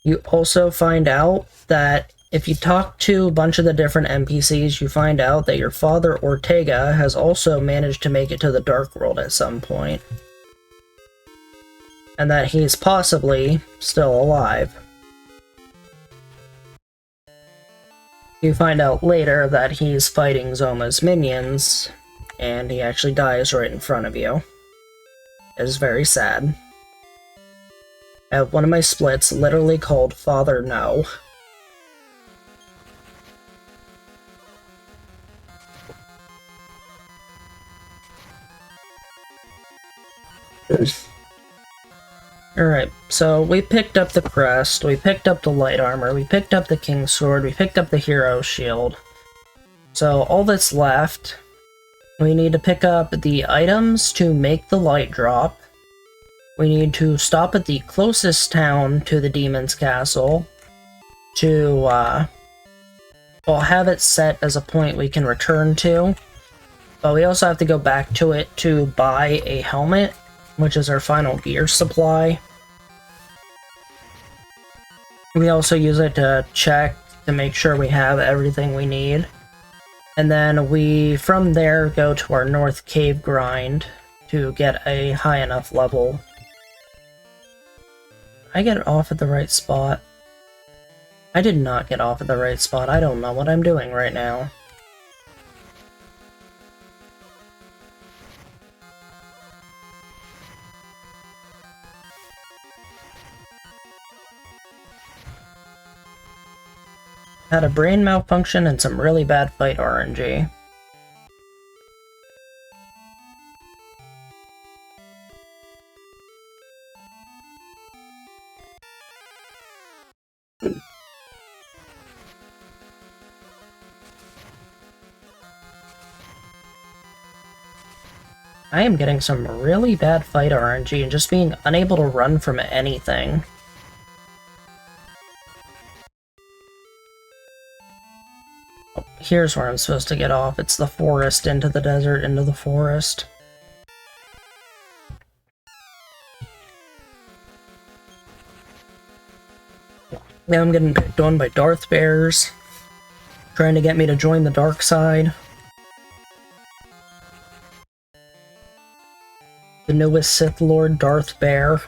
You also find out that if you talk to a bunch of the different NPCs, you find out that your father, Ortega, has also managed to make it to the Dark World at some point. And that he's possibly still alive. You find out later that he's fighting Zoma's minions, and he actually dies right in front of you. It is very sad. I have one of my splits literally called Father No. Alright, so we picked up the crest, we picked up the light armor, we picked up the king's sword, we picked up the hero shield. So all that's left, we need to pick up the items to make the light drop. We need to stop at the closest town to the demon's castle to, well, have it set as a point we can return to. But we also have to go back to it to buy a helmet, which is our final gear supply. We also use it to check to make sure we have everything we need. And then we, from there, go to our North Cave grind to get a high enough level. I get off at the right spot. I did not get off at the right spot. I don't know what I'm doing right now. Had a brain malfunction and some really bad fight RNG. I am getting some really bad fight RNG and just being unable to run from anything. Oh, here's where I'm supposed to get off. It's the forest, into the desert, into the forest. Now I'm getting picked on by Darth Bears, trying to get me to join the dark side. The newest Sith Lord, Darth Bear.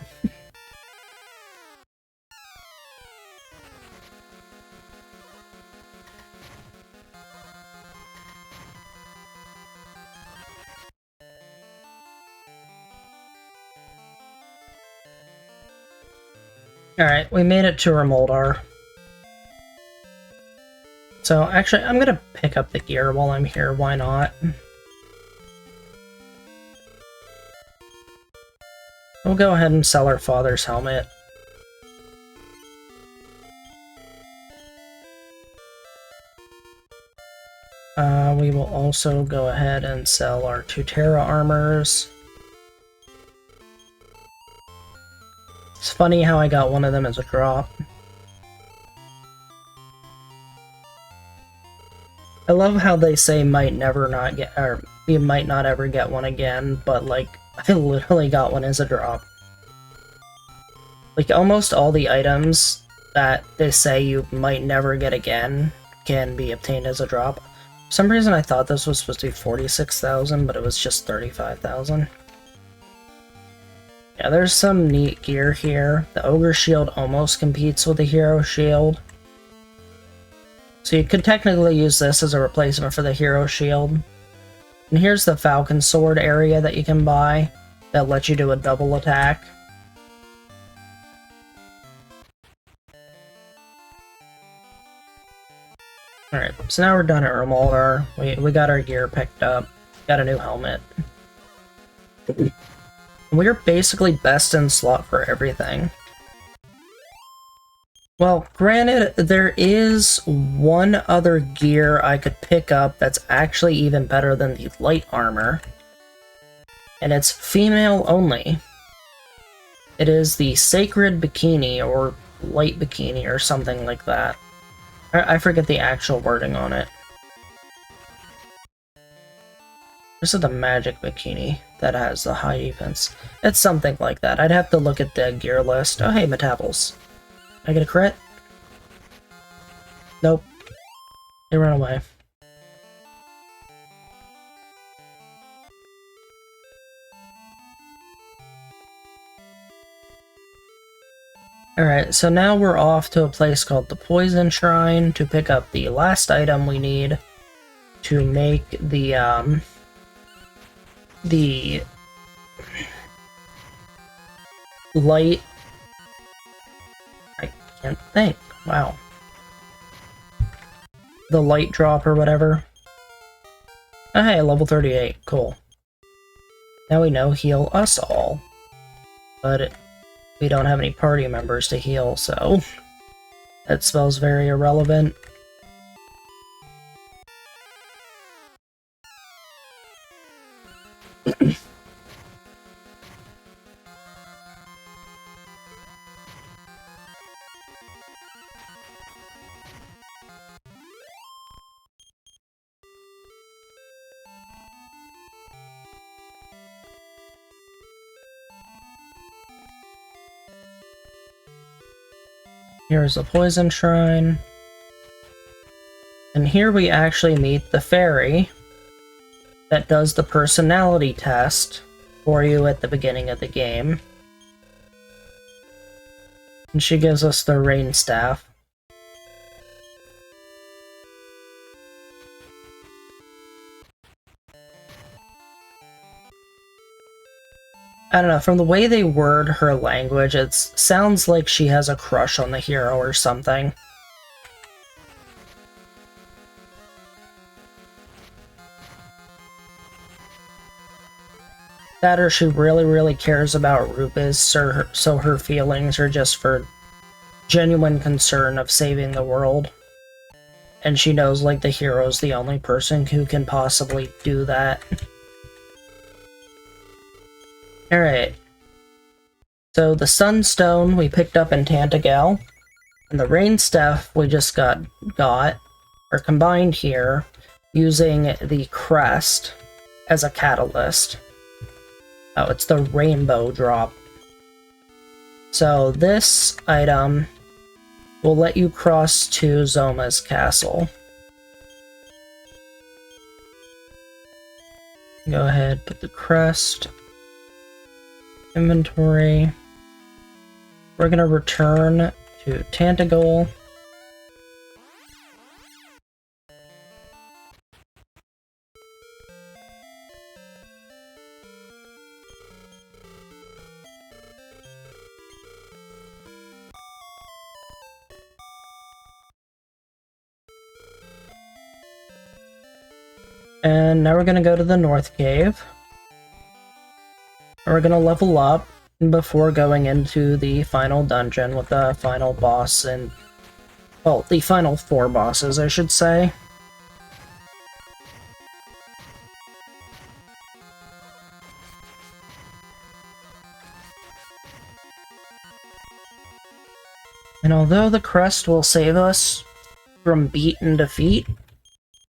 Alright, we made it to Remoldar. So, actually, I'm gonna pick up the gear while I'm here, why not? We'll go ahead and sell our father's helmet. We will also go ahead and sell our Tutera armors. It's funny how I got one of them as a drop. I love how they say might never not get, or you might not ever get one again, but like, I literally got one as a drop. Like, almost all the items that they say you might never get again can be obtained as a drop. For some reason I thought this was supposed to be 46,000, but it was just 35,000. Yeah, there's some neat gear here. The Ogre Shield almost competes with the Hero Shield. So you could technically use this as a replacement for the Hero Shield. And here's the Falcon Sword area that you can buy that lets you do a double attack. Alright, so now we're done at Remoldar. We got our gear picked up. Got a new helmet. We're basically best in slot for everything. Well, granted, there is one other gear I could pick up that's actually even better than the light armor. And it's female only. It is the Sacred Bikini, or Light Bikini, or something like that. I forget the actual wording on it. This is the Magic Bikini that has the high defense. It's something like that. I'd have to look at the gear list. Oh, hey, Metabols. I get a crit? Nope. They run away. Alright, so now we're off to a place called the Poison Shrine to pick up the last item we need to make the light... I can't think. Wow. The light drop or whatever. Oh, hey, level 38. Cool. Now we know heal us all. But we don't have any party members to heal, so that spell's very irrelevant. Here's the Poison Shrine. And here we actually meet the fairy that does the personality test for you at the beginning of the game. And she gives us the rain staff. I don't know, from the way they word her language, it sounds like she has a crush on the hero or something. That or she really cares about Rubiz, so her feelings are just for genuine concern of saving the world. And she knows, like, the hero's the only person who can possibly do that. Alright. So the Sunstone we picked up in Tantagal, and the Rain Staff we just got are combined here using the Crest as a catalyst. Oh, it's the Rainbow Drop. So this item will let you cross to Zoma's castle. Go ahead, put the crest. Inventory. We're gonna return to Tantagal. And now we're gonna go to the North Cave. We're gonna level up before going into the final dungeon with the final boss and... well, the final 4 bosses, I should say. And although the crest will save us from beat and defeat,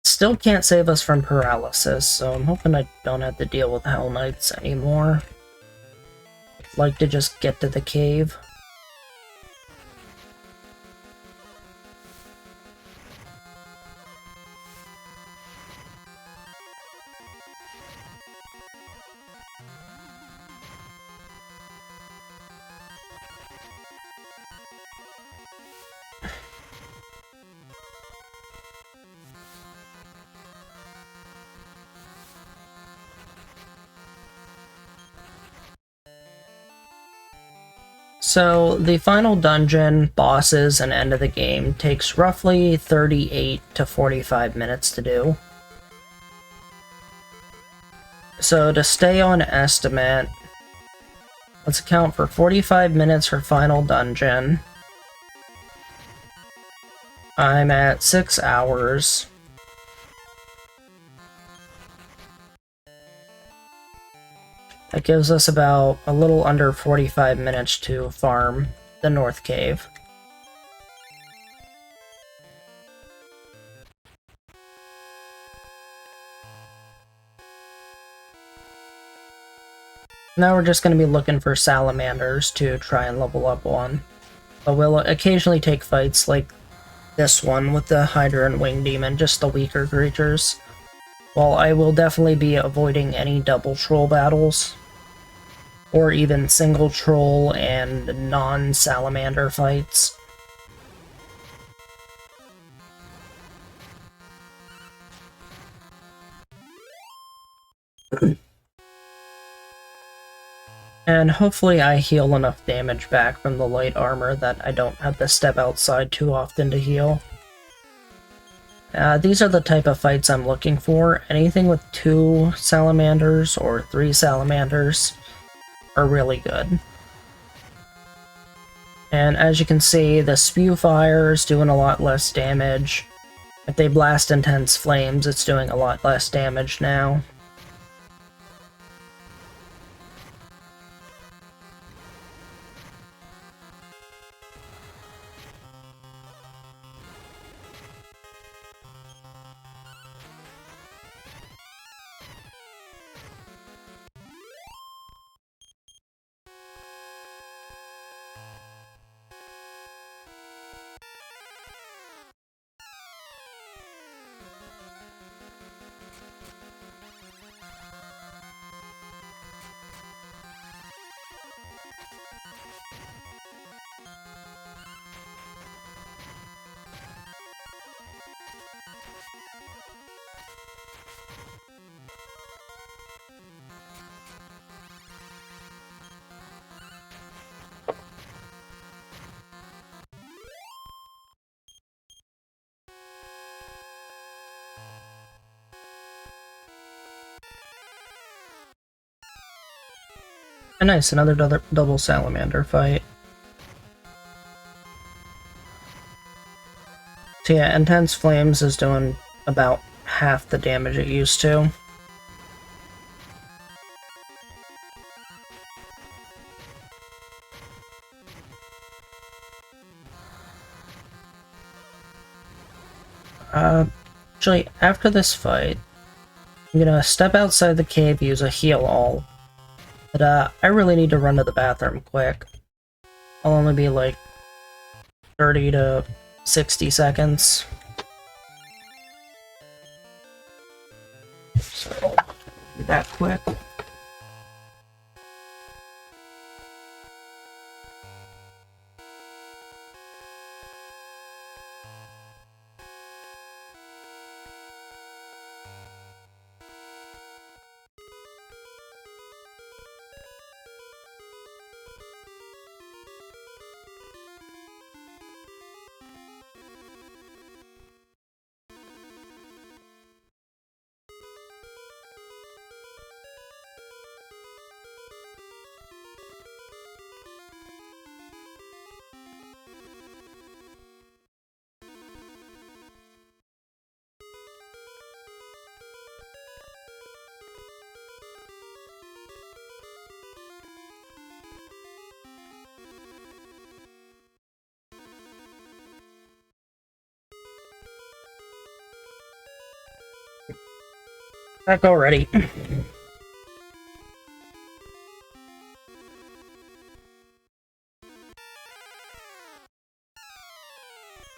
still can't save us from paralysis, so I'm hoping I don't have to deal with Hell Knights anymore. I'd like to just get to the cave. So, the final dungeon, bosses, and end of the game takes roughly 38 to 45 minutes to do. So, to stay on estimate, let's account for 45 minutes for final dungeon. I'm at 6 hours. That gives us about a little under 45 minutes to farm the North Cave. Now we're just going to be looking for salamanders to try and level up on. But we'll occasionally take fights like this one with the Hydra and Wing Demon, just the weaker creatures. While I will definitely be avoiding any double troll battles, or even single troll and non-salamander fights. And hopefully I heal enough damage back from the light armor that I don't have to step outside too often to heal. These are the type of fights I'm looking for. Anything with 2 salamanders or 3 salamanders are really good. And as you can see, the spew fire is doing a lot less damage. If they blast intense flames, it's doing a lot less damage now. And nice, another double salamander fight. So yeah, Intense Flames is doing about half the damage it used to. Actually, after this fight, I'm gonna step outside the cave, use a heal all. But I really need to run to the bathroom quick. I'll only be like 30 to 60 seconds. So, be that quick. Back already.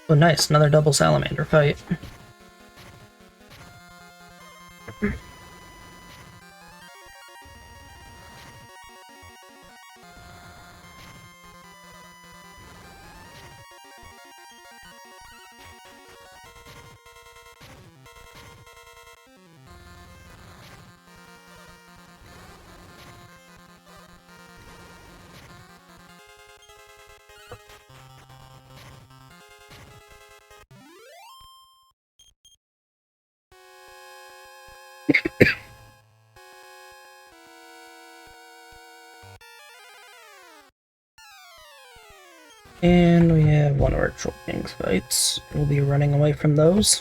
Oh nice, another double salamander fight. And we have one of our Troll King's fights. We'll be running away from those.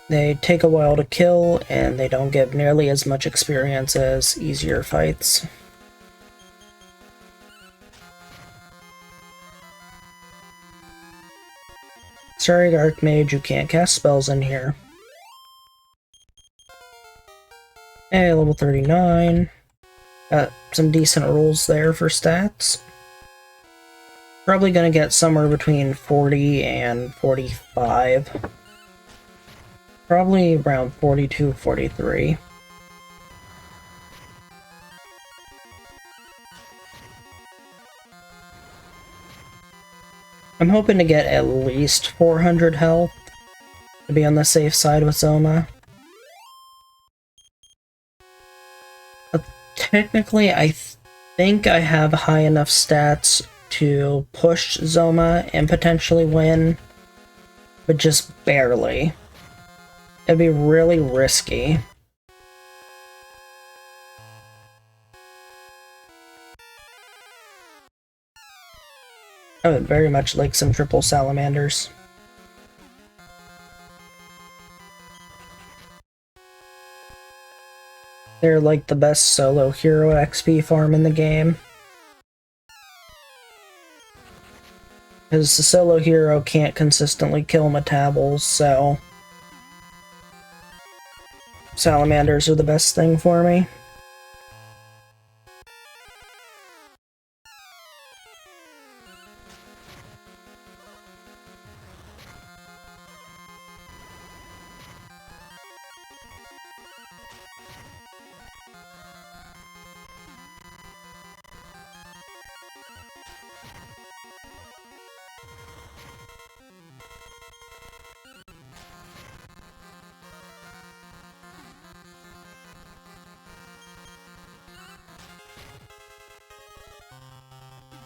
They take a while to kill, and they don't give nearly as much experience as easier fights. Sorry, Archmage, you can't cast spells in here. Hey, level 39. Got some decent rolls there for stats. Probably gonna get somewhere between 40 and 45. Probably around 42, 43. I'm hoping to get at least 400 health to be on the safe side with Zoma. But technically, I think I have high enough stats to push Zoma and potentially win, but just barely. It'd be really risky. I would very much like some triple salamanders. They're like the best solo hero XP farm in the game. Because the solo hero can't consistently kill metabols, so salamanders are the best thing for me.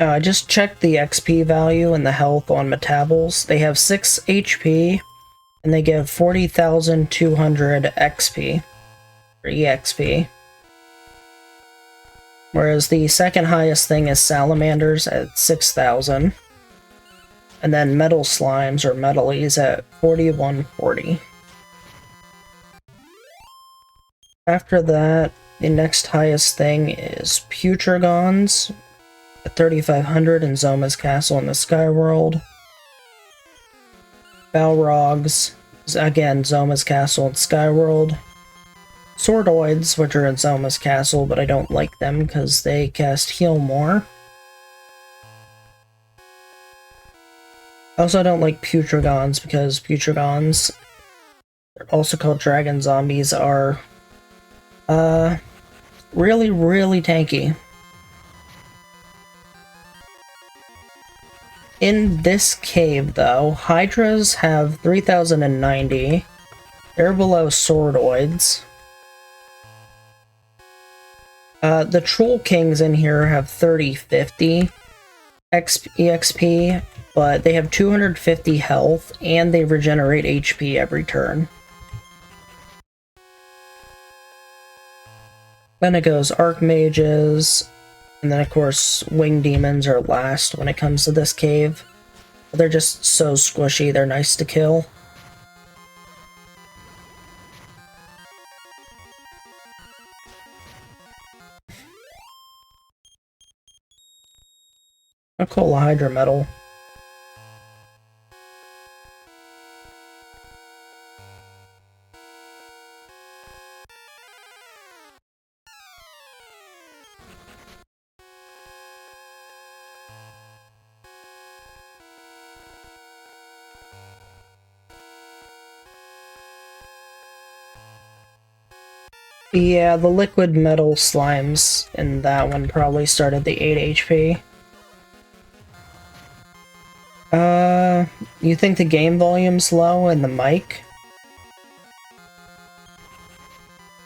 I just checked the XP value and the health on metabols. They have 6 HP, and they give 40,200 XP, or EXP. Whereas the second highest thing is salamanders at 6,000. And then metal slimes, or metalies, at 4140. After that, the next highest thing is Putragons, at 3,500 in Zoma's Castle in the Sky World. Balrogs is again Zoma's Castle in Sky World. Swordoids, which are in Zoma's Castle, but I don't like them because they cast heal more. I also don't like Putragons because Putragons, they're also called dragon zombies, are really, really tanky. In this cave, though, Hydras have 3,090. They're below Swordoids. The Troll Kings in here have 3050 EXP, but they have 250 health, and they regenerate HP every turn. Then it goes Archmages, and then of course Winged Demons are last when it comes to this cave. They're just so squishy, they're nice to kill. A cool Hydra Metal. Yeah, the liquid metal slimes in that one probably started the 8 HP. You think the game volume's low and the mic?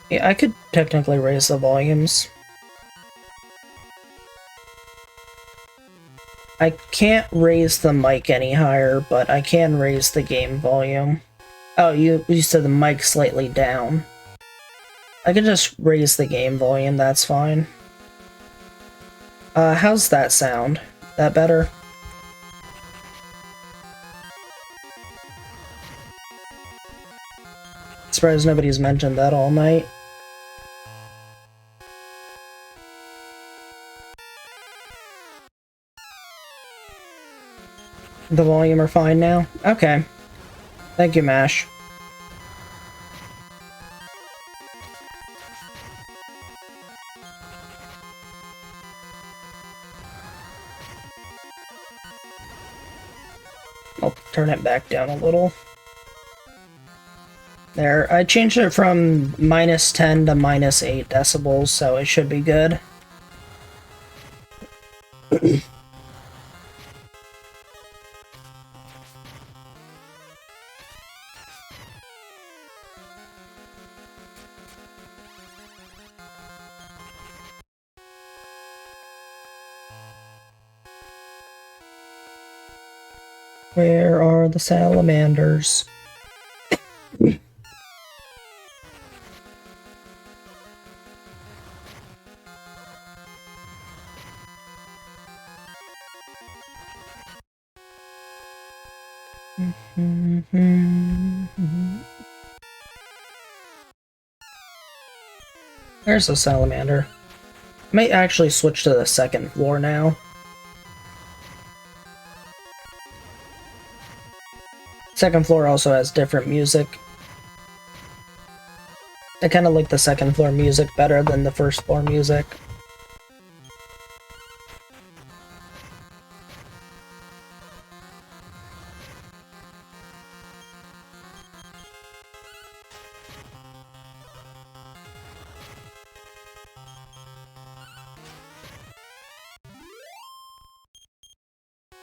Yeah, I could technically raise the volumes. I can't raise the mic any higher, but I can raise the game volume. Oh, you said the mic slightly down. I can just raise the game volume, that's fine. How's that sound? That better? Surprised nobody's mentioned that all night. The volume are fine now? Okay. Thank you, Mash. I'll turn it back down a little. There, I changed it from -10 to -8 decibels, so it should be good. Where are the salamanders? There's a salamander. I might actually switch to the second floor now. Second floor also has different music. I kind of like the second floor music better than the first floor music.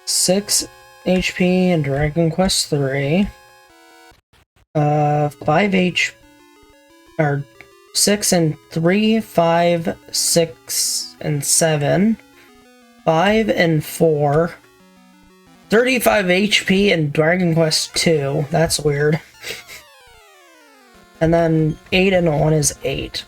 Six HP in Dragon Quest 3. 5 H or 6 and 3, 5, 6 and 7, 5 and 4, 35 HP in Dragon Quest 2. That's weird. And then 8 and 1 is 8.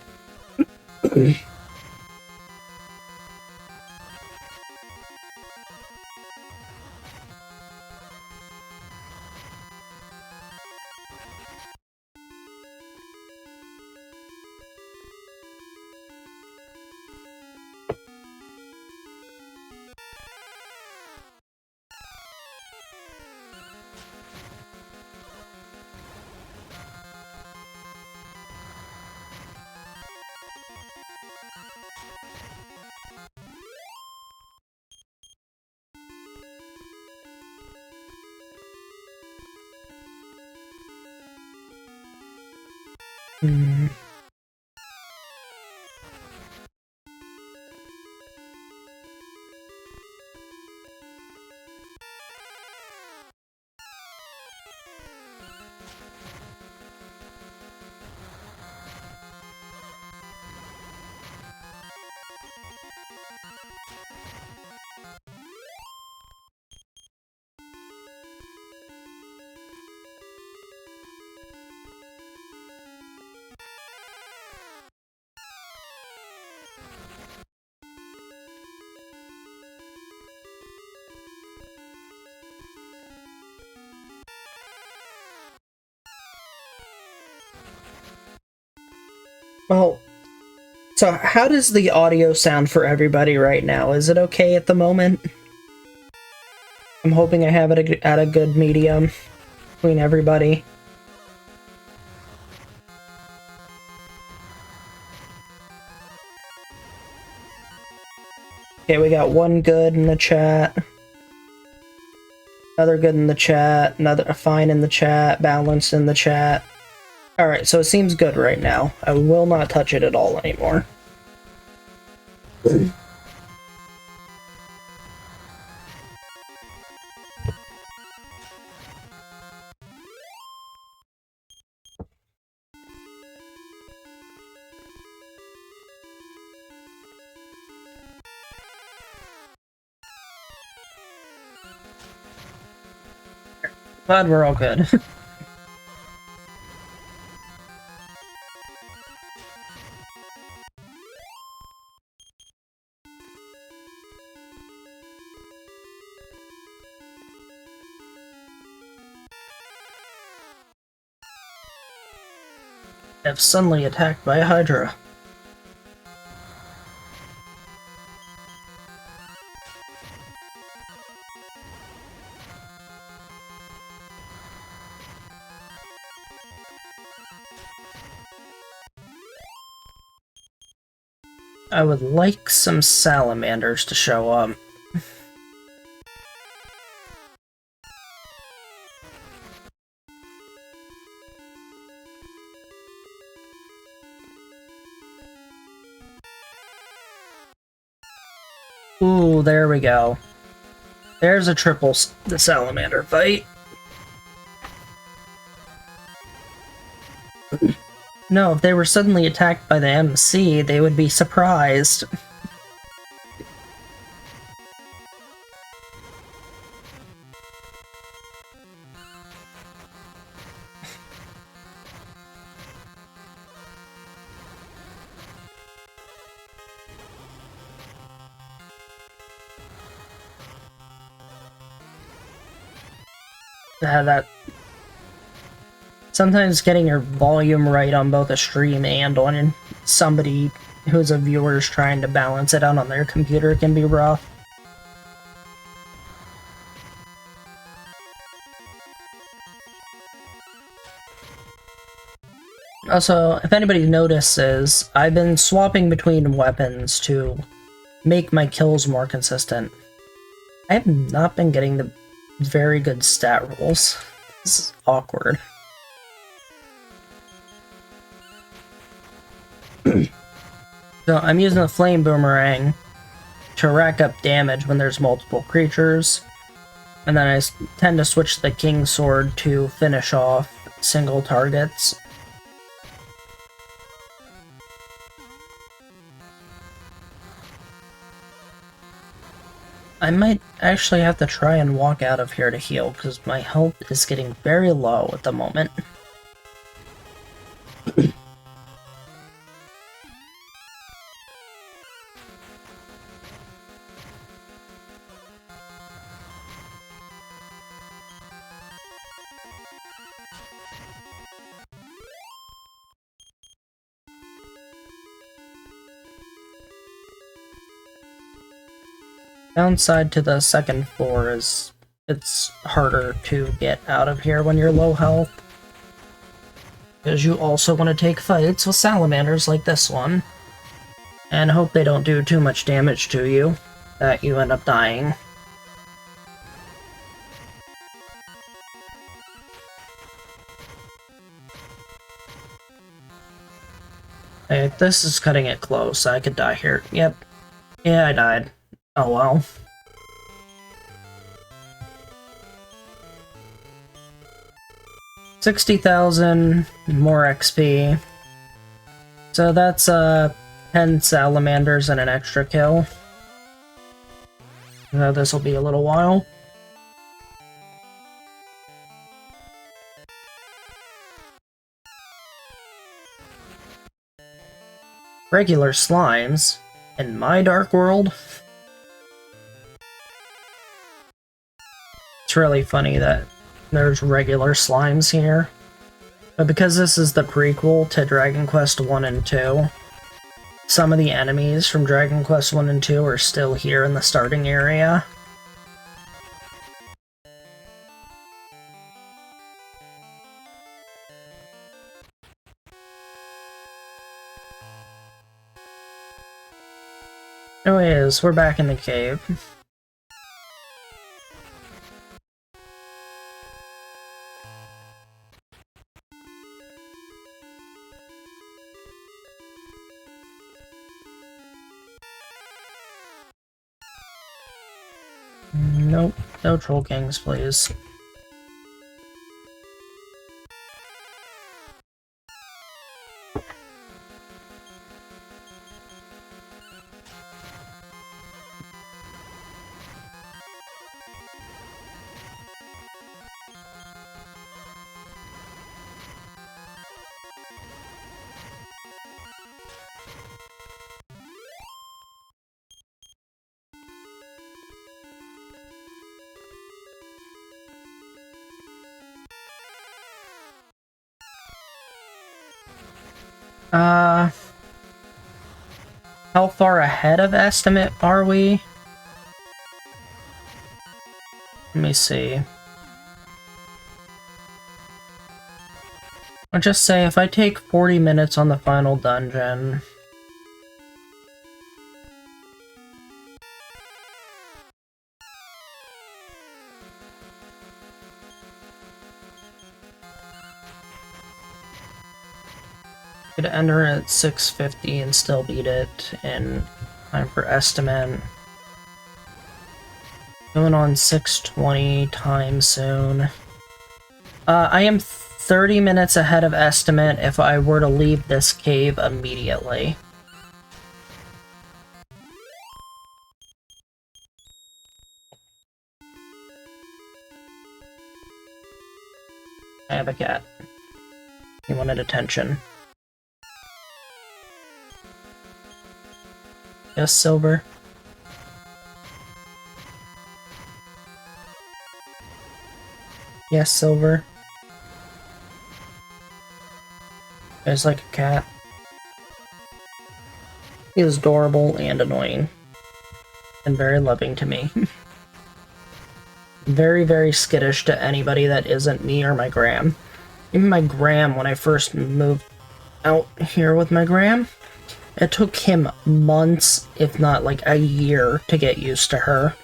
Well, so how does the audio sound for everybody right now? Is it okay at the moment? I'm hoping I have it at a good medium between everybody. Okay, we got one good in the chat. Another good in the chat. Another fine in the chat. Balanced in the chat. Alright, so it seems good right now. I will not touch it at all anymore. Glad we're all good. Have suddenly attacked by a Hydra. I would like some salamanders to show up. Ooh, there we go. There's a triple the salamander fight. No, if they were suddenly attacked by the MC, they would be surprised. That sometimes getting your volume right on both a stream and on somebody who's a viewer is trying to balance it out on their computer can be rough. Also, if anybody notices, I've been swapping between weapons to make my kills more consistent. I have not been getting the very good stat rolls. This is awkward. So I'm using the flame boomerang to rack up damage when there's multiple creatures, and then I tend to switch the king sword to finish off single targets. I might actually have to try and walk out of here to heal, because my health is getting very low at the moment. Downside to the second floor is it's harder to get out of here when you're low health, because you also want to take fights with salamanders like this one, and hope they don't do too much damage to you that you end up dying. Hey, this is cutting it close. I could die here. Yep. Yeah, I died. Oh well. $60,000 more XP. So that's 10 salamanders and an extra kill. This will be a little while. Regular slimes in my dark world. It's really funny that there's regular slimes here. But because this is the prequel to Dragon Quest 1 and 2, some of the enemies from Dragon Quest 1 and 2 are still here in the starting area. Anyways, we're back in the cave. Nope, no troll kings, please. How far ahead of estimate are we? Let me see. I'll just say if I take 40 minutes on the final dungeon... could enter at 650 and still beat it in time for estimate. Going on 6:20 time soon. I am 30 minutes ahead of estimate if I were to leave this cave immediately. I have a cat. He wanted attention. Yes, Silver. Yes, Silver. He's like a cat. He is adorable and annoying. And very loving to me. Very, very skittish to anybody that isn't me or my gram. Even my gram, when I first moved out here with my gram, it took him months, if not like a year, to get used to her.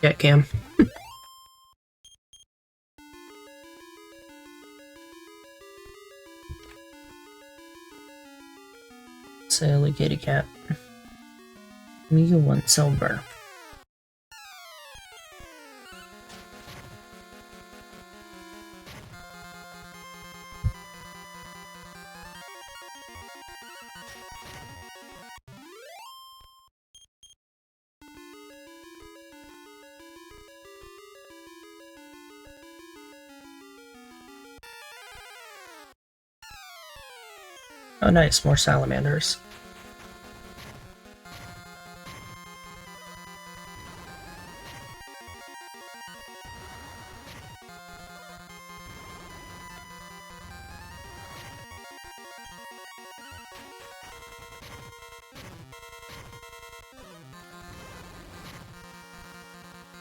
Get Cam. Silly kitty cat. You want Silver. Oh nice, more salamanders.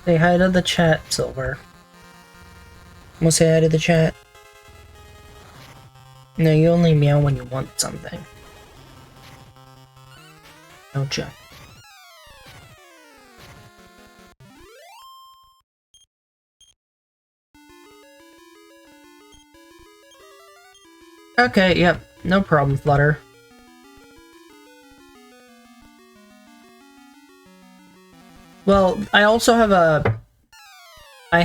Say hi to the chat, Silver. We'll say hi to the chat. No, you only meow when you want something. Don't you? Okay, yep. No problem, Flutter. Well, I also have a... I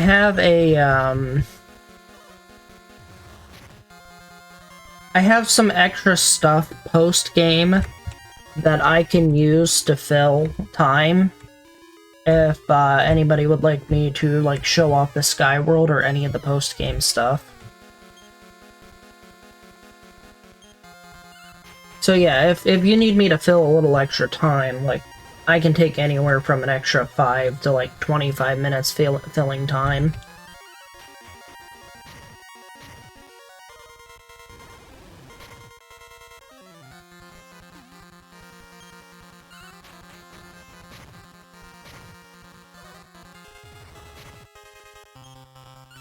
have some extra stuff post-game that I can use to fill time. If anybody would like me to like show off the Skyworld or any of the post-game stuff. So yeah, if you need me to fill a little extra time, like, I can take anywhere from an extra 5 to like 25 minutes filling time.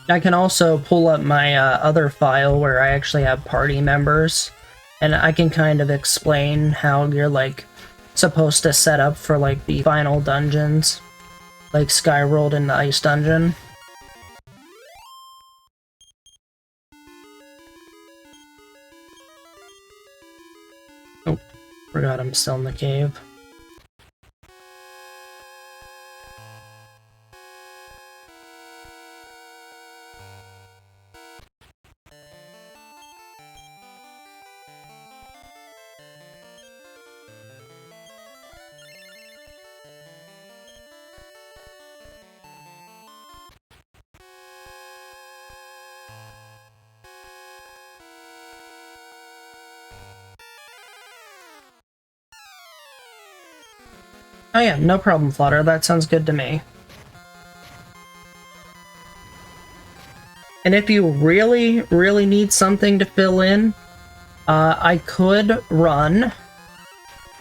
I can also pull up my other file where I actually have party members, and I can kind of explain how you're like supposed to set up for like the final dungeons, like Skyworld and the Ice Dungeon. Oh, forgot I'm still in the cave. Oh yeah, no problem, Flutter. That sounds good to me. And if you really, really need something to fill in, I could run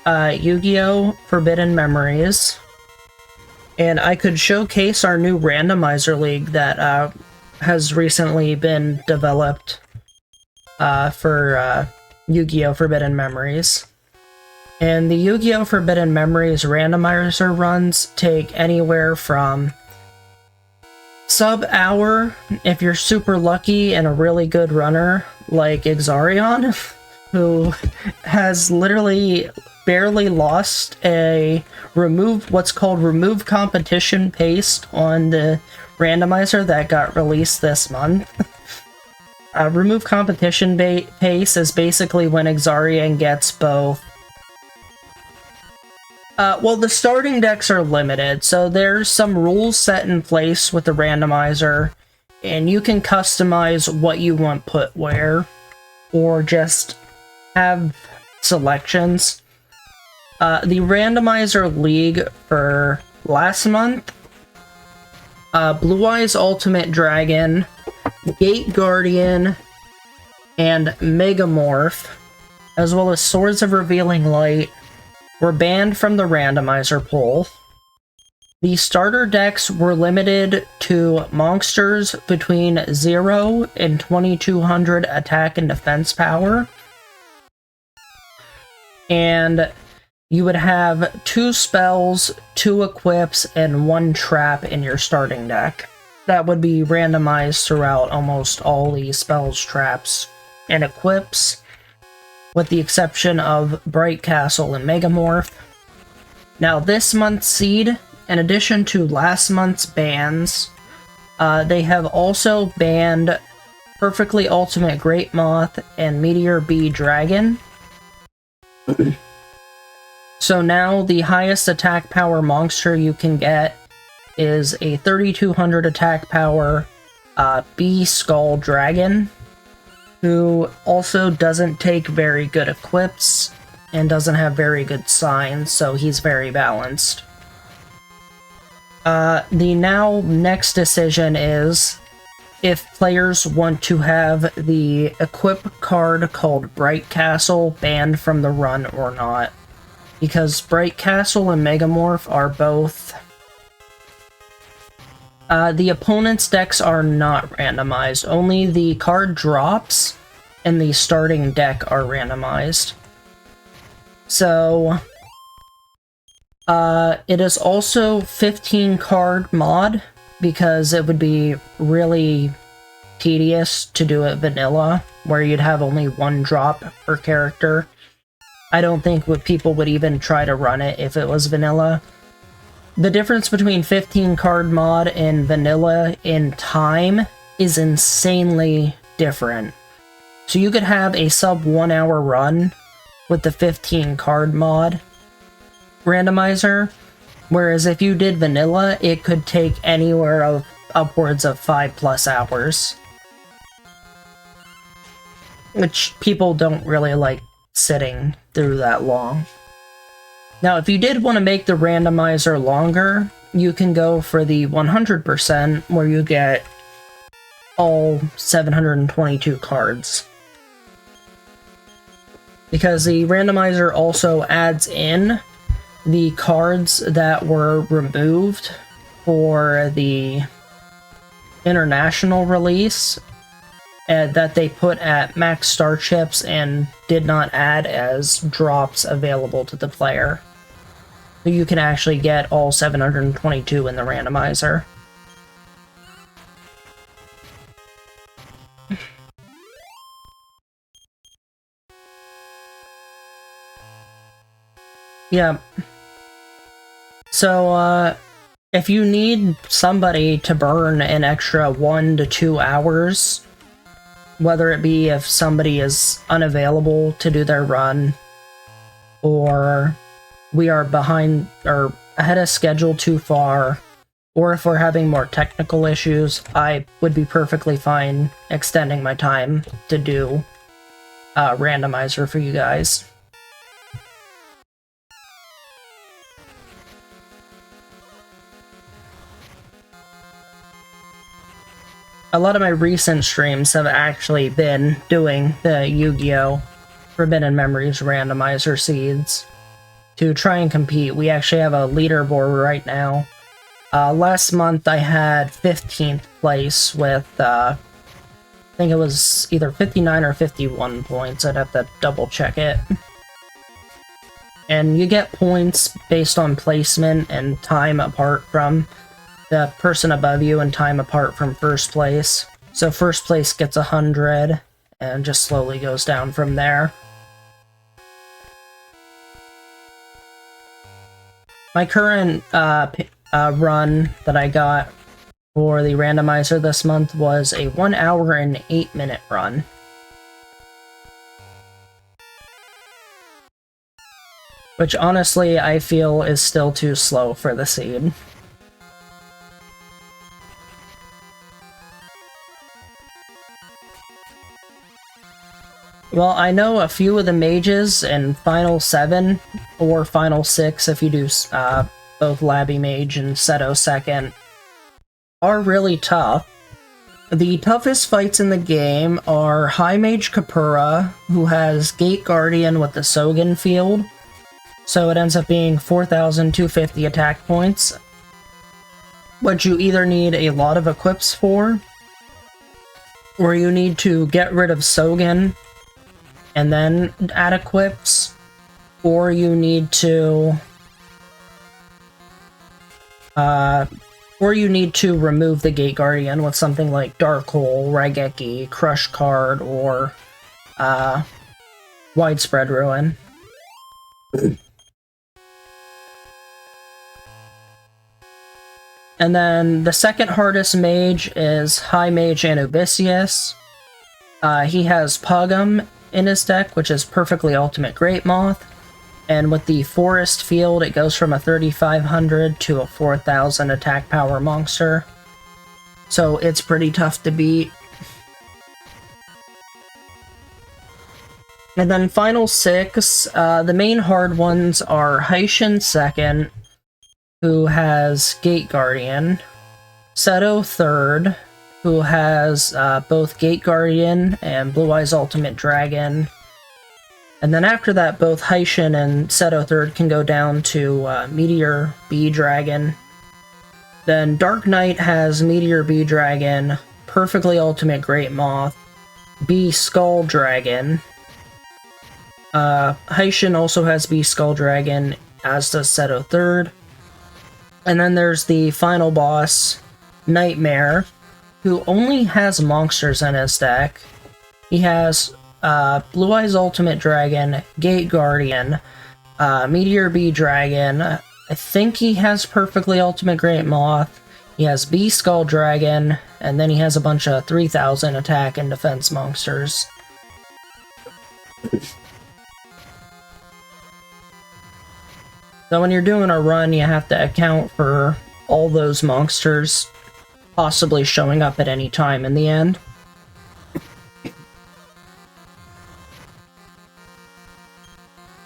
Yu-Gi-Oh! Forbidden Memories, and I could showcase our new randomizer league that has recently been developed for Yu-Gi-Oh! Forbidden Memories. And the Yu-Gi-Oh! Forbidden Memories randomizer runs take anywhere from sub-hour, if you're super lucky and a really good runner, like Exarion, who has literally barely lost a what's called remove competition paste on the randomizer that got released this month. Remove competition pace is basically when Exarion gets both. Well, the starting decks are limited, so there's some rules set in place with the randomizer, and you can customize what you want put where, or just have selections. The randomizer league for last month, Blue Eyes Ultimate Dragon, Gate Guardian, and Megamorph, as well as Swords of Revealing Light, were banned from the randomizer pool. The starter decks were limited to monsters between 0 and 2200 attack and defense power. And you would have 2 spells, 2 equips, and 1 trap in your starting deck. That would be randomized throughout almost all the spells, traps, and equips, with the exception of Bright Castle and Megamorph. Now, this month's seed, in addition to last month's bans, they have also banned Perfectly Ultimate Great Moth and Meteor Bee Dragon. So now the highest attack power monster you can get is a 3200 attack power Bee Skull Dragon, who also doesn't take very good equips and doesn't have very good signs, so he's very balanced. The now next decision is if players want to have the equip card called Bright Castle banned from the run or not. Because Bright Castle and Megamorph are both... the opponent's decks are not randomized. Only the card drops and the starting deck are randomized. So, it is also 15 card mod, because it would be really tedious to do it vanilla, where you'd have only 1 drop per character. I don't think people would even try to run it if it was vanilla. The difference between 15 card mod and vanilla in time is insanely different. So you could have a sub 1 hour run with the 15 card mod randomizer, whereas if you did vanilla, it could take anywhere of upwards of 5+ hours. Which people don't really like sitting through that long. Now, if you did want to make the randomizer longer, you can go for the 100%, where you get all 722 cards. Because the randomizer also adds in the cards that were removed for the international release, that they put at max star chips and did not add as drops available to the player. So you can actually get all 722 in the randomizer. Yeah. So, if you need somebody to burn an extra 1 to 2 hours, whether it be if somebody is unavailable to do their run, or we are behind or ahead of schedule too far, or if we're having more technical issues, I would be perfectly fine extending my time to do a randomizer for you guys. A lot of my recent streams have actually been doing the Yu-Gi-Oh! Forbidden Memories randomizer seeds to try and compete. We actually have a leaderboard right now. Last month I had 15th place with I think it was either 59 or 51 points. I'd have to double check it. And you get points based on placement and time apart from the person above you and time apart from first place. So first place gets 100 and just slowly goes down from there. My current run that I got for the randomizer this month was a 1 hour and 8 minute run. Which honestly I feel is still too slow for the seed. Well, I know a few of the mages in Final 7 or Final 6 if you do both Labby Mage and Seto Second are really tough. The toughest fights in the game are High Mage Kapura, who has Gate Guardian with the Sogen field, so it ends up being 4,250 attack points, which you either need a lot of equips for, or you need to get rid of Sogen and then add equips, or you need to remove the Gate Guardian with something like Dark Hole, Raigeki, Crush Card, or Widespread Ruin. And then the second hardest mage is High Mage Anubisius. He has Pugum in his deck, which is perfectly ultimate Great Moth. And with the Forest field, it goes from a 3,500 to a 4,000 attack power monster. So it's pretty tough to beat. And then Final 6, the main hard ones are Haishin Second, who has Gate Guardian, Seto Third, who has both Gate Guardian and Blue Eyes Ultimate Dragon. And then after that, both Haishin and Seto Third can go down to Meteor Bee Dragon. Then Dark Knight has Meteor Bee Dragon, Perfectly Ultimate Great Moth, Bee Skull Dragon. Haishin also has Bee Skull Dragon, as does Seto Third. And then there's the final boss, Nightmare, who only has monsters in his deck. He has Blue Eyes Ultimate Dragon, Gate Guardian, Meteor Bee Dragon. I think he has Perfectly Ultimate Great Moth. He has Bee Skull Dragon, and then he has a bunch of 3,000 attack and defense monsters. So when you're doing a run, you have to account for all those monsters possibly showing up at any time in the end.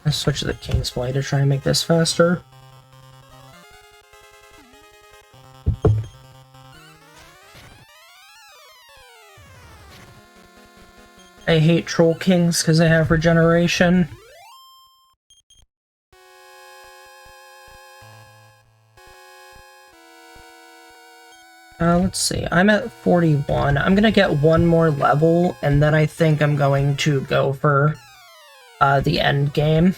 Let's switch to the King's Blade to try and make this faster. I hate Troll Kings because they have regeneration. Let's see, I'm at 41. I'm gonna get one more level, and then I think I'm going to go for the end game.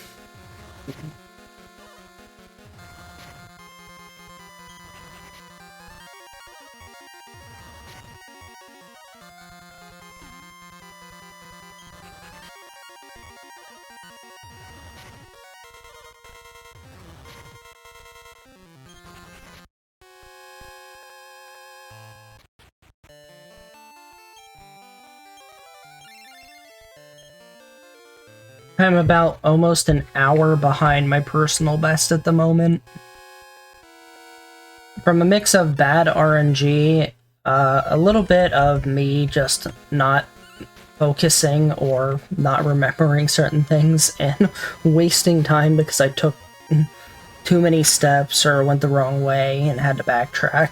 I'm about almost an hour behind my personal best at the moment. From a mix of bad RNG, a little bit of me just not focusing or not remembering certain things, and wasting time because I took too many steps or went the wrong way and had to backtrack.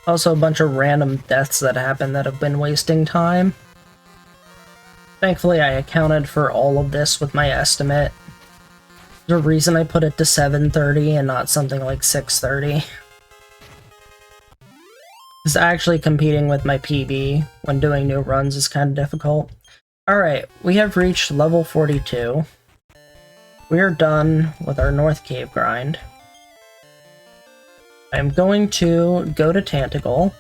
Also a bunch of random deaths that happen that have been wasting time. Thankfully I accounted for all of this with my estimate. There's a reason I put it to 7:30 and not something like 6:30. Because actually competing with my PB when doing new runs is kind of difficult. Alright, we have reached level 42. We are done with our North Cave grind. I'm going to go to Tantagle,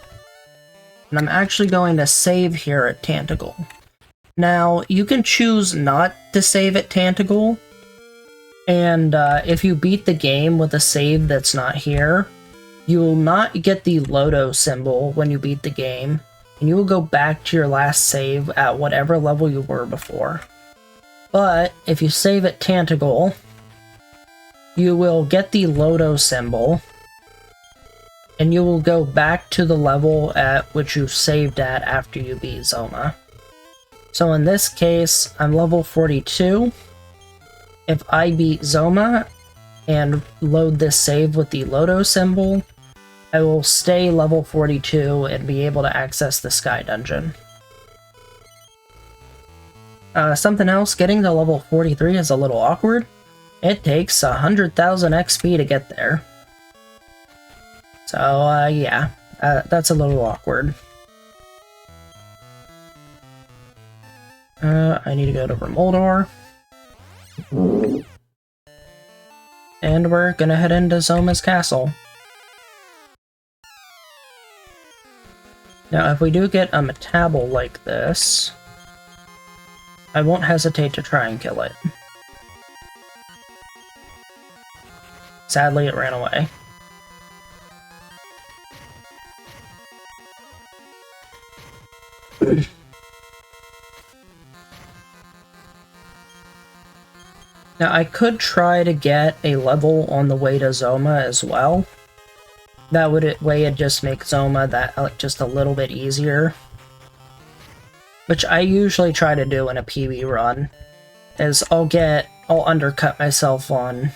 and I'm actually going to save here at Tantagle. Now, you can choose not to save at Tantagle, and if you beat the game with a save that's not here, you will not get the Loto symbol when you beat the game, and you will go back to your last save at whatever level you were before. But if you save at Tantagle, you will get the Loto symbol, and you will go back to the level at which you saved at after you beat Zoma. So in this case, I'm level 42. If I beat Zoma and load this save with the Loto symbol, I will stay level 42 and be able to access the Sky Dungeon. Something else, getting to level 43 is a little awkward. It takes 100,000 XP to get there. So, yeah, that's a little awkward. I need to go to Remoldor. And we're gonna head into Zoma's castle. Now, if we do get a Metable like this, I won't hesitate to try and kill it. Sadly, it ran away. Now, I could try to get a level on the way to Zoma as well. That way it'd just make Zoma that just a little bit easier. Which I usually try to do in a PB run, is I'll undercut myself on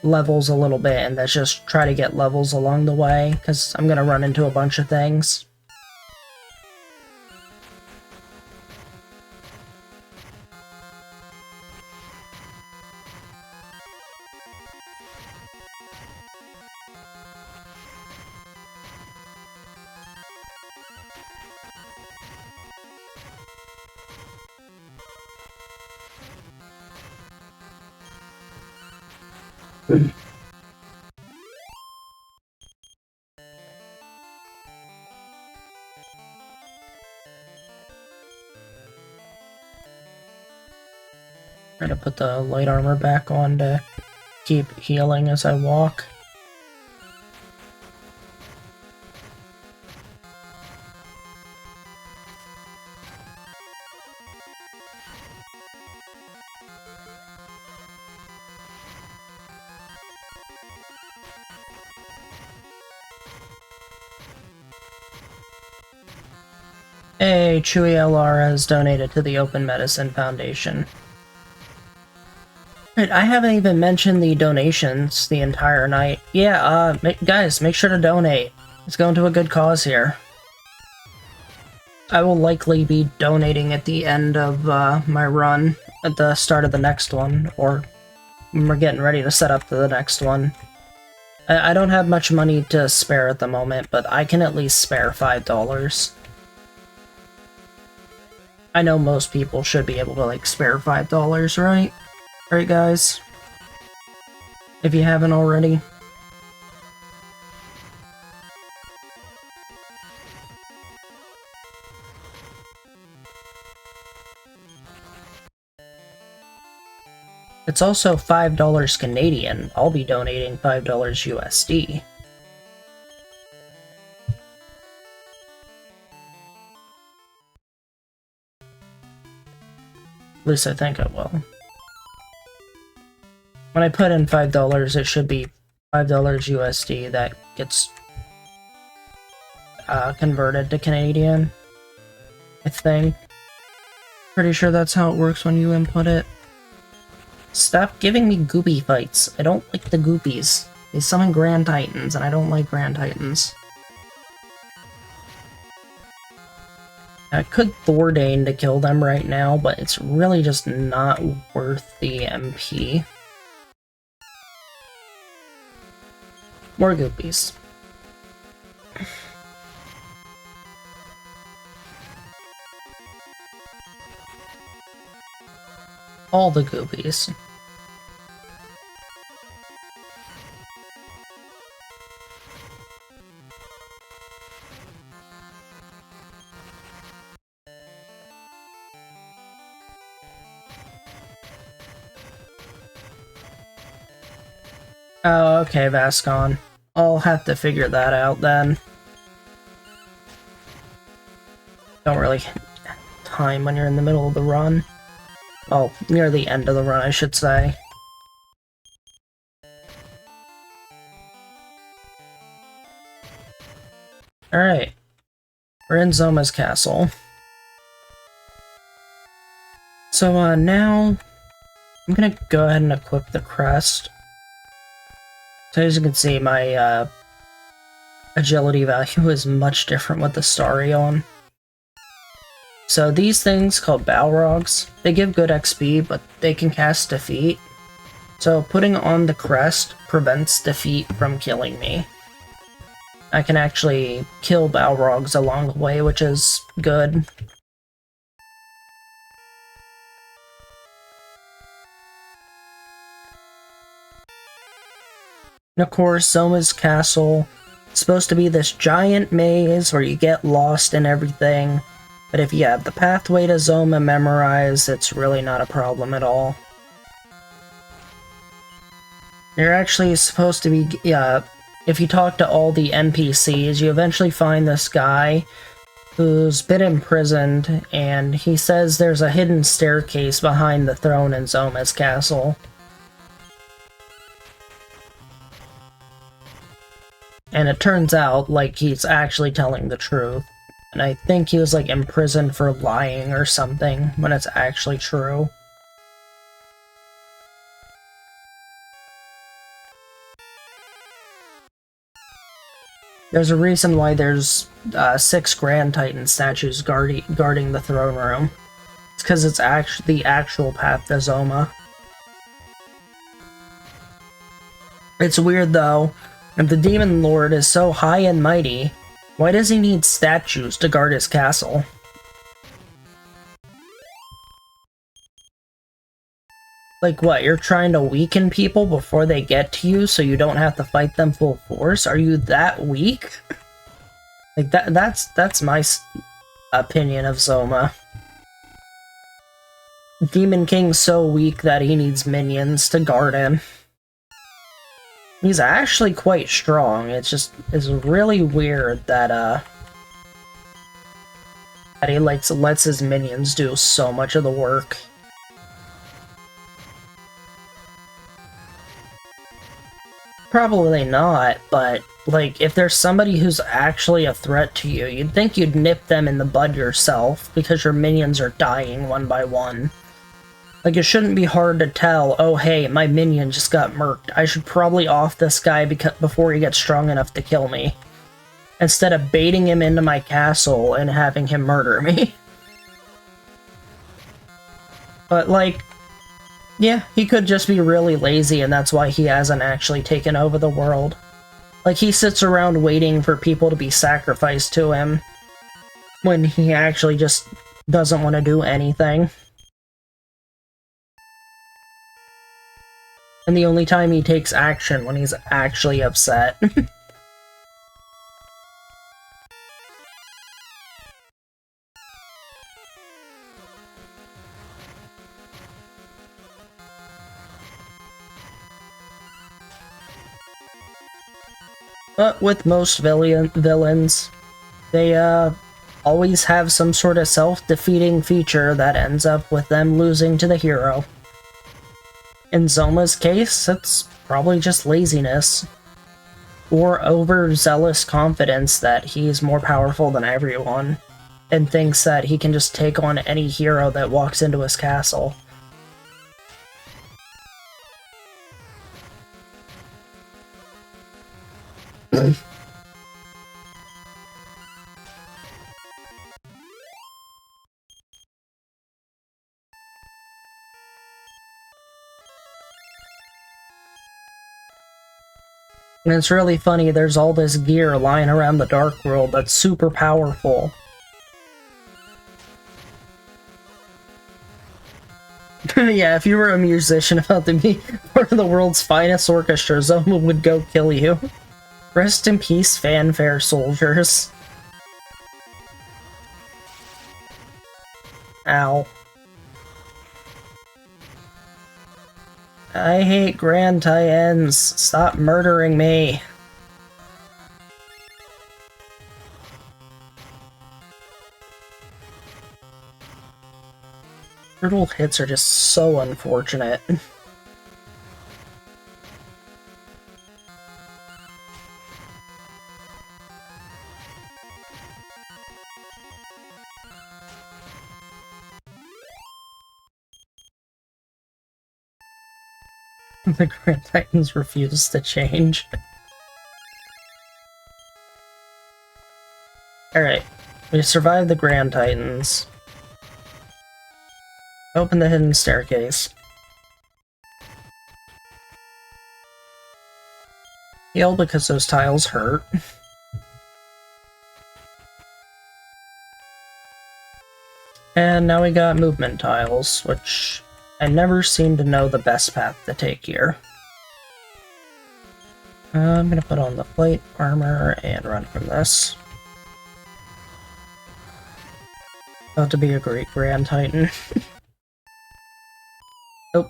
levels a little bit and that's just try to get levels along the way, because I'm gonna run into a bunch of things. Try to put the light armor back on to keep healing as I walk. Hey, Chewy LR has donated to the Open Medicine Foundation. Right, I haven't even mentioned the donations the entire night. Yeah, guys, make sure to donate. It's going to a good cause here. I will likely be donating at the end of my run, at the start of the next one, or when we're getting ready to set up to the next one. I don't have much money to spare at the moment, but I can at least spare $5. I know most people should be able to, like, spare $5, right? Right, guys? If you haven't already. It's also $5 Canadian. I'll be donating $5 USD. At least I think I will. When I put in $5, it should be $5 USD that gets converted to Canadian, I think. Pretty sure that's how it works when you input it. Stop giving me goopy fights. I don't like the goopies. They summon Grand Titans, and I don't like Grand Titans. I could Thordane to kill them right now, but it's really just not worth the MP. More goopies. All the goopies. Oh, okay, Vascon. I'll have to figure that out then. Don't really have time when you're in the middle of the run. Oh, near the end of the run, I should say. Alright. We're in Zoma's castle. So, now... I'm gonna go ahead and equip the crest. So as you can see, my, agility value is much different with the Starion. So these things, called Balrogs, they give good XP, but they can cast Defeat. So putting on the crest prevents Defeat from killing me. I can actually kill Balrogs along the way, which is good. And of course, Zoma's castle is supposed to be this giant maze where you get lost and everything. But if you have the pathway to Zoma memorized, it's really not a problem at all. You're actually supposed to be, if you talk to all the NPCs, you eventually find this guy who's been imprisoned, and he says there's a hidden staircase behind the throne in Zoma's castle. And it turns out, like, he's actually telling the truth. And I think he was, like, imprisoned for lying or something, when it's actually true. There's a reason why there's 6 Grand Titan statues guarding the throne room. It's because it's the actual path to Zoma. It's weird, though. If the Demon Lord is so high and mighty, why does he need statues to guard his castle? Like what, you're trying to weaken people before they get to you so you don't have to fight them full force? Are you that weak? Like, that's my opinion of Zoma. Demon King's so weak that he needs minions to guard him. He's actually quite strong. It's really weird that he lets his minions do so much of the work. Probably not, but like if there's somebody who's actually a threat to you, you'd think you'd nip them in the bud yourself because your minions are dying one by one. Like, it shouldn't be hard to tell, oh hey, my minion just got murked. I should probably off this guy before he gets strong enough to kill me. Instead of baiting him into my castle and having him murder me. But, like, yeah, he could just be really lazy and that's why he hasn't actually taken over the world. Like, he sits around waiting for people to be sacrificed to him when he actually just doesn't want to do anything. And the only time he takes action when he's actually upset. But with most villains, they always have some sort of self-defeating feature that ends up with them losing to the hero. In Zoma's case, it's probably just laziness. Or overzealous confidence that he's more powerful than everyone, and thinks that he can just take on any hero that walks into his castle. And it's really funny, there's all this gear lying around the Dark World that's super powerful. Yeah, if you were a musician about to be part of the world's finest orchestra, someone would go kill you. Rest in peace, fanfare soldiers. Ow. I hate Grand Titans. Stop murdering me. Brutal hits are just so unfortunate. The Grand Titans refuse to change. Alright, we survived the Grand Titans. Open the hidden staircase. Heal because those tiles hurt. And now we got movement tiles, which I never seem to know the best path to take here. I'm gonna put on the plate armor and run from this. About to be a great Grand Titan. Oh.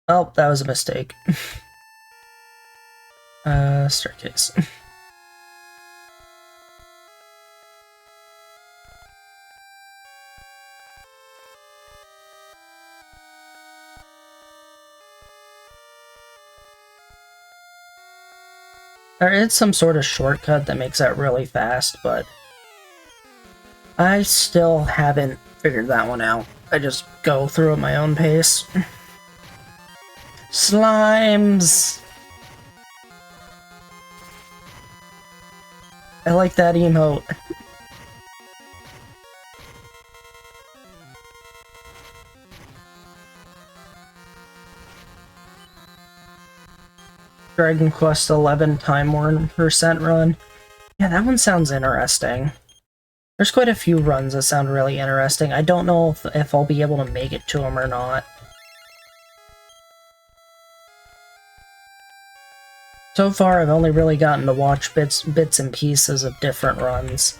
Oh, that was a mistake. Staircase. There is some sort of shortcut that makes that really fast, but I still haven't figured that one out. I just go through at my own pace. Slimes! I like that emote. Dragon Quest 11 Time Worn % run. Yeah, that one sounds interesting. There's quite a few runs that sound really interesting. I don't know if I'll be able to make it to them or not. So far, I've only really gotten to watch bits and pieces of different runs.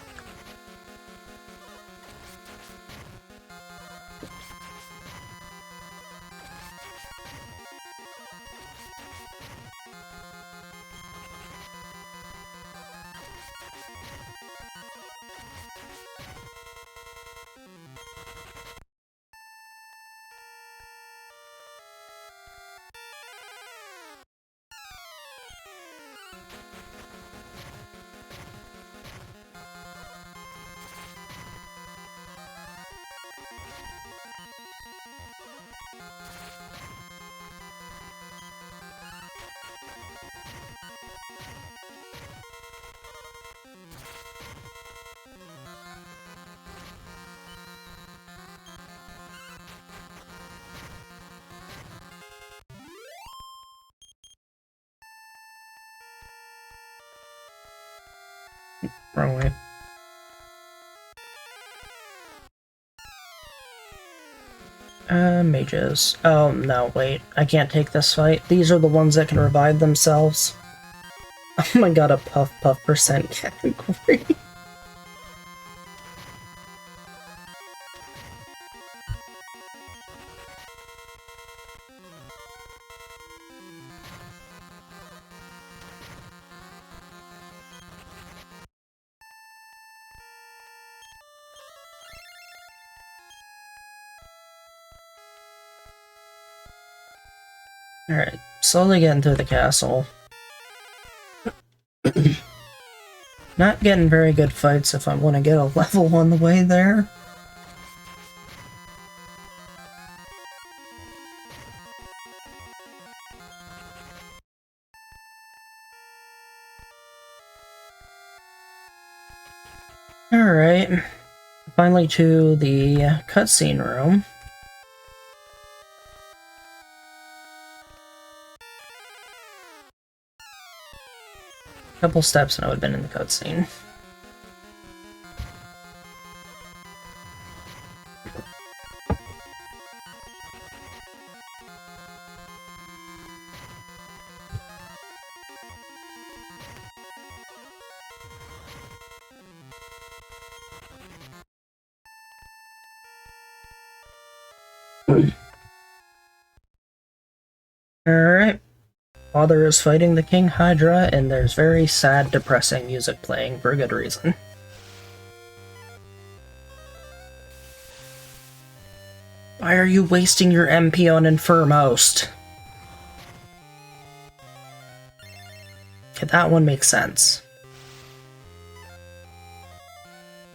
Wrong way. Mages. Oh, no, wait. I can't take this fight. These are the ones that can revive themselves. Oh my god, a puff % category. Alright, slowly getting through the castle. Not getting very good fights if I want to get a level on the way there. Alright, finally to the cutscene room. Couple steps and I would have been in the cutscene. Alright. Father is fighting the King Hydra, and there's very sad, depressing music playing for a good reason. Why are you wasting your MP on Infirmost? Okay, that one makes sense.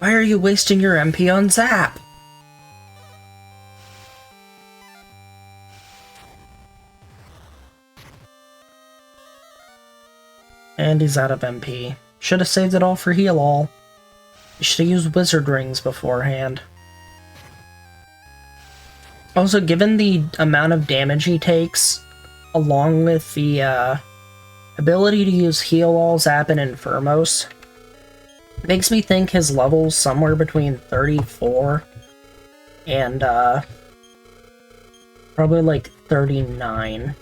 Why are you wasting your MP on Zap? And he's out of MP. Should have saved it all for Heal All. You should have used Wizard Rings beforehand. Also, given the amount of damage he takes, along with the ability to use Heal All, Zap, and Infirmos, makes me think his level's somewhere between 34 and probably like 39.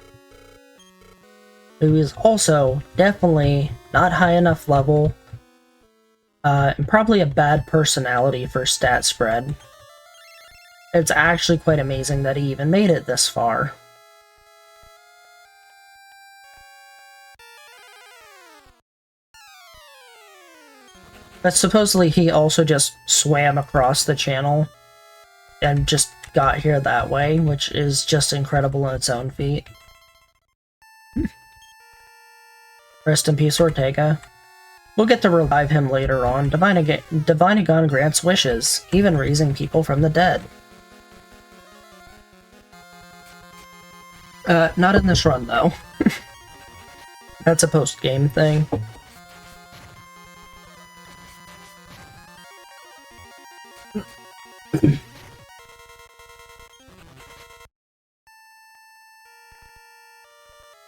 Who is also definitely not high enough level, and probably a bad personality for stat spread. It's actually quite amazing that he even made it this far. But supposedly he also just swam across the channel and just got here that way, which is just incredible in its own feat. Rest in peace, Ortega. We'll get to revive him later on. Divinagon grants wishes, even raising people from the dead. Not in this run, though. That's a post-game thing.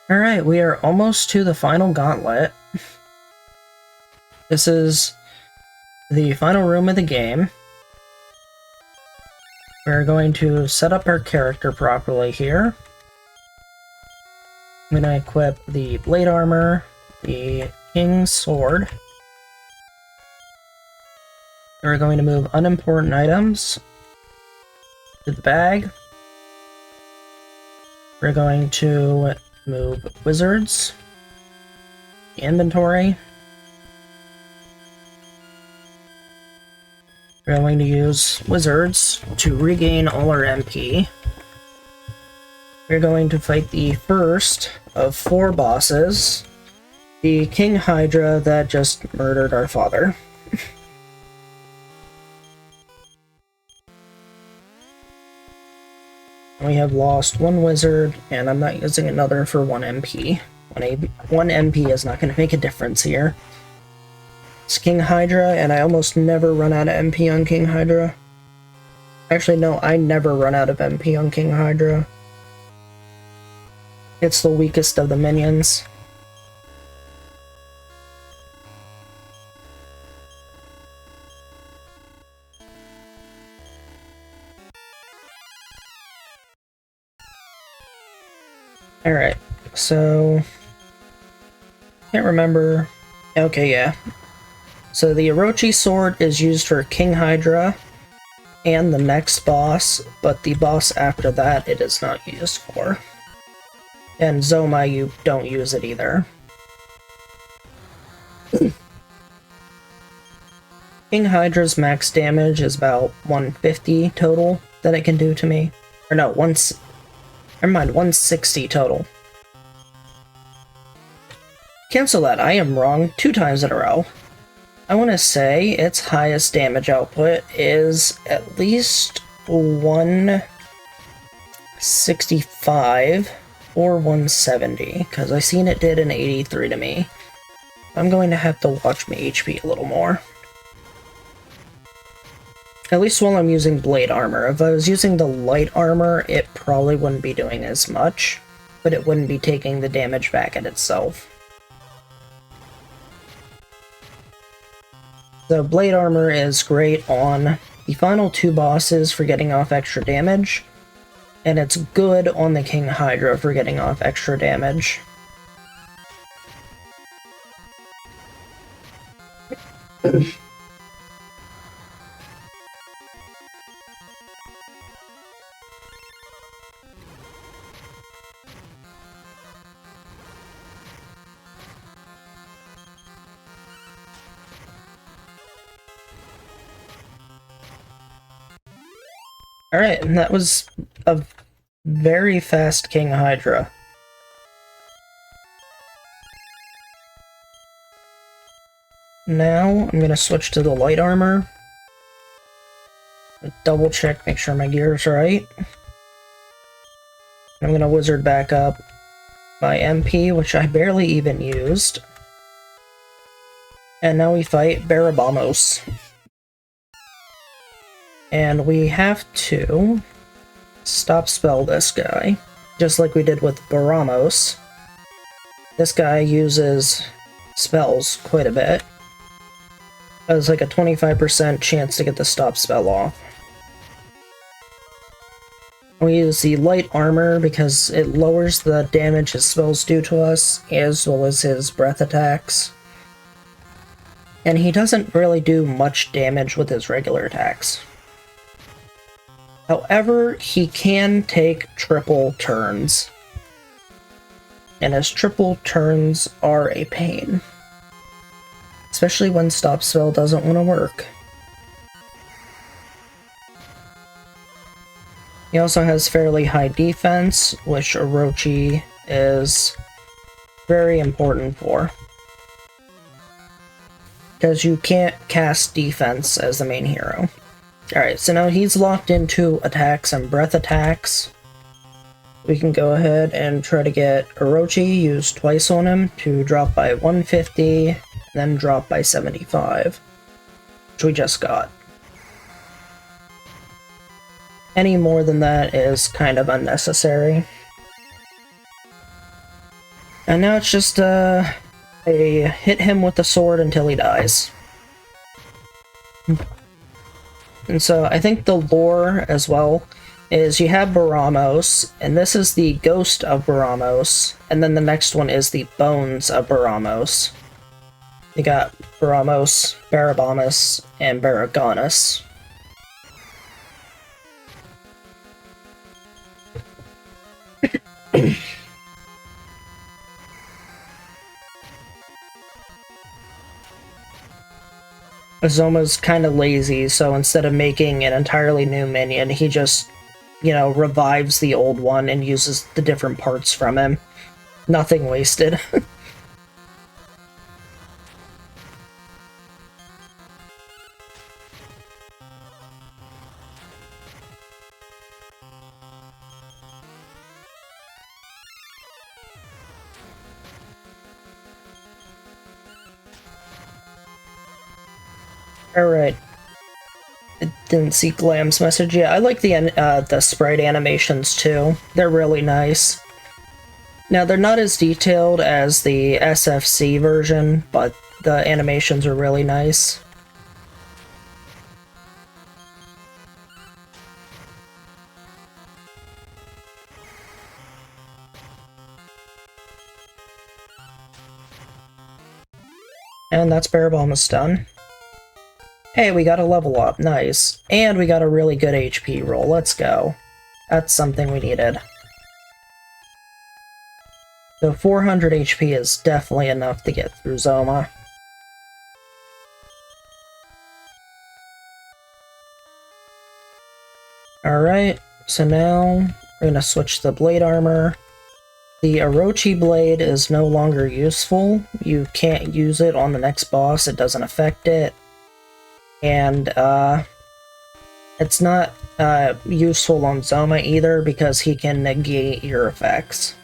Alright, we are almost to the final gauntlet. This is the final room of the game. We're going to set up our character properly here. I'm going to equip the Blade Armor, the King's Sword. We're going to move unimportant items to the bag. We're going to move wizards, inventory. We're going to use wizards to regain all our MP. We're going to fight the first of 4 bosses, the King Hydra that just murdered our father. We have lost 1 wizard, and I'm not using another for 1 MP. 1 MP is not going to make a difference here. It's King Hydra, and I almost never run out of MP on King Hydra. Actually, no, I never run out of MP on King Hydra. It's the weakest of the minions. Alright, so... can't remember... okay, yeah. So the Orochi sword is used for King Hydra and the next boss, but the boss after that it is not used for. And Zoma, you don't use it either. King Hydra's max damage is about 150 total that it can do to me. Or no, never mind, 160 total. Cancel that, I am wrong 2 times in a row. I want to say its highest damage output is at least 165 or 170, because I seen it did an 83 to me. I'm going to have to watch my HP a little more. At least while I'm using Blade Armor. If I was using the Light Armor, it probably wouldn't be doing as much, but it wouldn't be taking the damage back at itself. So Blade Armor is great on the final 2 bosses for getting off extra damage, and it's good on the King Hydra for getting off extra damage. Alright, and that was a very fast King Hydra. Now, I'm gonna switch to the light armor. Double check, make sure my gear is right. I'm gonna wizard back up my MP, which I barely even used. And now we fight Barabamos. And we have to stop spell this guy, just like we did with Baramos. This guy uses spells quite a bit. There's like a 25% chance to get the stop spell off. We use the light armor because it lowers the damage his spells do to us, as well as his breath attacks. And he doesn't really do much damage with his regular attacks. However, he can take triple turns. And his triple turns are a pain. Especially when stop spell doesn't want to work. He also has fairly high defense, which Orochi is very important for. Because you can't cast defense as the main hero. Alright, so now he's locked into attacks and breath attacks. We can go ahead and try to get Orochi used twice on him to drop by 150, then drop by 75, which we just got. Any more than that is kind of unnecessary. And now it's just a hit him with the sword until he dies. And so I think the lore as well is you have Baramos, and this is the ghost of Baramos, and then the next one is the bones of Baramos. You got Baramos, Barabamas, and Baragonus. Zoma's kind of lazy, so instead of making an entirely new minion, he just, revives the old one and uses the different parts from him. Nothing wasted. Alright. I didn't see Glam's message yet. I like the sprite animations too. They're really nice. Now, they're not as detailed as the SFC version, but the animations are really nice. And that's Barabalma's done. Hey, we got a level up, nice. And we got a really good HP roll, let's go. That's something we needed. So 400 HP is definitely enough to get through Zoma. Alright, so now we're gonna switch to the blade armor. The Orochi blade is no longer useful. You can't use it on the next boss, it doesn't affect it. And it's not useful on Zoma either because he can negate your effects.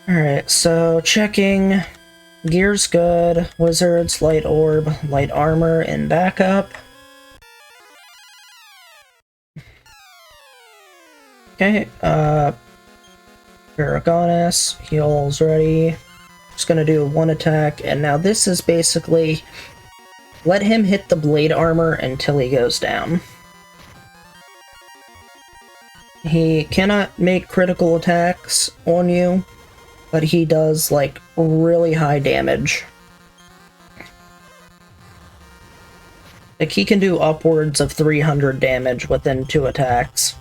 Alright, so checking. Gear's good. Wizards, light orb, light armor, and backup. Okay, Paragonus, heal's ready. Just gonna do one attack, and now this is basically let him hit the blade armor until he goes down. He cannot make critical attacks on you, but he does, like, really high damage. Like, he can do upwards of 300 damage within 2 attacks.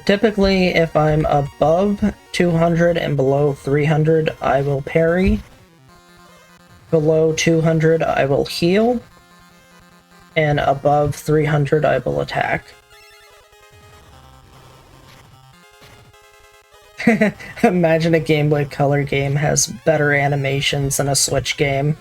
Typically, if I'm above 200 and below 300, I will parry. Below 200, I will heal. And above 300, I will attack. Imagine a Game Boy Color game has better animations than a Switch game.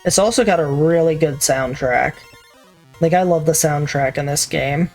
It's also got a really good soundtrack. Like, I love the soundtrack in this game.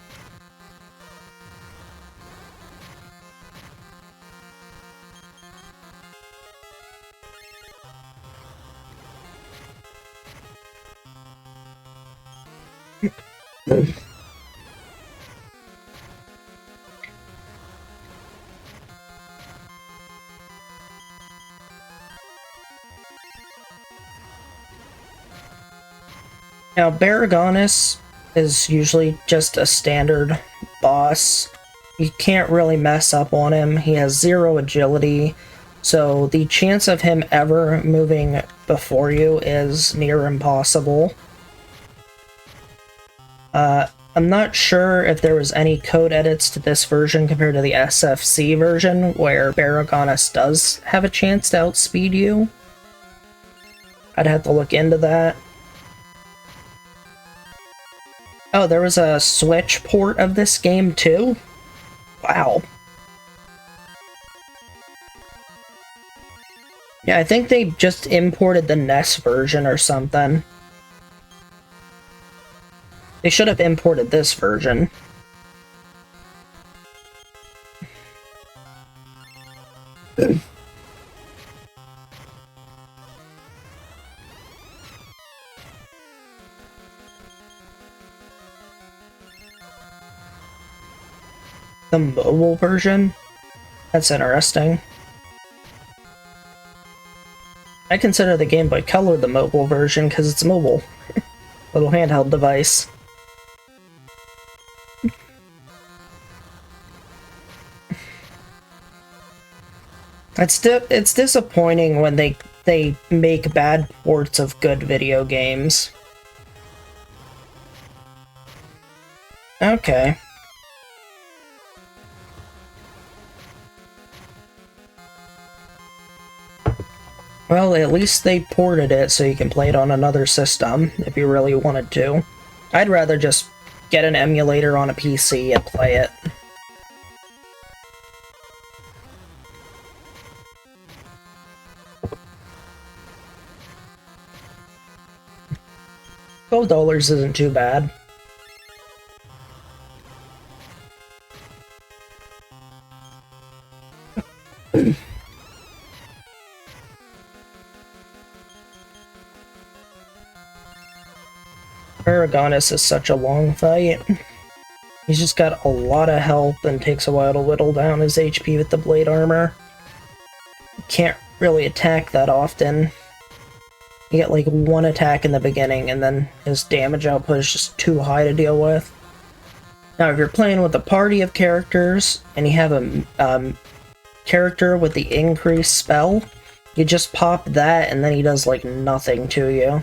Now, Baragonis is usually just a standard boss. You can't really mess up on him. He has 0 agility, so the chance of him ever moving before you is near impossible. I'm not sure if there was any code edits to this version compared to the SFC version, where Baragonis does have a chance to outspeed you. I'd have to look into that. Oh, there was a Switch port of this game too? Wow. Yeah, I think they just imported the NES version or something. They should have imported this version. The mobile version? That's interesting. I consider the Game Boy Color the mobile version because it's mobile. Little handheld device. It's disappointing when they make bad ports of good video games. Okay. Well, at least they ported it so you can play it on another system, if you really wanted to. I'd rather just get an emulator on a PC and play it. $12 isn't too bad. Baragonis is such a long fight. He's just got a lot of health and takes a while to whittle down his HP with the blade armor. Can't really attack that often. You get like one attack in the beginning and then his damage output is just too high to deal with. Now if you're playing with a party of characters and you have a character with the increased spell, you just pop that and then he does like nothing to you.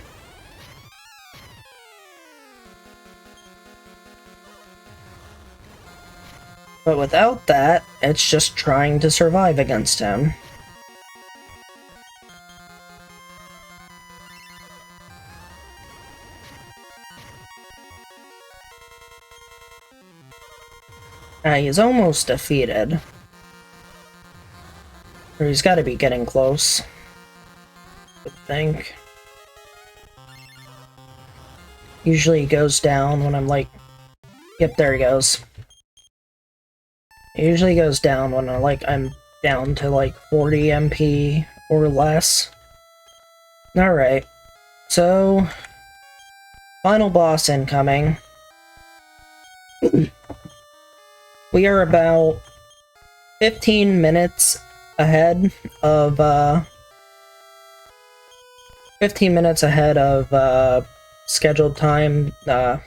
But without that, it's just trying to survive against him. He's almost defeated. Or he's got to be getting close, I think. Usually he goes down when I'm like... Yep, there he goes. It usually goes down when I'm down to like 40 MP or less. Alright, so final boss incoming. We are about 15 minutes ahead of 15 minutes ahead of scheduled time. Why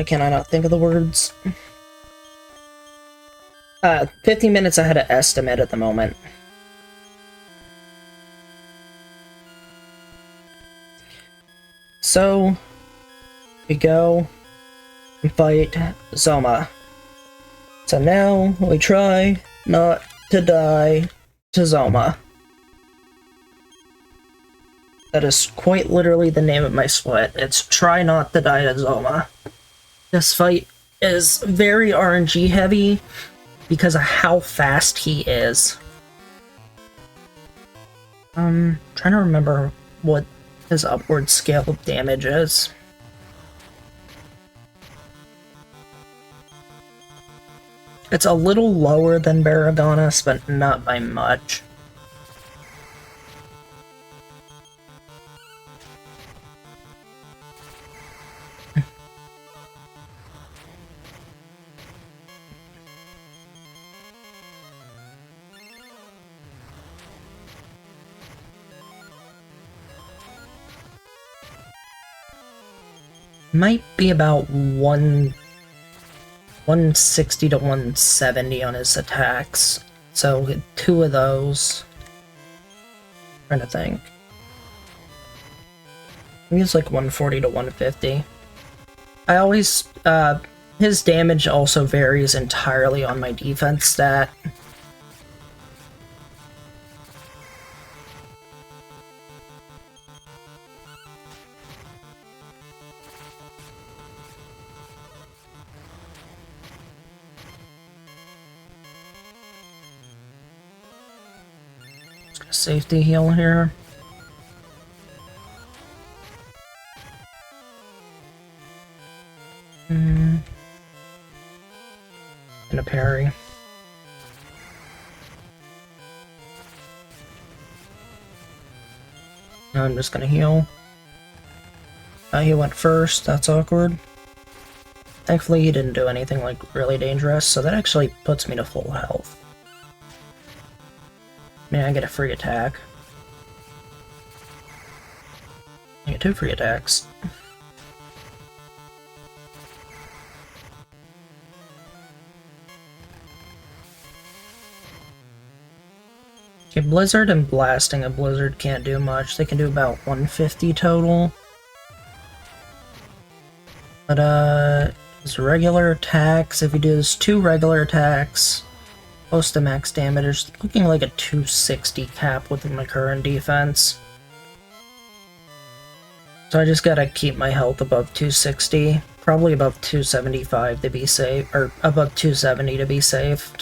can't I not think of the words? 15 minutes ahead of estimate at the moment. So, we go and fight Zoma. So now, we try not to die to Zoma. That is quite literally the name of my split. It's try not to die to Zoma. This fight is very RNG heavy because of how fast he is. Trying to remember what his upward scale of damage is. It's a little lower than Baragonus, but not by much. Might be about 160 to 170 on his attacks. So 2 of those. Trying to think. I think it's like 140 to 150. I always, his damage also varies entirely on my defense stat. Safety heal here. And a parry. Now I'm just gonna heal. He went first, that's awkward. Thankfully he didn't do anything like really dangerous, so that actually puts me to full health. Man, I get a free attack. I get 2 free attacks. Okay, Blizzard and blasting a Blizzard can't do much. They can do about 150 total. But, his regular attacks, if he does 2 regular attacks, close to max damage, it's looking like a 260 cap with my current defense. So I just gotta keep my health above 260, probably above 275 to be safe, or above 270 to be safe.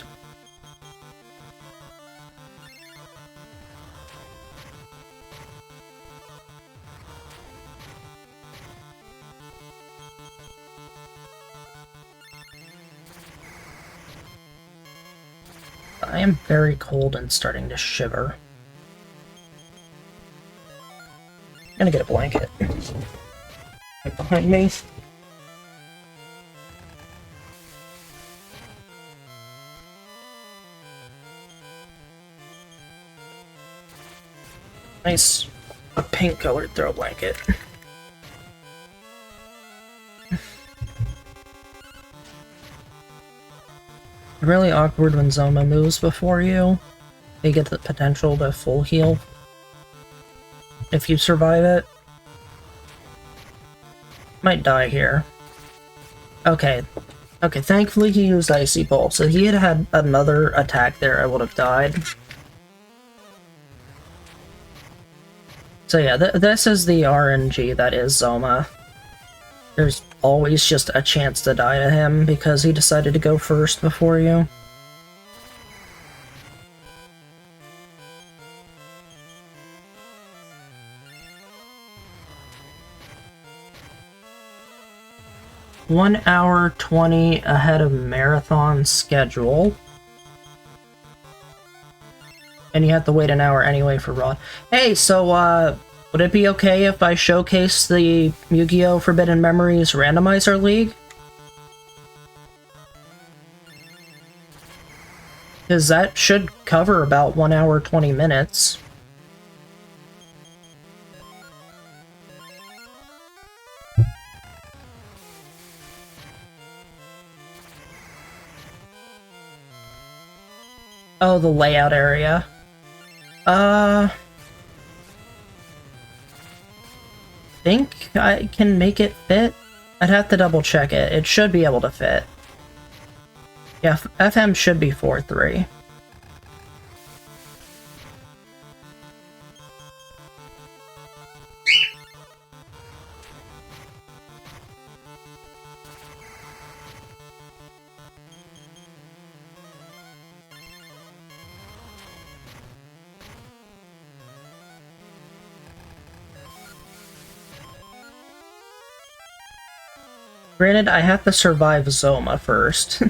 I am very cold and starting to shiver. I'm gonna get a blanket. Right behind me. Nice pink colored throw blanket. Really awkward when Zoma moves before you. You get the potential to full heal. If you survive it. Might die here. Okay. Okay, thankfully he used Icy Bolt. So if he had another attack there, I would have died. So yeah, this is the RNG that is Zoma. There's always just a chance to die to him because he decided to go first before you. One hour 20 ahead of marathon schedule. And you have to wait an hour anyway for Raw. Hey, so, would it be okay if I showcase the Yu-Gi-Oh! Forbidden Memories Randomizer League? Because that should cover about 1 hour 20 minutes. Oh, the layout area. I think I can make it fit. I'd have to double check it. It should be able to fit. Yeah, FM should be 4.3. Granted, I have to survive Zoma first.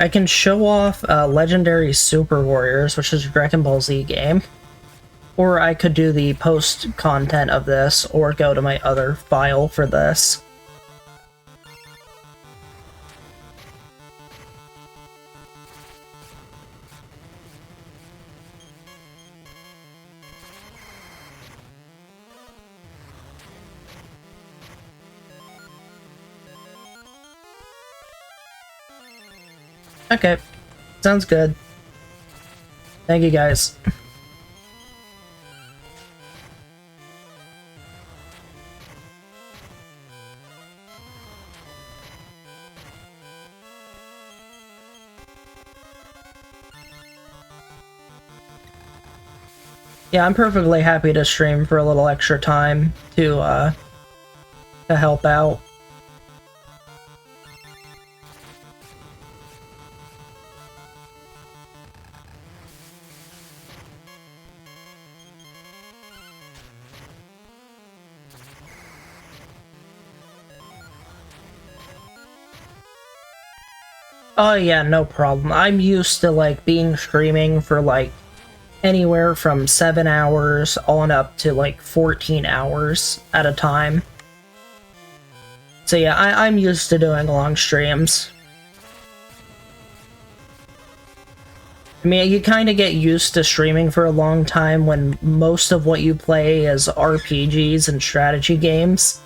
I can show off Legendary Super Warriors, which is a Dragon Ball Z game. Or I could do the post-content of this, or go to my other file for this. Okay, sounds good. Thank you guys. Yeah, I'm perfectly happy to stream for a little extra time to help out. Oh yeah, no problem. I'm used to like being streaming for like anywhere from 7 hours on up to like 14 hours at a time. So yeah, I'm used to doing long streams. I mean, you kind of get used to streaming for a long time when most of what you play is RPGs and strategy games.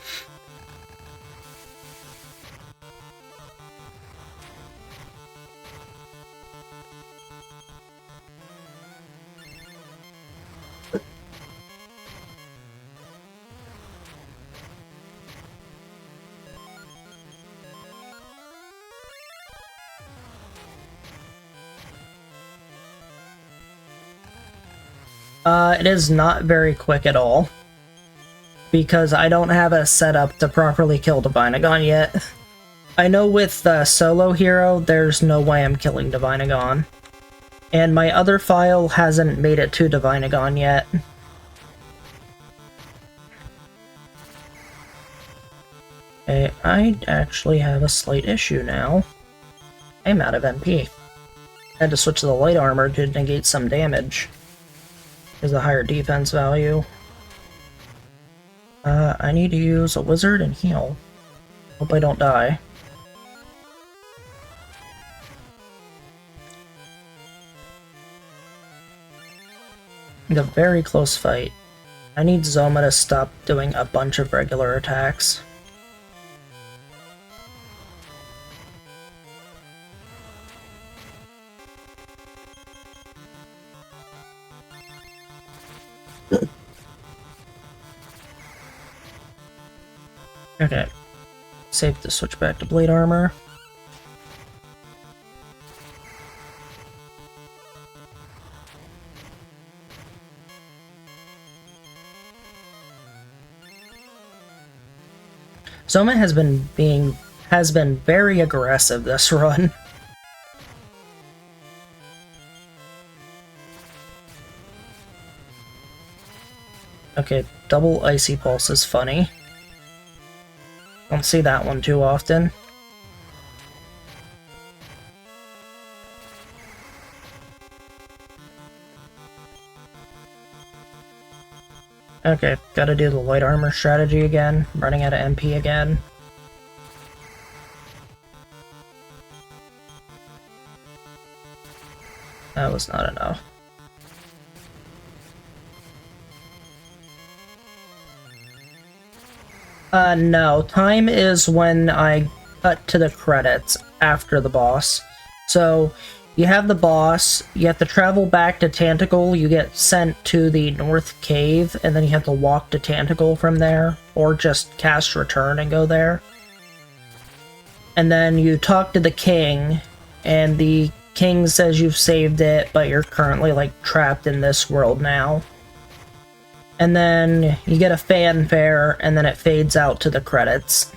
It is not very quick at all, because I don't have a setup to properly kill Divinagon yet. I know with the solo hero, there's no way I'm killing Divinagon. And my other file hasn't made it to Divinagon yet. Okay, I actually have a slight issue now. I'm out of MP. I had to switch to the light armor to negate some damage. There's a higher defense value. I need to use a wizard and heal. Hope I don't die. It's a very close fight. I need Zoma to stop doing a bunch of regular attacks. Okay. Safe to switch back to blade armor. Zoma has been very aggressive this run. Okay, double icy pulse is funny. Don't see that one too often. Okay, gotta do the light armor strategy again. Running out of MP again. That was not enough. No. Time is when I cut to the credits after the boss. So, you have the boss, you have to travel back to Tantacle, you get sent to the North Cave, and then you have to walk to Tantacle from there, or just cast Return and go there. And then you talk to the king, and the king says you've saved it, but you're currently, like, trapped in this world now. And then you get a fanfare, and then it fades out to the credits.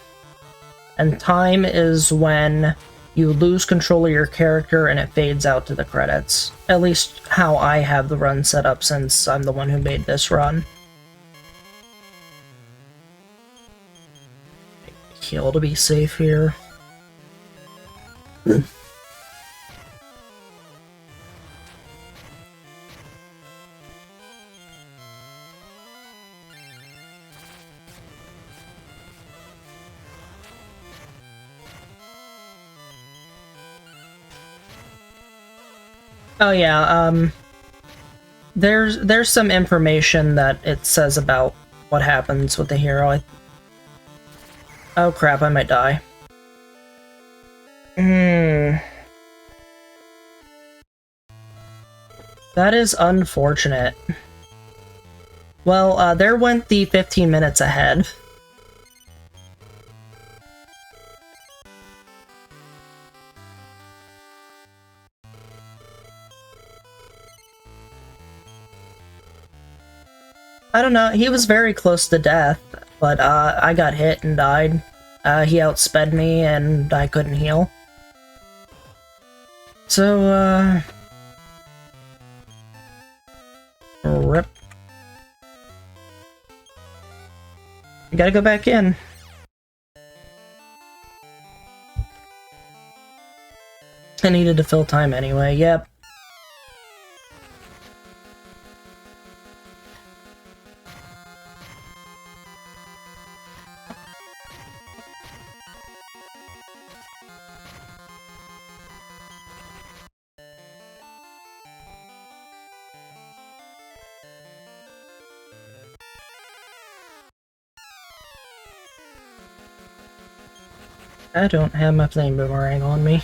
And time is when you lose control of your character, and it fades out to the credits. At least how I have the run set up, since I'm the one who made this run. Heal to be safe here. Oh yeah, there's some information that it says about what happens with the hero. Oh crap, I might die. That is unfortunate. Well, there went the 15 minutes ahead. I don't know, he was very close to death, but I got hit and died. He outsped me and I couldn't heal. So, rip. I gotta go back in. I needed to fill time anyway, yep. I don't have my flame boomerang on me.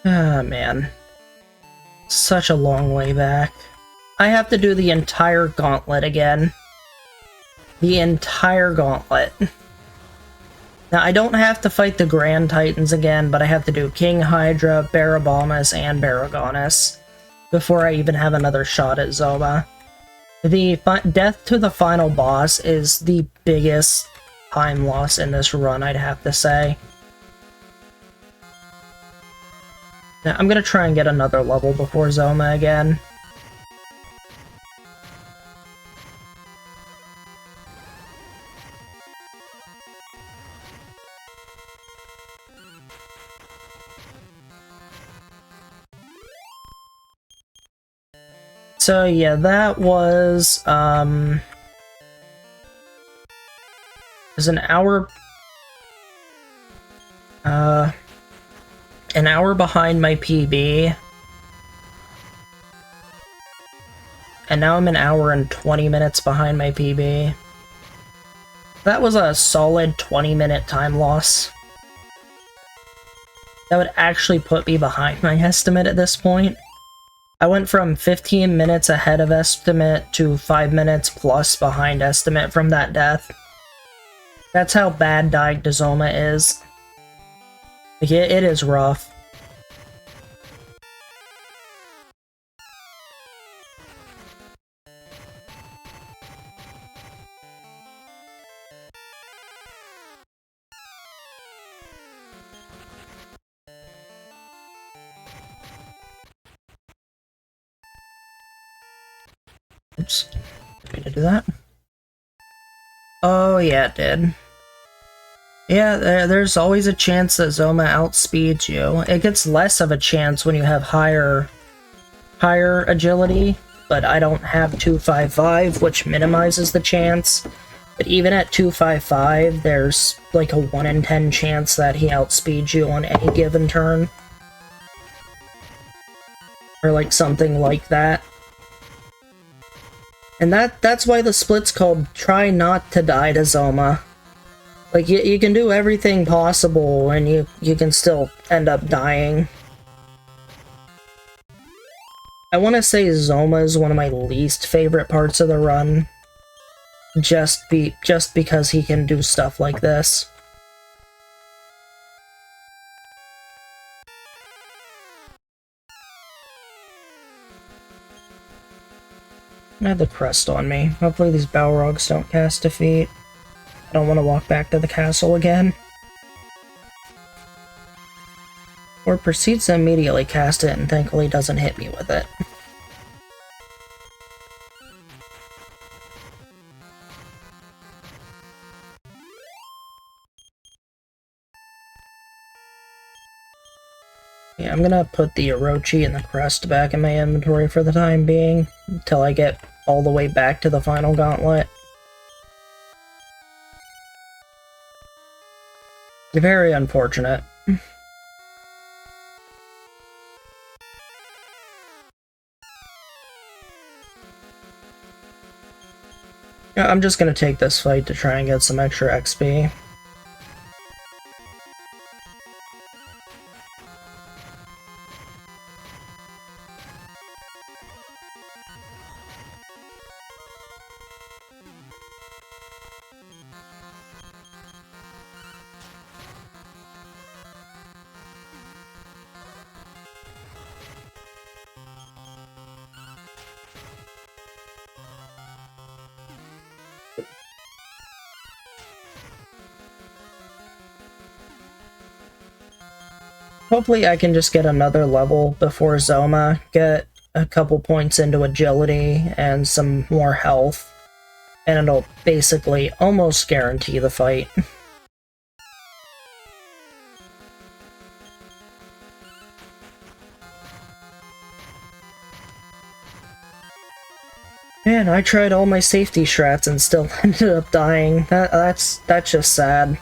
Ah, man. Such a long way back. I have to do the entire gauntlet again. The entire gauntlet. Now, I don't have to fight the Grand Titans again, but I have to do King Hydra, Barabomus, and Baragonus before I even have another shot at Zoma. The death to the final boss is the biggest time loss in this run, I'd have to say. Now, I'm gonna try and get another level before Zoma again. So yeah, that was an hour behind my PB, and now I'm an hour and 20 minutes behind my PB. That was a solid 20-minute time loss. That would actually put me behind my estimate at this point. I went from 15 minutes ahead of estimate to 5 minutes plus behind estimate from that death. That's how bad dying to Zoma is. Like, it is rough. Oops. Didn't mean to do that. Oh yeah, it did. Yeah, there's always a chance that Zoma outspeeds you. It gets less of a chance when you have higher agility, but I don't have 255, which minimizes the chance. But even at 255, there's like a 1 in 10 chance that he outspeeds you on any given turn. Or like something like that. And that's why the split's called Try Not to Die to Zoma. Like, you can do everything possible and you can still end up dying. I want to say Zoma is one of my least favorite parts of the run. Just because he can do stuff like this. I have the crest on me. Hopefully these Balrogs don't cast defeat. I don't want to walk back to the castle again. Or proceeds to immediately cast it and thankfully doesn't hit me with it. Yeah, I'm gonna put the Orochi and the crest back in my inventory for the time being, until I get all the way back to the final gauntlet. Very unfortunate. Yeah, I'm just gonna take this fight to try and get some extra XP. Hopefully I can just get another level before Zoma, get a couple points into agility and some more health, and it'll basically almost guarantee the fight. Man, I tried all my safety strats and still ended up dying. That's just sad.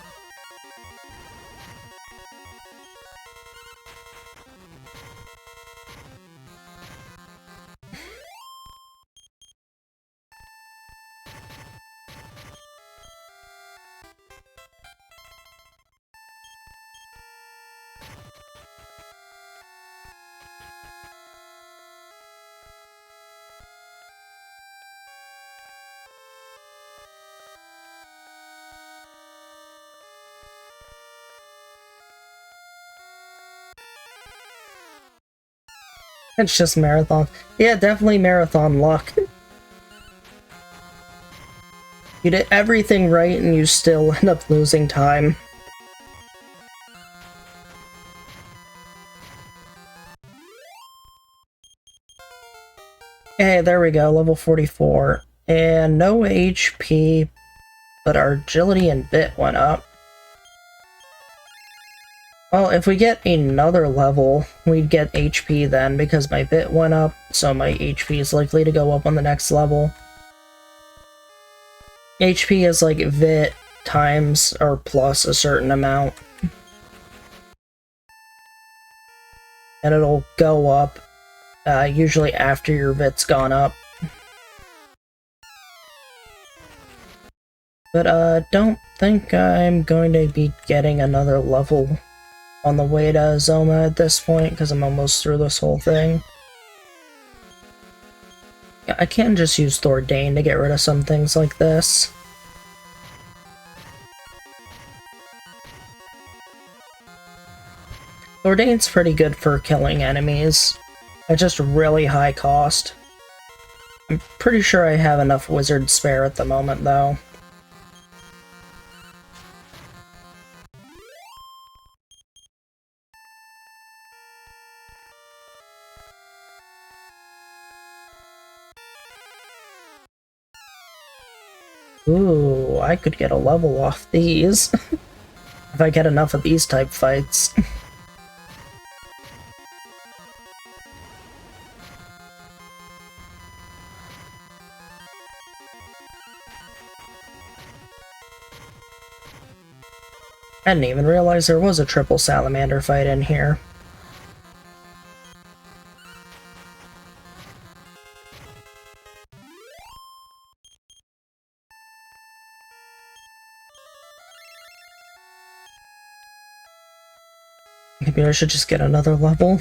It's just marathon. Yeah, definitely marathon luck. You did everything right and you still end up losing time. Hey, there we go, level 44. And no HP, but our agility and bit went up. Well, if we get another level, we'd get HP then, because my bit went up, so my HP is likely to go up on the next level. HP is like VIT times or plus a certain amount. And it'll go up, usually after your VIT's gone up. But don't think I'm going to be getting another level on the way to Zoma at this point, because I'm almost through this whole thing. Yeah, I can just use Thordane to get rid of some things like this. Thordane's pretty good for killing enemies, at just really high cost. I'm pretty sure I have enough wizard spare at the moment, though. Ooh, I could get a level off these. If I get enough of these type fights. I didn't even realize there was a triple salamander fight in here. Maybe I should just get another level.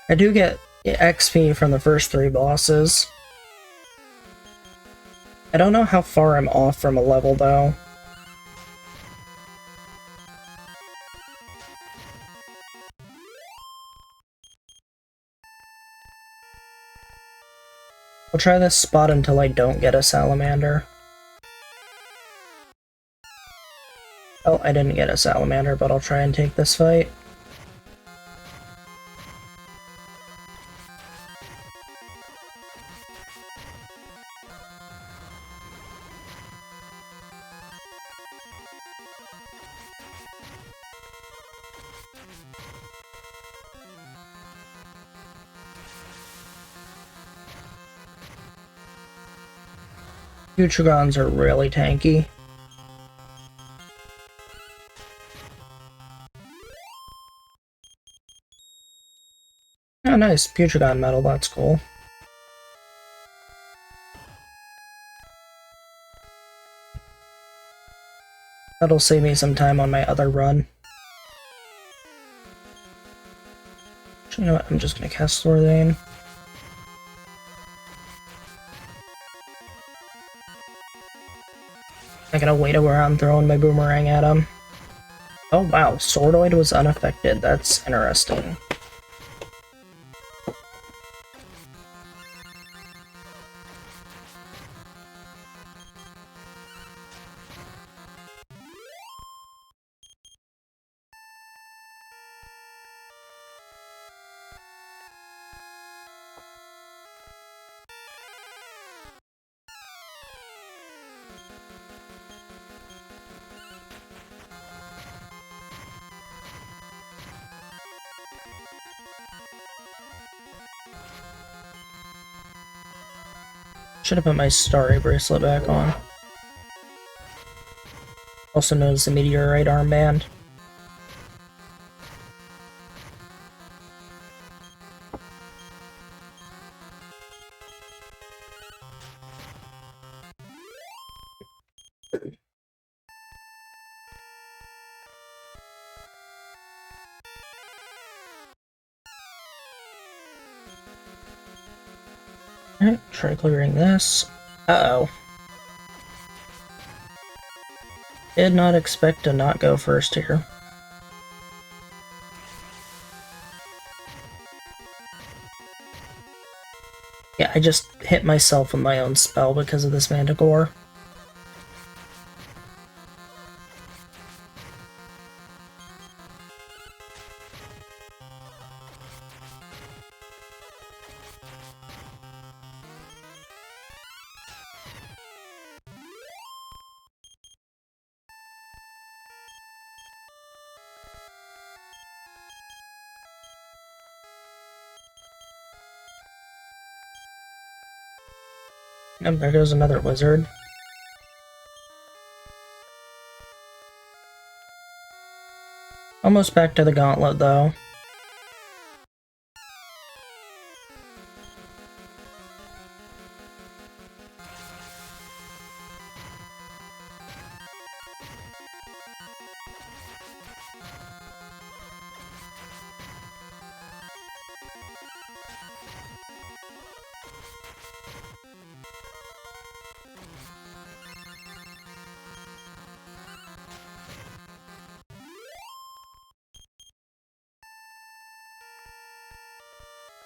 I do get XP from the first 3 bosses. I don't know how far I'm off from a level, though. I'll try this spot until I don't get a salamander. Oh, I didn't get a salamander, but I'll try and take this fight. Futrigons are really tanky. Oh nice, Futrigon medal, that's cool. That'll save me some time on my other run. Actually, you know what, I'm just gonna cast Slorthane. I'm gonna wait where I'm throwing my boomerang at him. Oh wow, Swordoid was unaffected. That's interesting. Should have put my Starry Bracelet back on. Also known as the Meteorite Armband. Alright, try clearing this. Uh-oh. Did not expect to not go first here. Yeah, I just hit myself with my own spell because of this Manticore. And there goes another wizard. Almost back to the gauntlet, though.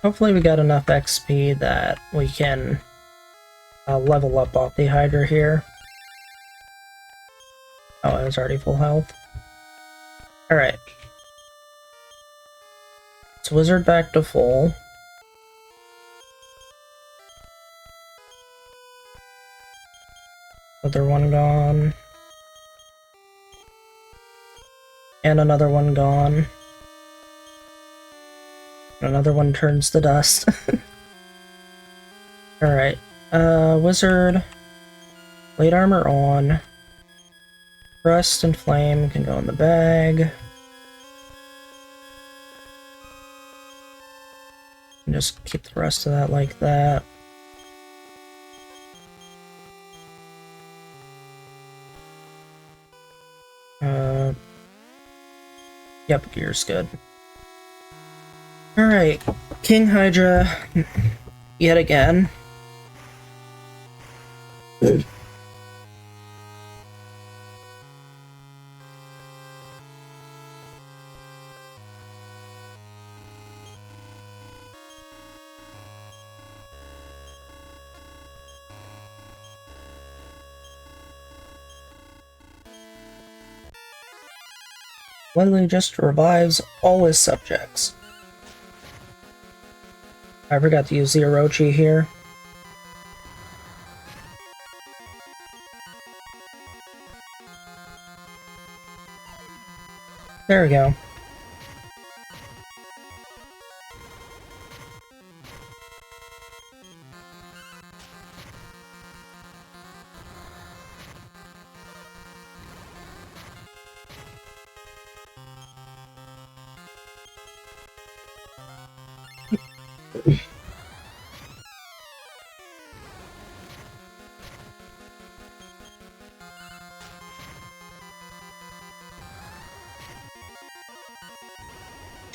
Hopefully we got enough XP that we can level up off the Hydra here. Oh, I was already full health. Alright. It's wizard back to full. Another one gone. And another one gone. Another one turns to dust. Alright. Wizard. Plate armor on. Rust and Flame can go in the bag. And just keep the rest of that like that. Yep, gear's good. Alright, King Hydra, yet again. Literally just revives all his subjects. I forgot to use the Orochi here. There we go.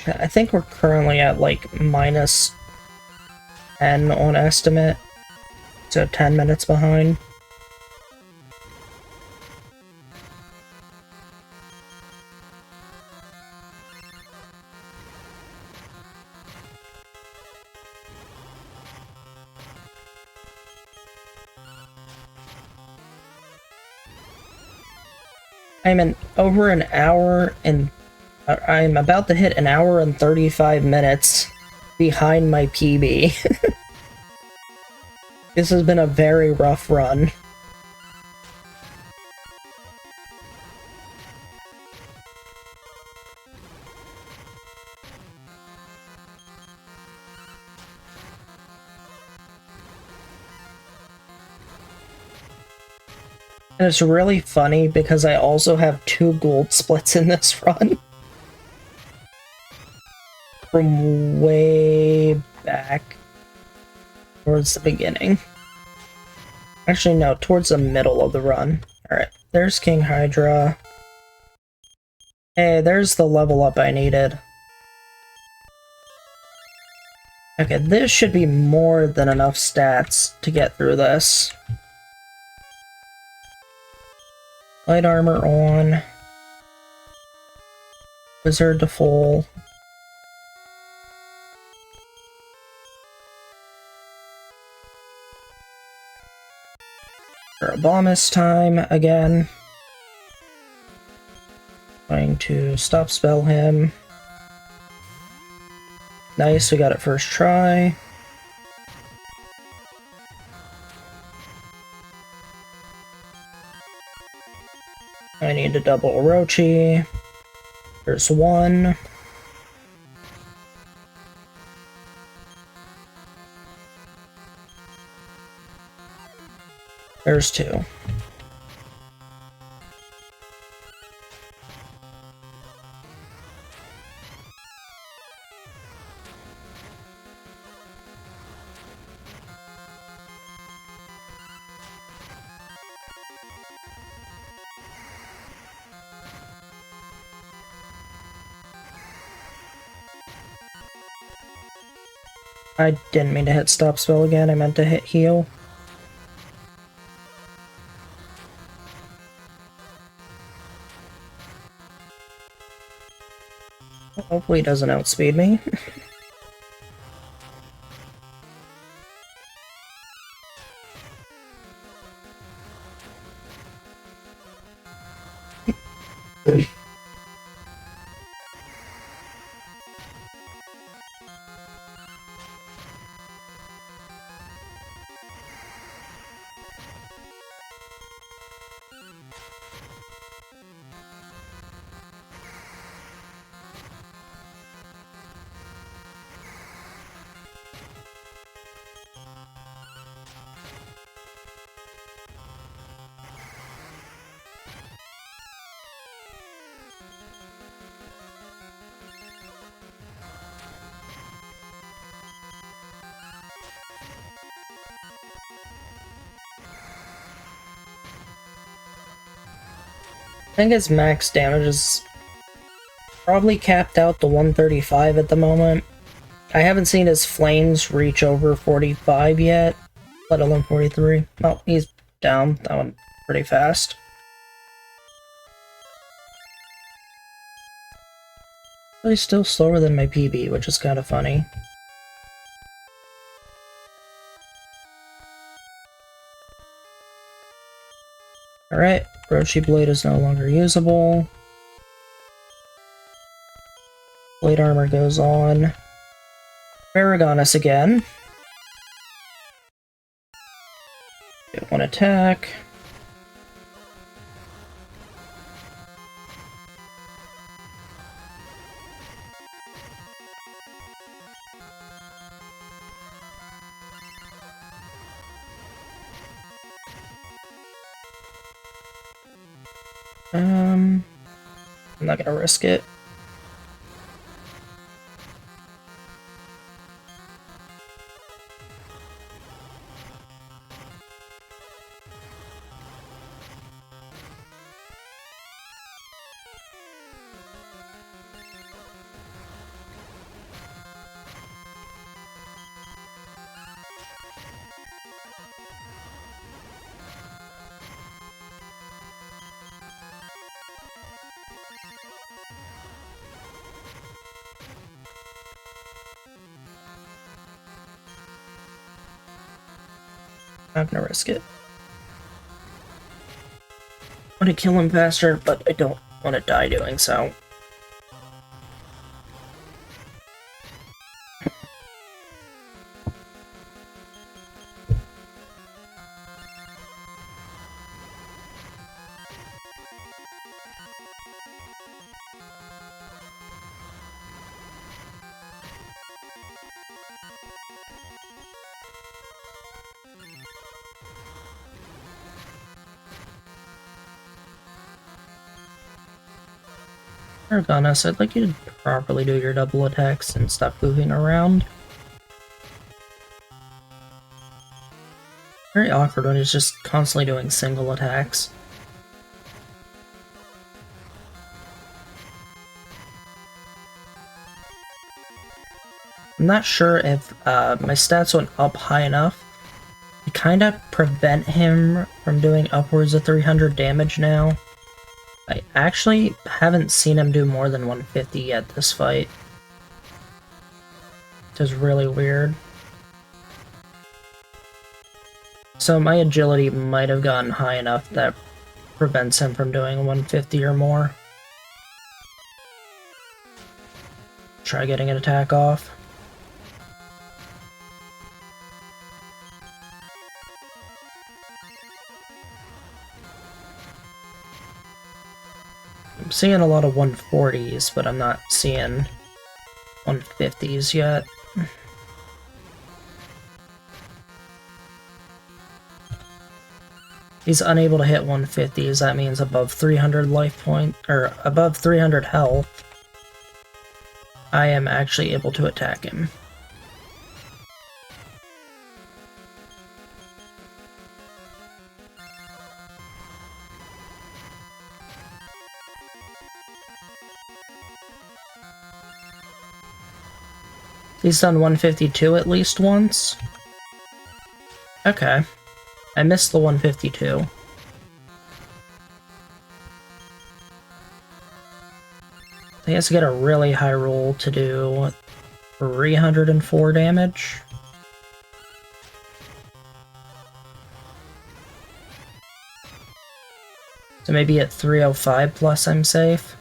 I think we're currently at like -10 on estimate, so 10 minutes behind. I'm about to hit 1 hour and 35 minutes behind my PB. This has been a very rough run. And it's really funny because I also have 2 gold splits in this run. From way back towards the beginning. Actually, no, towards the middle of the run. Alright, there's King Hydra. Hey, there's the level up I needed. Okay, this should be more than enough stats to get through this. Light armor on. Wizard to full. Abomus time again. Going to stop spell him. Nice, we got it first try. I need to double Orochi. There's 1. There's 2. I didn't mean to hit stop spell again, I meant to hit heal. Hopefully he doesn't outspeed me. think his max damage is probably capped out to 135 at the moment. I haven't seen his flames reach over 45 yet, let alone 43. Oh, he's down. That went pretty fast. But he's still slower than my PB, which is kind of funny. Alright, Roshi Blade is no longer usable. Blade armor goes on. Paragonus again. Get one attack. I'm not gonna risk it. Not gonna risk it. I want to kill him faster, but I don't want to die doing so. Paragonus, I'd like you to properly do your double attacks and stop goofing around. Very awkward when he's just constantly doing single attacks. I'm not sure if my stats went up high enough to kind of prevent him from doing upwards of 300 damage now. I actually haven't seen him do more than 150 yet this fight. Which is really weird. So my agility might have gotten high enough that prevents him from doing 150 or more. Try getting an attack off. I'm seeing a lot of 140s, but I'm not seeing 150s yet. He's unable to hit 150s, that means above 300 life point, or above 300 health, I am actually able to attack him. He's done 152 at least once. Okay. I missed the 152. He has to get a really high roll to do 304 damage. So maybe at 305 plus I'm safe.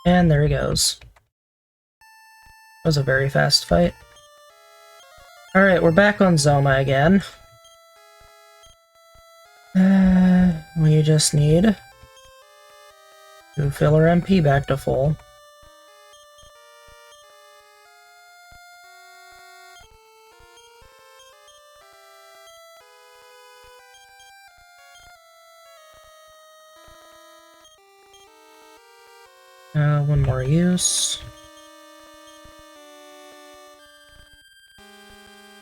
And there he goes. That was a very fast fight. Alright, we're back on Zoma again. We just need to fill our MP back to full. One more use.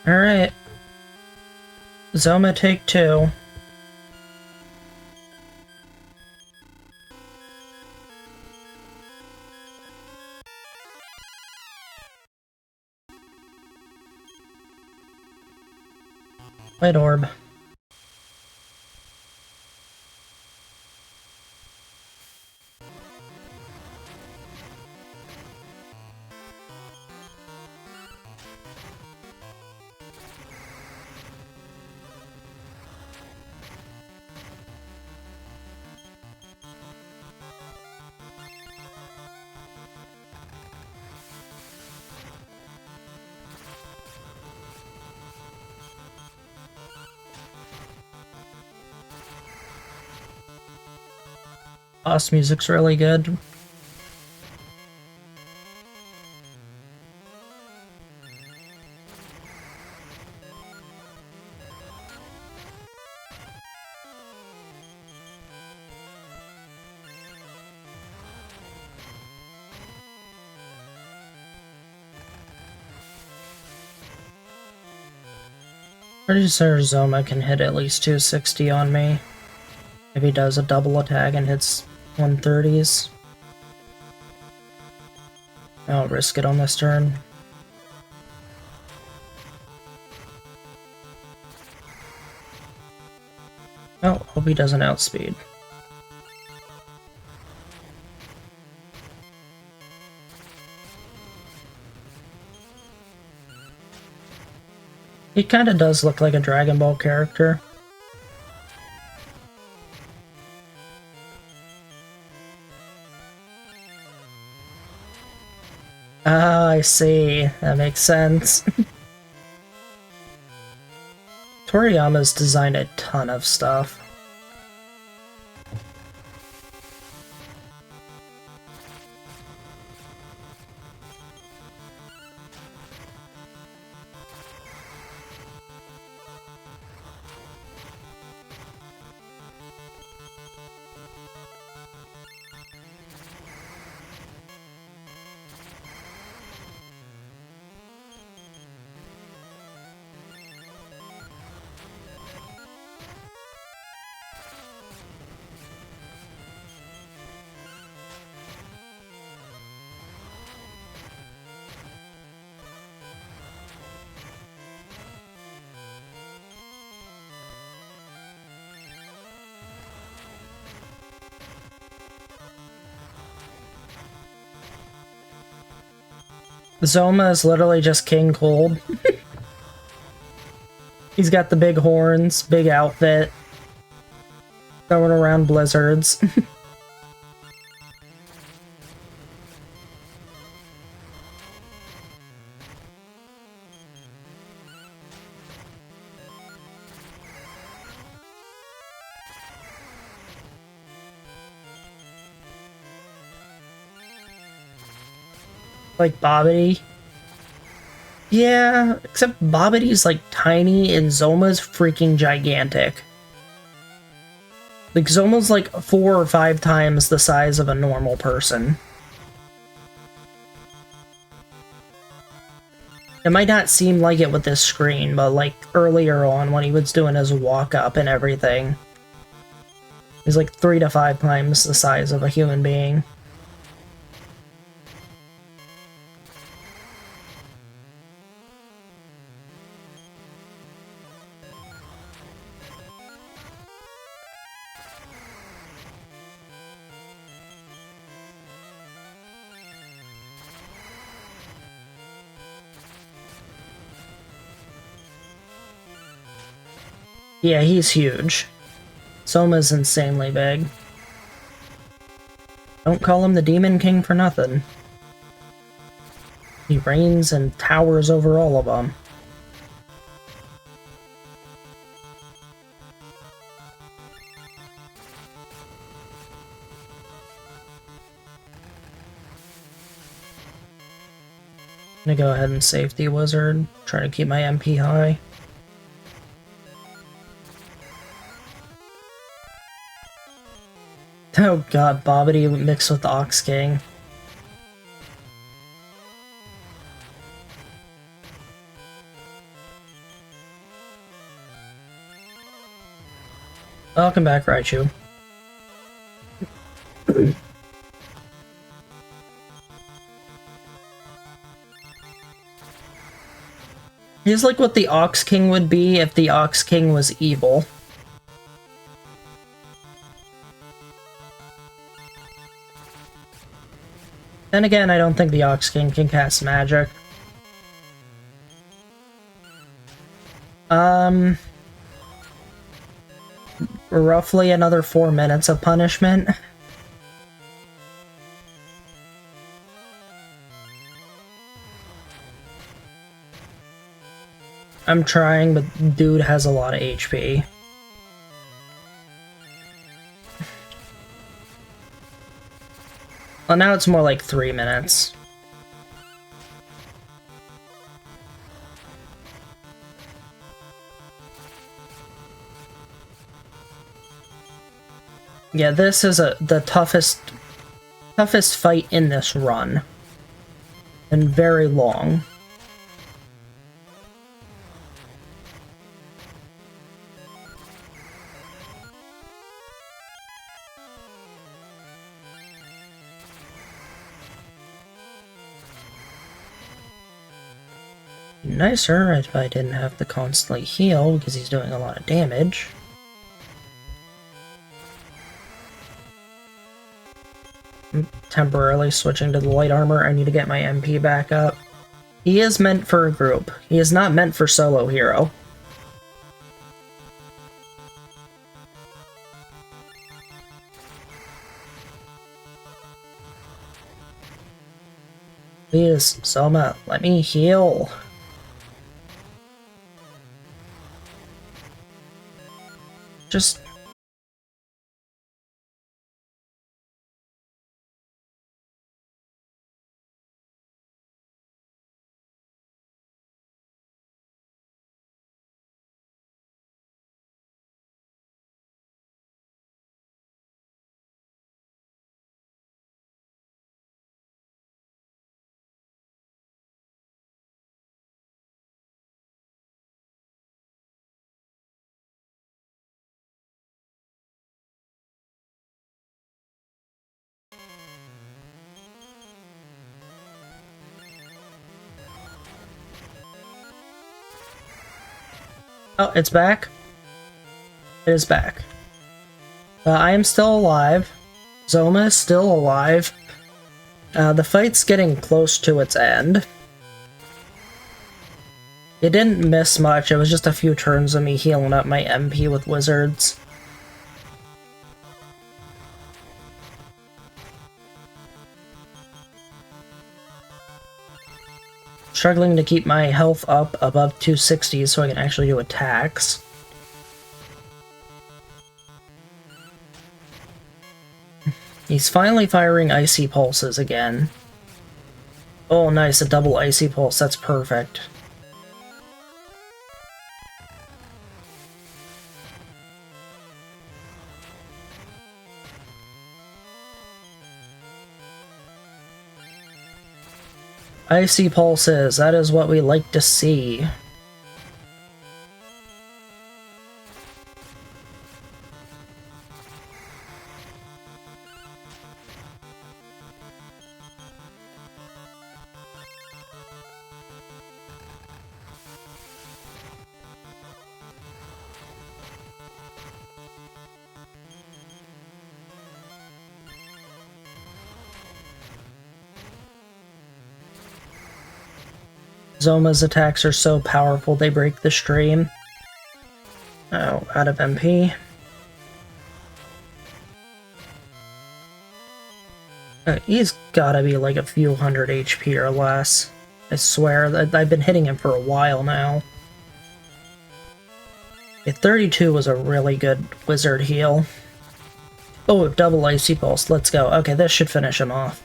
Alright. Zoma, take 2. White orb. Boss music's really good. Pretty sure Zoma can hit at least 260 on me. If he does a double attack and hits 130s. I'll risk it on this turn. Oh, hope he doesn't outspeed. He kinda does look like a Dragon Ball character. Ah, I see. That makes sense. Toriyama's designed a ton of stuff. Zoma is literally just King Cold. He's got the big horns, big outfit, throwing around blizzards. Like Bobbity. Yeah, except Bobbity's like tiny and Zoma's freaking gigantic. Like Zoma's like 4 or 5 times the size of a normal person. It might not seem like it with this screen, but like earlier on when he was doing his walk up and everything, he's like 3 to 5 times the size of a human being. Yeah, he's huge. Soma's insanely big. Don't call him the Demon King for nothing. He reigns and towers over all of them. I'm gonna go ahead and safety wizard, try to keep my MP high. Oh god, Bobbity mixed with Ox King. Welcome back, Raichu. He's like what the Ox King would be if the Ox King was evil. Then again, I don't think the Ox King can cast magic. Roughly another 4 minutes of punishment. I'm trying, but dude has a lot of HP. Well, now it's more like 3 minutes. Yeah, this is the toughest fight in this run. And very long. Nicer if I didn't have to constantly heal, because he's doing a lot of damage. I'm temporarily switching to the light armor. I need to get my MP back up. He is meant for a group. He is not meant for solo hero. Please, Soma, let me heal. Just... Oh, it's back? It is back. I am still alive. Zoma is still alive. The fight's getting close to its end. It didn't miss much, it was just a few turns of me healing up my MP with wizards. Struggling to keep my health up above 260 so I can actually do attacks. He's finally firing icy pulses again. Oh nice, a double icy pulse, that's perfect. Icy pulses, that is what we like to see. Zoma's attacks are so powerful they break the stream. Oh, out of MP. He's gotta be like a few hundred HP or less. I swear, that I've been hitting him for a while now. Yeah, 32 was a really good wizard heal. Oh, double icy pulse, let's go. Okay, this should finish him off.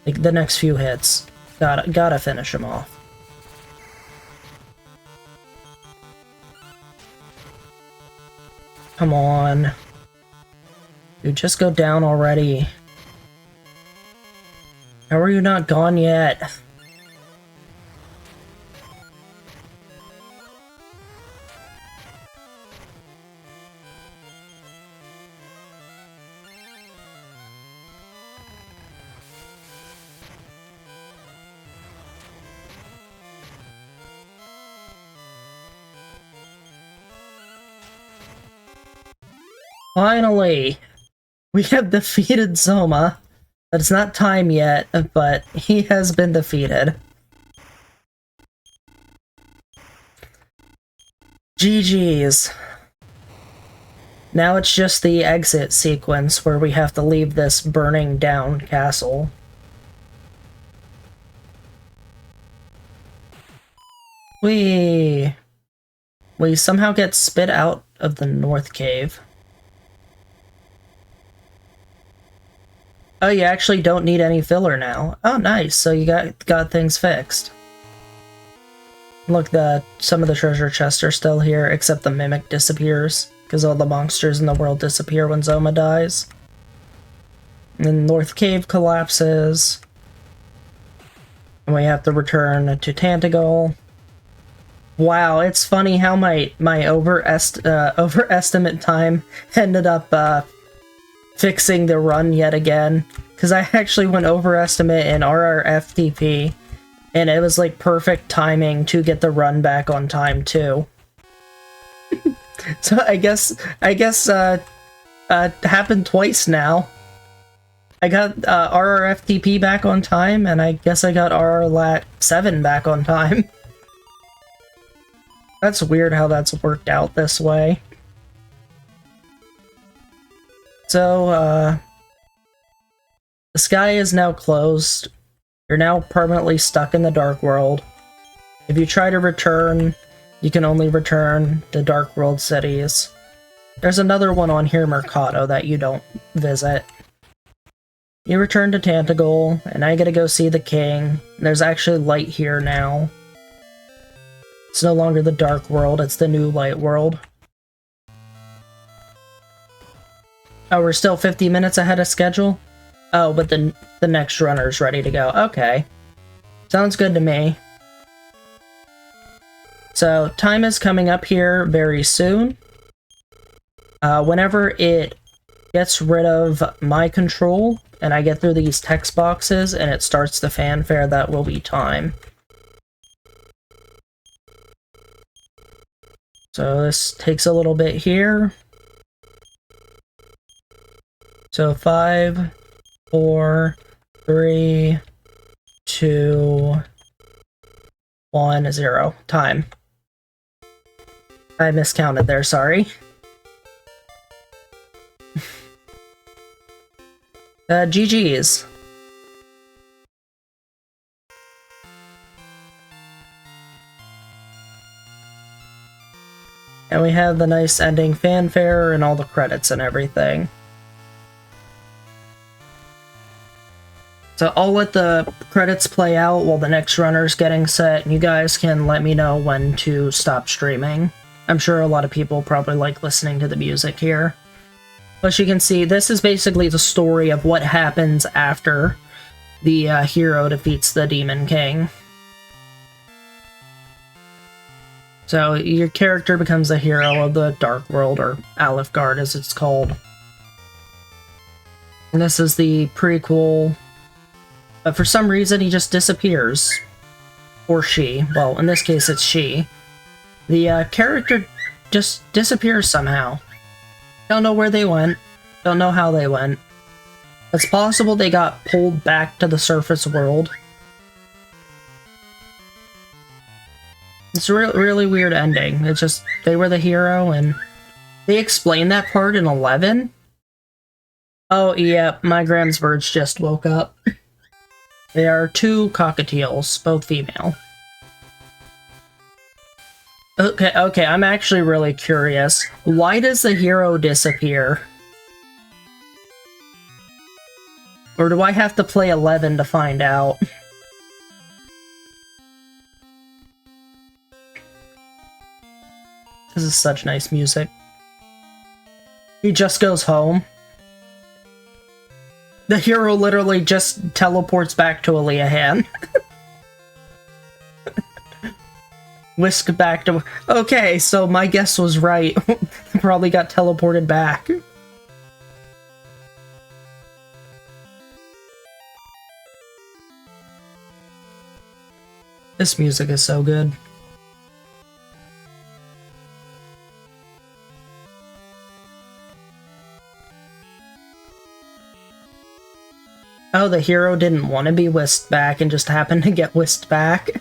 Like, the next few hits. Gotta finish him off. Come on. Dude, just go down already. How are you not gone yet? Finally! We have defeated Zoma. But it's not time yet, but he has been defeated. GG's. Now it's just the exit sequence where we have to leave this burning down castle. We somehow get spit out of the North Cave. Oh, you actually don't need any filler now. Oh, nice. So you got things fixed. Look, some of the treasure chests are still here, except the Mimic disappears, because all the monsters in the world disappear when Zoma dies. And then North Cave collapses. And we have to return to Tantagel. Wow, it's funny how my overestimate time ended up fixing the run yet again, because I actually went overestimate in RRFTP, and it was like perfect timing to get the run back on time too. So I guess happened twice now. I got RRFTP back on time, and I guess I got RRLAT7 back on time. That's weird how that's worked out this way. So, the sky is now closed. You're now permanently stuck in the Dark World. If you try to return, you can only return to Dark World cities. There's another one on here, Mercado, that you don't visit. You return to Tantagel, and I gotta go see the king. There's actually light here now. It's no longer the Dark World, it's the new Light World. Oh, we're still 50 minutes ahead of schedule? Oh, but the next runner's ready to go. Okay. Sounds good to me. So, time is coming up here very soon. Whenever it gets rid of my control, and I get through these text boxes, and it starts the fanfare, that will be time. So this takes a little bit here. So 5, 4, 3, 2, 1, 0. Time. I miscounted there, sorry. GG's. And we have the nice ending fanfare and all the credits and everything. So I'll let the credits play out while the next runner's getting set, and you guys can let me know when to stop streaming. I'm sure a lot of people probably like listening to the music here. But as you can see, this is basically the story of what happens after the hero defeats the Demon King. So your character becomes the hero of the Dark World, or Alifgard as it's called. And this is the prequel. But for some reason, he just disappears. Or she. Well, in this case, it's she. The character just disappears somehow. Don't know where they went. Don't know how they went. It's possible they got pulled back to the surface world. It's a really weird ending. It's just, they were the hero, and they explained that part in 11? Oh, yeah, my Graham's birds just woke up. They are 2 cockatiels, both female. Okay, I'm actually really curious. Why does the hero disappear? Or do I have to play 11 to find out? This is such nice music. He just goes home. The hero literally just teleports back to Aleahan. Whisk back to... Okay, so my guess was right. Probably got teleported back. This music is so good. know the hero didn't want to be whisked back and just happened to get whisked back.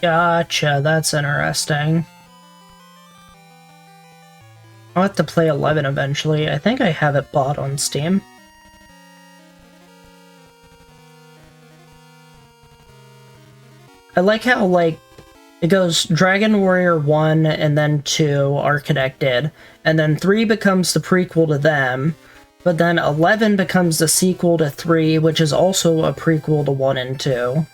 Gotcha, that's interesting. I'll have to play 11 eventually. I think I have it bought on Steam. I like how, like, it goes Dragon Warrior 1 and then 2 are connected, and then 3 becomes the prequel to them, but then 11 becomes the sequel to 3, which is also a prequel to 1 and 2.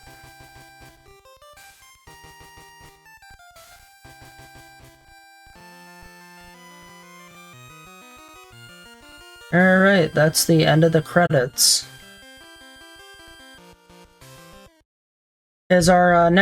Alright, that's the end of the credits. Is our next